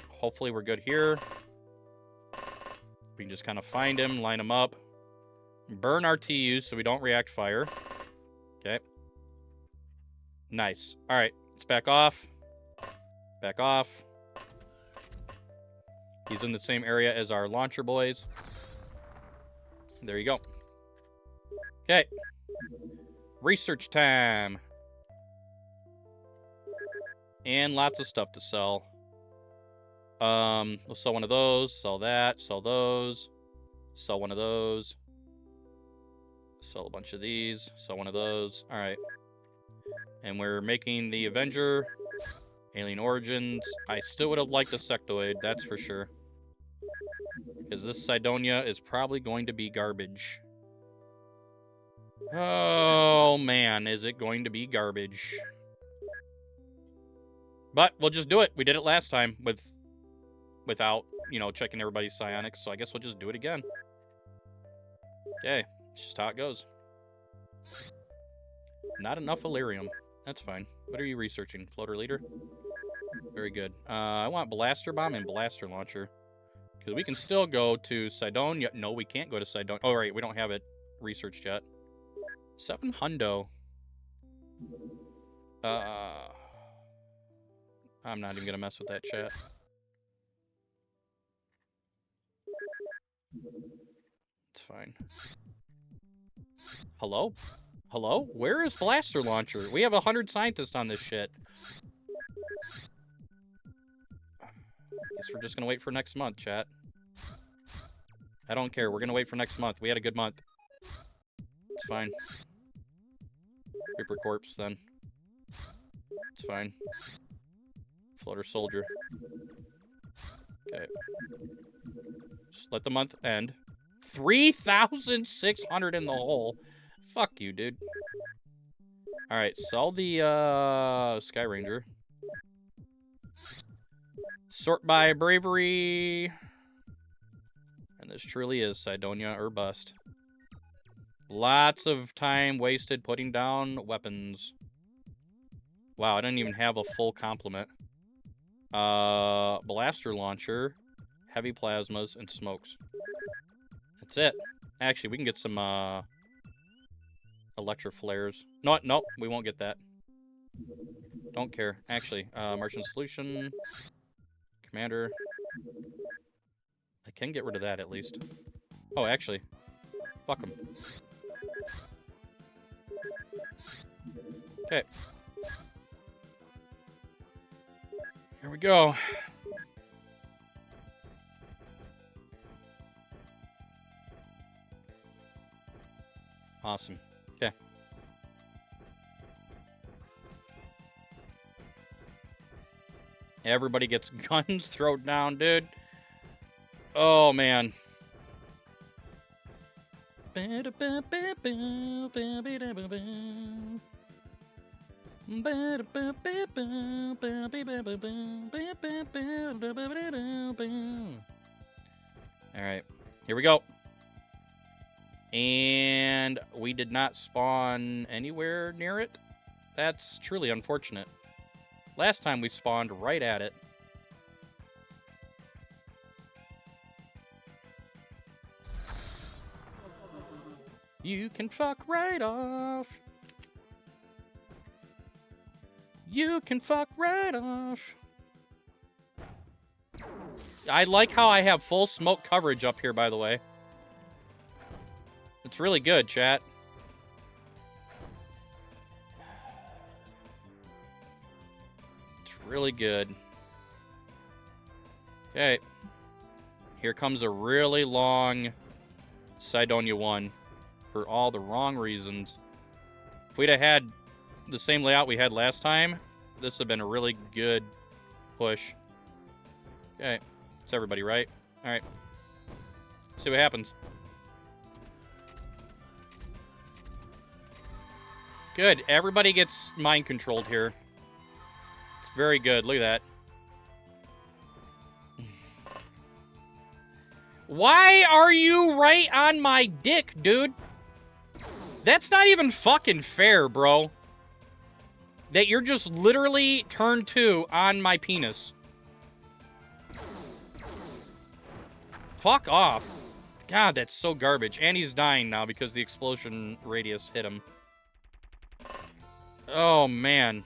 Hopefully we're good here. We can just kind of find him, line him up. Burn our TUs so we don't react fire. Okay. Nice. Alright, let's back off. Back off. He's in the same area as our launcher boys. There you go. Okay. Research time. And lots of stuff to sell. We'll sell one of those, sell that, sell those, sell one of those, sell a bunch of these, sell one of those. Alright. And we're making the Avenger, Alien Origins. I still would have liked the Sectoid, that's for sure. Because this Cydonia is probably going to be garbage. Oh man, is it going to be garbage? But we'll just do it. We did it last time without, you know, checking everybody's psionics, so I guess we'll just do it again. Okay, it's just how it goes. Not enough Illyrium. That's fine. What are you researching? Floater leader? Very good. I want Blaster Bomb and Blaster Launcher. Because we can still go to Cydonia. No, we can't go to Cydonia. Oh, right, we don't have it researched yet. 7 hundo. I'm not even going to mess with that chat. It's fine. Hello? Hello? Where is Blaster Launcher? We have 100 scientists on this shit. Guess we're just gonna wait for next month, chat. I don't care. We're gonna wait for next month. We had a good month. It's fine. Reaper Corpse, then. It's fine. Floater Soldier. Okay. Just let the month end. 3,600 in the hole. Fuck you, dude. Alright, sell the Sky Ranger. Sort by bravery. And this truly is Cydonia or bust. Lots of time wasted putting down weapons. Wow, I didn't even have a full complement. Blaster launcher, heavy plasmas, and smokes. That's it. Actually, we can get some electro flares. No, no, we won't get that. Don't care. Actually, Martian Solution, Commander. I can get rid of that at least. Oh, actually, fuck them. Okay. Here we go. Awesome. Okay. Everybody gets guns thrown down, dude. Oh, man. Alright, here we go. And we did not spawn anywhere near it. That's truly unfortunate. Last time we spawned right at it. You can fuck right off. You can fuck right off. I like how I have full smoke coverage up here, by the way. It's really good, chat. It's really good. Okay. Here comes a really long Cydonia 1 for all the wrong reasons. If we'd have had the same layout we had last time, this would have been a really good push. Okay. It's everybody, right? Alright. See what happens. Good. Everybody gets mind controlled here. It's very good. Look at that. Why are you right on my dick, dude? That's not even fucking fair, bro. That you're just literally turn 2 on my penis. Fuck off. God, that's so garbage. And he's dying now because the explosion radius hit him. Oh, man.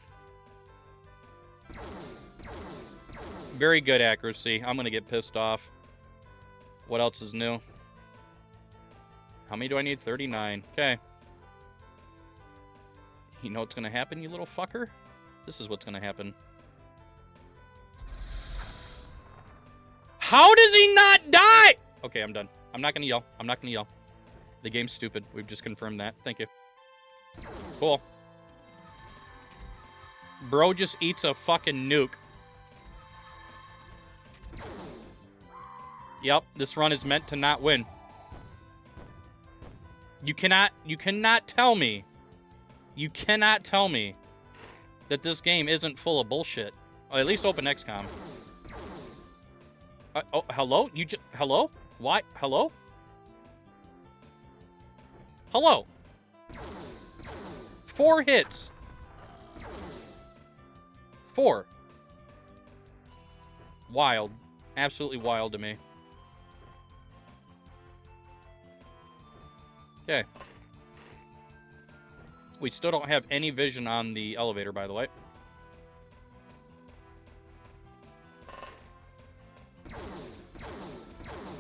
Very good accuracy. I'm gonna get pissed off. What else is new? How many do I need? 39. Okay. You know what's gonna happen, you little fucker? This is what's gonna happen. How does he not die? Okay, I'm done. I'm not gonna yell. I'm not gonna yell. The game's stupid. We've just confirmed that. Thank you. Cool. Bro just eats a fucking nuke. Yep, this run is meant to not win. You cannot tell me. You cannot tell me that this game isn't full of bullshit. Oh, at least open XCOM. Oh, hello? Hello? Why? Hello? Hello? 4 hits. 4. Wild. Absolutely wild to me. Okay. We still don't have any vision on the elevator, by the way.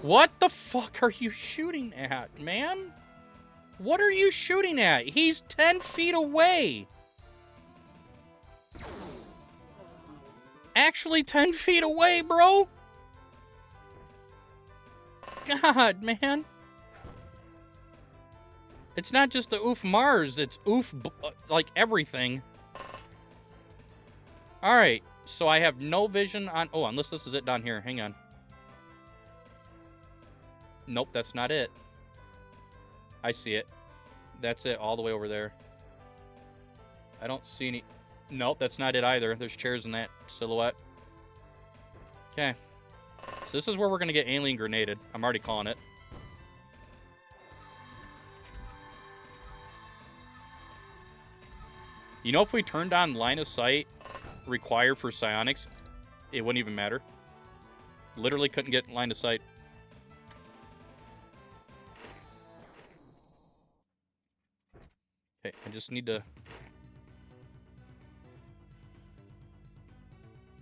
What the fuck are you shooting at, man? What are you shooting at? He's 10 feet away. Actually 10 feet away, bro. God, man. It's not just the oof Mars, it's oof, like, everything. Alright, so I have no vision on... Oh, unless this is it down here. Hang on. Nope, that's not it. I see it. That's it, all the way over there. I don't see any... Nope, that's not it either. There's chairs in that silhouette. Okay. So this is where we're going to get alien grenaded. I'm already calling it. You know, if we turned on line of sight required for psionics, it wouldn't even matter. Literally couldn't get line of sight. Okay, I just need to...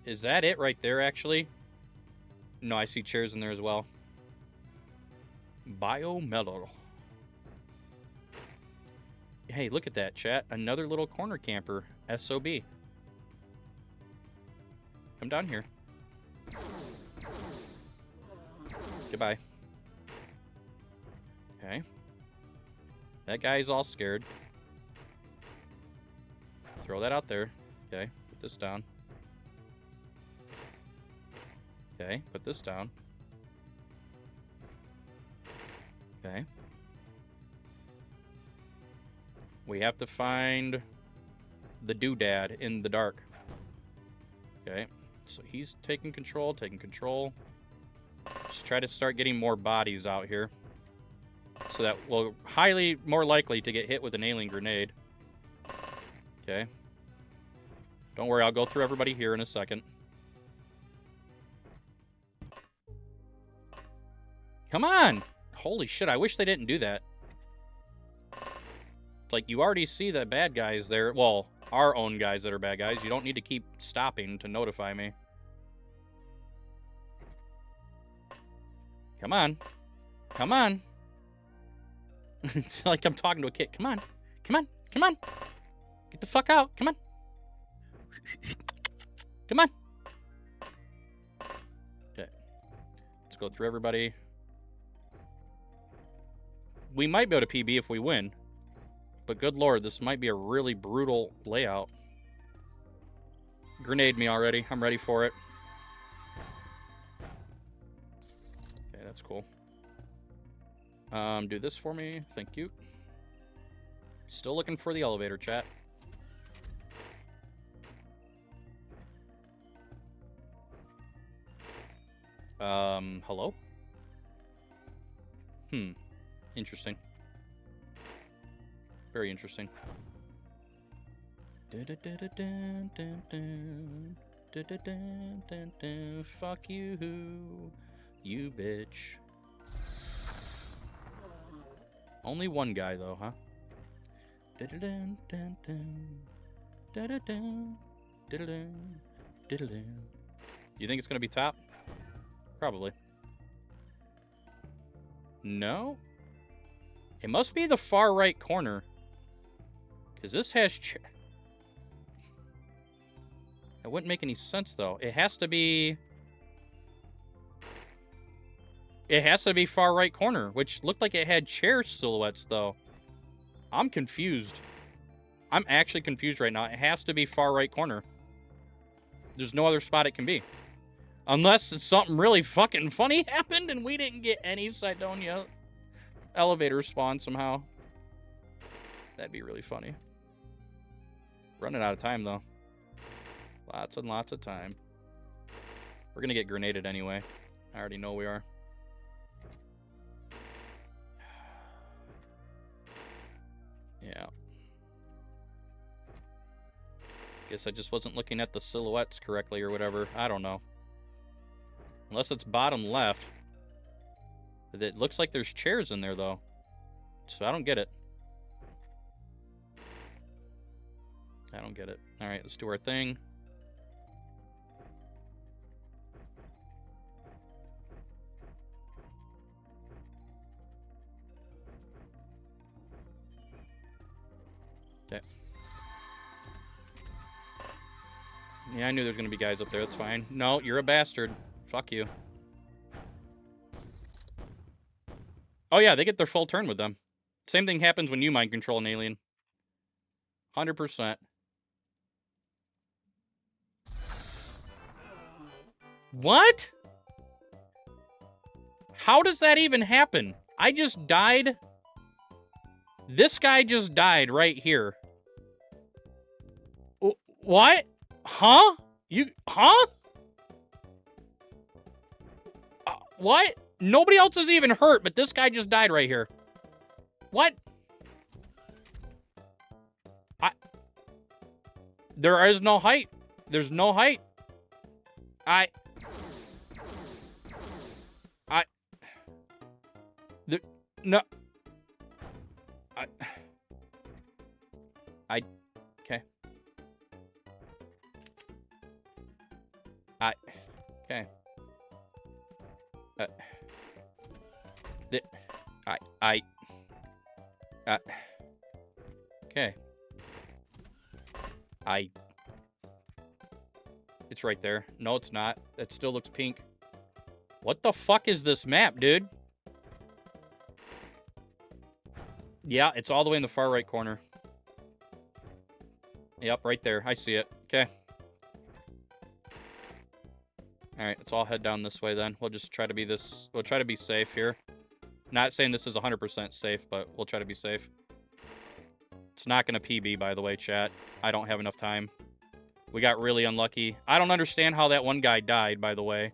Is that it right there, actually? No, I see chairs in there as well. Biometal. Hey, look at that, chat. Another little corner camper. SOB. Come down here. Goodbye. Okay. That guy's all scared. Throw that out there. Okay, put this down. Okay, put this down. Okay. We have to find the doodad in the dark. Okay, so he's taking control, Just try to start getting more bodies out here. So that we're highly more likely to get hit with an alien grenade. Okay. Don't worry, I'll go through everybody here in a second. Come on! Holy shit, I wish they didn't do that. It's like, you already see the bad guys there. Well, our own guys that are bad guys. You don't need to keep stopping to notify me. Come on. Come on. It's like I'm talking to a kid. Come on. Come on. Come on. Get the fuck out. Come on. Come on. Okay. Let's go through everybody. We might be able to PB if we win. But good lord, this might be a really brutal layout. Grenade me already. I'm ready for it. Okay, that's cool. Do this for me. Thank you. Still looking for the elevator, chat. Hello? Interesting. Very interesting. Fuck you, you bitch. Only one guy though, huh? You think it's gonna be top? Probably. No? It must be the far right corner. Because this has... That wouldn't make any sense, though. It has to be... It has to be far right corner, which looked like it had chair silhouettes, though. I'm confused. I'm actually confused right now. It has to be far right corner. There's no other spot it can be. Unless it's something really fucking funny happened and we didn't get any Cydonia elevator spawn somehow. That'd be really funny. Running out of time, though. Lots and lots of time. We're gonna get grenaded anyway. I already know we are. Yeah. Guess I just wasn't looking at the silhouettes correctly or whatever. I don't know. Unless it's bottom left. It looks like there's chairs in there, though. So I don't get it. I don't get it. Alright, let's do our thing. Okay. Yeah, I knew there was going to be guys up there. That's fine. No, you're a bastard. Fuck you. Oh, yeah, they get their full turn with them. Same thing happens when you mind control an alien. 100%. What? How does that even happen? I just died. This guy just died right here. What? Huh? Huh? What? Nobody else is even hurt, but this guy just died right here. What? There is no height. There's no height. No. Okay. Okay. Okay. It's right there. No, it's not. It still looks pink. What the fuck is this map, dude? Yeah, it's all the way in the far right corner. Yep, right there. I see it. Okay. Alright, let's all head down this way then. We'll just try to be we'll try to be safe here. Not saying this is 100% safe, but we'll try to be safe. It's not going to PB, by the way, chat. I don't have enough time. We got really unlucky. I don't understand how that one guy died, by the way.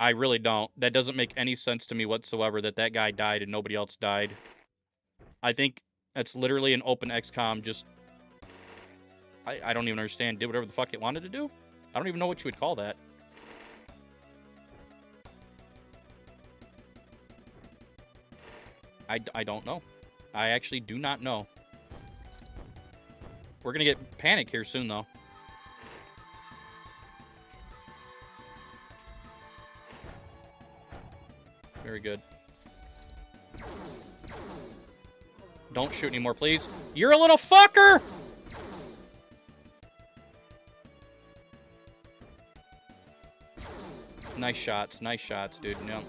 I really don't. That doesn't make any sense to me whatsoever that that guy died and nobody else died. I think that's literally an open XCOM just... I don't even understand. Did whatever the fuck it wanted to do? I don't even know what you would call that. I don't know. I actually do not know. We're gonna get panic here soon, though. Very good. Don't shoot anymore, please. You're a little fucker! Nice shots, dude. No.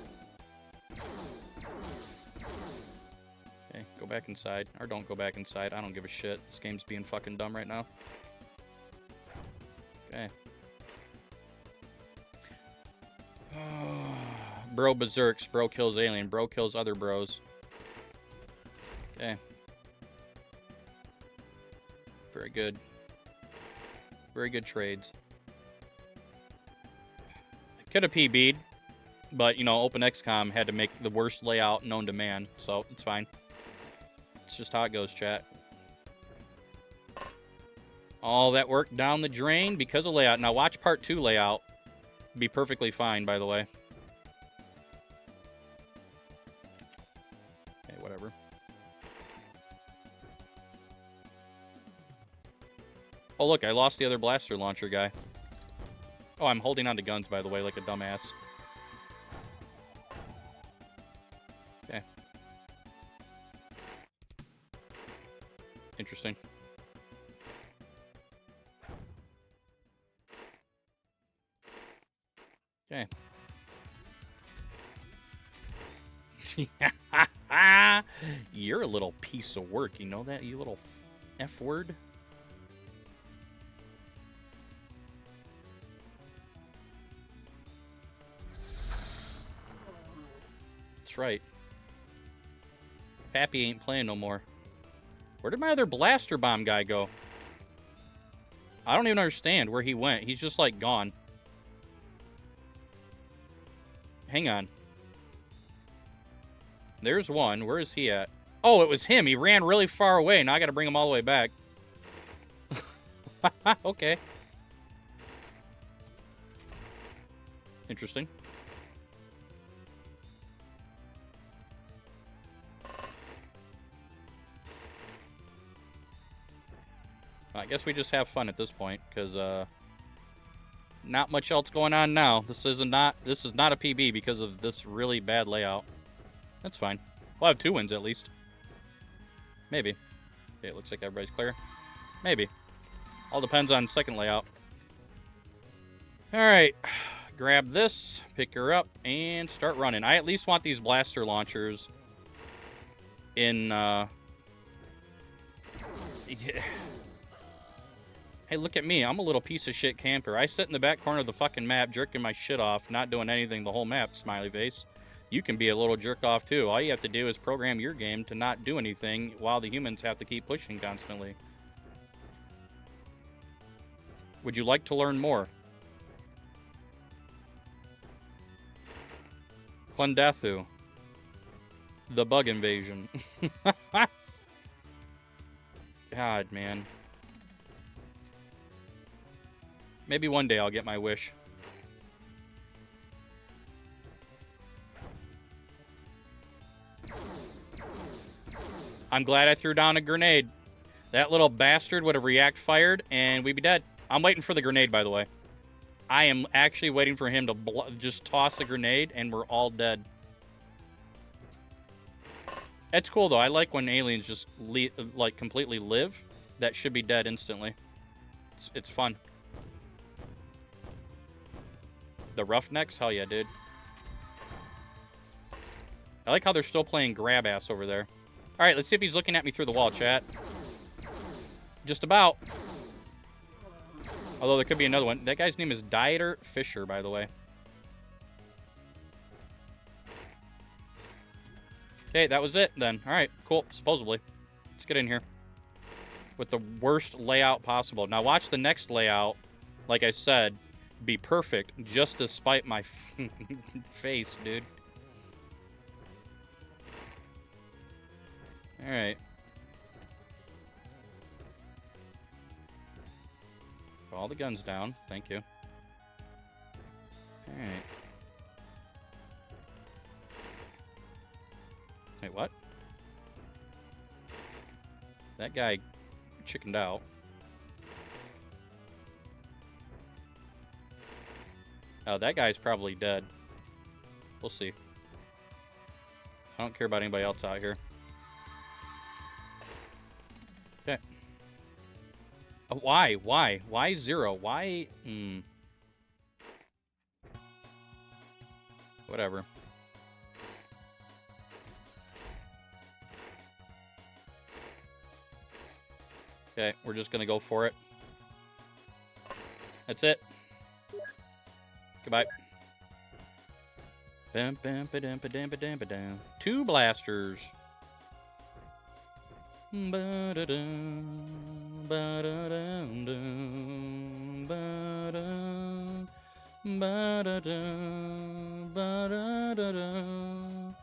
Okay, go back inside. Or don't go back inside. I don't give a shit. This game's being fucking dumb right now. Okay. Bro berserks. Bro kills alien. Bro kills other bros. Okay. Very good. Very good trades. Could have PB'd, but, you know, Open XCOM had to make the worst layout known to man, so it's fine. It's just how it goes, chat. All that work down the drain because of layout. Now watch part 2 layout. Be perfectly fine, by the way. Okay, whatever. Oh, look, I lost the other blaster launcher guy. Oh, I'm holding on to guns, by the way, like a dumbass. Okay. Interesting. Okay. You're a little piece of work, you know that, you little F-word? That's right. Pappy ain't playing no more. Where did my other blaster bomb guy go? I don't even understand where he went. He's just, like, gone. Hang on. There's one. Where is he at? Oh, it was him. He ran really far away. Now I gotta bring him all the way back. Okay. Interesting. I guess we just have fun at this point, because not much else going on now. This is not a PB because of this really bad layout. That's fine. We'll have 2 wins at least. Maybe. Okay, it looks like everybody's clear. Maybe. All depends on second layout. Alright. Grab this, pick her up, and start running. I at least want these blaster launchers in, yeah. Hey, look at me. I'm a little piece of shit camper. I sit in the back corner of the fucking map, jerking my shit off, not doing anything the whole map, smiley face. You can be a little jerk off, too. All you have to do is program your game to not do anything while the humans have to keep pushing constantly. Would you like to learn more? Clendathu. The bug invasion. God, man. Maybe one day I'll get my wish. I'm glad I threw down a grenade. That little bastard would have react fired, and we'd be dead. I'm waiting for the grenade, by the way. I am actually waiting for him to just toss a grenade, and we're all dead. It's cool, though. I like when aliens just, like, completely live. That should be dead instantly. It's fun. The Roughnecks? Hell yeah, dude. I like how they're still playing grab ass over there. Alright, let's see if he's looking at me through the wall, chat. Just about. Although there could be another one. That guy's name is Dieter Fisher, by the way. Okay, that was it then. Alright, cool. Supposedly. Let's get in here. With the worst layout possible. Now watch the next layout, like I said, be perfect just despite my face, dude. Alright. All the guns down. Thank you. Alright. Wait, what? That guy chickened out. Oh, that guy's probably dead. We'll see. I don't care about anybody else out here. Okay. Why? Why? Why 0? Why? Whatever. Okay, we're just gonna go for it. That's it. Goodbye. Bam, bam, ba-dam, ba-dam, ba-dam, ba-dam. 2 blasters. Ba-da-dum, ba-da-dum, dum, ba-dum, ba-da-dum, ba-da-da-dum.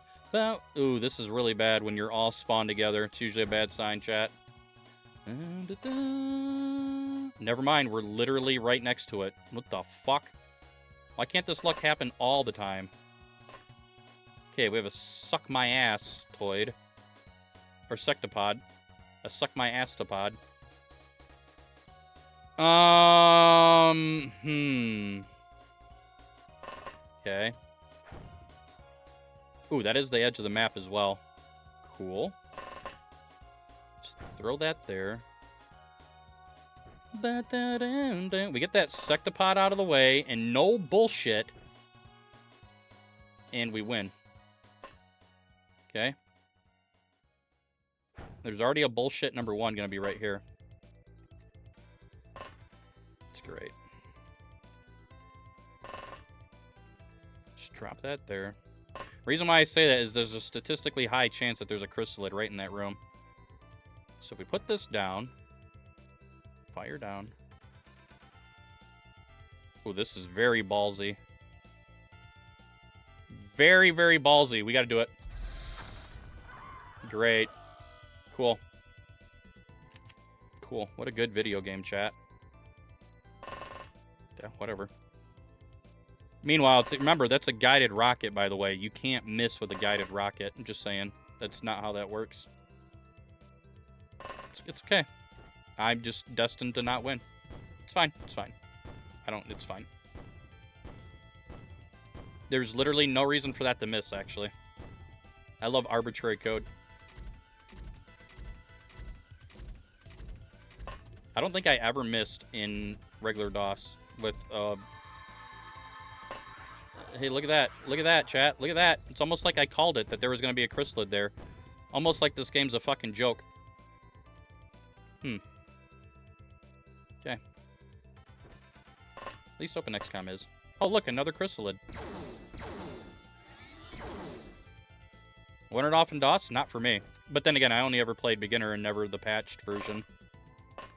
Ooh, this is really bad when you're all spawned together. It's usually a bad sign, chat. Never mind, we're literally right next to it. What the fuck? Why can't this luck happen all the time? Okay, we have a suck my ass toid. Or sectopod. A suck my ass-topod. Okay. Ooh, that is the edge of the map as well. Cool. Just throw that there. We get that sectopod out of the way, and no bullshit. And we win. Okay. There's already a bullshit number 1 gonna be right here. It's great. Just drop that there. Reason why I say that is there's a statistically high chance that there's a chrysalid right in that room. So if we put this down, fire down. Oh, this is very ballsy. Very, very ballsy. We gotta do it. Great. Cool. Cool. What a good video game, chat. Yeah, whatever. Meanwhile, remember, that's a guided rocket, by the way. You can't miss with a guided rocket. I'm just saying. That's not how that works. It's okay. I'm just destined to not win. It's fine. It's fine. It's fine. There's literally no reason for that to miss, actually. I love arbitrary code. I don't think I ever missed in regular DOS with, Hey, look at that. Look at that, chat. Look at that. It's almost like I called it, that there was going to be a chrysalid there. Almost like this game's a fucking joke. Okay. At least Open XCOM is. Oh, look, another chrysalid. Want it off in DOS? Not for me. But then again, I only ever played beginner and never the patched version.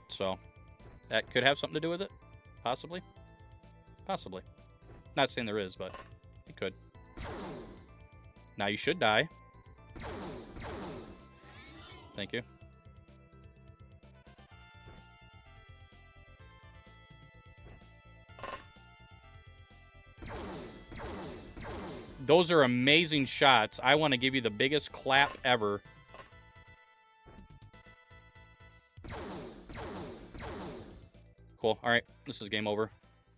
So, that could have something to do with it. Possibly. Possibly. Not saying there is, but it could. Now you should die. Thank you. Those are amazing shots. I want to give you the biggest clap ever. Cool. Alright, this is game over.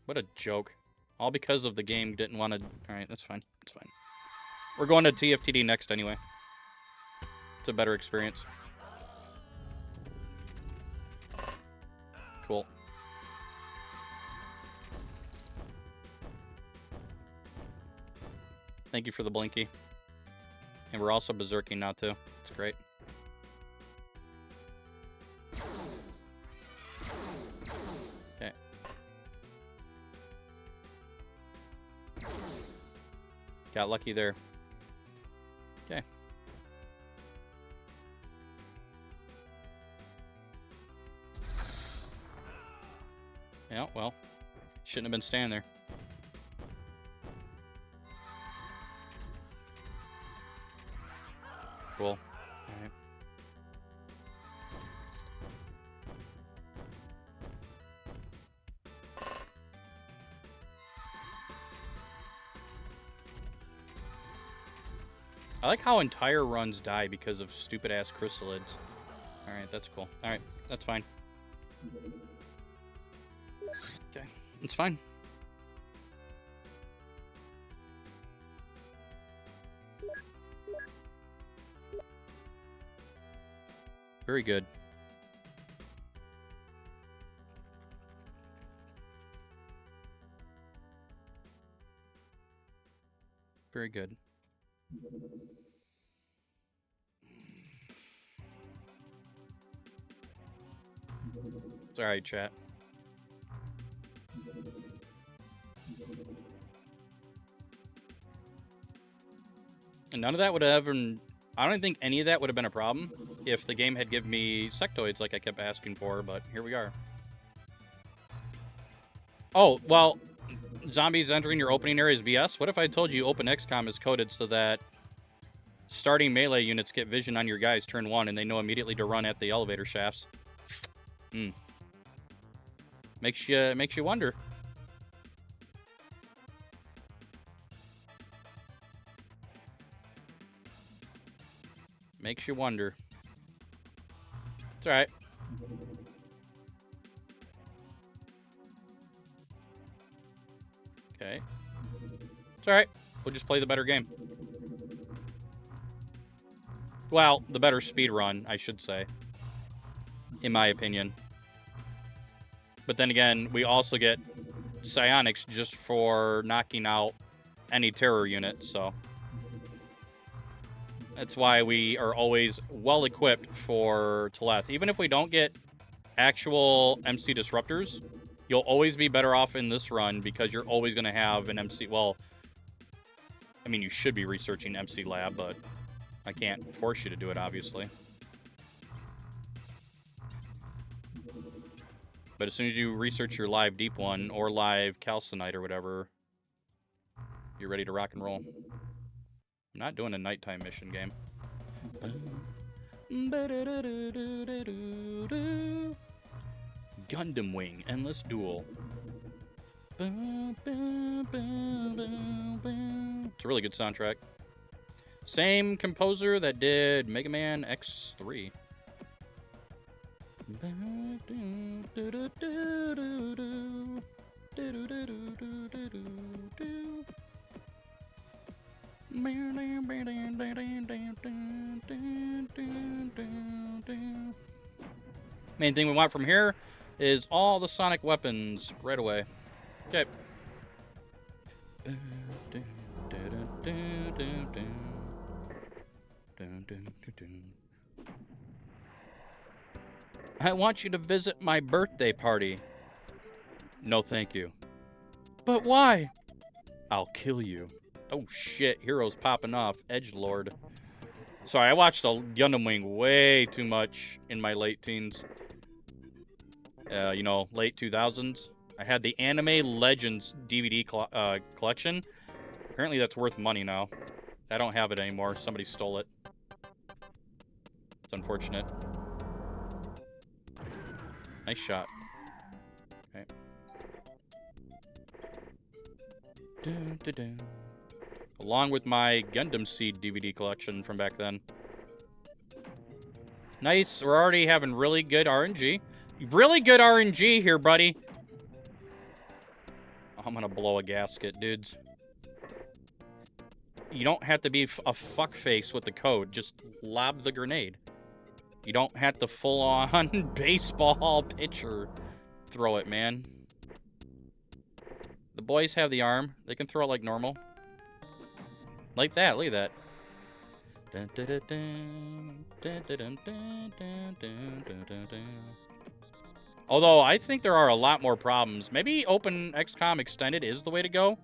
What a joke. All because of the game didn't want to... Alright, that's fine. It's fine. We're going to TFTD next anyway. It's a better experience. Cool. Thank you for the blinky. And we're also berserking now too. It's great. Okay. Got lucky there. Okay. Yeah, well, shouldn't have been standing there. Cool. All right. I like how entire runs die because of stupid-ass chrysalids. Alright, that's cool. Alright, that's fine. Okay, it's fine. Very good. Very good. It's alright, chat. And none of that would have ever... I don't think any of that would have been a problem if the game had given me sectoids like I kept asking for, but here we are. Oh, well, zombies entering your opening area is BS. What if I told you Open XCOM is coded so that starting melee units get vision on your guys turn 1 and they know immediately to run at the elevator shafts? Makes you wonder. Makes you wonder. It's alright. Okay. It's alright. We'll just play the better game. Well, the better speed run, I should say. In my opinion. But then again, we also get psionics just for knocking out any terror unit, so... That's why we are always well equipped for Teleth. Even if we don't get actual MC disruptors, you'll always be better off in this run because you're always going to have an MC... Well, I mean, you should be researching MC Lab, but I can't force you to do it, obviously. But as soon as you research your live deep one or live calcinite or whatever, you're ready to rock and roll. I'm not doing a nighttime mission game. Gundam Wing Endless Duel. It's a really good soundtrack. Same composer that did Mega Man X3. Main thing we want from here is all the sonic weapons right away. Okay. I want you to visit my birthday party. No, thank you. But why? I'll kill you. Oh shit, heroes popping off. Edgelord. Sorry, I watched the Gundam Wing way too much in my late teens. You know, late 2000s. I had the Anime Legends DVD collection. Apparently that's worth money now. I don't have it anymore. Somebody stole it. It's unfortunate. Nice shot. Okay. Dun, dun, dun. Along with my Gundam Seed DVD collection from back then. Nice. We're already having really good RNG. Really good RNG here, buddy. I'm gonna blow a gasket, dudes. You don't have to be a fuckface with the code. Just lob the grenade. You don't have to full-on baseball pitcher throw it, man. The boys have the arm. They can throw it like normal. Like that. Look at that. Although, I think there are a lot more problems. Maybe Open XCOM Extended is the way to go.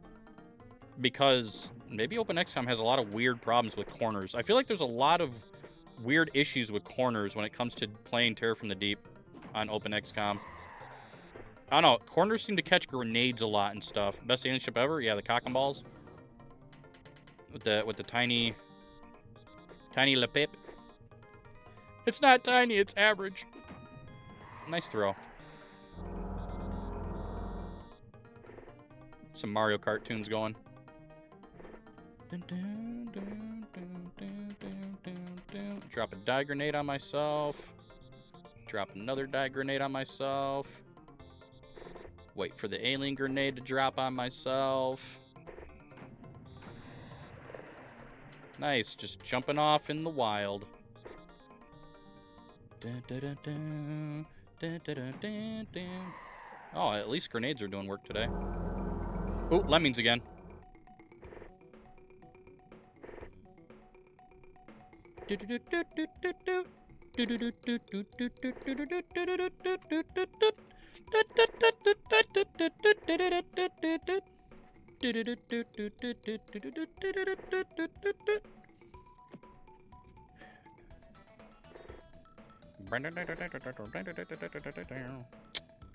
Because maybe Open XCOM has a lot of weird problems with corners. I feel like there's a lot of weird issues with corners when it comes to playing Terror from the Deep on Open XCOM. I don't know. Corners seem to catch grenades a lot and stuff. Best alien ship ever? Yeah, the cock and balls. With the tiny Le Pip. It's not tiny, it's average. Nice throw. Some Mario Kart tunes going. Drop a die grenade on myself. Drop another die grenade on myself. Wait for the alien grenade to drop on myself. Nice, just jumping off in the wild. Oh, at least grenades are doing work today. Oh, lemmings again.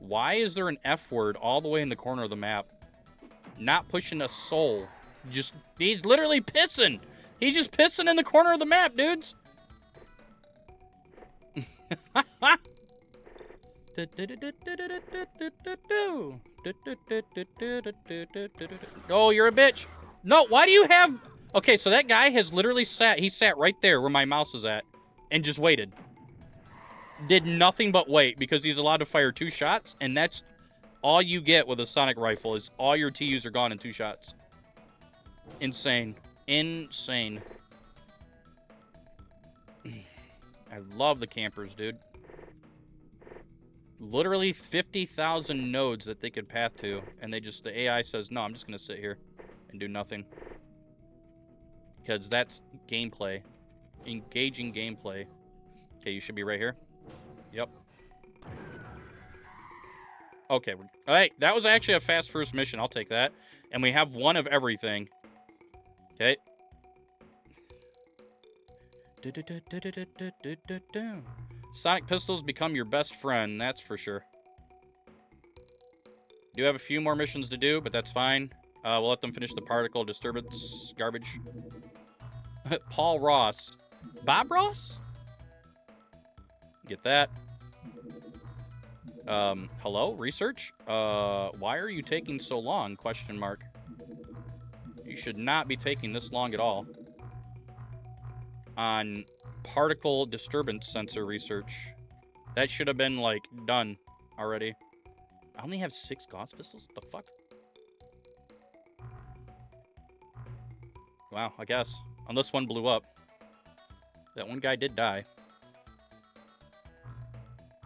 Why is there an F word all the way in the corner of the map? Not pushing a soul. He's literally pissing. He's just pissing in the corner of the map, dudes. Oh, you're a bitch. No, why do you have... Okay, so that guy has literally sat... He sat right there where my mouse is at and just waited. Did nothing but wait because he's allowed to fire 2 shots, and that's all you get with a sonic rifle is all your TUs are gone in 2 shots. Insane. Insane. I love the campers, dude. Literally 50,000 nodes that they could path to, and the AI says, no, I'm just going to sit here and do nothing. Because that's gameplay. Engaging gameplay. Okay, you should be right here. Yep. Okay, alright, that was actually a fast first mission. I'll take that. And we have 1 of everything. Okay. Sonic pistols become your best friend, that's for sure. Do have a few more missions to do, but that's fine. We'll let them finish the particle disturbance garbage. Paul Ross. Bob Ross? Get that. Hello, research? Why are you taking so long? Question mark. You should not be taking this long at all. On particle disturbance sensor research. That should have been, like, done already. I only have 6 Gauss pistols? What the fuck? Wow, I guess. Unless one blew up. That one guy did die.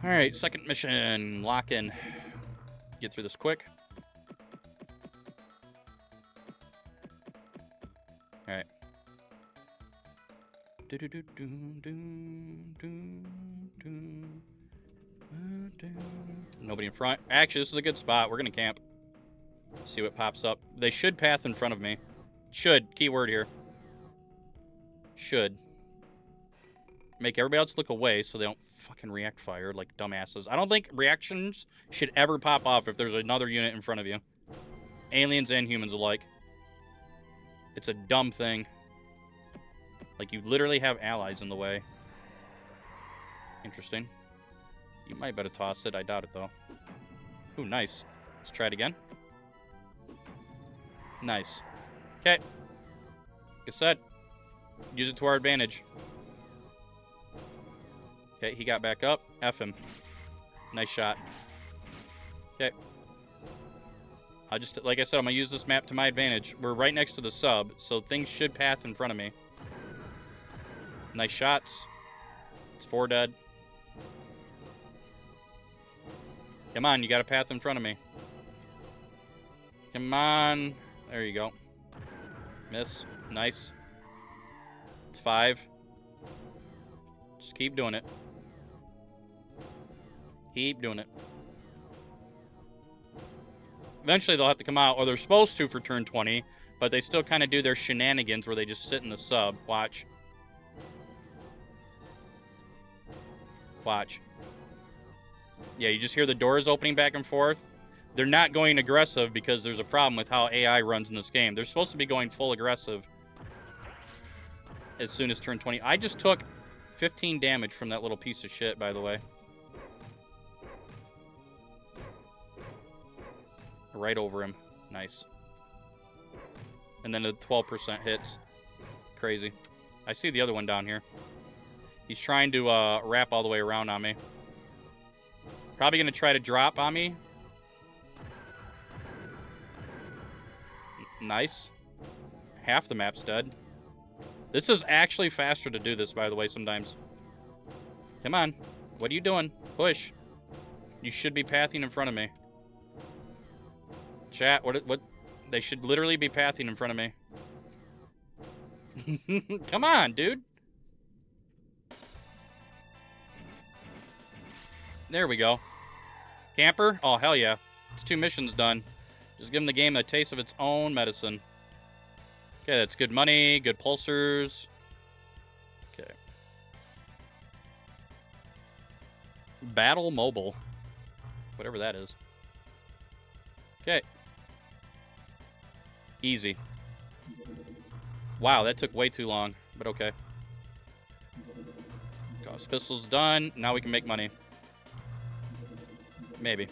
Alright, second mission. Lock in. Get through this quick. Alright. Nobody in front. Actually, this is a good spot. We're gonna camp. See what pops up. They should path in front of me. Should. Keyword here. Should. Make everybody else look away so they don't fucking react fire like dumbasses. I don't think reactions should ever pop off if there's another unit in front of you. Aliens and humans alike. It's a dumb thing. Like, you literally have allies in the way. Interesting. You might better toss it. I doubt it, though. Ooh, nice. Let's try it again. Nice. Okay. Like I said, use it to our advantage. Okay, he got back up. F him. Nice shot. Okay. Like I said, I'm going to use this map to my advantage. We're right next to the sub, so things should path in front of me. Nice shots. It's 4 dead. Come on, you got a path in front of me. Come on. There you go. Miss. Nice. It's 5. Just keep doing it. Keep doing it. Eventually they'll have to come out, or they're supposed to for turn 20, but they still kind of do their shenanigans where they just sit in the sub. Watch. Watch. Yeah, you just hear the doors opening back and forth. they're not going aggressive because there's a problem with how AI runs in this game. They're supposed to be going full aggressive as soon as turn 20. I just took 15 damage from that little piece of shit, by the way. Right over him. Nice. And then the 12% hits. Crazy. I see the other one down here. He's trying to wrap all the way around on me. Probably going to try to drop on me. Nice. Half the map's dead. This is actually faster to do this, by the way, sometimes. Come on. What are you doing? Push. You should be pathing in front of me. Chat, what? They should literally be pathing in front of me. Come on, dude. There we go. Camper? Oh, hell yeah. It's 2 missions done. Just give the game a taste of its own medicine. Okay, that's good money, good pulsers. Okay. Battle Mobile. Whatever that is. Okay. Easy. Wow, that took way too long, but okay. Gauss pistol's done. Now we can make money. Maybe.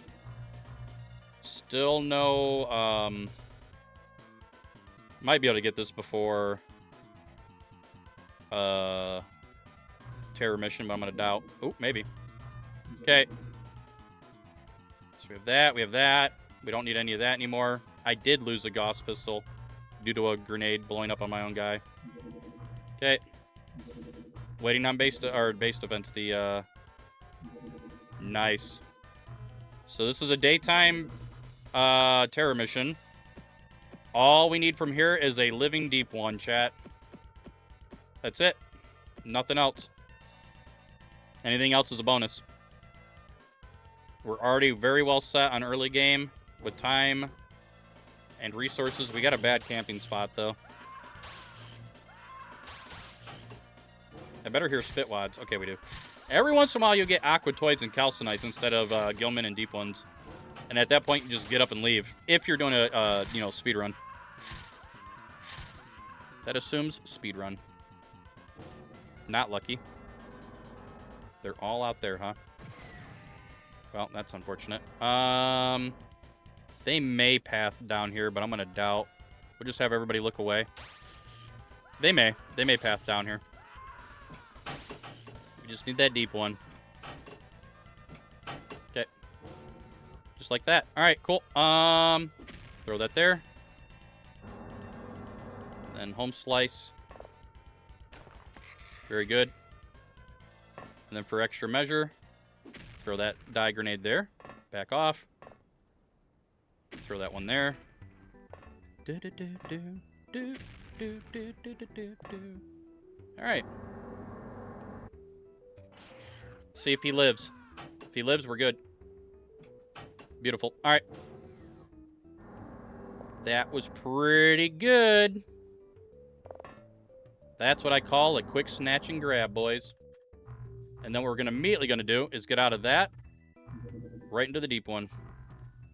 Still no, might be able to get this before terror mission, but I'm gonna doubt. Oh, maybe. Okay. So we have that, we have that. We don't need any of that anymore. I did lose a Gauss pistol due to a grenade blowing up on my own guy. Okay. Waiting on base defense. The nice. So this is a daytime terror mission. All we need from here is a living deep one, chat. That's it. Nothing else. Anything else is a bonus. We're already very well set on early game with time and resources. We got a bad camping spot, though. I better hear spitwads. Okay, we do. Every once in a while, you'll get aquatoids and calcinites instead of gilman and deep ones. And at that point, you just get up and leave. If you're doing a, speed run. That assumes speed run. Not lucky. They're all out there, huh? Well, that's unfortunate. They may path down here, but I'm gonna doubt. We'll just have everybody look away. They may. They may path down here. We just need that deep one. Okay. Just like that. Alright, cool. Throw that there. And then home slice. Very good. And then for extra measure, throw that dye grenade there. Back off. Throw that one there. Alright. See if he lives. If he lives, we're good. Beautiful. Alright. That was pretty good. That's what I call a quick snatch and grab, boys. And then what we're immediately going to do is get out of that. Right into the deep one.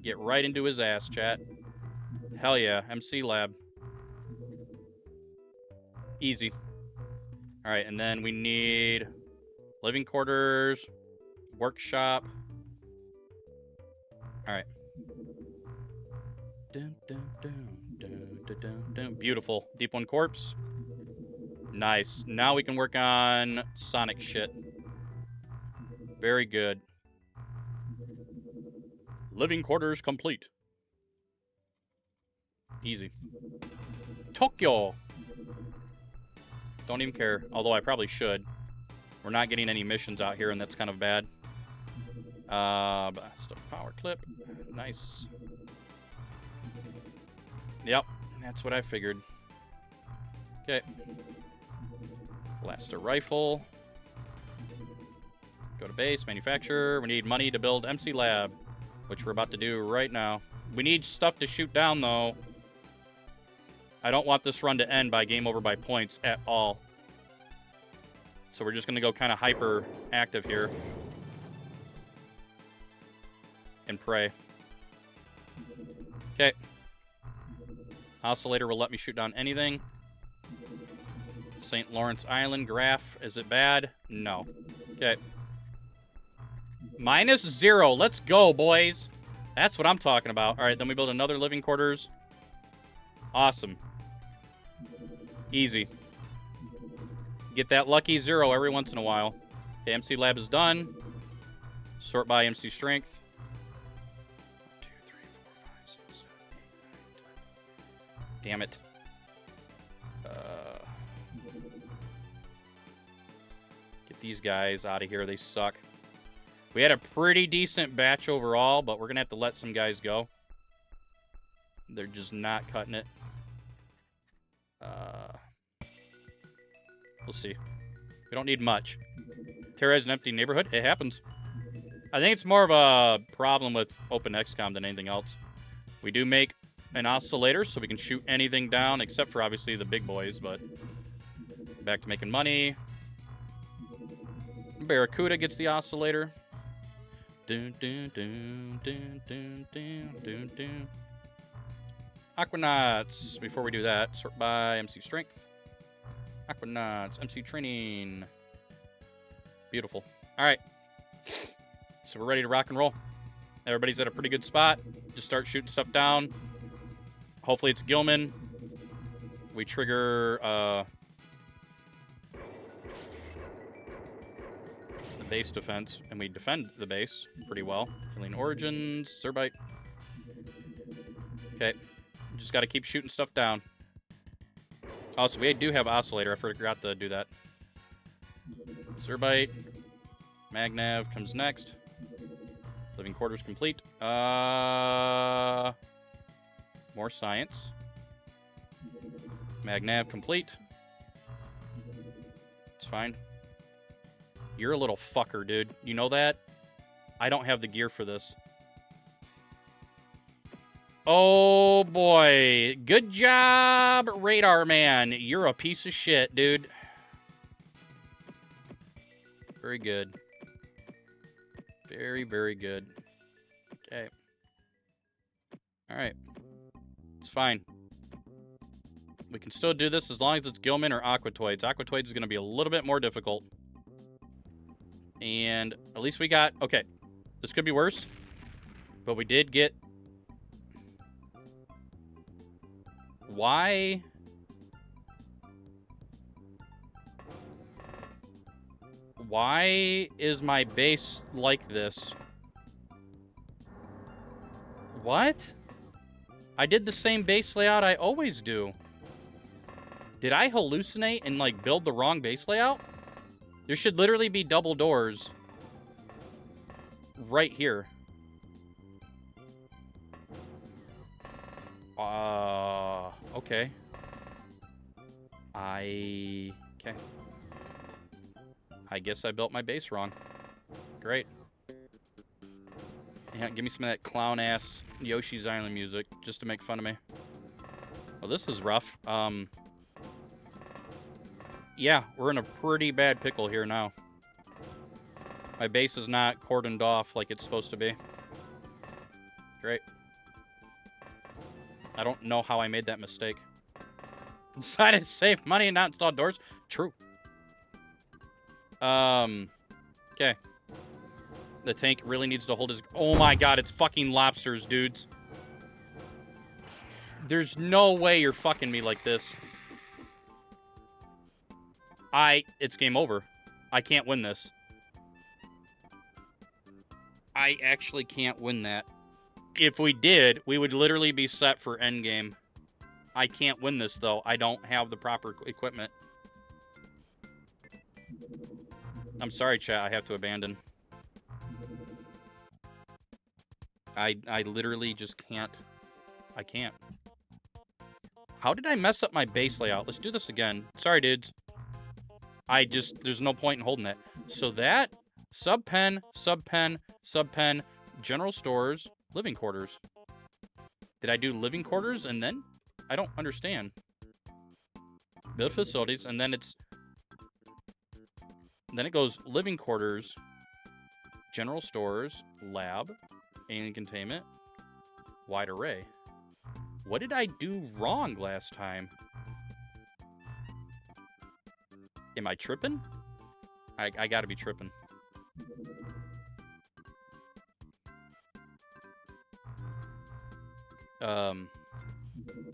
Get right into his ass, chat. Hell yeah. MC Lab. Easy. Alright, and then we need living quarters, workshop. Alright. Beautiful. Deep one corpse. Nice. Now we can work on Sonic shit. Very good. Living quarters complete. Easy. Tokyo! Don't even care. Although I probably should. We're not getting any missions out here, and that's kind of bad. Blast of power clip. Nice. Yep, that's what I figured. Okay. Blaster rifle. Go to base, manufacturer. We need money to build MC Lab, which we're about to do right now. We need stuff to shoot down, though. I don't want this run to end by game over by points at all. So we're just going to go kind of hyper active here. And pray. Okay. Oscillator will let me shoot down anything. St. Lawrence Island graph. Is it bad? No. Okay. -0. Let's go, boys. That's what I'm talking about. All right, then we build another living quarters. Awesome. Easy. Get that lucky 0 every once in a while. Okay, MC Lab is done. Sort by MC Strength. 1, 2, 3, 4, 5, 6, 7, 8, 9, 10. Damn it. Get these guys out of here. They suck. We had a pretty decent batch overall, but we're going to have to let some guys go. They're just not cutting it. We'll see. We don't need much. Terrorize an empty neighborhood? It happens. I think it's more of a problem with OpenXCOM than anything else. We do make an oscillator, so we can shoot anything down, except for obviously the big boys, but back to making money. Barracuda gets the oscillator. Dun, dun, dun, dun, dun, dun, dun, dun. Aquanauts. Before we do that, sort by MC Strength. Aquanauts, MC Training. Beautiful. All right. So we're ready to rock and roll. Everybody's at a pretty good spot. Just start shooting stuff down. Hopefully it's Gilman. We trigger the base defense, and we defend the base pretty well. Killing Origins, Zerbite. Okay. Just got to keep shooting stuff down. Also, we do have Oscillator. I forgot to do that. Zerbite. Magnav comes next. Living quarters complete. More science. Magnav complete. It's fine. You're a little fucker, dude. You know that? I don't have the gear for this. Oh, boy. Good job, Radar Man. You're a piece of shit, dude. Very good. Very, very good. Okay. All right. It's fine. We can still do this as long as it's Gilman or Aquatoids. Aquatoids is going to be a little bit more difficult. And at least we got... Okay. This could be worse. But we did get... Why... Why is my base like this? What? I did the same base layout I always do. Did I hallucinate and, like, build the wrong base layout? There should literally be double doors right here. Okay. Okay. I guess I built my base wrong. Great. Yeah, give me some of that clown-ass Yoshi's Island music, just to make fun of me. Well, this is rough. Yeah, we're in a pretty bad pickle here now. My base is not cordoned off like it's supposed to be. Great. I don't know how I made that mistake. Decided to save money and not install doors? True. Okay. The tank really needs to hold his... Oh my god, it's fucking lobsters, dudes. There's no way you're fucking me like this. It's game over. I can't win this. I actually can't win that. If we did, we would literally be set for endgame. I can't win this, though. I don't have the proper equipment. I'm sorry, chat. I have to abandon. I literally just can't. I can't. How did I mess up my base layout? Let's do this again. Sorry, dudes. There's no point in holding that. So that, subpen, subpen, subpen, general stores, living quarters. Did I do living quarters and then? I don't understand. Build facilities, and then it's... Then it goes living quarters, general stores, lab, alien containment, Wide array. What did I do wrong last time? Am I tripping? I gotta be tripping.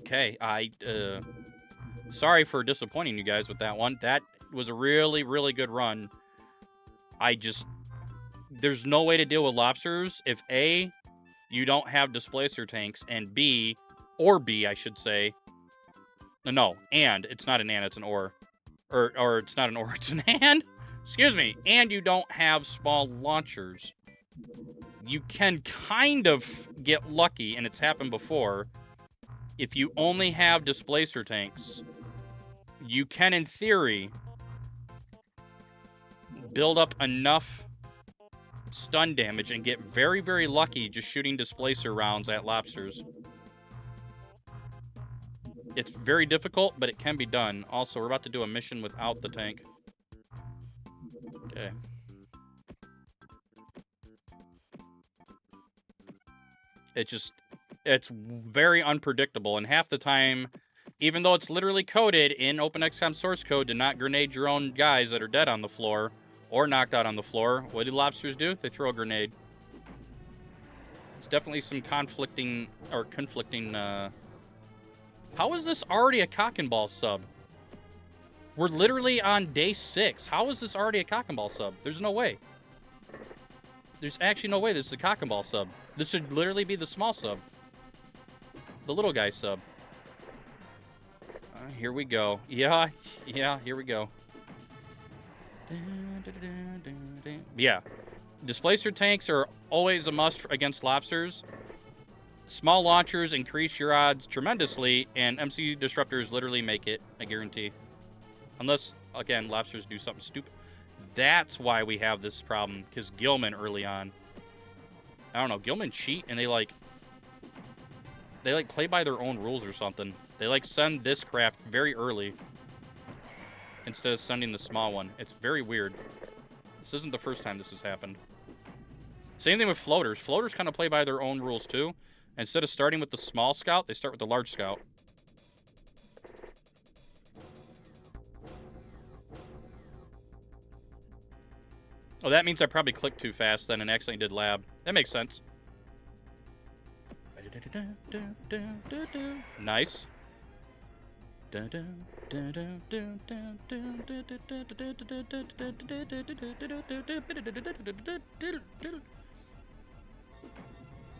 Okay, sorry for disappointing you guys with that one. That was a really, really good run. There's no way to deal with lobsters if A, you don't have displacer tanks, and B, I should say. No, and, it's not an and, it's an or. Or it's not an or, it's an and. Excuse me. And you don't have small launchers. You can kind of get lucky, and it's happened before. If you only have displacer tanks, you can, in theory, build up enough stun damage and get very, very lucky just shooting displacer rounds at lobsters. It's very difficult, but it can be done. Also, we're about to do a mission without the tank. Okay. It's very unpredictable, and half the time, even though it's literally coded in OpenXCOM source code to not grenade your own guys that are dead on the floor or knocked out on the floor, what do lobsters do? They throw a grenade. It's definitely some conflicting. How is this already a cock and ball sub? We're literally on day 6. How is this already a cock and ball sub? There's no way. There's actually no way this is a cock and ball sub. This should literally be the small sub. The little guy sub. Here we go. Yeah, here we go. Yeah. Displacer tanks are always a must against lobsters. Small launchers increase your odds tremendously, and MC disruptors literally make it, I guarantee. Unless, again, lobsters do something stupid. That's why we have this problem, because Gilman early on. I don't know, Gilman cheat, and they play by their own rules or something. They send this craft very early instead of sending the small one. It's very weird. This isn't the first time this has happened. Same thing with floaters. Floaters kind of play by their own rules too. Instead of starting with the small scout, they start with the large scout. Oh, that means I probably clicked too fast then and accidentally did lab. That makes sense. Nice.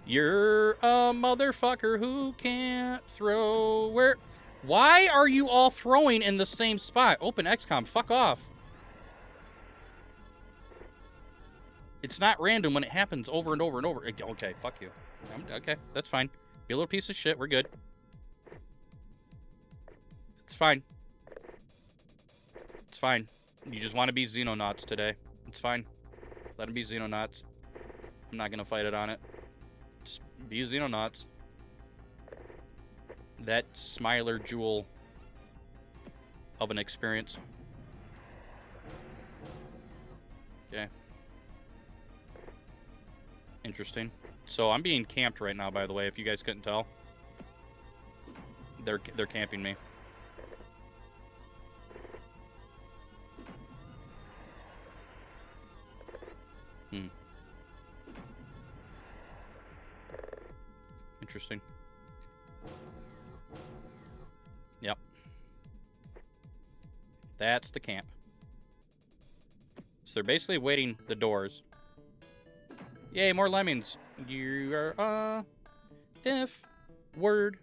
You're a motherfucker who can't throw. Why are you all throwing in the same spot? OpenXCOM, fuck off. It's not random when it happens over and over and over. Okay, fuck you. Okay, that's fine. Be a little piece of shit. We're good. It's fine. It's fine. You just want to be Xenonauts today. It's fine. Let them be Xenonauts. I'm not going to fight it on it. Just be Xenonauts. That smiler jewel of an experience. Okay. Interesting. So I'm being camped right now, by the way, if you guys couldn't tell. They're camping me. Interesting. Yep. That's the camp. So they're basically waiting the doors. Yay, more lemmings. You are a F word.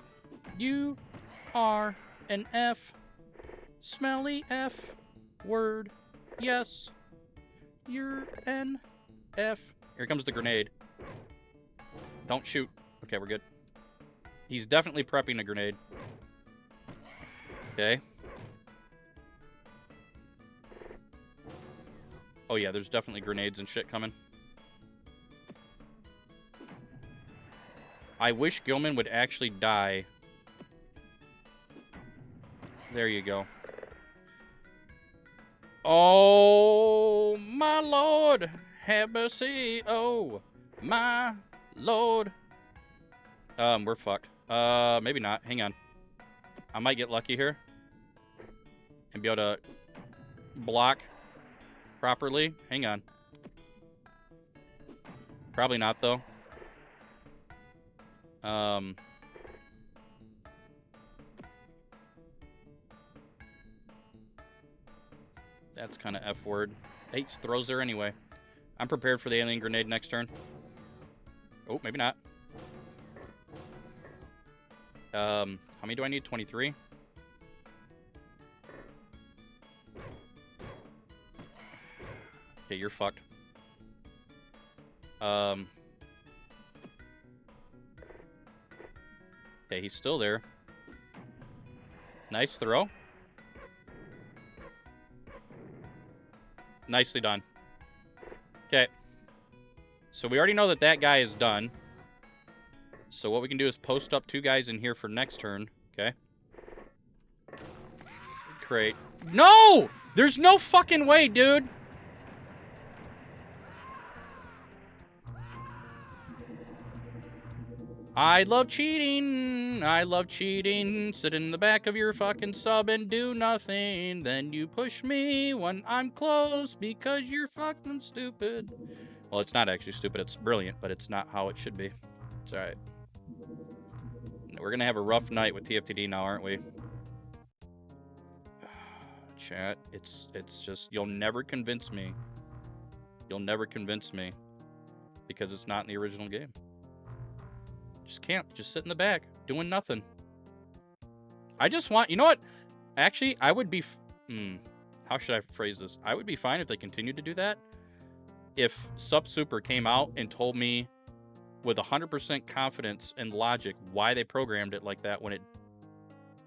You are an F. Smelly F word. Yes. You're an F. Here comes the grenade. Don't shoot. Okay, we're good. He's definitely prepping a grenade. Okay. Oh yeah, there's definitely grenades and shit coming. I wish Gilman would actually die. There you go. Oh, my Lord, have mercy. Oh, my Lord. We're fucked. Maybe not. Hang on. I might get lucky here. And be able to block properly. Hang on. Probably not, though. That's kind of F-word. He throws there anyway. I'm prepared for the alien grenade next turn. Oh, maybe not. How many do I need? 23? Okay, you're fucked. Okay, he's still there. Nice throw. Nicely done. Okay. So we already know that that guy is done. So what we can do is post up 2 guys in here for next turn. Okay. Great. No! There's no fucking way, dude! I love cheating. I love cheating. Sit in the back of your fucking sub and do nothing. Then you push me when I'm close because you're fucking stupid. Well, it's not actually stupid. It's brilliant, but it's not how it should be. It's alright. We're gonna have a rough night with TFTD now, aren't we? Chat, it's just, you'll never convince me. You'll never convince me. Because it's not in the original game. Just camp. Just sit in the back. Doing nothing. I just want... You know what? Actually, I would be... how should I phrase this? I would be fine if they continued to do that. If Sup Super came out and told me with 100% confidence and logic why they programmed it like that when it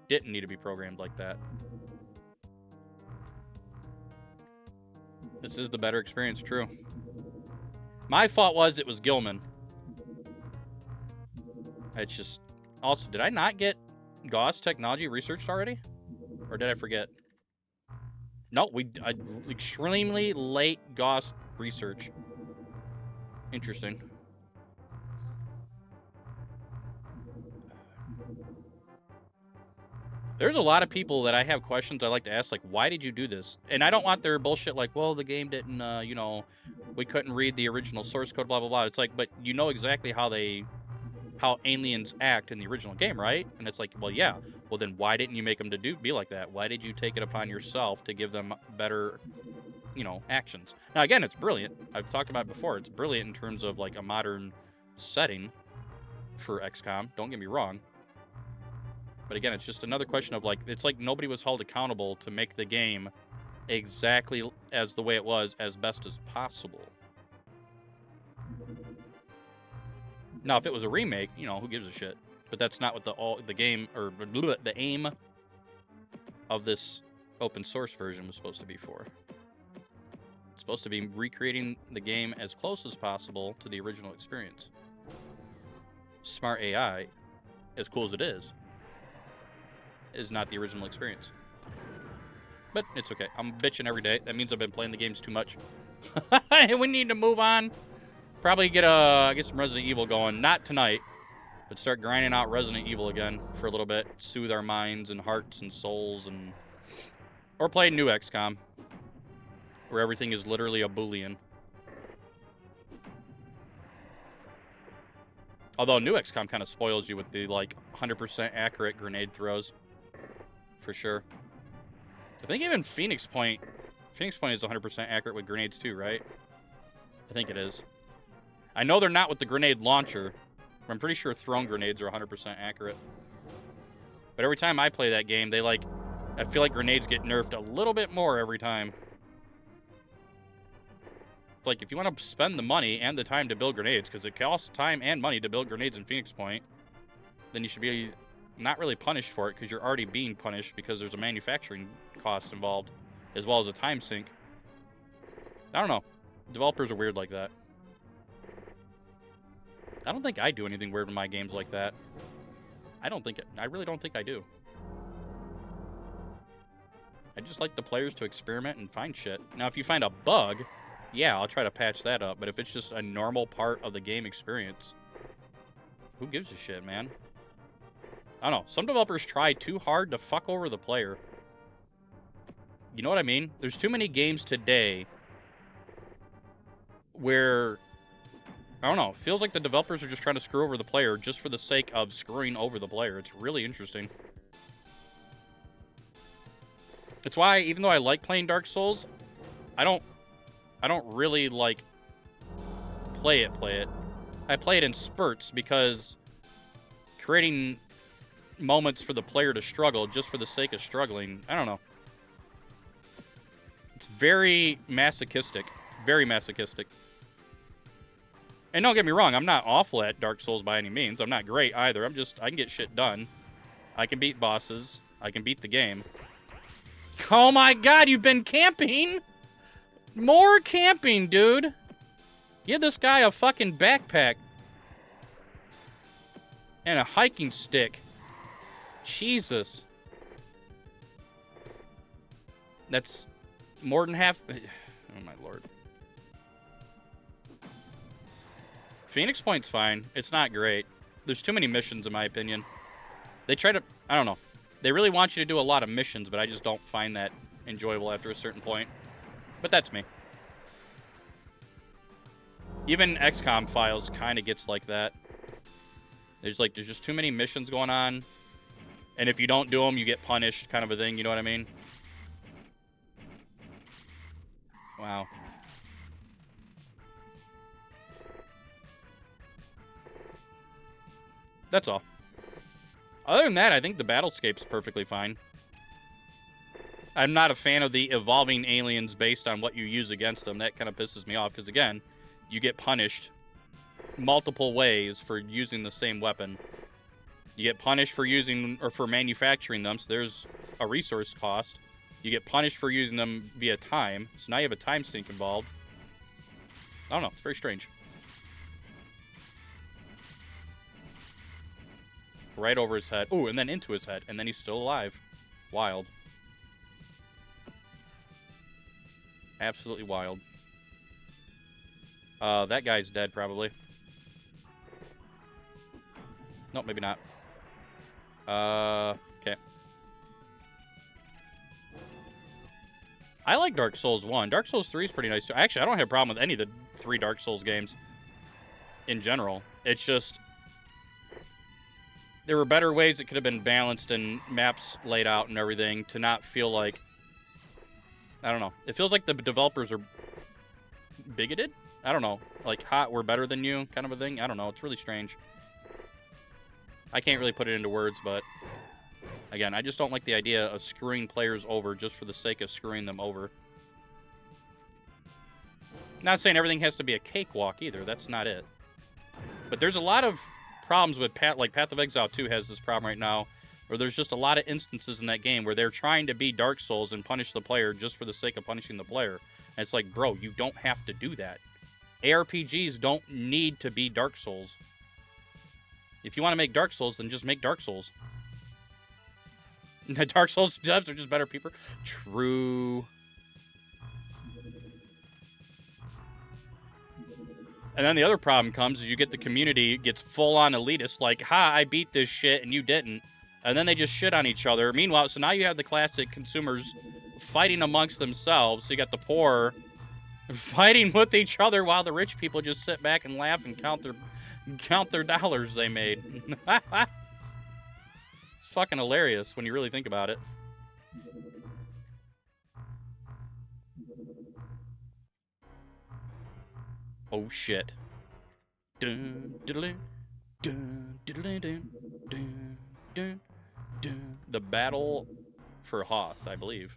didn't need to be programmed like that. This is the better experience, true. My fault was it was Gilman. It's just... Also, did I not get Gauss technology researched already? Or did I forget? No, we... extremely late Gauss research. Interesting. There's a lot of people that I have questions I like to ask, like, why did you do this? And I don't want their bullshit like, well, the game didn't, you know, we couldn't read the original source code, blah, blah, blah. It's like, but you know exactly how aliens act in the original game, right? And it's like, well, yeah. Well, then why didn't you make them to be like that? Why did you take it upon yourself to give them better, you know, actions? Now, again, it's brilliant. I've talked about it before. It's brilliant in terms of, like, a modern setting for XCOM. Don't get me wrong. But again, it's just another question of, like, it's like nobody was held accountable to make the game exactly as the way it was as best as possible. Now, if it was a remake, you know, who gives a shit? But that's not what the game, or the aim of this open source version was supposed to be for. It's supposed to be recreating the game as close as possible to the original experience. Smart AI, as cool as it is not the original experience. But it's okay. I'm bitching every day. That means I've been playing the games too much. We need to move on. Probably get some Resident Evil going. Not tonight, but start grinding out Resident Evil again for a little bit. Soothe our minds and hearts and souls, or play new XCOM, where everything is literally a Boolean. Although new XCOM kind of spoils you with the, like, 100% accurate grenade throws. For sure. I think even Phoenix Point is 100% accurate with grenades too, right? I think it is. I know they're not with the grenade launcher, but I'm pretty sure thrown grenades are 100% accurate. But every time I play that game, I feel like grenades get nerfed a little bit more every time. It's like, if you want to spend the money and the time to build grenades, because it costs time and money to build grenades in Phoenix Point, then you should be not really punished for it, because you're already being punished because there's a manufacturing cost involved, as well as a time sink. I don't know. Developers are weird like that. I don't think I do anything weird in my games like that. I really don't think I do. I just like the players to experiment and find shit. Now, if you find a bug, yeah, I'll try to patch that up. But if it's just a normal part of the game experience, Who gives a shit, man? I don't know. Some developers try too hard to fuck over the player. You know what I mean? There's too many games today where, I don't know, feels like the developers are just trying to screw over the player just for the sake of screwing over the player. It's really interesting. It's why, even though I like playing Dark Souls, I don't really like play it. I play it in spurts because creating moments for the player to struggle just for the sake of struggling, I don't know. It's very masochistic. Very masochistic. And don't get me wrong, I'm not awful at Dark Souls by any means. I'm not great either. I can get shit done. I can beat bosses. I can beat the game. Oh my god, you've been camping! More camping, dude! Give this guy a fucking backpack. And a hiking stick. Jesus. That's more than half... Oh my lord. Phoenix Point's fine. It's not great. There's too many missions, in my opinion. They try to... I don't know. They really want you to do a lot of missions, but I just don't find that enjoyable after a certain point. But that's me. Even XCOM Files kind of gets like that. There's just too many missions going on. And if you don't do them, you get punished, kind of a thing. You know what I mean? Wow. That's all. Other than that, I think the battlescape's perfectly fine. I'm not a fan of the evolving aliens based on what you use against them. That kind of pisses me off, because again, you get punished multiple ways for using the same weapon. You get punished for using, or for manufacturing them, so there's a resource cost. You get punished for using them via time, so now you have a time sink involved. I don't know, it's very strange. Right over his head. Ooh, and then into his head. And then he's still alive. Wild. Absolutely wild. That guy's dead, probably. Nope, maybe not. Okay. I like Dark Souls 1. Dark Souls 3 is pretty nice, too. Actually, I don't have a problem with any of the 3 Dark Souls games. In general. It's just... there were better ways it could have been balanced and maps laid out and everything to not feel like... I don't know. It feels like the developers are bigoted? I don't know. Like, hot, we're better than you kind of a thing? I don't know. It's really strange. I can't really put it into words, but... again, I just don't like the idea of screwing players over just for the sake of screwing them over. Not saying everything has to be a cakewalk either. That's not it. But there's a lot of problems with Path of Exile 2 has this problem right now, where there's just a lot of instances in that game where they're trying to be Dark Souls and punish the player just for the sake of punishing the player. And it's like, bro, you don't have to do that. ARPGs don't need to be Dark Souls. If you want to make Dark Souls, then just make Dark Souls. Dark Souls devs are just better people. True. And then the other problem comes is you get the community gets full-on elitist, like, ha, I beat this shit and you didn't. And then they just shit on each other. Meanwhile, so now you have the classic consumers fighting amongst themselves. So you got the poor fighting with each other while the rich people just sit back and laugh and count their dollars they made. It's fucking hilarious when you really think about it. Oh shit. Dun, diddle, dun, diddle, dun, dun, dun, dun. The battle for Hoth, I believe.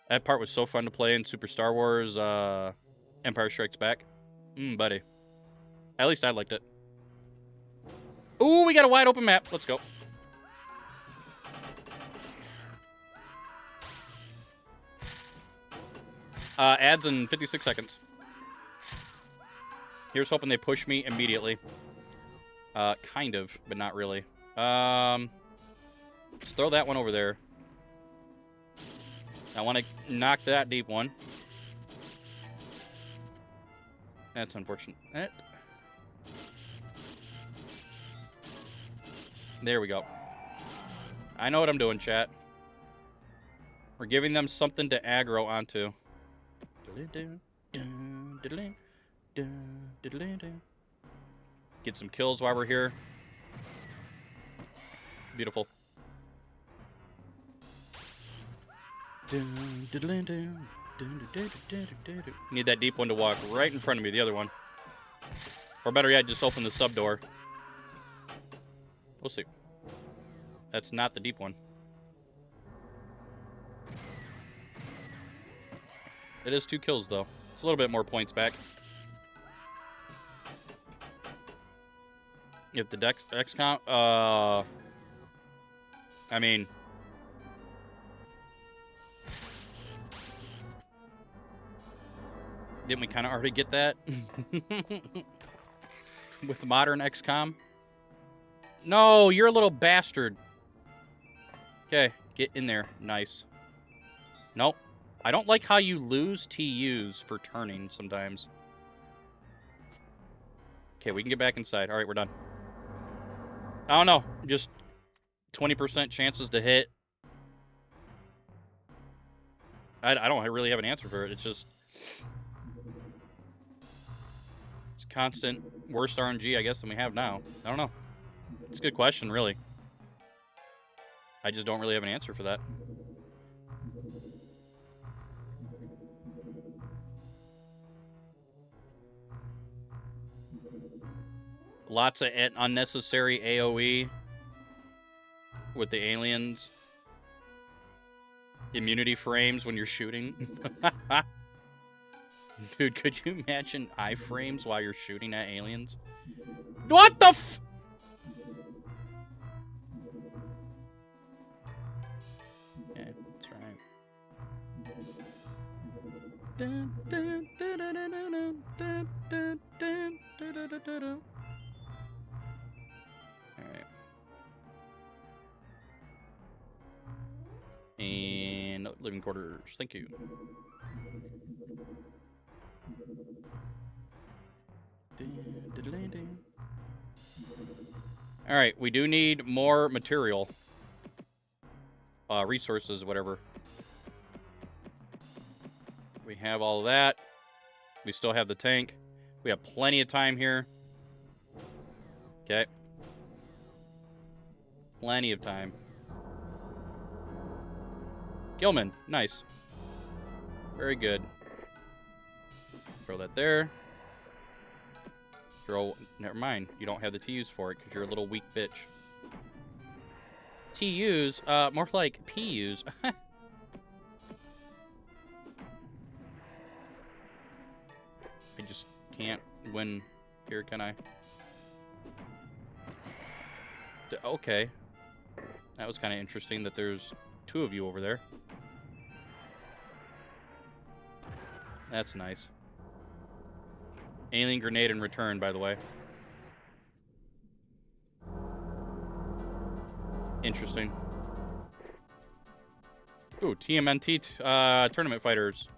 That part was so fun to play in Super Star Wars Empire Strikes Back. Buddy. At least I liked it. Ooh, we got a wide open map. Let's go. Ads in 56 seconds. Here's hoping they push me immediately. Kind of, but not really. Let's throw that one over there. I want to knock that deep one. That's unfortunate. There we go. I know what I'm doing, chat. We're giving them something to aggro onto. Get some kills while we're here. Beautiful. Need that deep one to walk right in front of me, the other one. Or better yet, just open the sub door. We'll see. That's not the deep one. It is 2 kills, though. It's a little bit more points back. If the X count, I mean... Didn't we kind of already get that? With modern XCOM? No, you're a little bastard. Okay, get in there. Nice. Nope. I don't like how you lose TUs for turning sometimes. Okay, we can get back inside. All right, we're done. I don't know. Just 20% chances to hit. I don't really have an answer for it. It's just... It's constant worst RNG, I guess, than we have now. I don't know. It's a good question, really. I just don't really have an answer for that. Lots of unnecessary AoE with the aliens. Immunity frames when you're shooting. Dude, could you imagine iframes while you're shooting at aliens? What the f... Yeah, that's right. Alright. And living quarters, thank you. Alright, we do need more material. Resources, whatever. We have all of that. We still have the tank. We have plenty of time here. Okay. Plenty of time. Gilman, nice. Very good. Throw that there. Throw... Never mind. You don't have the TUs for it because you're a little weak bitch. TUs? More like PUs. I just can't win here, can I? Okay. That was kind of interesting that there's 2 of you over there. That's nice. Alien grenade in return, by the way. Interesting. Ooh, TMNT tournament fighters.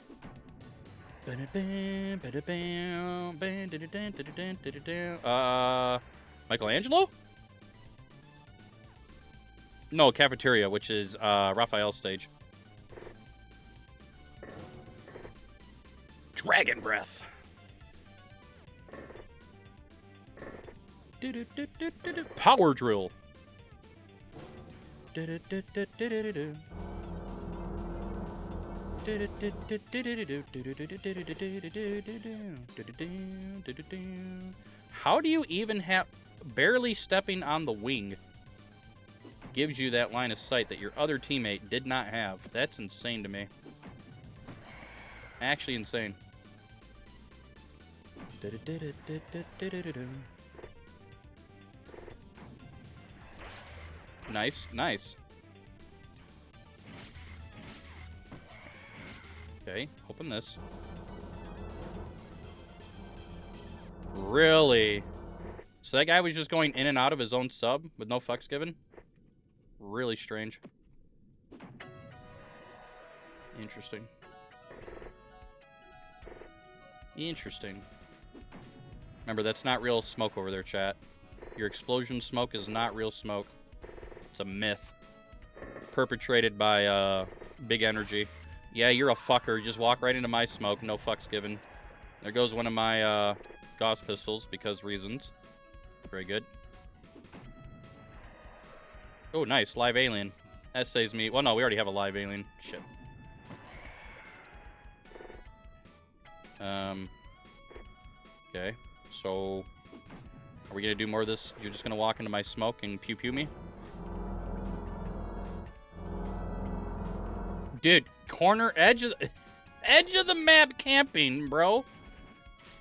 Michelangelo? No, cafeteria, which is Raphael's stage. Dragon breath. Power drill. How do you even have barely stepping on the wing gives you that line of sight that your other teammate did not have? That's insane to me. Actually insane. Nice, nice. Okay, open this. Really? So that guy was just going in and out of his own sub with no fucks given? Really strange. Interesting. Interesting. Remember, that's not real smoke over there, chat. Your explosion smoke is not real smoke. It's a myth. Perpetrated by, Big Energy. Yeah, you're a fucker. Just walk right into my smoke. No fucks given. There goes one of my, Gauss pistols, because reasons. Very good. Oh, nice. Live alien. That saves me. Well, no, we already have a live alien. Shit. Okay. So, are we gonna do more of this? You're just gonna walk into my smoke and pew-pew me? Dude, corner edge of the map camping, bro.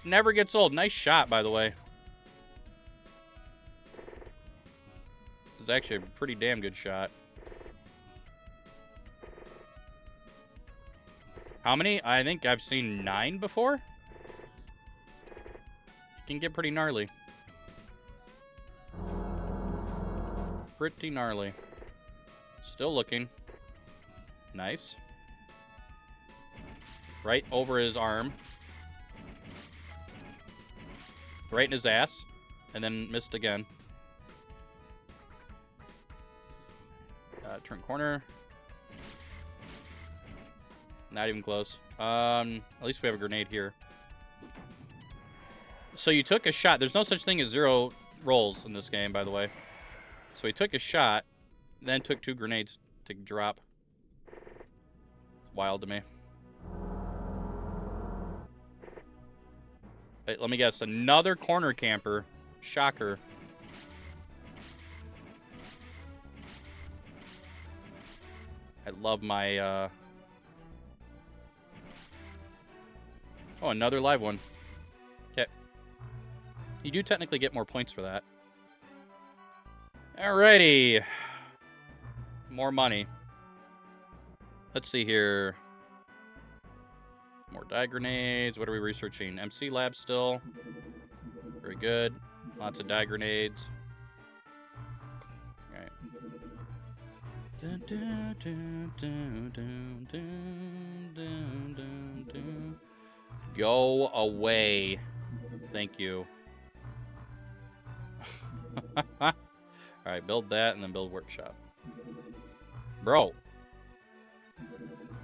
Never gets old. Nice shot, by the way. It's actually a pretty damn good shot. How many? I think I've seen 9 before. Can get pretty gnarly. Pretty gnarly. Still looking. Nice. Right over his arm. Right in his ass. And then missed again. Turn corner. Not even close. At least we have a grenade here. So you took a shot. There's no such thing as 0 rolls in this game, by the way. So he took a shot, then took 2 grenades to drop. It's wild to me. Wait, let me guess. Another corner camper. Shocker. I love my, Oh, another live one. Okay. You do technically get more points for that. Alrighty. More money. Let's see here. More die grenades. What are we researching? MC lab still. Very good. Lots of die grenades. Alright. Go away. Thank you. Alright, build that and then build workshop. Bro.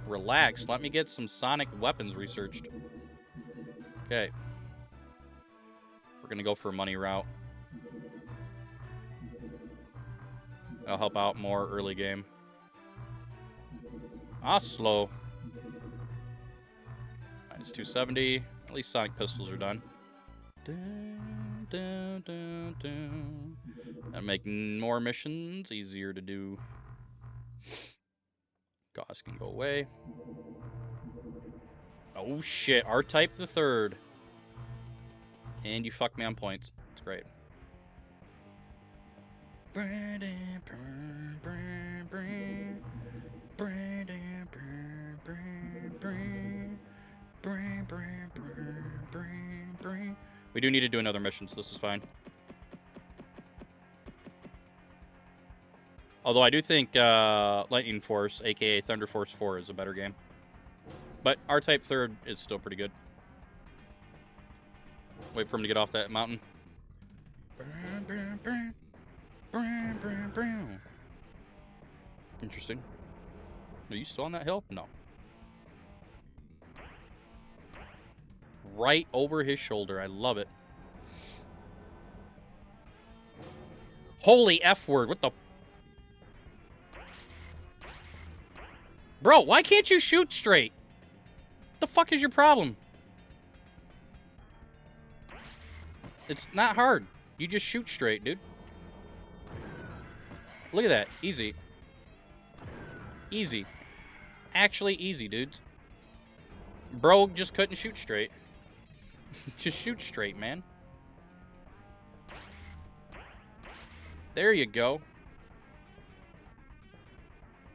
Relax. Let me get some sonic weapons researched. Okay. We're gonna go for a money route. That'll help out more early game. Oslo. Minus 270. At least sonic pistols are done. And make more missions easier to do. Gauss can go away. Oh shit, R-Type the third. And you fucked me on points. It's great. We do need to do another mission, so this is fine. Although I do think Lightning Force, aka Thunder Force 4, is a better game. But R-Type third is still pretty good. Wait for him to get off that mountain. Interesting. Are you still on that hill? No. Right over his shoulder. I love it. Holy F word. What the... Bro, why can't you shoot straight? What the fuck is your problem? It's not hard. You just shoot straight, dude. Look at that. Easy. Easy. Actually easy, dudes. Bro just couldn't shoot straight. Just shoot straight, man. There you go.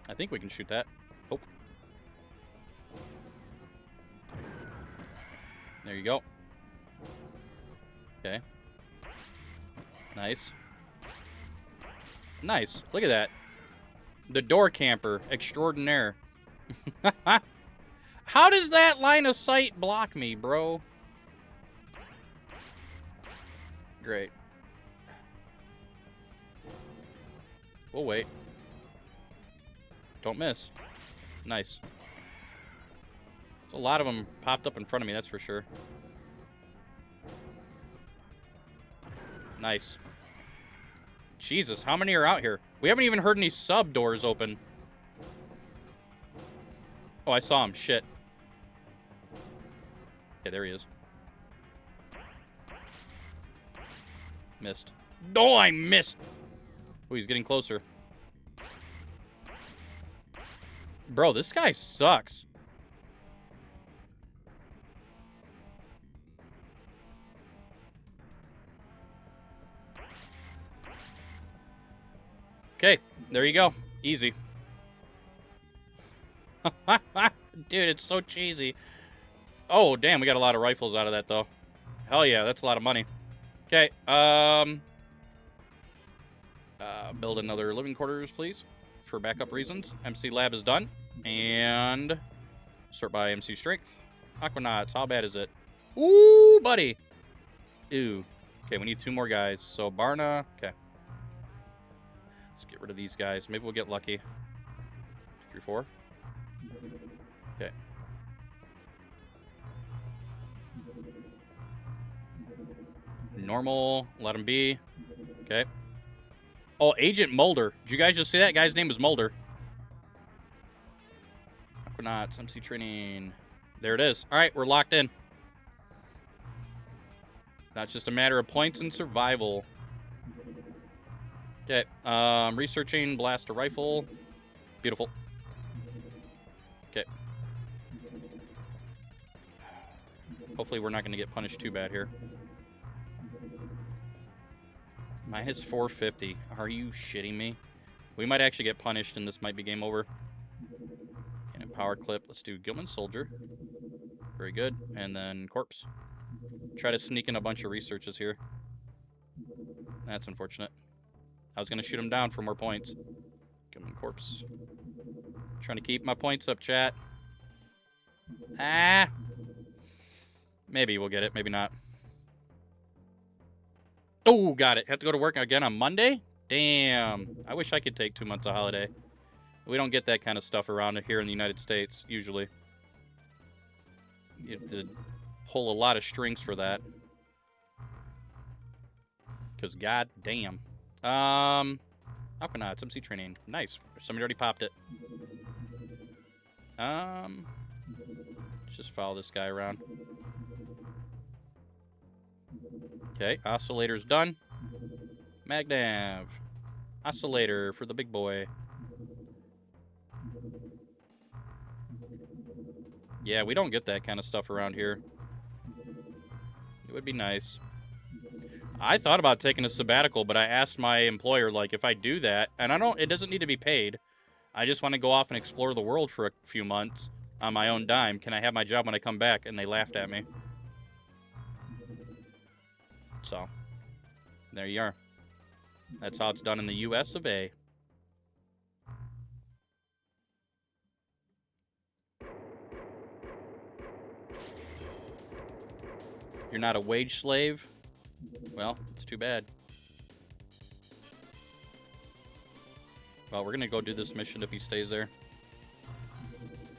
I think we can shoot that. Oh. There you go. Okay. Nice. Nice. Look at that. The door camper extraordinaire. How does that line of sight block me, bro? Great. We'll wait. Don't miss. Nice. So a lot of them popped up in front of me, that's for sure. Nice. Jesus, how many are out here? We haven't even heard any sub doors open. Oh, I saw him. Shit. Okay, there he is. Missed. Oh, I missed. Oh, he's getting closer. Bro, this guy sucks. Okay, there you go. Easy. Dude, it's so cheesy. Oh, damn, we got a lot of rifles out of that, though. Hell yeah, that's a lot of money. Okay, build another living quarters, please, for backup reasons. MC Lab is done. And sort by MC Strength. Aquanauts, how bad is it? Ooh, buddy. Ooh. Okay, we need 2 more guys. So, Barna, okay. Let's get rid of these guys. Maybe we'll get lucky. 3, 4. Okay. Normal, let him be. Okay. Oh, Agent Mulder. Did you guys just see that? Guy's name is Mulder. Aquanauts, MC Training. There it is. All right, we're locked in. Now it's just a matter of points and survival. Okay, researching blaster rifle. Beautiful. Okay. Hopefully we're not going to get punished too bad here. Minus 450. Are you shitting me? We might actually get punished and this might be game over. And power clip. Let's do Gilman Soldier. Very good. And then Corpse. Try to sneak in a bunch of researches here. That's unfortunate. I was going to shoot him down for more points. Gilman Corpse. Trying to keep my points up, chat. Ah! Maybe we'll get it. Maybe not. Oh, got it. Have to go to work again on Monday? Damn. I wish I could take 2 months of holiday. We don't get that kind of stuff around here in the United States, usually. You have to pull a lot of strings for that. Because god damn. Aquanauts, MC Training. Nice. Somebody already popped it. Let's just follow this guy around. Okay, oscillator's done. Magnav. Oscillator for the big boy. Yeah, we don't get that kind of stuff around here. It would be nice. I thought about taking a sabbatical, but I asked my employer, like, if I do that, and it doesn't need to be paid. I just want to go off and explore the world for a few months on my own dime. Can I have my job when I come back? And they laughed at me. So, there you are. That's how it's done in the US of A. You're not a wage slave? Well, it's too bad. Well, we're gonna go do this mission if he stays there.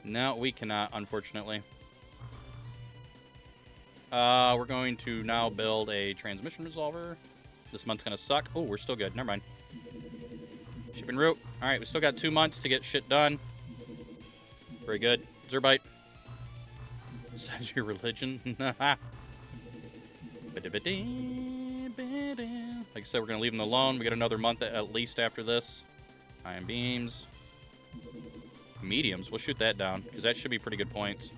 No, we cannot, unfortunately. We're going to now build a transmission resolver. This month's gonna suck. Oh, we're still good. Never mind. Shipping route. Alright, we still got 2 months to get shit done. Very good. Zerbite. Says your religion. Like I said, we're gonna leave them alone. We got another month at least after this. Iron beams. Mediums. We'll shoot that down, because that should be pretty good points.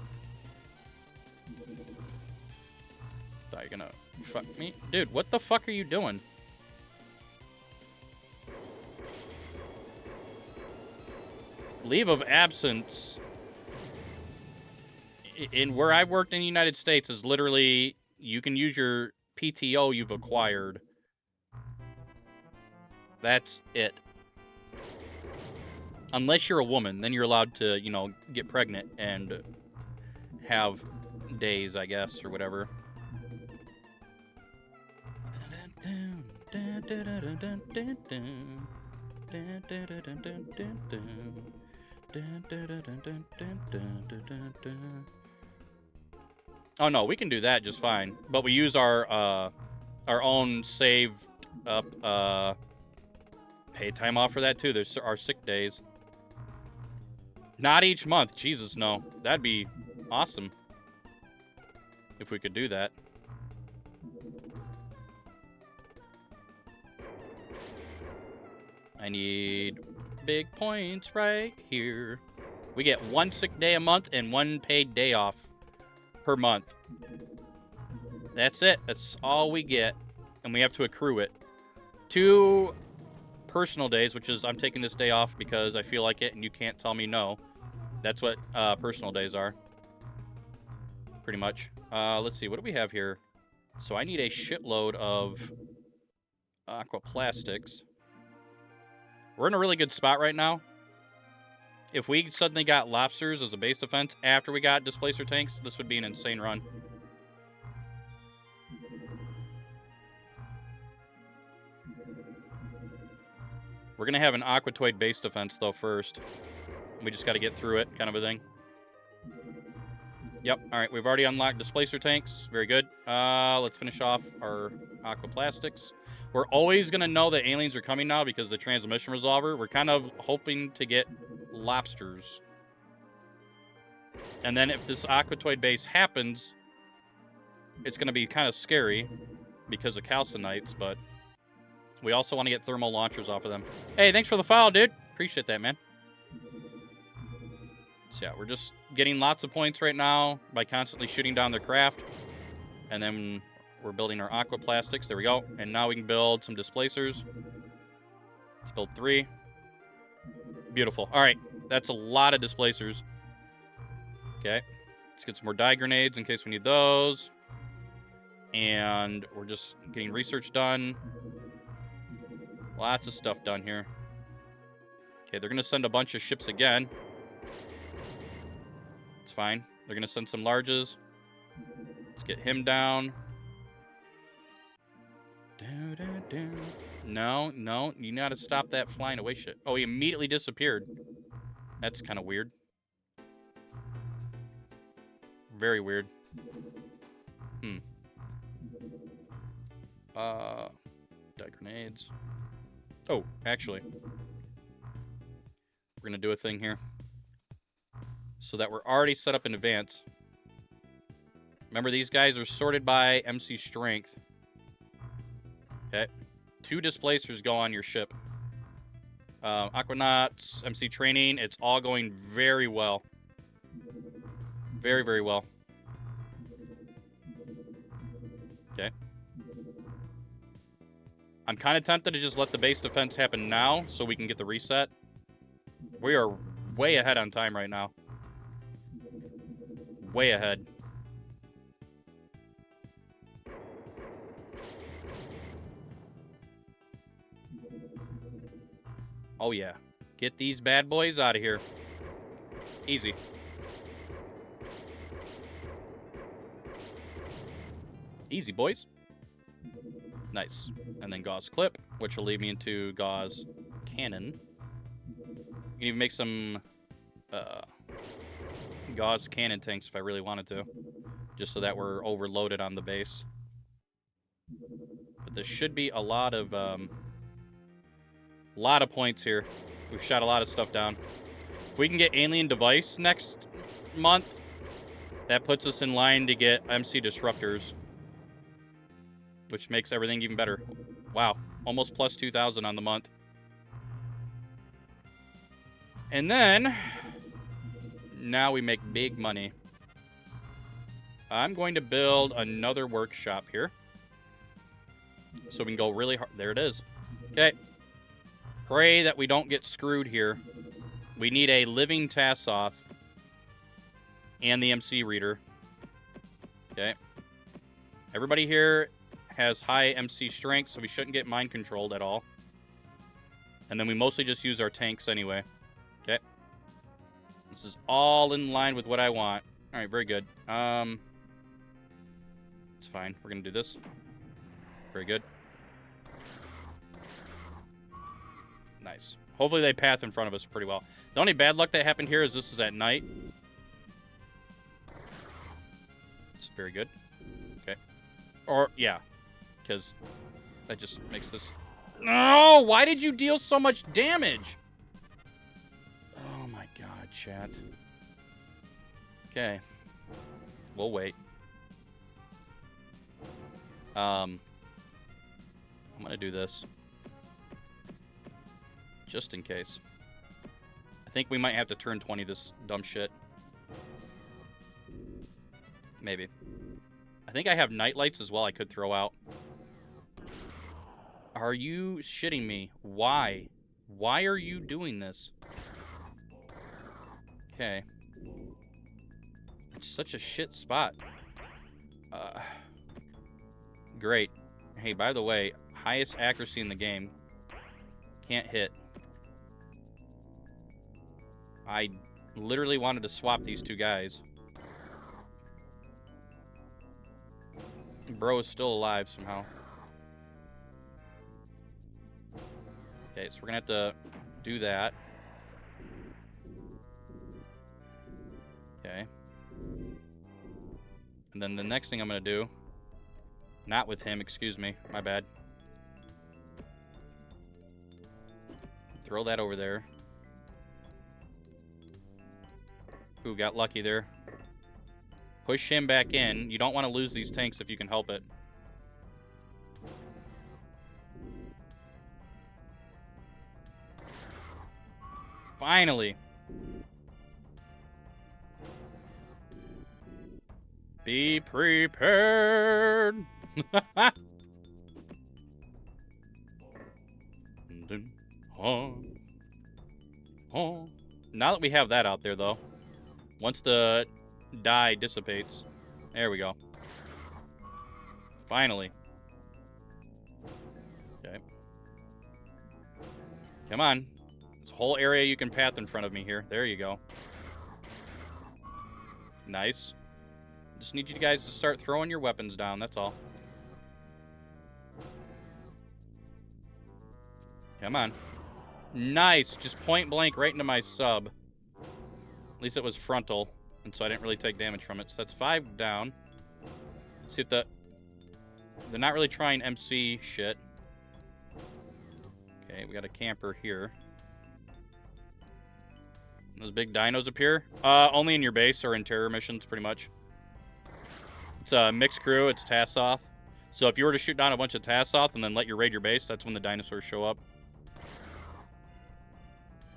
Are you gonna fuck me? Dude, what the fuck are you doing? Leave of absence in where I've worked in the United States is literally you can use your PTO you've acquired. That's it. Unless you're a woman, then you're allowed to, you know, get pregnant and have days, I guess, or whatever. Oh no, we can do that just fine. But we use our own saved up paid time off for that too. There's our sick days. Not each month. Jesus, no. That'd be awesome if we could do that. I need big points right here. We get 1 sick day a month and 1 paid day off per month. That's it. That's all we get. And we have to accrue it. 2 personal days, which is I'm taking this day off because I feel like it and you can't tell me no. That's what personal days are. Pretty much. Let's see. What do we have here? So I need a shitload of aquaplastics. We're in a really good spot right now. If we suddenly got lobsters as a base defense after we got displacer tanks, this would be an insane run. We're going to have an aquatoid base defense, though, first. We just got to get through it, kind of a thing. Yep, all right, we've already unlocked displacer tanks. Very good. Let's finish off our aquaplastics. We're always going to know that aliens are coming now because the transmission resolver. We're kind of hoping to get lobsters. And then if this aquatoid base happens, it's going to be kind of scary because of calcinites, but we also want to get thermal launchers off of them. Hey, thanks for the follow, dude. Appreciate that, man. So yeah, we're just getting lots of points right now by constantly shooting down their craft. And then we're building our aquaplastics. There we go. And now we can build some displacers. Let's build 3. Beautiful. All right, that's a lot of displacers. Okay, let's get some more dye grenades in case we need those. And we're just getting research done. Lots of stuff done here. Okay, they're going to send a bunch of ships again. It's fine. They're going to send some larges. Let's get him down. No, no, you got to stop that flying away shit. Oh, he immediately disappeared. That's kind of weird. Very weird. Dye grenades. Oh, actually, we're going to do a thing here so that we're already set up in advance. Remember, these guys are sorted by MC strength. Okay. 2 displacers go on your ship. Aquanauts, MC training, it's all going very well. Very, very well. Okay. I'm kind of tempted to just let the base defense happen now so we can get the reset. We are way ahead on time right now. Way ahead. Oh yeah. Get these bad boys out of here. Easy. Easy, boys. Nice. And then gauze clip, which will lead me into gauze cannon. You can even make some gauze cannon tanks if I really wanted to, just so that we're overloaded on the base. But this should be a lot of points here. We've shot a lot of stuff down. If we can get alien device next month, that puts us in line to get MC disruptors, which makes everything even better. Wow, almost plus 2,000 on the month. And then, now we make big money. I'm going to build another workshop here, so we can go really hard. There it is. Okay. Pray that we don't get screwed here. We need a living Tassoth and the MC reader. Okay. Everybody here has high MC strength, so we shouldn't get mind controlled at all. And then we mostly just use our tanks anyway. Okay. This is all in line with what I want. Alright, very good. It's fine. We're gonna do this. Very good. Nice. Hopefully they path in front of us pretty well. The only bad luck that happened here is this is at night. It's very good. Okay. Or, yeah. Because that just makes this... No! Why did you deal so much damage? Oh my god, chat. Okay. We'll wait. I'm gonna do this. Just in case. I think we might have to turn 20 this dumb shit. Maybe. I think I have night lights as well I could throw out. Are you shitting me? Why? Why are you doing this? Okay. It's such a shit spot. Great. Hey, by the way, highest accuracy in the game. Can't hit. I literally wanted to swap these two guys. Bro is still alive somehow. Okay, so we're gonna have to do that. Okay. And then the next thing I'm gonna do, not with him, excuse me, my bad. Throw that over there. Ooh, got lucky there. Push him back in. You don't want to lose these tanks if you can help it. Finally. Be prepared. Now that we have that out there, though, once the dye dissipates, there we go. Finally. Okay. Come on. This whole area you can path in front of me here. There you go. Nice. Just need you guys to start throwing your weapons down, that's all. Come on. Nice. Just point blank right into my sub. At least it was frontal, and so I didn't really take damage from it. So that's 5 down. Let's see if they're not really trying MC shit. Okay, we got a camper here. Those big dinos appear? Only in your base or in terror missions, pretty much. It's a mixed crew, it's Tassoth. So if you were to shoot down a bunch of Tassoth and then let you raid your base, that's when the dinosaurs show up.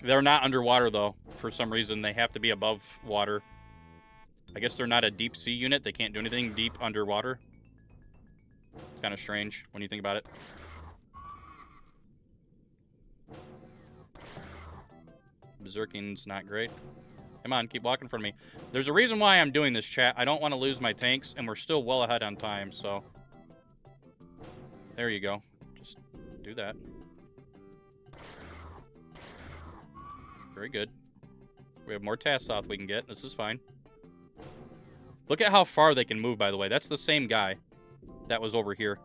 They're not underwater, though. For some reason, they have to be above water. I guess they're not a deep sea unit. They can't do anything deep underwater. It's kind of strange when you think about it. Berserking's not great. Come on, keep walking in front of me. There's a reason why I'm doing this, chat. I don't want to lose my tanks, and we're still well ahead on time, so... There you go. Just do that. Very good. We have more Tassoth we can get. This is fine. Look at how far they can move, by the way. That's the same guy that was over here.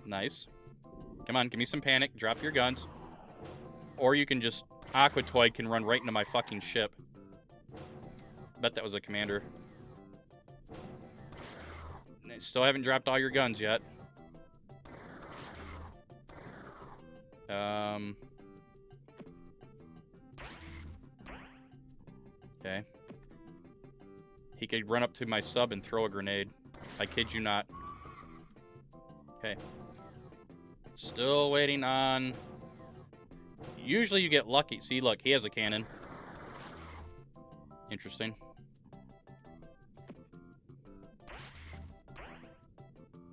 Nice. Come on, give me some panic. Drop your guns. Or you can just... Aquatoid can run right into my fucking ship. Bet that was a commander. Still haven't dropped all your guns yet. Okay. He could run up to my sub and throw a grenade. I kid you not. Okay. Still waiting on... Usually you get lucky. See, look, he has a cannon. Interesting.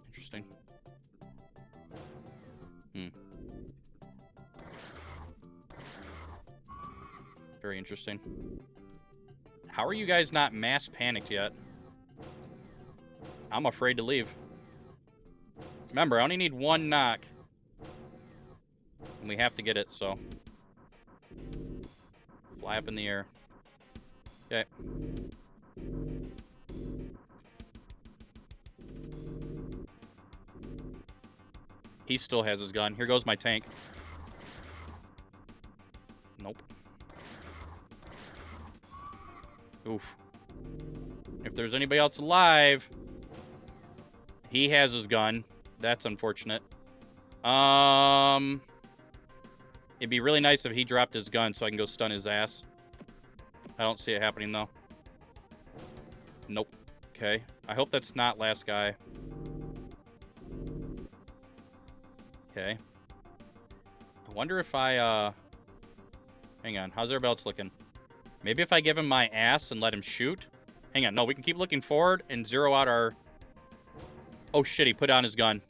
Interesting. Very interesting. How are you guys not mass panicked yet? I'm afraid to leave. Remember, I only need 1 knock. And we have to get it, so... Fly up in the air. Okay. He still has his gun. Here goes my tank. Nope. Oof. If there's anybody else alive, he has his gun. That's unfortunate. It'd be really nice if he dropped his gun so I can go stun his ass. I don't see it happening, though. Nope. Okay. I hope that's not last guy. Okay. I wonder if I, hang on. How's everybody else looking? Maybe if I give him my ass and let him shoot? Hang on. No, we can keep looking forward and zero out our... Oh, shit. He put down his gun.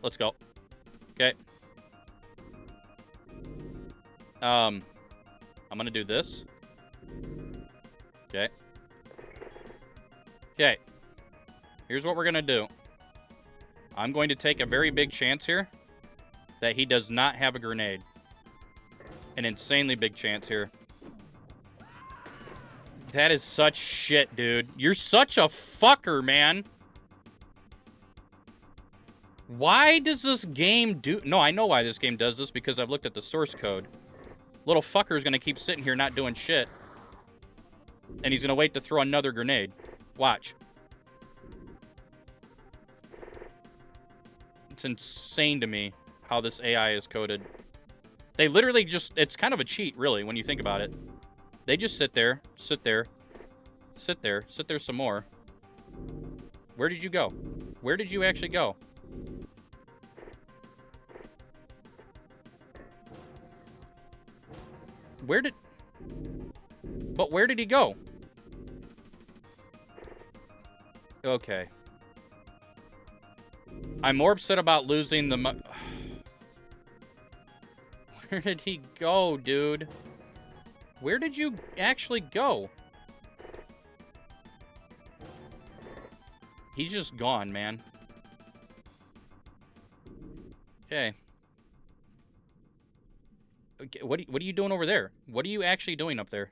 Let's go. Okay. I'm gonna do this. Okay. Okay. Here's what we're gonna do. I'm going to take a very big chance here that he does not have a grenade. An insanely big chance here. That is such shit, dude. You're such a fucker, man. Why does this game do... No, I know why this game does this, because I've looked at the source code. Little fucker's gonna keep sitting here not doing shit. And he's gonna wait to throw another grenade. Watch. It's insane to me how this AI is coded. They literally just... It's kind of a cheat, really, when you think about it. They just sit there, sit there, sit there, sit there some more. Where did you go? Where did you actually go? Where did... But where did he go? Okay. I'm more upset about losing the... Where did he go, dude? Where did you actually go? He's just gone, man. Okay. Okay, what are you doing over there? What are you actually doing up there?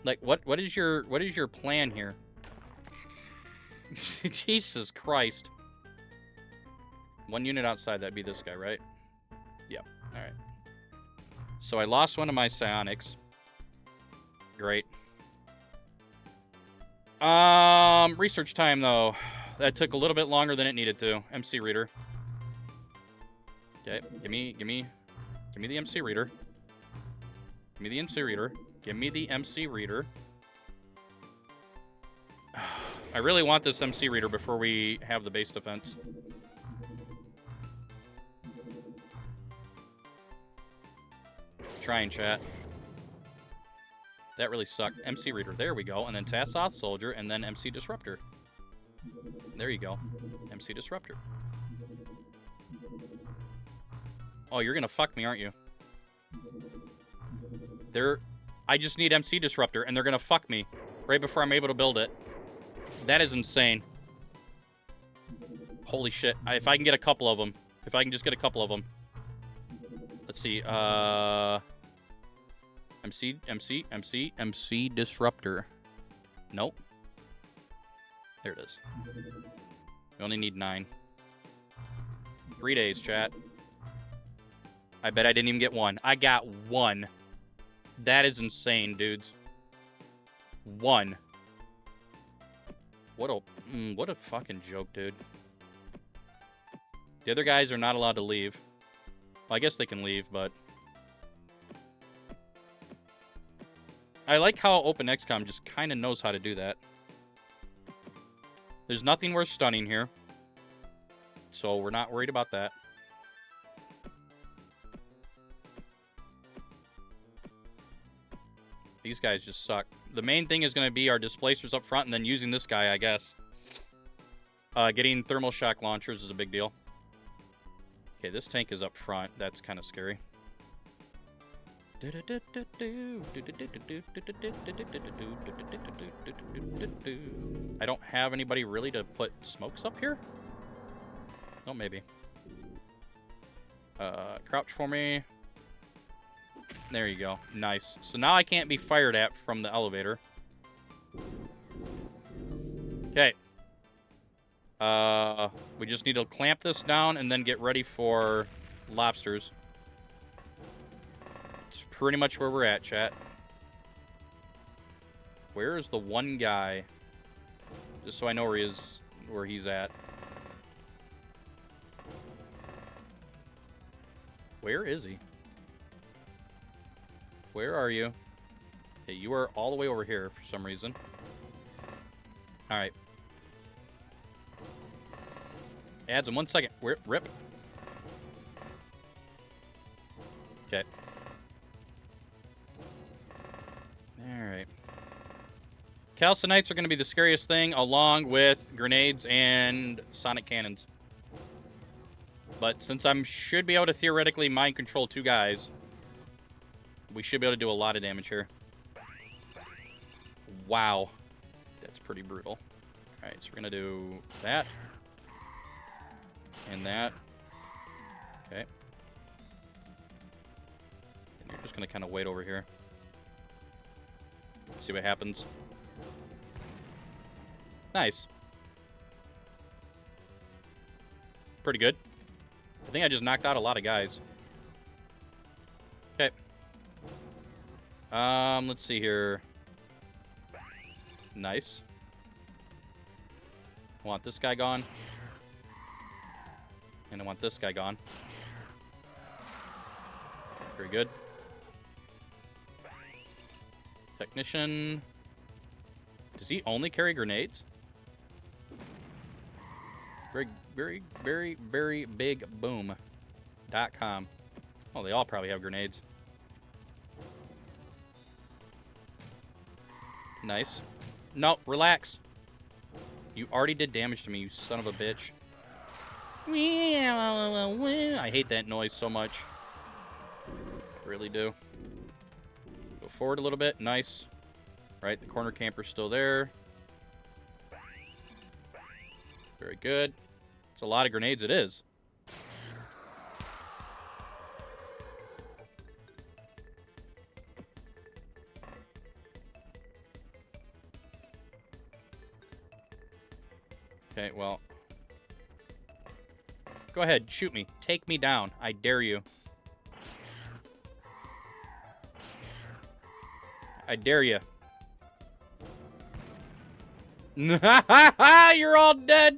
Like, what is your plan here? Jesus Christ. One unit outside, that'd be this guy, right? Yeah. Alright. So I lost one of my psionics. Great. Research time, though. That took a little bit longer than it needed to. MC reader. Okay, give me the MC reader. Give me the MC reader. Give me the MC reader. I really want this MC reader before we have the base defense. Trying, chat. That really sucked. MC reader, there we go. And then Tassoth soldier, and then MC disruptor. There you go. MC disruptor. Oh, you're gonna fuck me, aren't you? I just need MC disruptor, and they're gonna fuck me right before I'm able to build it. That is insane. Holy shit. If I can get a couple of them. If I can just get a couple of them. Let's see. MC disruptor. Nope. There it is. We only need 9. 3 days, chat. I bet I didn't even get one. I got 1. That is insane, dudes. 1. What a fucking joke, dude. The other guys are not allowed to leave. Well, I guess they can leave, but... I like how OpenXCom just kind of knows how to do that. There's nothing worth stunning here. So we're not worried about that. These guys just suck. The main thing is going to be our displacers up front and then using this guy, I guess. Getting thermal shock launchers is a big deal. Okay, this tank is up front. That's kind of scary. I don't have anybody really to put smokes up here? Oh, maybe. Crouch for me. There you go. Nice. So now I can't be fired at from the elevator. Okay. We just need to clamp this down and then get ready for lobsters. It's pretty much where we're at, chat. Where is the one guy? Just so I know where he's at. Where is he? Where are you? Okay, you are all the way over here for some reason. Alright. Adds in 1 second. Rip. Okay. Alright. Calcinites are going to be the scariest thing, along with grenades and sonic cannons. But since I should be able to theoretically mind control 2 guys, we should be able to do a lot of damage here. Wow. That's pretty brutal. Alright, so we're going to do that. And that. Okay. And you're just going to kind of wait over here. See what happens. Nice. Pretty good. I think I just knocked out a lot of guys. Okay. Let's see here. Nice. I want this guy gone. And I want this guy gone. Very good. Technician. Does he only carry grenades? Very big boom.com. Oh, they all probably have grenades. Nice. No, relax. You already did damage to me, you son of a bitch. I hate that noise so much. I really do. Go forward a little bit. Nice. Right, the corner camper's still there. Very good. It's a lot of grenades, it is. Okay, well. Go ahead, shoot me. Take me down. I dare you. I dare you. You're all dead.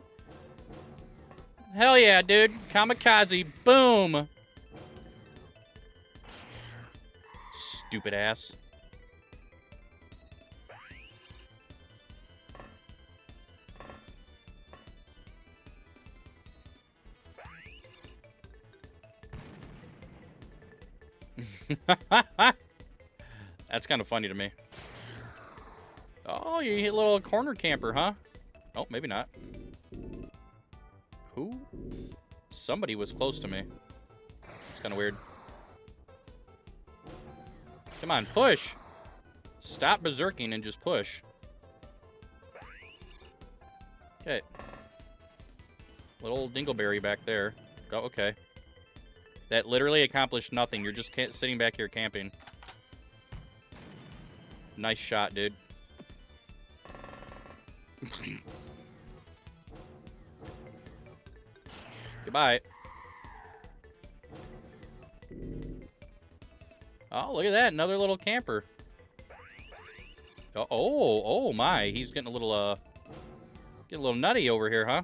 Hell yeah, dude. Kamikaze. Boom. Stupid ass. That's kind of funny to me. Oh, you hit a little corner camper, huh? Oh, maybe not. Who? Somebody was close to me. It's kind of weird. Come on, push. Stop berserking and just push. Okay. Little dingleberry back there. Oh, okay. That literally accomplished nothing. You're just sitting back here camping. Nice shot, dude. Goodbye. Oh, look at that. Another little camper. Oh my. He's getting a little nutty over here, huh?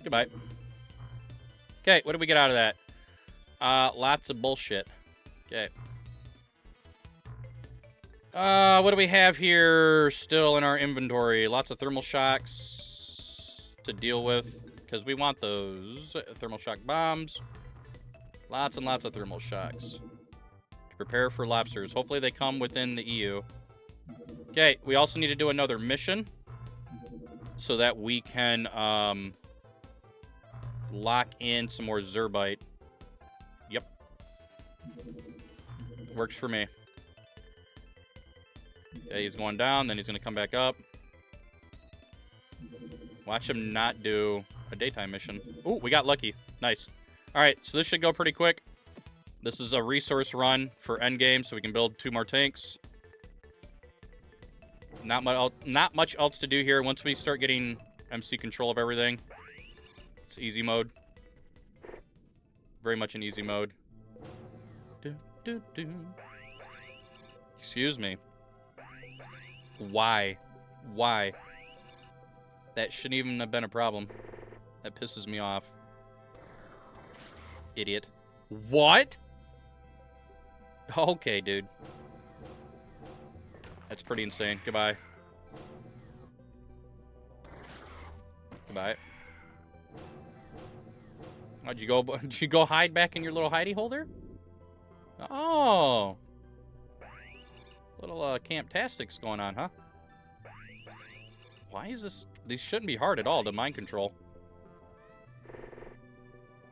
Goodbye. Okay, what did we get out of that? Lots of bullshit. Okay. What do we have here still in our inventory? Lots of thermal shocks to deal with, because we want those. Thermal shock bombs. Lots and lots of thermal shocks. To prepare for lobsters. Hopefully they come within the EU. Okay, we also need to do another mission. so that we can lock in some more Zerbite. Yep. Works for me. Okay, he's going down, then he's going to come back up. Watch him not do a daytime mission. Ooh, we got lucky. Nice. All right, so this should go pretty quick. This is a resource run for endgame, so we can build 2 more tanks. Not much else to do here. Once we start getting MC control of everything, it's easy mode. Very much in easy mode. Excuse me. Why? Why? That shouldn't even have been a problem. That pisses me off. Idiot. What? Okay, dude. That's pretty insane. Goodbye. Goodbye. Oh, did you go hide back in your little hidey hole there? Oh. Little camptastics going on, huh? Why is this? These shouldn't be hard at all to mind control.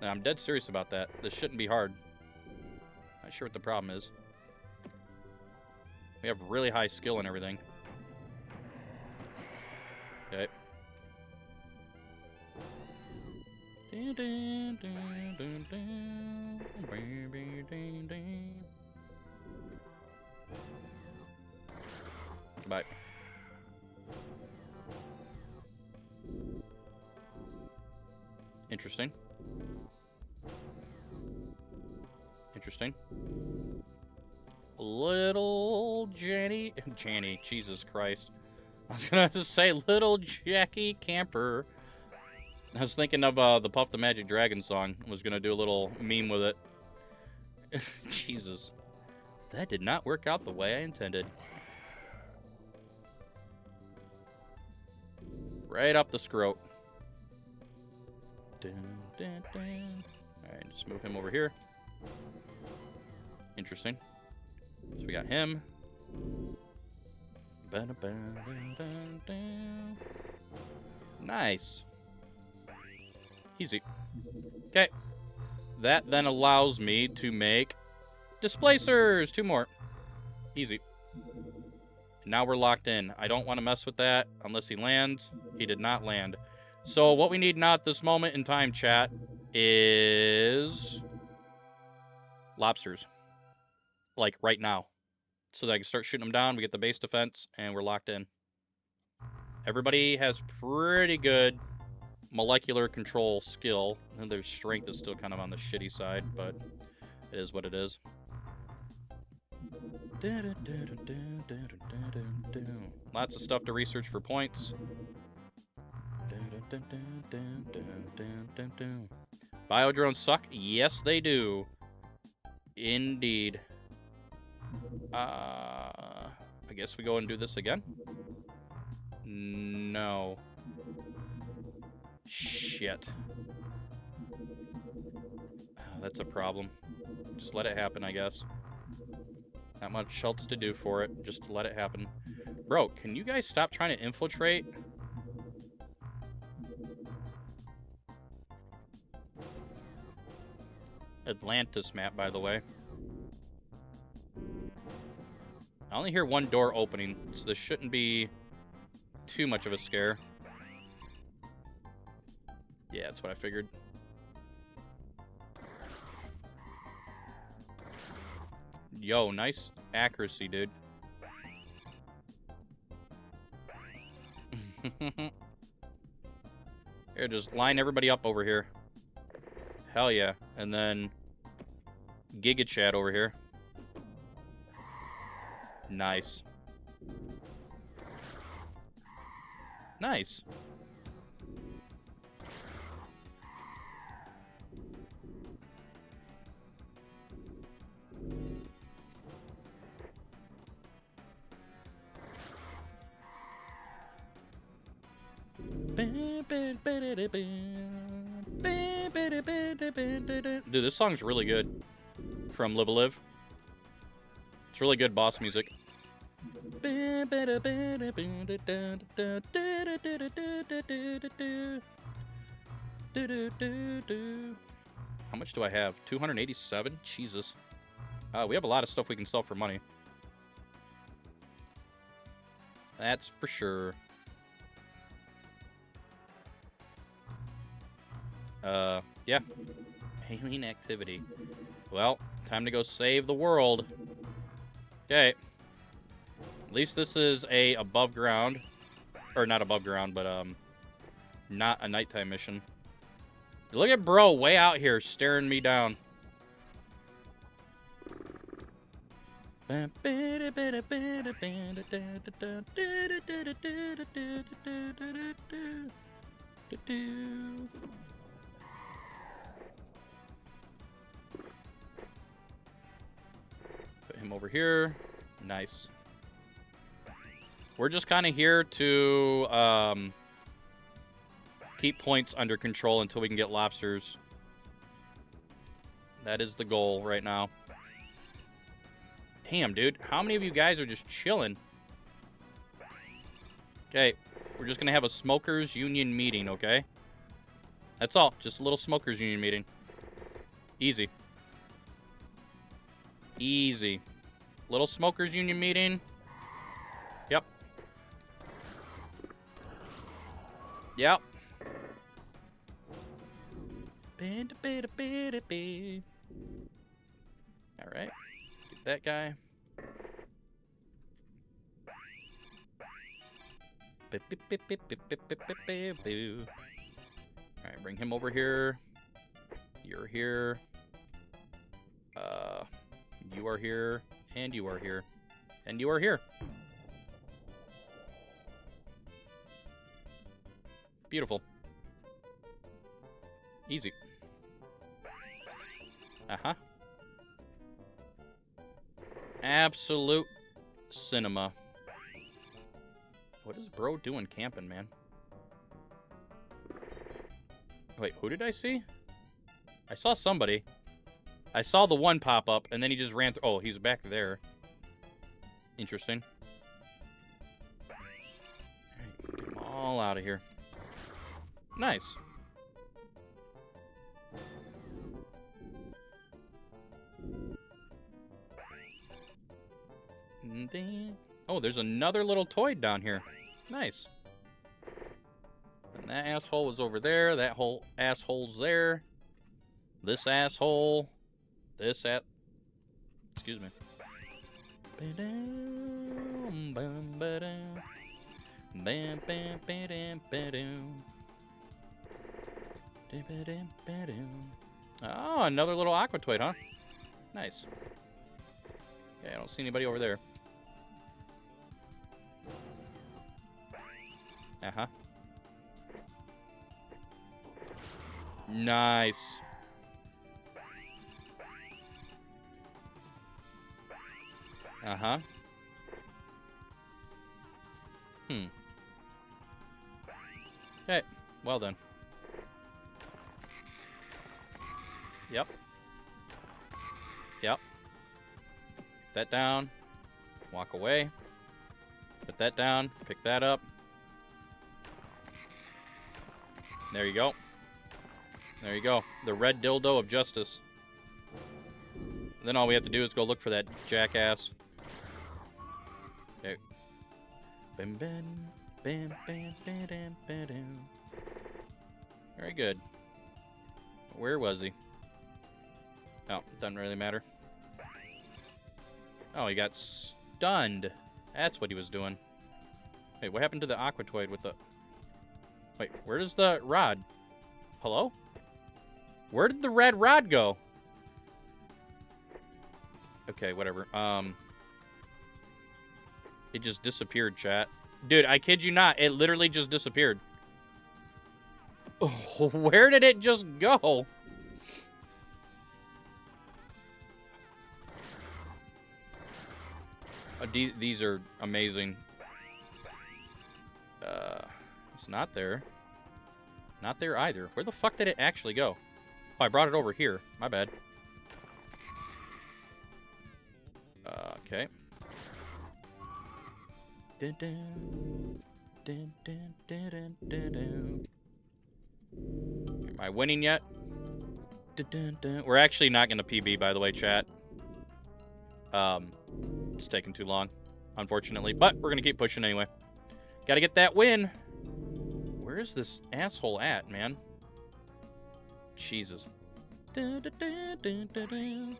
And I'm dead serious about that. This shouldn't be hard. Not sure what the problem is. We have really high skill and everything. Okay. Bye. Interesting. Interesting. Little Jenny, Jesus Christ. I was gonna just say little Jackie Camper. I was thinking of the Puff the Magic Dragon song. I was gonna do a little meme with it. Jesus. That did not work out the way I intended. Right up the scrote. Alright, just move him over here. Interesting. So we got him. Nice. Easy. Okay. That then allows me to make displacers. 2 more. Easy. Now we're locked in. I don't want to mess with that unless he lands. He did not land. So what we need now at this moment in time, chat, is lobsters. Like right now. So that I can start shooting them down, we get the base defense, and we're locked in. Everybody has pretty good molecular control skill. And their strength is still kind of on the shitty side, but it is what it is. Lots of stuff to research for points. Biodrones suck? Yes, they do. Indeed. I guess we go and do this again? No. Shit. That's a problem. Just let it happen, I guess. Not much else to do for it. Just let it happen. Bro, can you guys stop trying to infiltrate? Atlantis map, by the way. I only hear 1 door opening, so this shouldn't be too much of a scare. Yeah, that's what I figured. Yo, nice accuracy, dude. Here, just line everybody up over here. Hell yeah. And then Giga Chat over here. Nice. Nice. Dude, this song's really good. From Live a Live. It's really good boss music. Alright, How much do I have? 287? Jesus. We have a lot of stuff we can sell for money. That's for sure. Yeah. Alien activity. Well, time to go save the world. Okay. At least this is a above ground. Or not above ground, but, not a nighttime mission. Look at bro way out here staring me down. Put him over here. Nice. We're just kind of here to keep points under control until we can get lobsters. That is the goal right now. Damn, dude. How many of you guys are just chilling? Okay. We're just going to have a smokers union meeting, okay? That's all. Just a little smokers union meeting. Easy. Easy. Little smokers union meeting. Yep. Yep. Alright. Get that guy. Alright, bring him over here. You're here. You are here. And you are here. And you are here. Beautiful. Easy. Uh-huh. Absolute cinema. What is bro doing camping, man? Wait, who did I see? I saw somebody. I saw the one pop up, and then he just ran through. Oh, he's back there. Interesting. Alright, get them all out of here. Nice. Oh, there's another little toad down here. Nice. And that asshole was over there. That whole asshole's there. This asshole. This at. Excuse me. Oh, another little aquatoid, huh? Nice. Okay, I don't see anybody over there. Uh-huh. Nice. Uh-huh. Okay, well then. Yep. Yep. Put that down. Walk away. Put that down. Pick that up. There you go. There you go. The red dildo of justice. Then all we have to do is go look for that jackass. Okay. Bam, bam, bam, bam, bam, bam, bam. Very good. Where was he? Oh, doesn't really matter. Oh, he got stunned. That's what he was doing. Wait, what happened to the aquatoid with the... Wait, where does the rod? Hello? Where did the red rod go? Okay, whatever. It just disappeared, chat. Dude, I kid you not. It literally just disappeared. Oh, where did it just go? These are amazing. It's not there. Not there either. Where the fuck did it actually go? Oh, I brought it over here. My bad. Okay. Dun, dun. Dun, dun, dun, dun, dun, dun. Am I winning yet? Dun, dun, dun. We're actually not going to PB, by the way, chat. It's taking too long, unfortunately. But we're going to keep pushing anyway. Got to get that win. Where is this asshole at, man? Jesus. Dun, dun, dun, dun, dun, dun.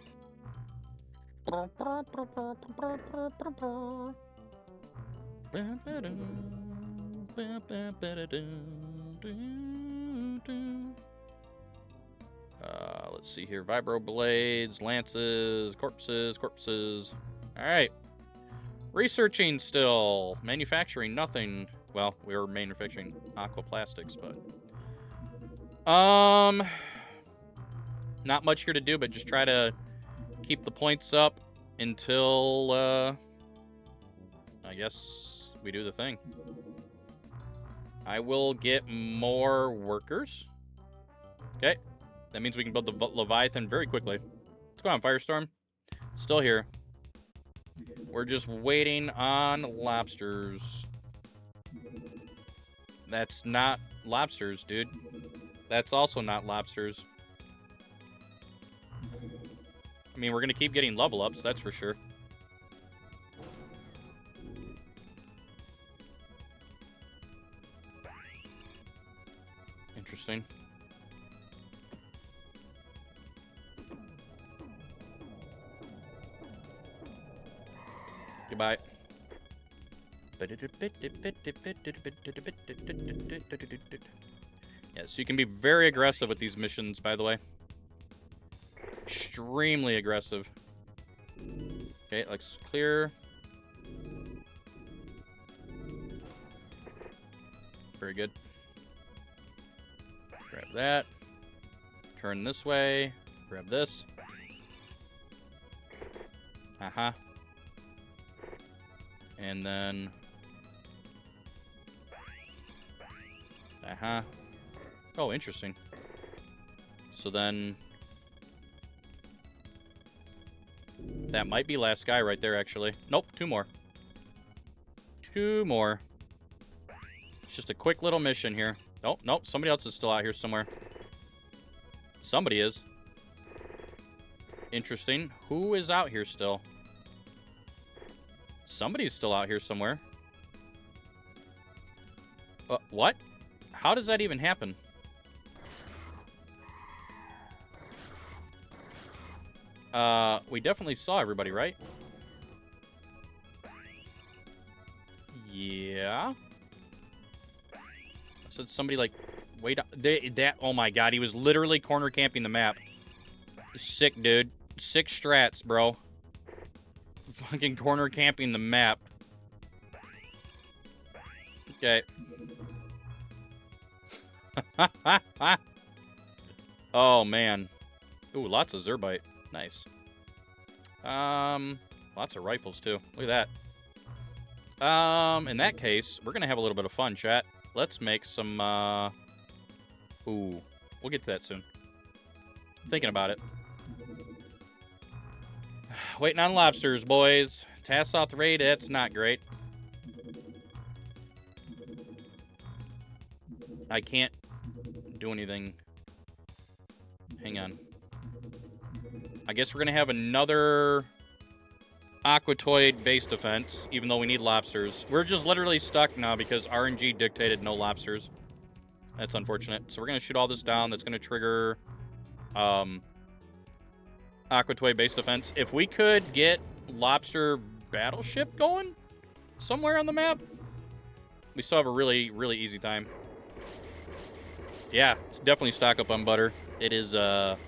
Let's see here. Vibro blades, lances, corpses. Alright. Researching still. Manufacturing nothing. Well, we were manufacturing aquaplastics, but not much here to do, but just try to keep the points up until I guess we do the thing. I will get more workers. Okay. That means we can build the Leviathan very quickly. Let's go on, Firestorm. Still here. We're just waiting on lobsters. That's not lobsters, dude. That's also not lobsters. I mean, we're going to keep getting level ups, that's for sure. Interesting. Goodbye. Yeah, so you can be very aggressive with these missions, by the way. Extremely aggressive. Okay, it looks clear. Very good. Grab that. Turn this way. Grab this. Uh-huh. And then... Uh-huh. Oh, interesting. So then... That might be last guy right there, actually. Nope, two more. Two more. It's just a quick little mission here. Nope, nope, somebody else is still out here somewhere. Somebody is. Interesting. Who is out here still? Somebody's still out here somewhere. What? How does that even happen? We definitely saw everybody, right? Yeah. So somebody like, wait, oh my god, he was literally corner camping the map. Sick, dude. Sick strats, bro. Fucking corner camping the map. Okay. Oh man. Ooh, lots of Zerbite. Nice. Lots of rifles too. Look at that. In that case, we're gonna have a little bit of fun, chat. Let's make some, ooh. We'll get to that soon. Thinking about it. Waiting on lobsters, boys. Tassoth raid, it's not great. I can't do anything. Hang on. I guess we're going to have another Aquatoid base defense, even though we need lobsters. We're just literally stuck now because RNG dictated no lobsters. That's unfortunate. So we're going to shoot all this down. That's going to trigger Aquatoid base defense. If we could get lobster battleship going somewhere on the map, we still have a really, really easy time. Yeah, definitely stock up on butter. It is not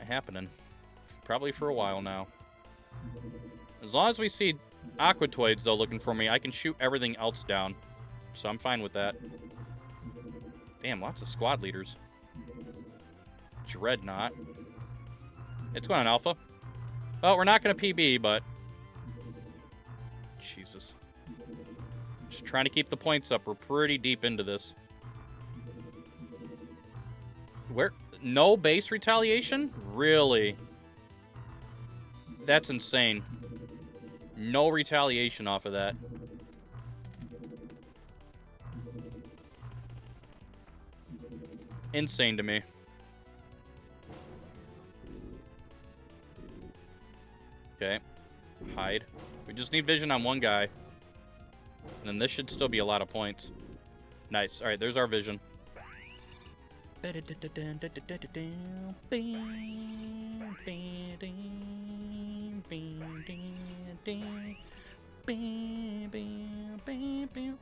happening. Probably for a while now. As long as we see Aquatoids, though, looking for me, I can shoot everything else down. So I'm fine with that. Damn, lots of squad leaders. Dreadnought. It's going on Alpha. Well, we're not going to PB, but... Jesus. Just trying to keep the points up. We're pretty deep into this. Where? No base retaliation? Really? That's insane. No retaliation off of that. Insane to me. Okay. Hide. We just need vision on one guy. And then this should still be a lot of points. Nice. Alright, there's our vision. We're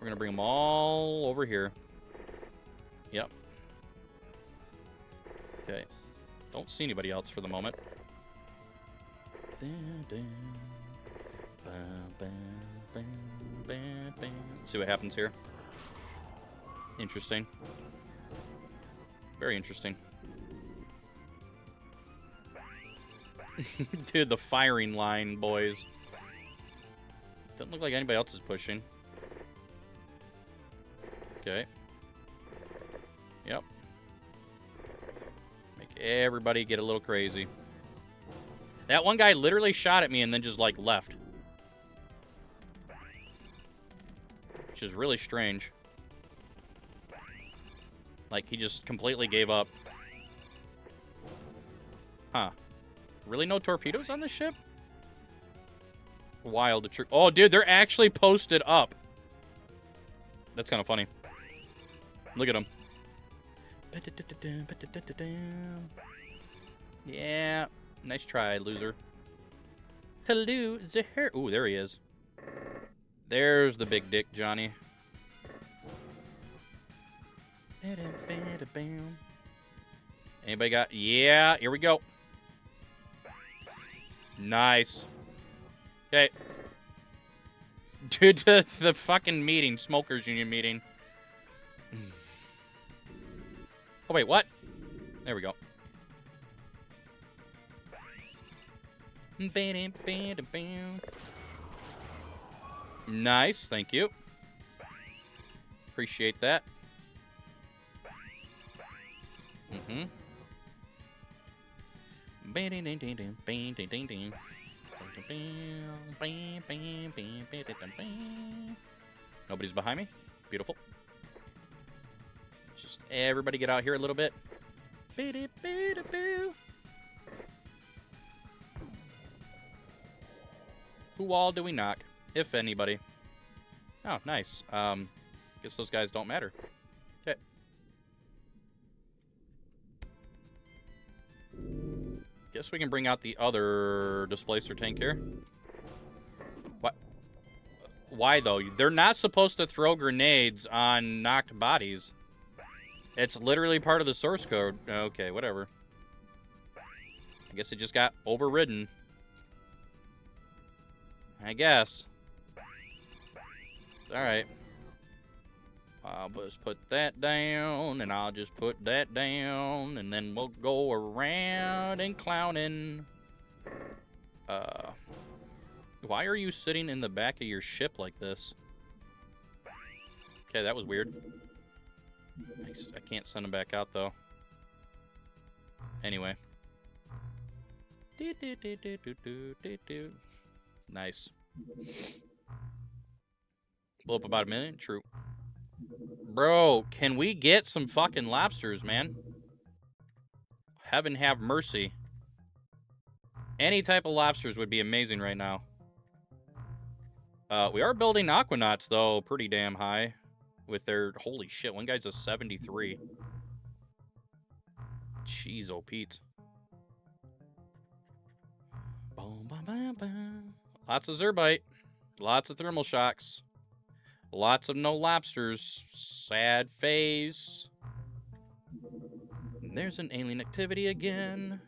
gonna bring them all over here. Yep. Okay. Don't see anybody else for the moment. See what happens here. Interesting. Very interesting. Dude, the firing line, boys. Doesn't look like anybody else is pushing. Okay. Yep. Make everybody get a little crazy. That one guy literally shot at me and then just, like, left. Which is really strange. Like, he just completely gave up. Huh. Really no torpedoes on this ship? Wild. Oh, dude, they're actually posted up. That's kind of funny. Look at them. Yeah. Nice try, loser. Hello, there. Ooh, there he is. There's the big dick, Johnny. Anybody got... Yeah, here we go. Nice. Okay. Dude, the fucking meeting, Smokers Union meeting. Oh, wait, what? There we go. Nice, thank you. Appreciate that. Nobody's behind me. Beautiful. Just everybody get out here a little bit. Who all do we knock, if anybody? Oh, nice. Guess those guys don't matter. Okay. Guess we can bring out the other displacer tank here. What? Why, though? They're not supposed to throw grenades on knocked bodies. It's literally part of the source code. Okay, whatever. I guess it just got overridden. I guess. Alright. I'll just put that down, and I'll just put that down, and then we'll go around and clowning. Why are you sitting in the back of your ship like this? Okay, that was weird. I can't send him back out, though. Anyway. Nice. Blow up about a minute? True. Bro, can we get some fucking lobsters, man? Heaven have mercy. Any type of lobsters would be amazing right now. We are building aquanauts, though, pretty damn high. With their... Holy shit, one guy's a 73. Jeez, oh Pete. Lots of Zerbite. Lots of thermal shocks. Lots of no lobsters. Sad face. And there's an alien activity again.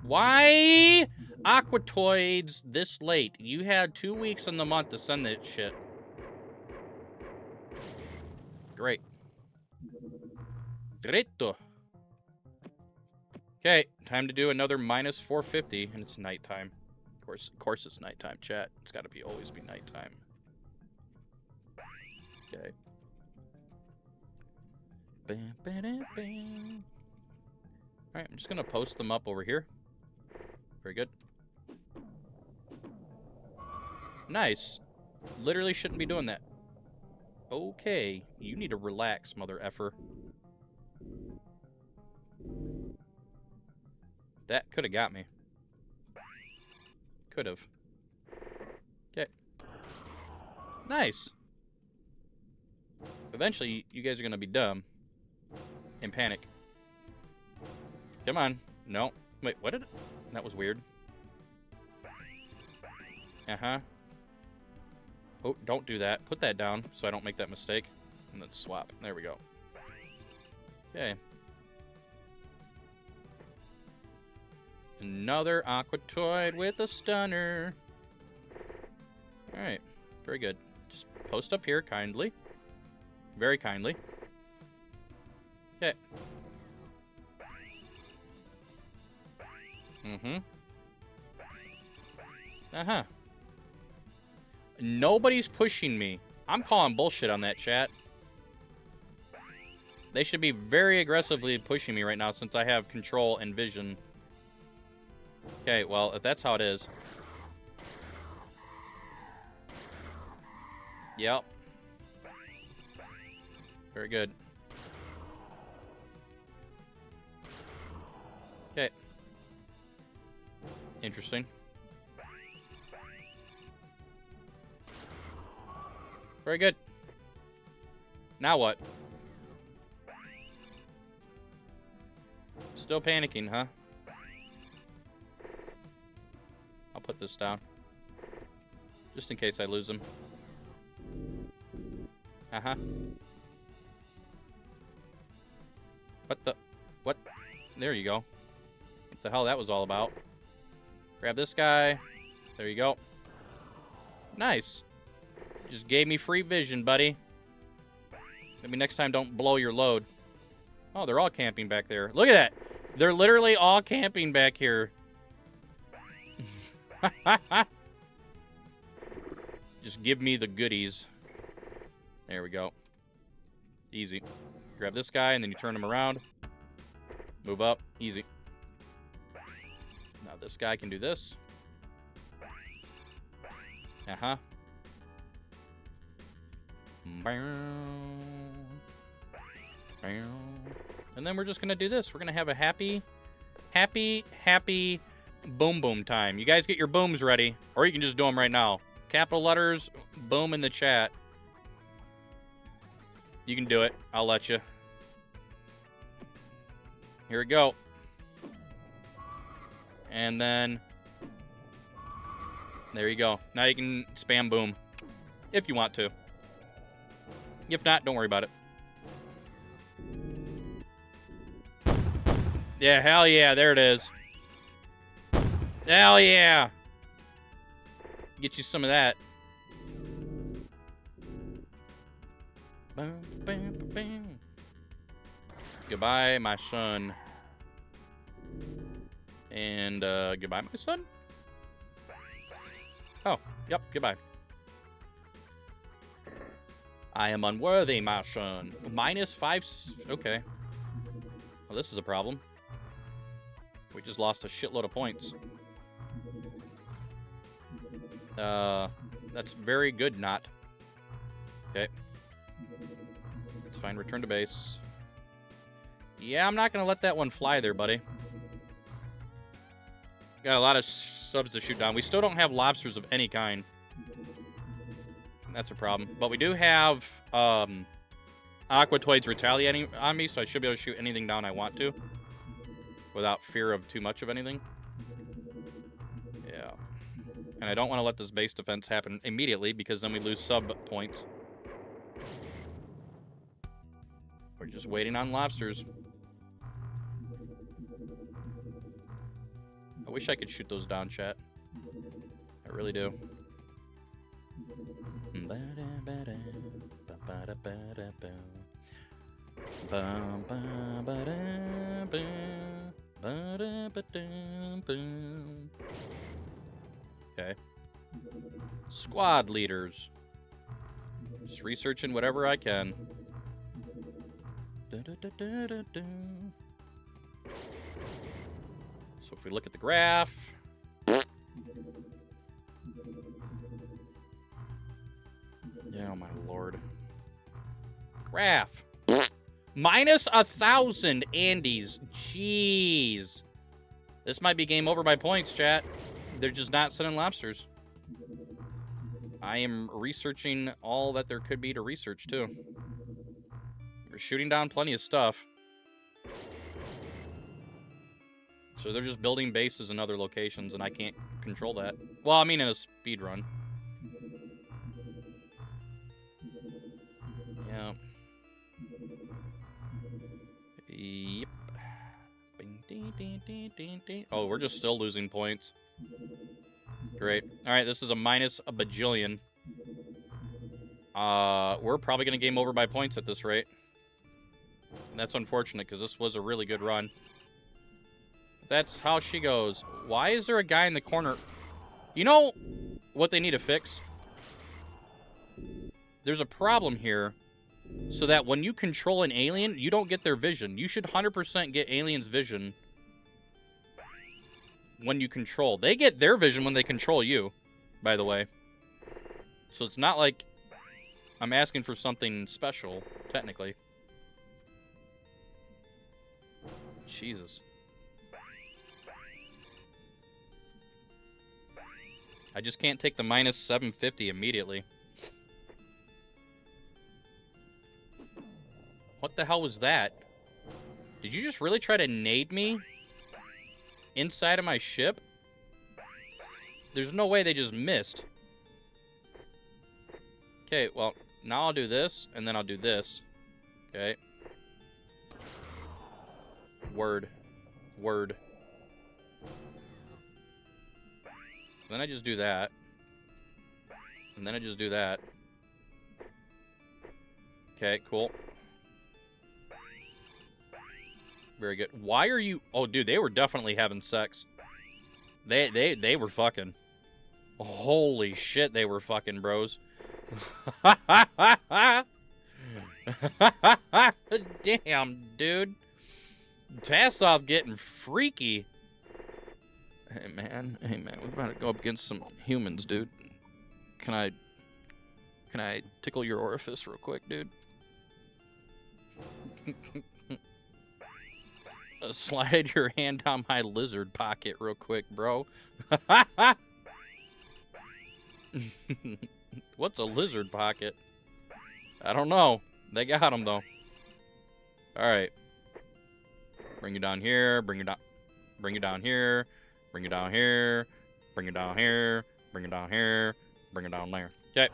Why Aquatoids this late? You had 2 weeks in the month to send that shit. Great. Great. Okay, time to do another minus 450, and it's nighttime. Of course it's nighttime, chat. It's got to be always be nighttime. Okay. Alright, I'm just going to post them up over here. Very good. Nice. Literally shouldn't be doing that. Okay, you need to relax, mother effer. That could have got me. Could have. Okay. Nice. Eventually, you guys are going to be dumb. And panic. Come on. No. Wait, what did it? That was weird. Uh-huh. Oh, don't do that. Put that down so I don't make that mistake. And then swap. There we go. Okay. Another Aquatoid with a stunner. Alright. Very good. Just post up here kindly. Very kindly. Okay. Mm-hmm. Uh-huh. Nobody's pushing me. I'm calling bullshit on that, chat. They should be very aggressively pushing me right now since I have control and vision. Okay, well, if that's how it is. Yep. Very good. Okay. Interesting. Very good. Now what? Still panicking, huh? I'll put this down. Just in case I lose him. Uh-huh. What the? What? There you go. What the hell that was all about. Grab this guy. There you go. Nice. Just gave me free vision, buddy. Maybe next time don't blow your load. Oh, they're all camping back there. Look at that. They're literally all camping back here. Just give me the goodies. There we go. Easy. Grab this guy, and then you turn him around. Move up. Easy. Now this guy can do this. Uh-huh. And then we're just going to do this. We're going to have a happy boom boom time. You guys get your booms ready, or you can just do them right now. Capital letters, boom in the chat. You can do it. I'll let you. Here we go. And then there you go. Now you can spam boom if you want to. If not, don't worry about it. Yeah, hell yeah, there it is. Hell yeah. Get you some of that. Bam, bam, bam. Goodbye, my son. And, goodbye, my son? Oh, yep, goodbye. I am unworthy, my son. -5... Okay. Well, this is a problem. We just lost a shitload of points. That's very good, not. Okay. It's fine, return to base. Yeah, I'm not gonna let that one fly there, buddy. Got a lot of subs to shoot down. We still don't have lobsters of any kind. That's a problem. But we do have Aquatoids retaliating on me, so I should be able to shoot anything down I want to. Without fear of too much of anything. Yeah. And I don't want to let this base defense happen immediately, because then we lose sub points. We're just waiting on lobsters. I wish I could shoot those down, chat. I really do. Okay. Squad leaders. Just researching whatever I can. So if we look at the graph, Yeah, oh my lord. Graph. Minus 1,000 Andes. Jeez. This might be game over by points, chat. They're just not sending lobsters. I am researching all that there could be to research, too. We're shooting down plenty of stuff. So they're just building bases in other locations, and I can't control that. Well, I mean in a speed run. Yeah. Yep. Oh, we're just still losing points. Great. Alright, this is a minus a bajillion. We're probably going to game over by points at this rate. And that's unfortunate, because this was a really good run. That's how she goes. Why is there a guy in the corner? You know what they need to fix? There's a problem here, so that when you control an alien, you don't get their vision. You should 100% get aliens' vision when you control. They get their vision when they control you, by the way. So it's not like I'm asking for something special, technically. Jesus. I just can't take the minus 750 immediately. What the hell was that? Did you just really try to nade me inside of my ship? There's no way they just missed. Okay, well, now I'll do this, and then I'll do this. Okay. Word. Word. Then I just do that. And then I just do that. Okay, cool. Very good. Why are you... Oh, dude, they were definitely having sex. They were fucking. Holy shit, they were fucking, bros. Damn, dude. Tassov getting freaky. Hey, man. Hey, man. We're about to go up against some humans, dude. Can I tickle your orifice real quick, dude? Slide your hand down my lizard pocket real quick, bro. What's a lizard pocket? I don't know. They got him, though. Alright. Bring it down here. Bring it down. Bring it down here. Bring it down here. Bring it down here. Bring it down here. Bring it down there. Okay.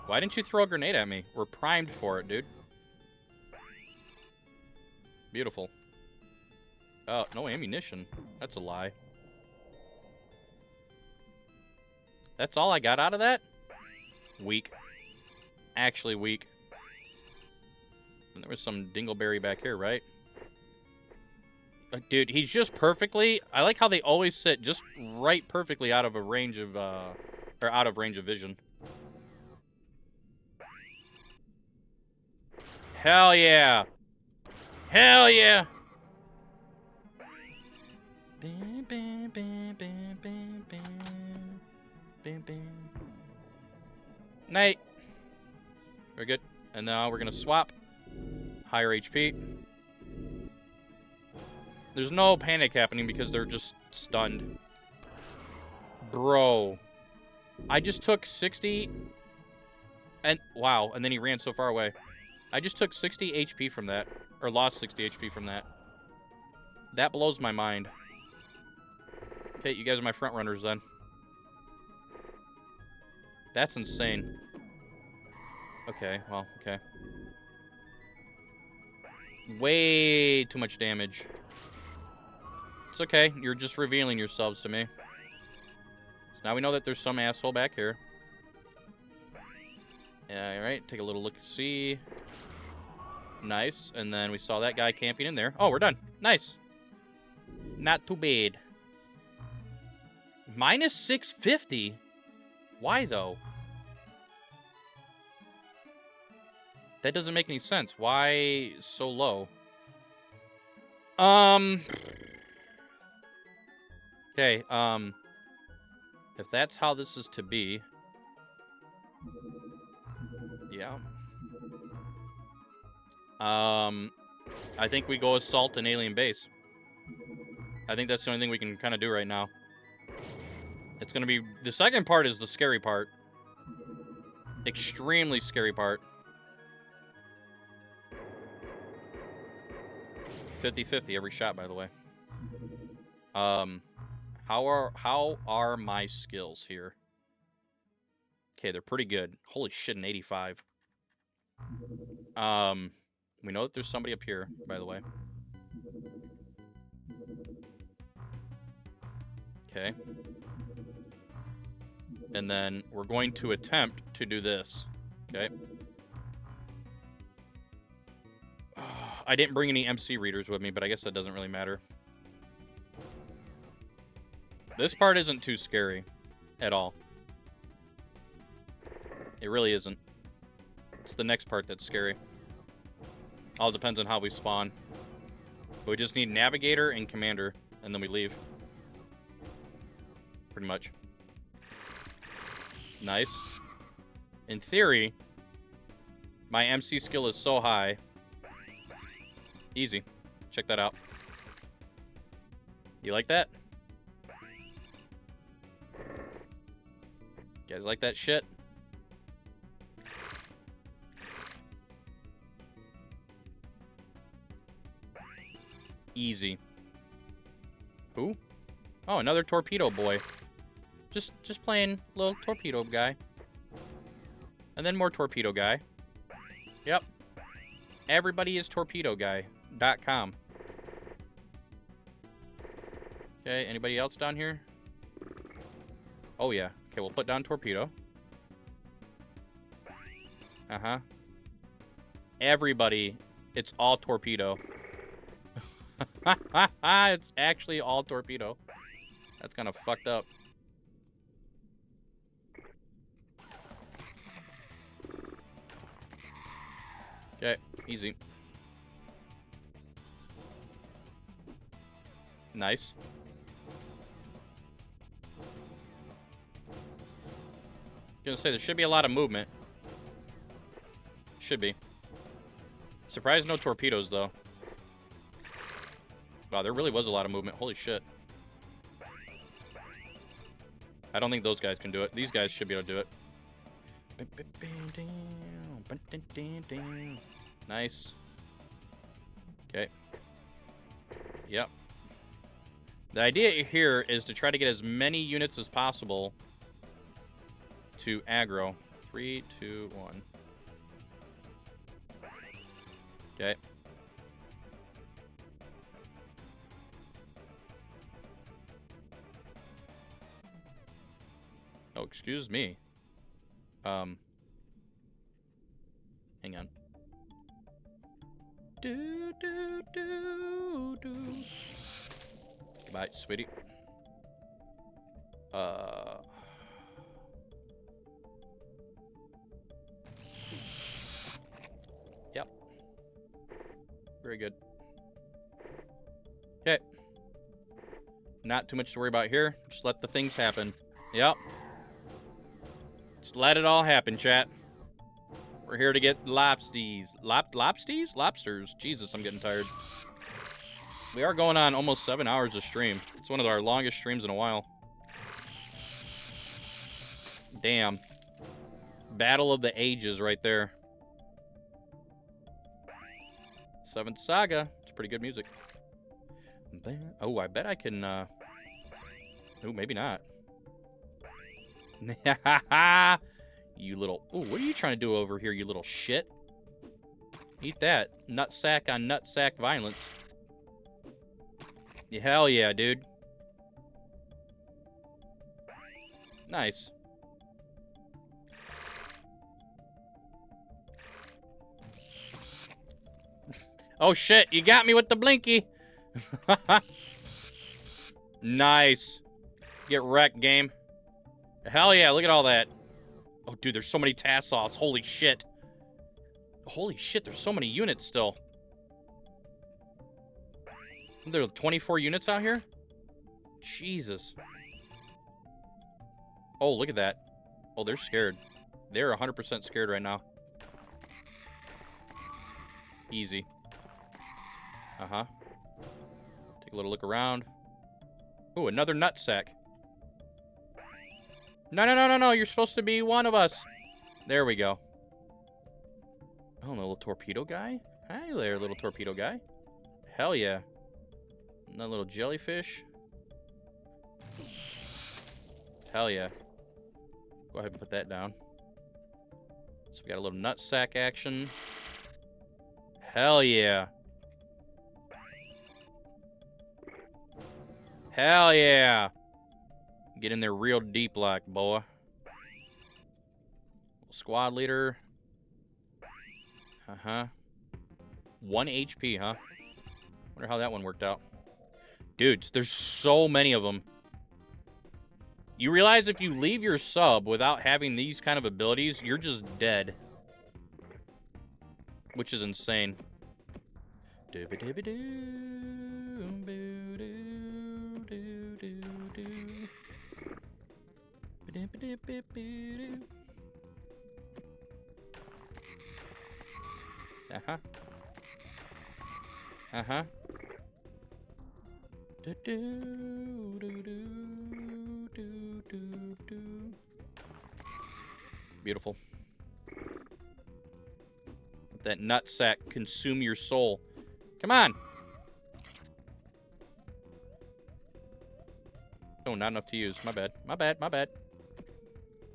Why didn't you throw a grenade at me? We're primed for it, dude. Beautiful. Oh, no ammunition. That's a lie. That's all I got out of that? Weak. Actually weak. And there was some dingleberry back here, right? Dude, he's just perfectly... I like how they always sit just right perfectly out of a range of, or out of range of vision. Hell yeah! Hell yeah! Night. Very good. And now we're gonna swap. Higher HP. There's no panic happening because they're just stunned. Bro. I just took 60... And, wow, and then he ran so far away. I just took 60 HP from that. Or lost 60 HP from that. That blows my mind. Okay, you guys are my front runners then. That's insane. Okay, well, okay. Way too much damage. It's okay, you're just revealing yourselves to me. So now we know that there's some asshole back here. Yeah, alright, take a little look-see. Nice, and then we saw that guy camping in there. Oh, we're done. Nice. Not too bad. Minus 650? Why, though? That doesn't make any sense. Why so low? Okay, if that's how this is to be... Yeah. I think we go assault an alien base. I think that's the only thing we can kind of do right now. It's going to be... The second part is the scary part. Extremely scary part. 50-50 every shot, by the way. How are my skills here? Okay, they're pretty good. Holy shit, an 85. We know that there's somebody up here, by the way. Okay. And then we're going to attempt to do this. Okay. I didn't bring any MC readers with me, but I guess that doesn't really matter. This part isn't too scary at all. It really isn't. It's the next part that's scary. All depends on how we spawn. But we just need Navigator and Commander, and then we leave. Pretty much. Nice. In theory, my MC skill is so high. Easy. Check that out. You like that? You guys like that shit? Easy. Who? Oh, another torpedo boy. Just playing little torpedo guy. And then more torpedo guy. Yep. Everybody is torpedoguy.com. Okay, anybody else down here? Oh yeah. Okay, we'll put down torpedo. Uh-huh. Everybody, it's all torpedo. It's actually all torpedo. That's kind of fucked up. Okay, easy. Nice. Gonna say there should be a lot of movement. Should be. Surprised no torpedoes though. Wow, there really was a lot of movement. Holy shit. I don't think those guys can do it. These guys should be able to do it. Nice. Okay. Yep. The idea here is to try to get as many units as possible to aggro. 3, 2, 1. Okay. Oh, excuse me. Hang on. Do, do, do, do. Goodbye, sweetie. Yep. Very good. Okay. Not too much to worry about here. Just let the things happen. Yep. Just let it all happen, chat. We're here to get lobsties. Lobsties? Lobsters. Jesus, I'm getting tired. We are going on almost 7 hours of stream. It's one of our longest streams in a while. Damn. Battle of the Ages right there. Seventh Saga. It's pretty good music. Oh, I bet I can, Oh, maybe not. You little... Ooh, what are you trying to do over here, you little shit? Eat that. Nutsack on nutsack violence. Yeah, hell yeah, dude. Nice. Oh shit, you got me with the blinky. Nice. Get wrecked, game. Hell yeah, look at all that. Oh, dude, there's so many task-offs. Holy shit. Holy shit, there's so many units still. There are 24 units out here? Jesus. Oh, look at that. Oh, they're scared. They're 100% scared right now. Easy. Uh-huh. Take a little look around. Ooh, another nutsack. No, no, no, no, no. You're supposed to be one of us. There we go. Oh, a little torpedo guy. Hi there, little torpedo guy. Hell yeah. Another little jellyfish. Hell yeah. Go ahead and put that down. So we got a little nutsack action. Hell yeah. Hell yeah. Get in there real deep like, boy. Squad leader. Uh-huh. 1 HP, huh? Wonder how that one worked out. Dudes, there's so many of them. You realize if you leave your sub without having these kind of abilities, you're just dead. Which is insane. Uh-huh. Uh-huh. Beautiful. Let that nutsack consume your soul. Come on. Oh, not enough to use. My bad. My bad. My bad.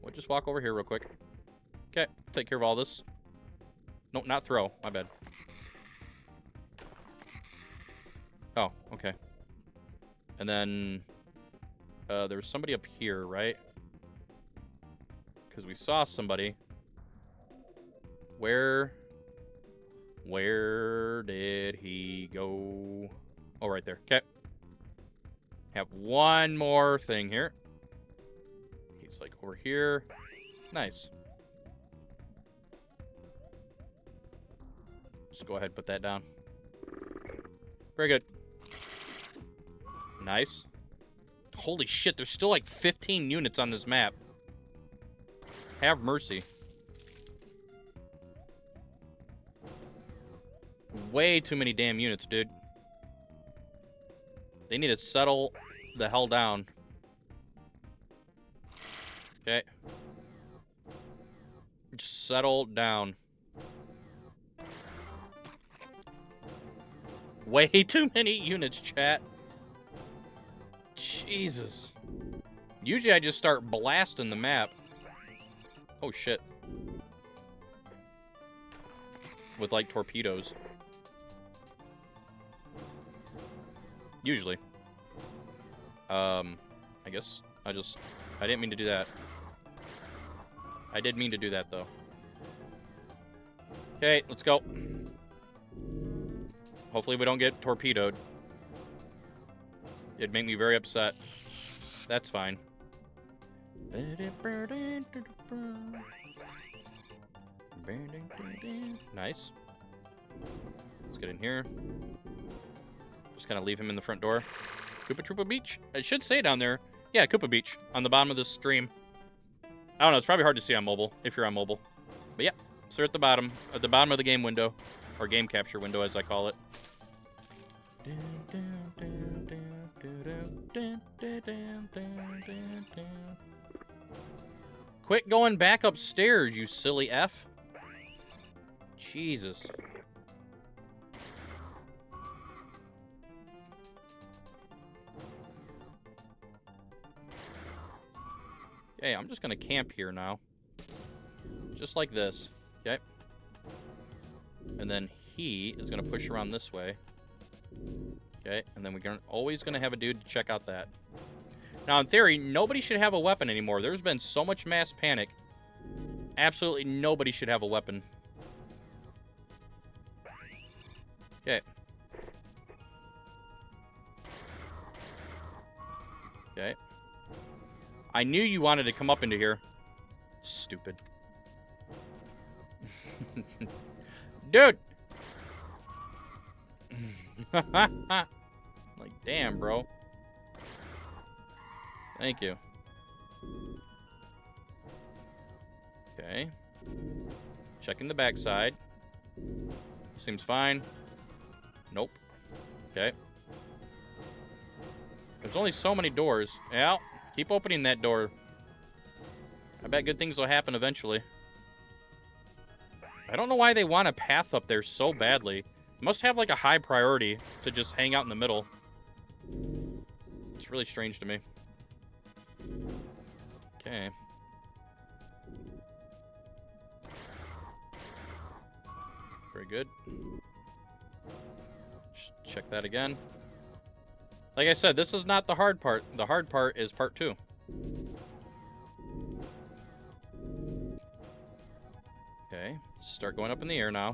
We'll just walk over here real quick. Okay, take care of all this. No, not throw. My bad. Oh, okay. And then there was somebody up here, right? Because we saw somebody. Where did he go? Oh, right there. Okay. Have one more thing here. He's like over here. Nice. Just go ahead and put that down. Very good. Nice. Holy shit, there's still like 15 units on this map. Have mercy. Way too many damn units, dude. They need to settle the hell down. Okay. Just settle down. Way too many units, chat. Jesus. Usually I just start blasting the map. Oh shit. With like torpedoes. Usually. I guess I didn't mean to do that. I did mean to do that though. Okay, let's go. Hopefully we don't get torpedoed. It'd make me very upset. That's fine. Nice. Let's get in here. Just kind of leave him in the front door. Koopa Troopa Beach? It should say down there. Yeah, Koopa Beach on the bottom of the stream. I don't know, it's probably hard to see on mobile, if you're on mobile. But yeah, so they're at the bottom of the game window. Or game capture window, as I call it. Quit going back upstairs, you silly F. Jesus. Okay, I'm just gonna camp here now. Just like this. Okay. And then he is gonna push around this way. Okay, and then we're always gonna have a dude to check out that. Now, in theory, nobody should have a weapon anymore. There's been so much mass panic. Absolutely nobody should have a weapon. Okay. Okay. I knew you wanted to come up into here. Stupid. Dude! Like, damn, bro. Thank you. Okay. Checking the backside. Seems fine. Nope. Okay. There's only so many doors. Yeah, keep opening that door. I bet good things will happen eventually. I don't know why they want a path up there so badly. Must have like a high priority to just hang out in the middle. It's really strange to me. Okay. Very good. Just check that again. Like I said, this is not the hard part. The hard part is part 2. Okay, start going up in the air now.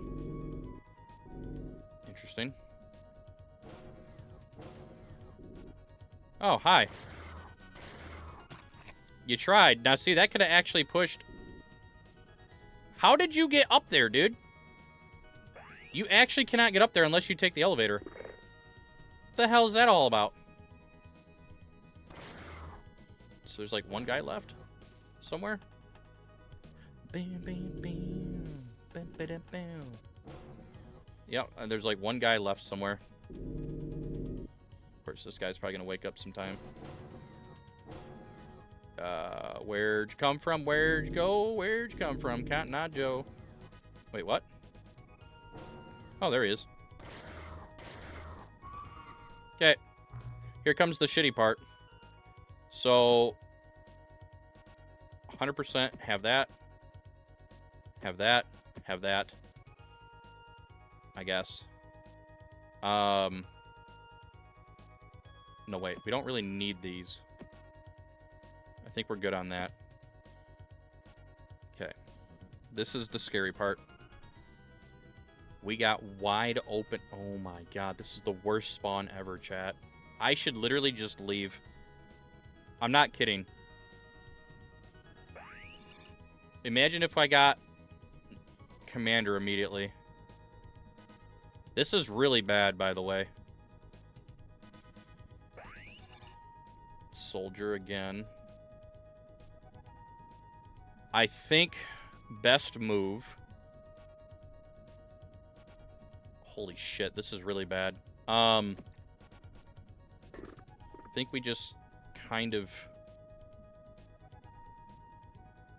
Interesting. Oh, hi. You tried. Now, see, that could have actually pushed. How did you get up there, dude? You actually cannot get up there unless you take the elevator. What the hell is that all about? So there's like one guy left somewhere. Bam, bam, bam. Bam, bam, bam. Yep, and there's like one guy left somewhere. Of course, this guy's probably gonna wake up sometime. Where'd you come from? Where'd you go? Where'd you come from? Cotton Eye Joe. Wait, what? Oh, there he is. Okay. Here comes the shitty part. So, 100% have that. Have that. Have that. I guess. No, wait. We don't really need these. I think we're good on that. Okay. This is the scary part. We got wide open. Oh my god, this is the worst spawn ever, chat. I should literally just leave. I'm not kidding. Imagine if I got Commander immediately. This is really bad, by the way. Soldier again. I think best move. Holy shit, this is really bad. I think we just kind of...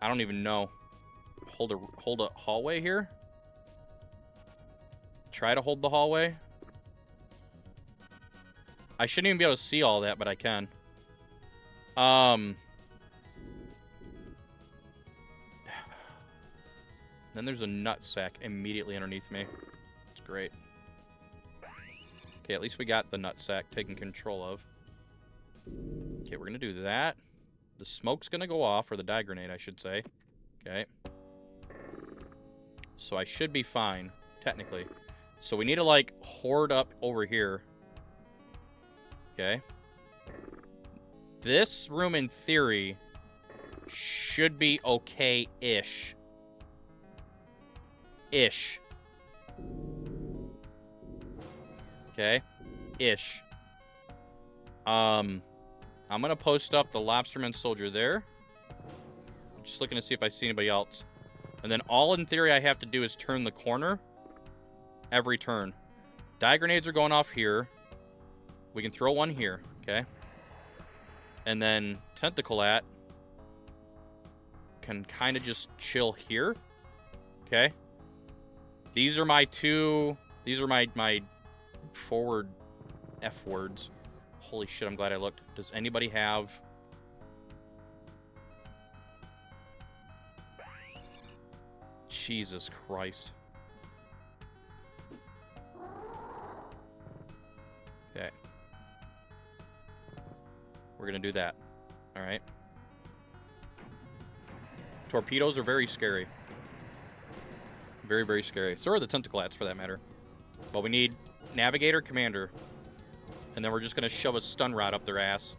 I don't even know. Hold a hallway here? Try to hold the hallway? I shouldn't even be able to see all that, but I can. Then there's a nutsack immediately underneath me. It's great. Okay, at least we got the nutsack taken control of. Okay, we're gonna do that. The smoke's gonna go off, or the die grenade, I should say. Okay. So I should be fine, technically. So we need to, like, hoard up over here. Okay. This room, in theory, should be okay-ish. Ish. Okay. Ish. I'm gonna post up the Lobsterman Soldier there. I'm just looking to see if I see anybody else. And then all in theory I have to do is turn the corner every turn. Die grenades are going off here. We can throw one here, okay? And then Tentacle at can kind of just chill here, okay? These are my two... These are my forward F words. Holy shit, I'm glad I looked. Does anybody have... Jesus Christ. Okay. We're gonna do that. Alright. Torpedoes are very scary. Very, very scary. So are the Tentaclats, for that matter. But we need Navigator, Commander. And then we're just gonna shove a stun rod up their ass.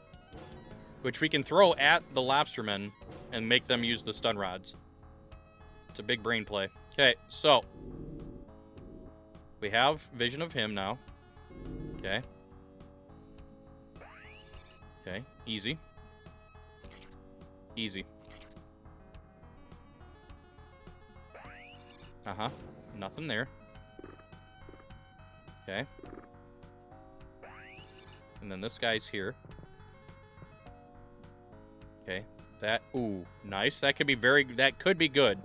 Which we can throw at the Lobstermen and make them use the stun rods. It's a big brain play. Okay, so. We have vision of him now. Okay. Okay, easy. Easy. Uh-huh. Nothing there. Okay. And then this guy's here. Okay. That, ooh, nice. That could be good.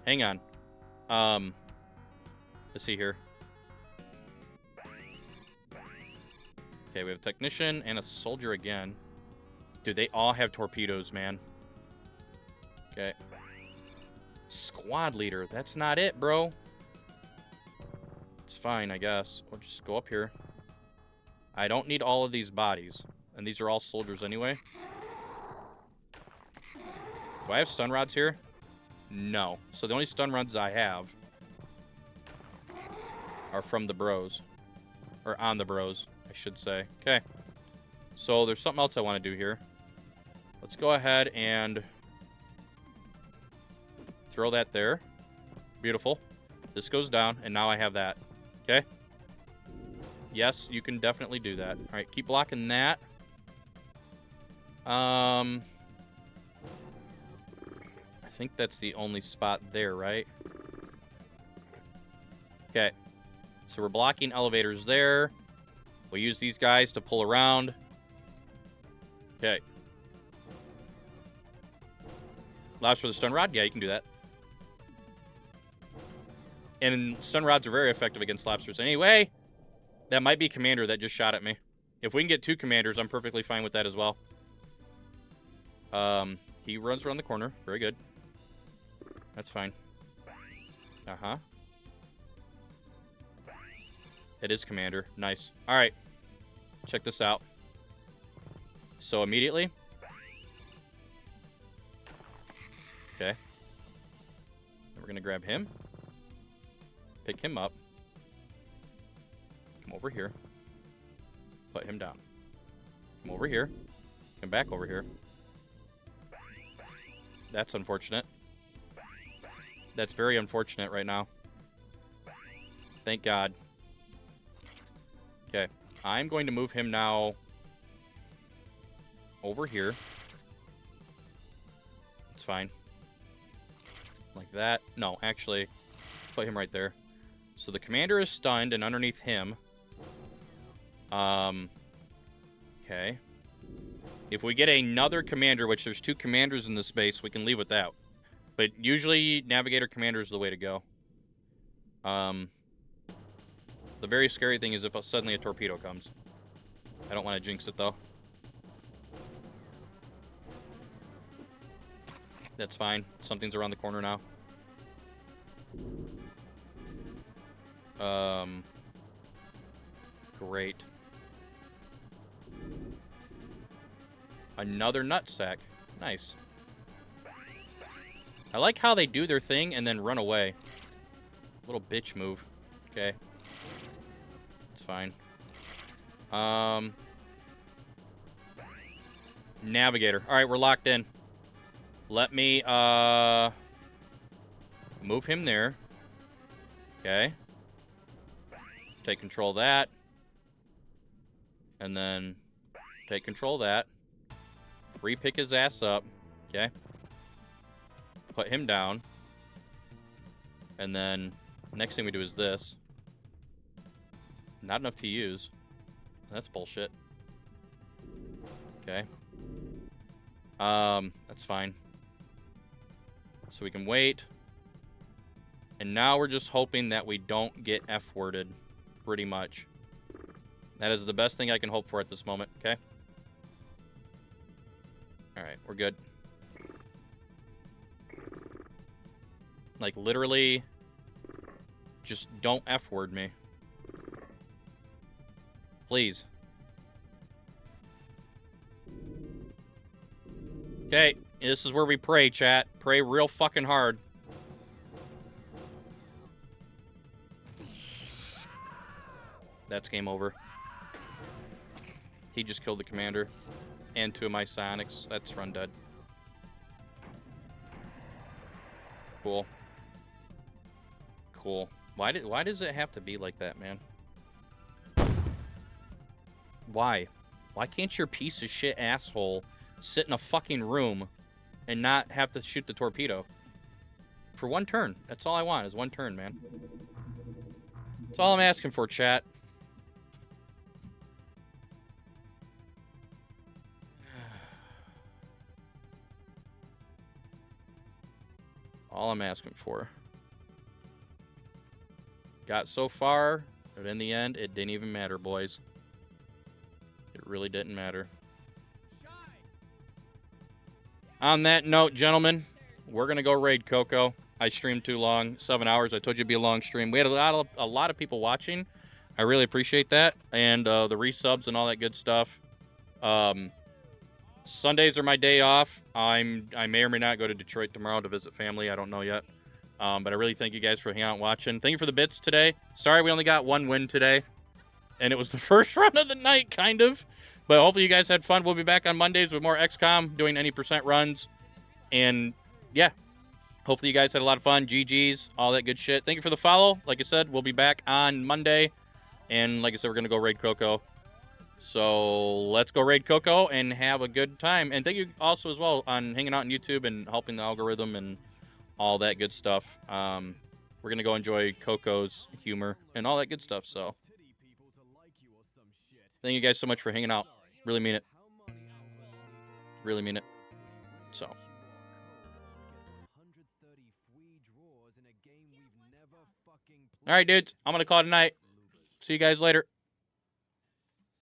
Hang on. Let's see here. Okay, we have a technician and a soldier again. Dude, they all have torpedoes, man. Okay. Squad leader. That's not it, bro. It's fine, I guess. We'll just go up here. I don't need all of these bodies. And these are all soldiers anyway. Do I have stun rods here? No. So the only stun rods I have are from the bros. Or on the bros, I should say. Okay. So there's something else I want to do here. Let's go ahead and throw that there. Beautiful. This goes down, and now I have that. Okay? Yes, you can definitely do that. Alright, keep blocking that. I think that's the only spot there, right? Okay. So we're blocking elevators there. We'll use these guys to pull around. Okay. Allows for the stun rod? Yeah, you can do that. And stun rods are very effective against lobsters anyway. That might be commander that just shot at me. If we can get 2 commanders, I'm perfectly fine with that as well. He runs around the corner. Very good. That's fine. Uh-huh. It is commander. Nice. All right. Check this out. So immediately. Okay. Then we're going to grab him. Pick him up. Come over here. Put him down. Come over here. Come back over here. That's unfortunate. That's very unfortunate right now. Thank God. Okay. I'm going to move him now over here. It's fine. Like that. No, actually, put him right there. So the commander is stunned, and underneath him... Okay. If we get another commander, which there's 2 commanders in this base, we can leave without. But usually, navigator commander is the way to go. The very scary thing is if suddenly a torpedo comes. I don't want to jinx it, though. That's fine. Something's around the corner now. Great. Another nutsack. Nice. I like how they do their thing and then run away. Little bitch move. Okay. It's fine. Navigator. Alright, we're locked in. Let me, move him there. Okay. Take control of that. And then take control of that. Re-pick his ass up. Okay. Put him down. And then next thing we do is this. Not enough to use. That's bullshit. Okay. That's fine. So we can wait. And now we're just hoping that we don't get F-worded. Pretty much. That is the best thing I can hope for at this moment, okay? Alright, we're good. Like, literally, just don't F-word me. Please. Okay, this is where we pray, chat. Pray real fucking hard. That's game over. He just killed the commander. And 2 of my psionics. That's run dead. Cool. Cool. Why does it have to be like that, man? Why? Why can't your piece of shit asshole sit in a fucking room and not have to shoot the torpedo? for one turn. That's all I want is one turn, man. That's all I'm asking for, chat. All I'm asking for. Got so far, but in the end, it didn't even matter, boys. It really didn't matter. On that note, gentlemen, we're going to go raid Coco. I streamed too long, 7 hours. I told you it'd be a long stream. We had a lot of people watching. I really appreciate that. And the resubs and all that good stuff. Sundays are my day off. I may or may not go to Detroit tomorrow to visit family. I don't know yet. But I really thank you guys for hanging out and watching. Thank you for the bits today. Sorry we only got one win today. And it was the first run of the night, kind of. But hopefully you guys had fun. We'll be back on Mondays with more XCOM, doing any percent runs. And, yeah. Hopefully you guys had a lot of fun. GG's, all that good shit. Thank you for the follow. Like I said, we'll be back on Monday. And like I said, we're going to go raid Coco. So let's go raid Coco and have a good time. And thank you also as well on hanging out on YouTube and helping the algorithm and all that good stuff. We're going to go enjoy Coco's humor and all that good stuff. So thank you guys so much for hanging out. Really mean it. Really mean it. So. All right, dudes. I'm going to call it a night. See you guys later.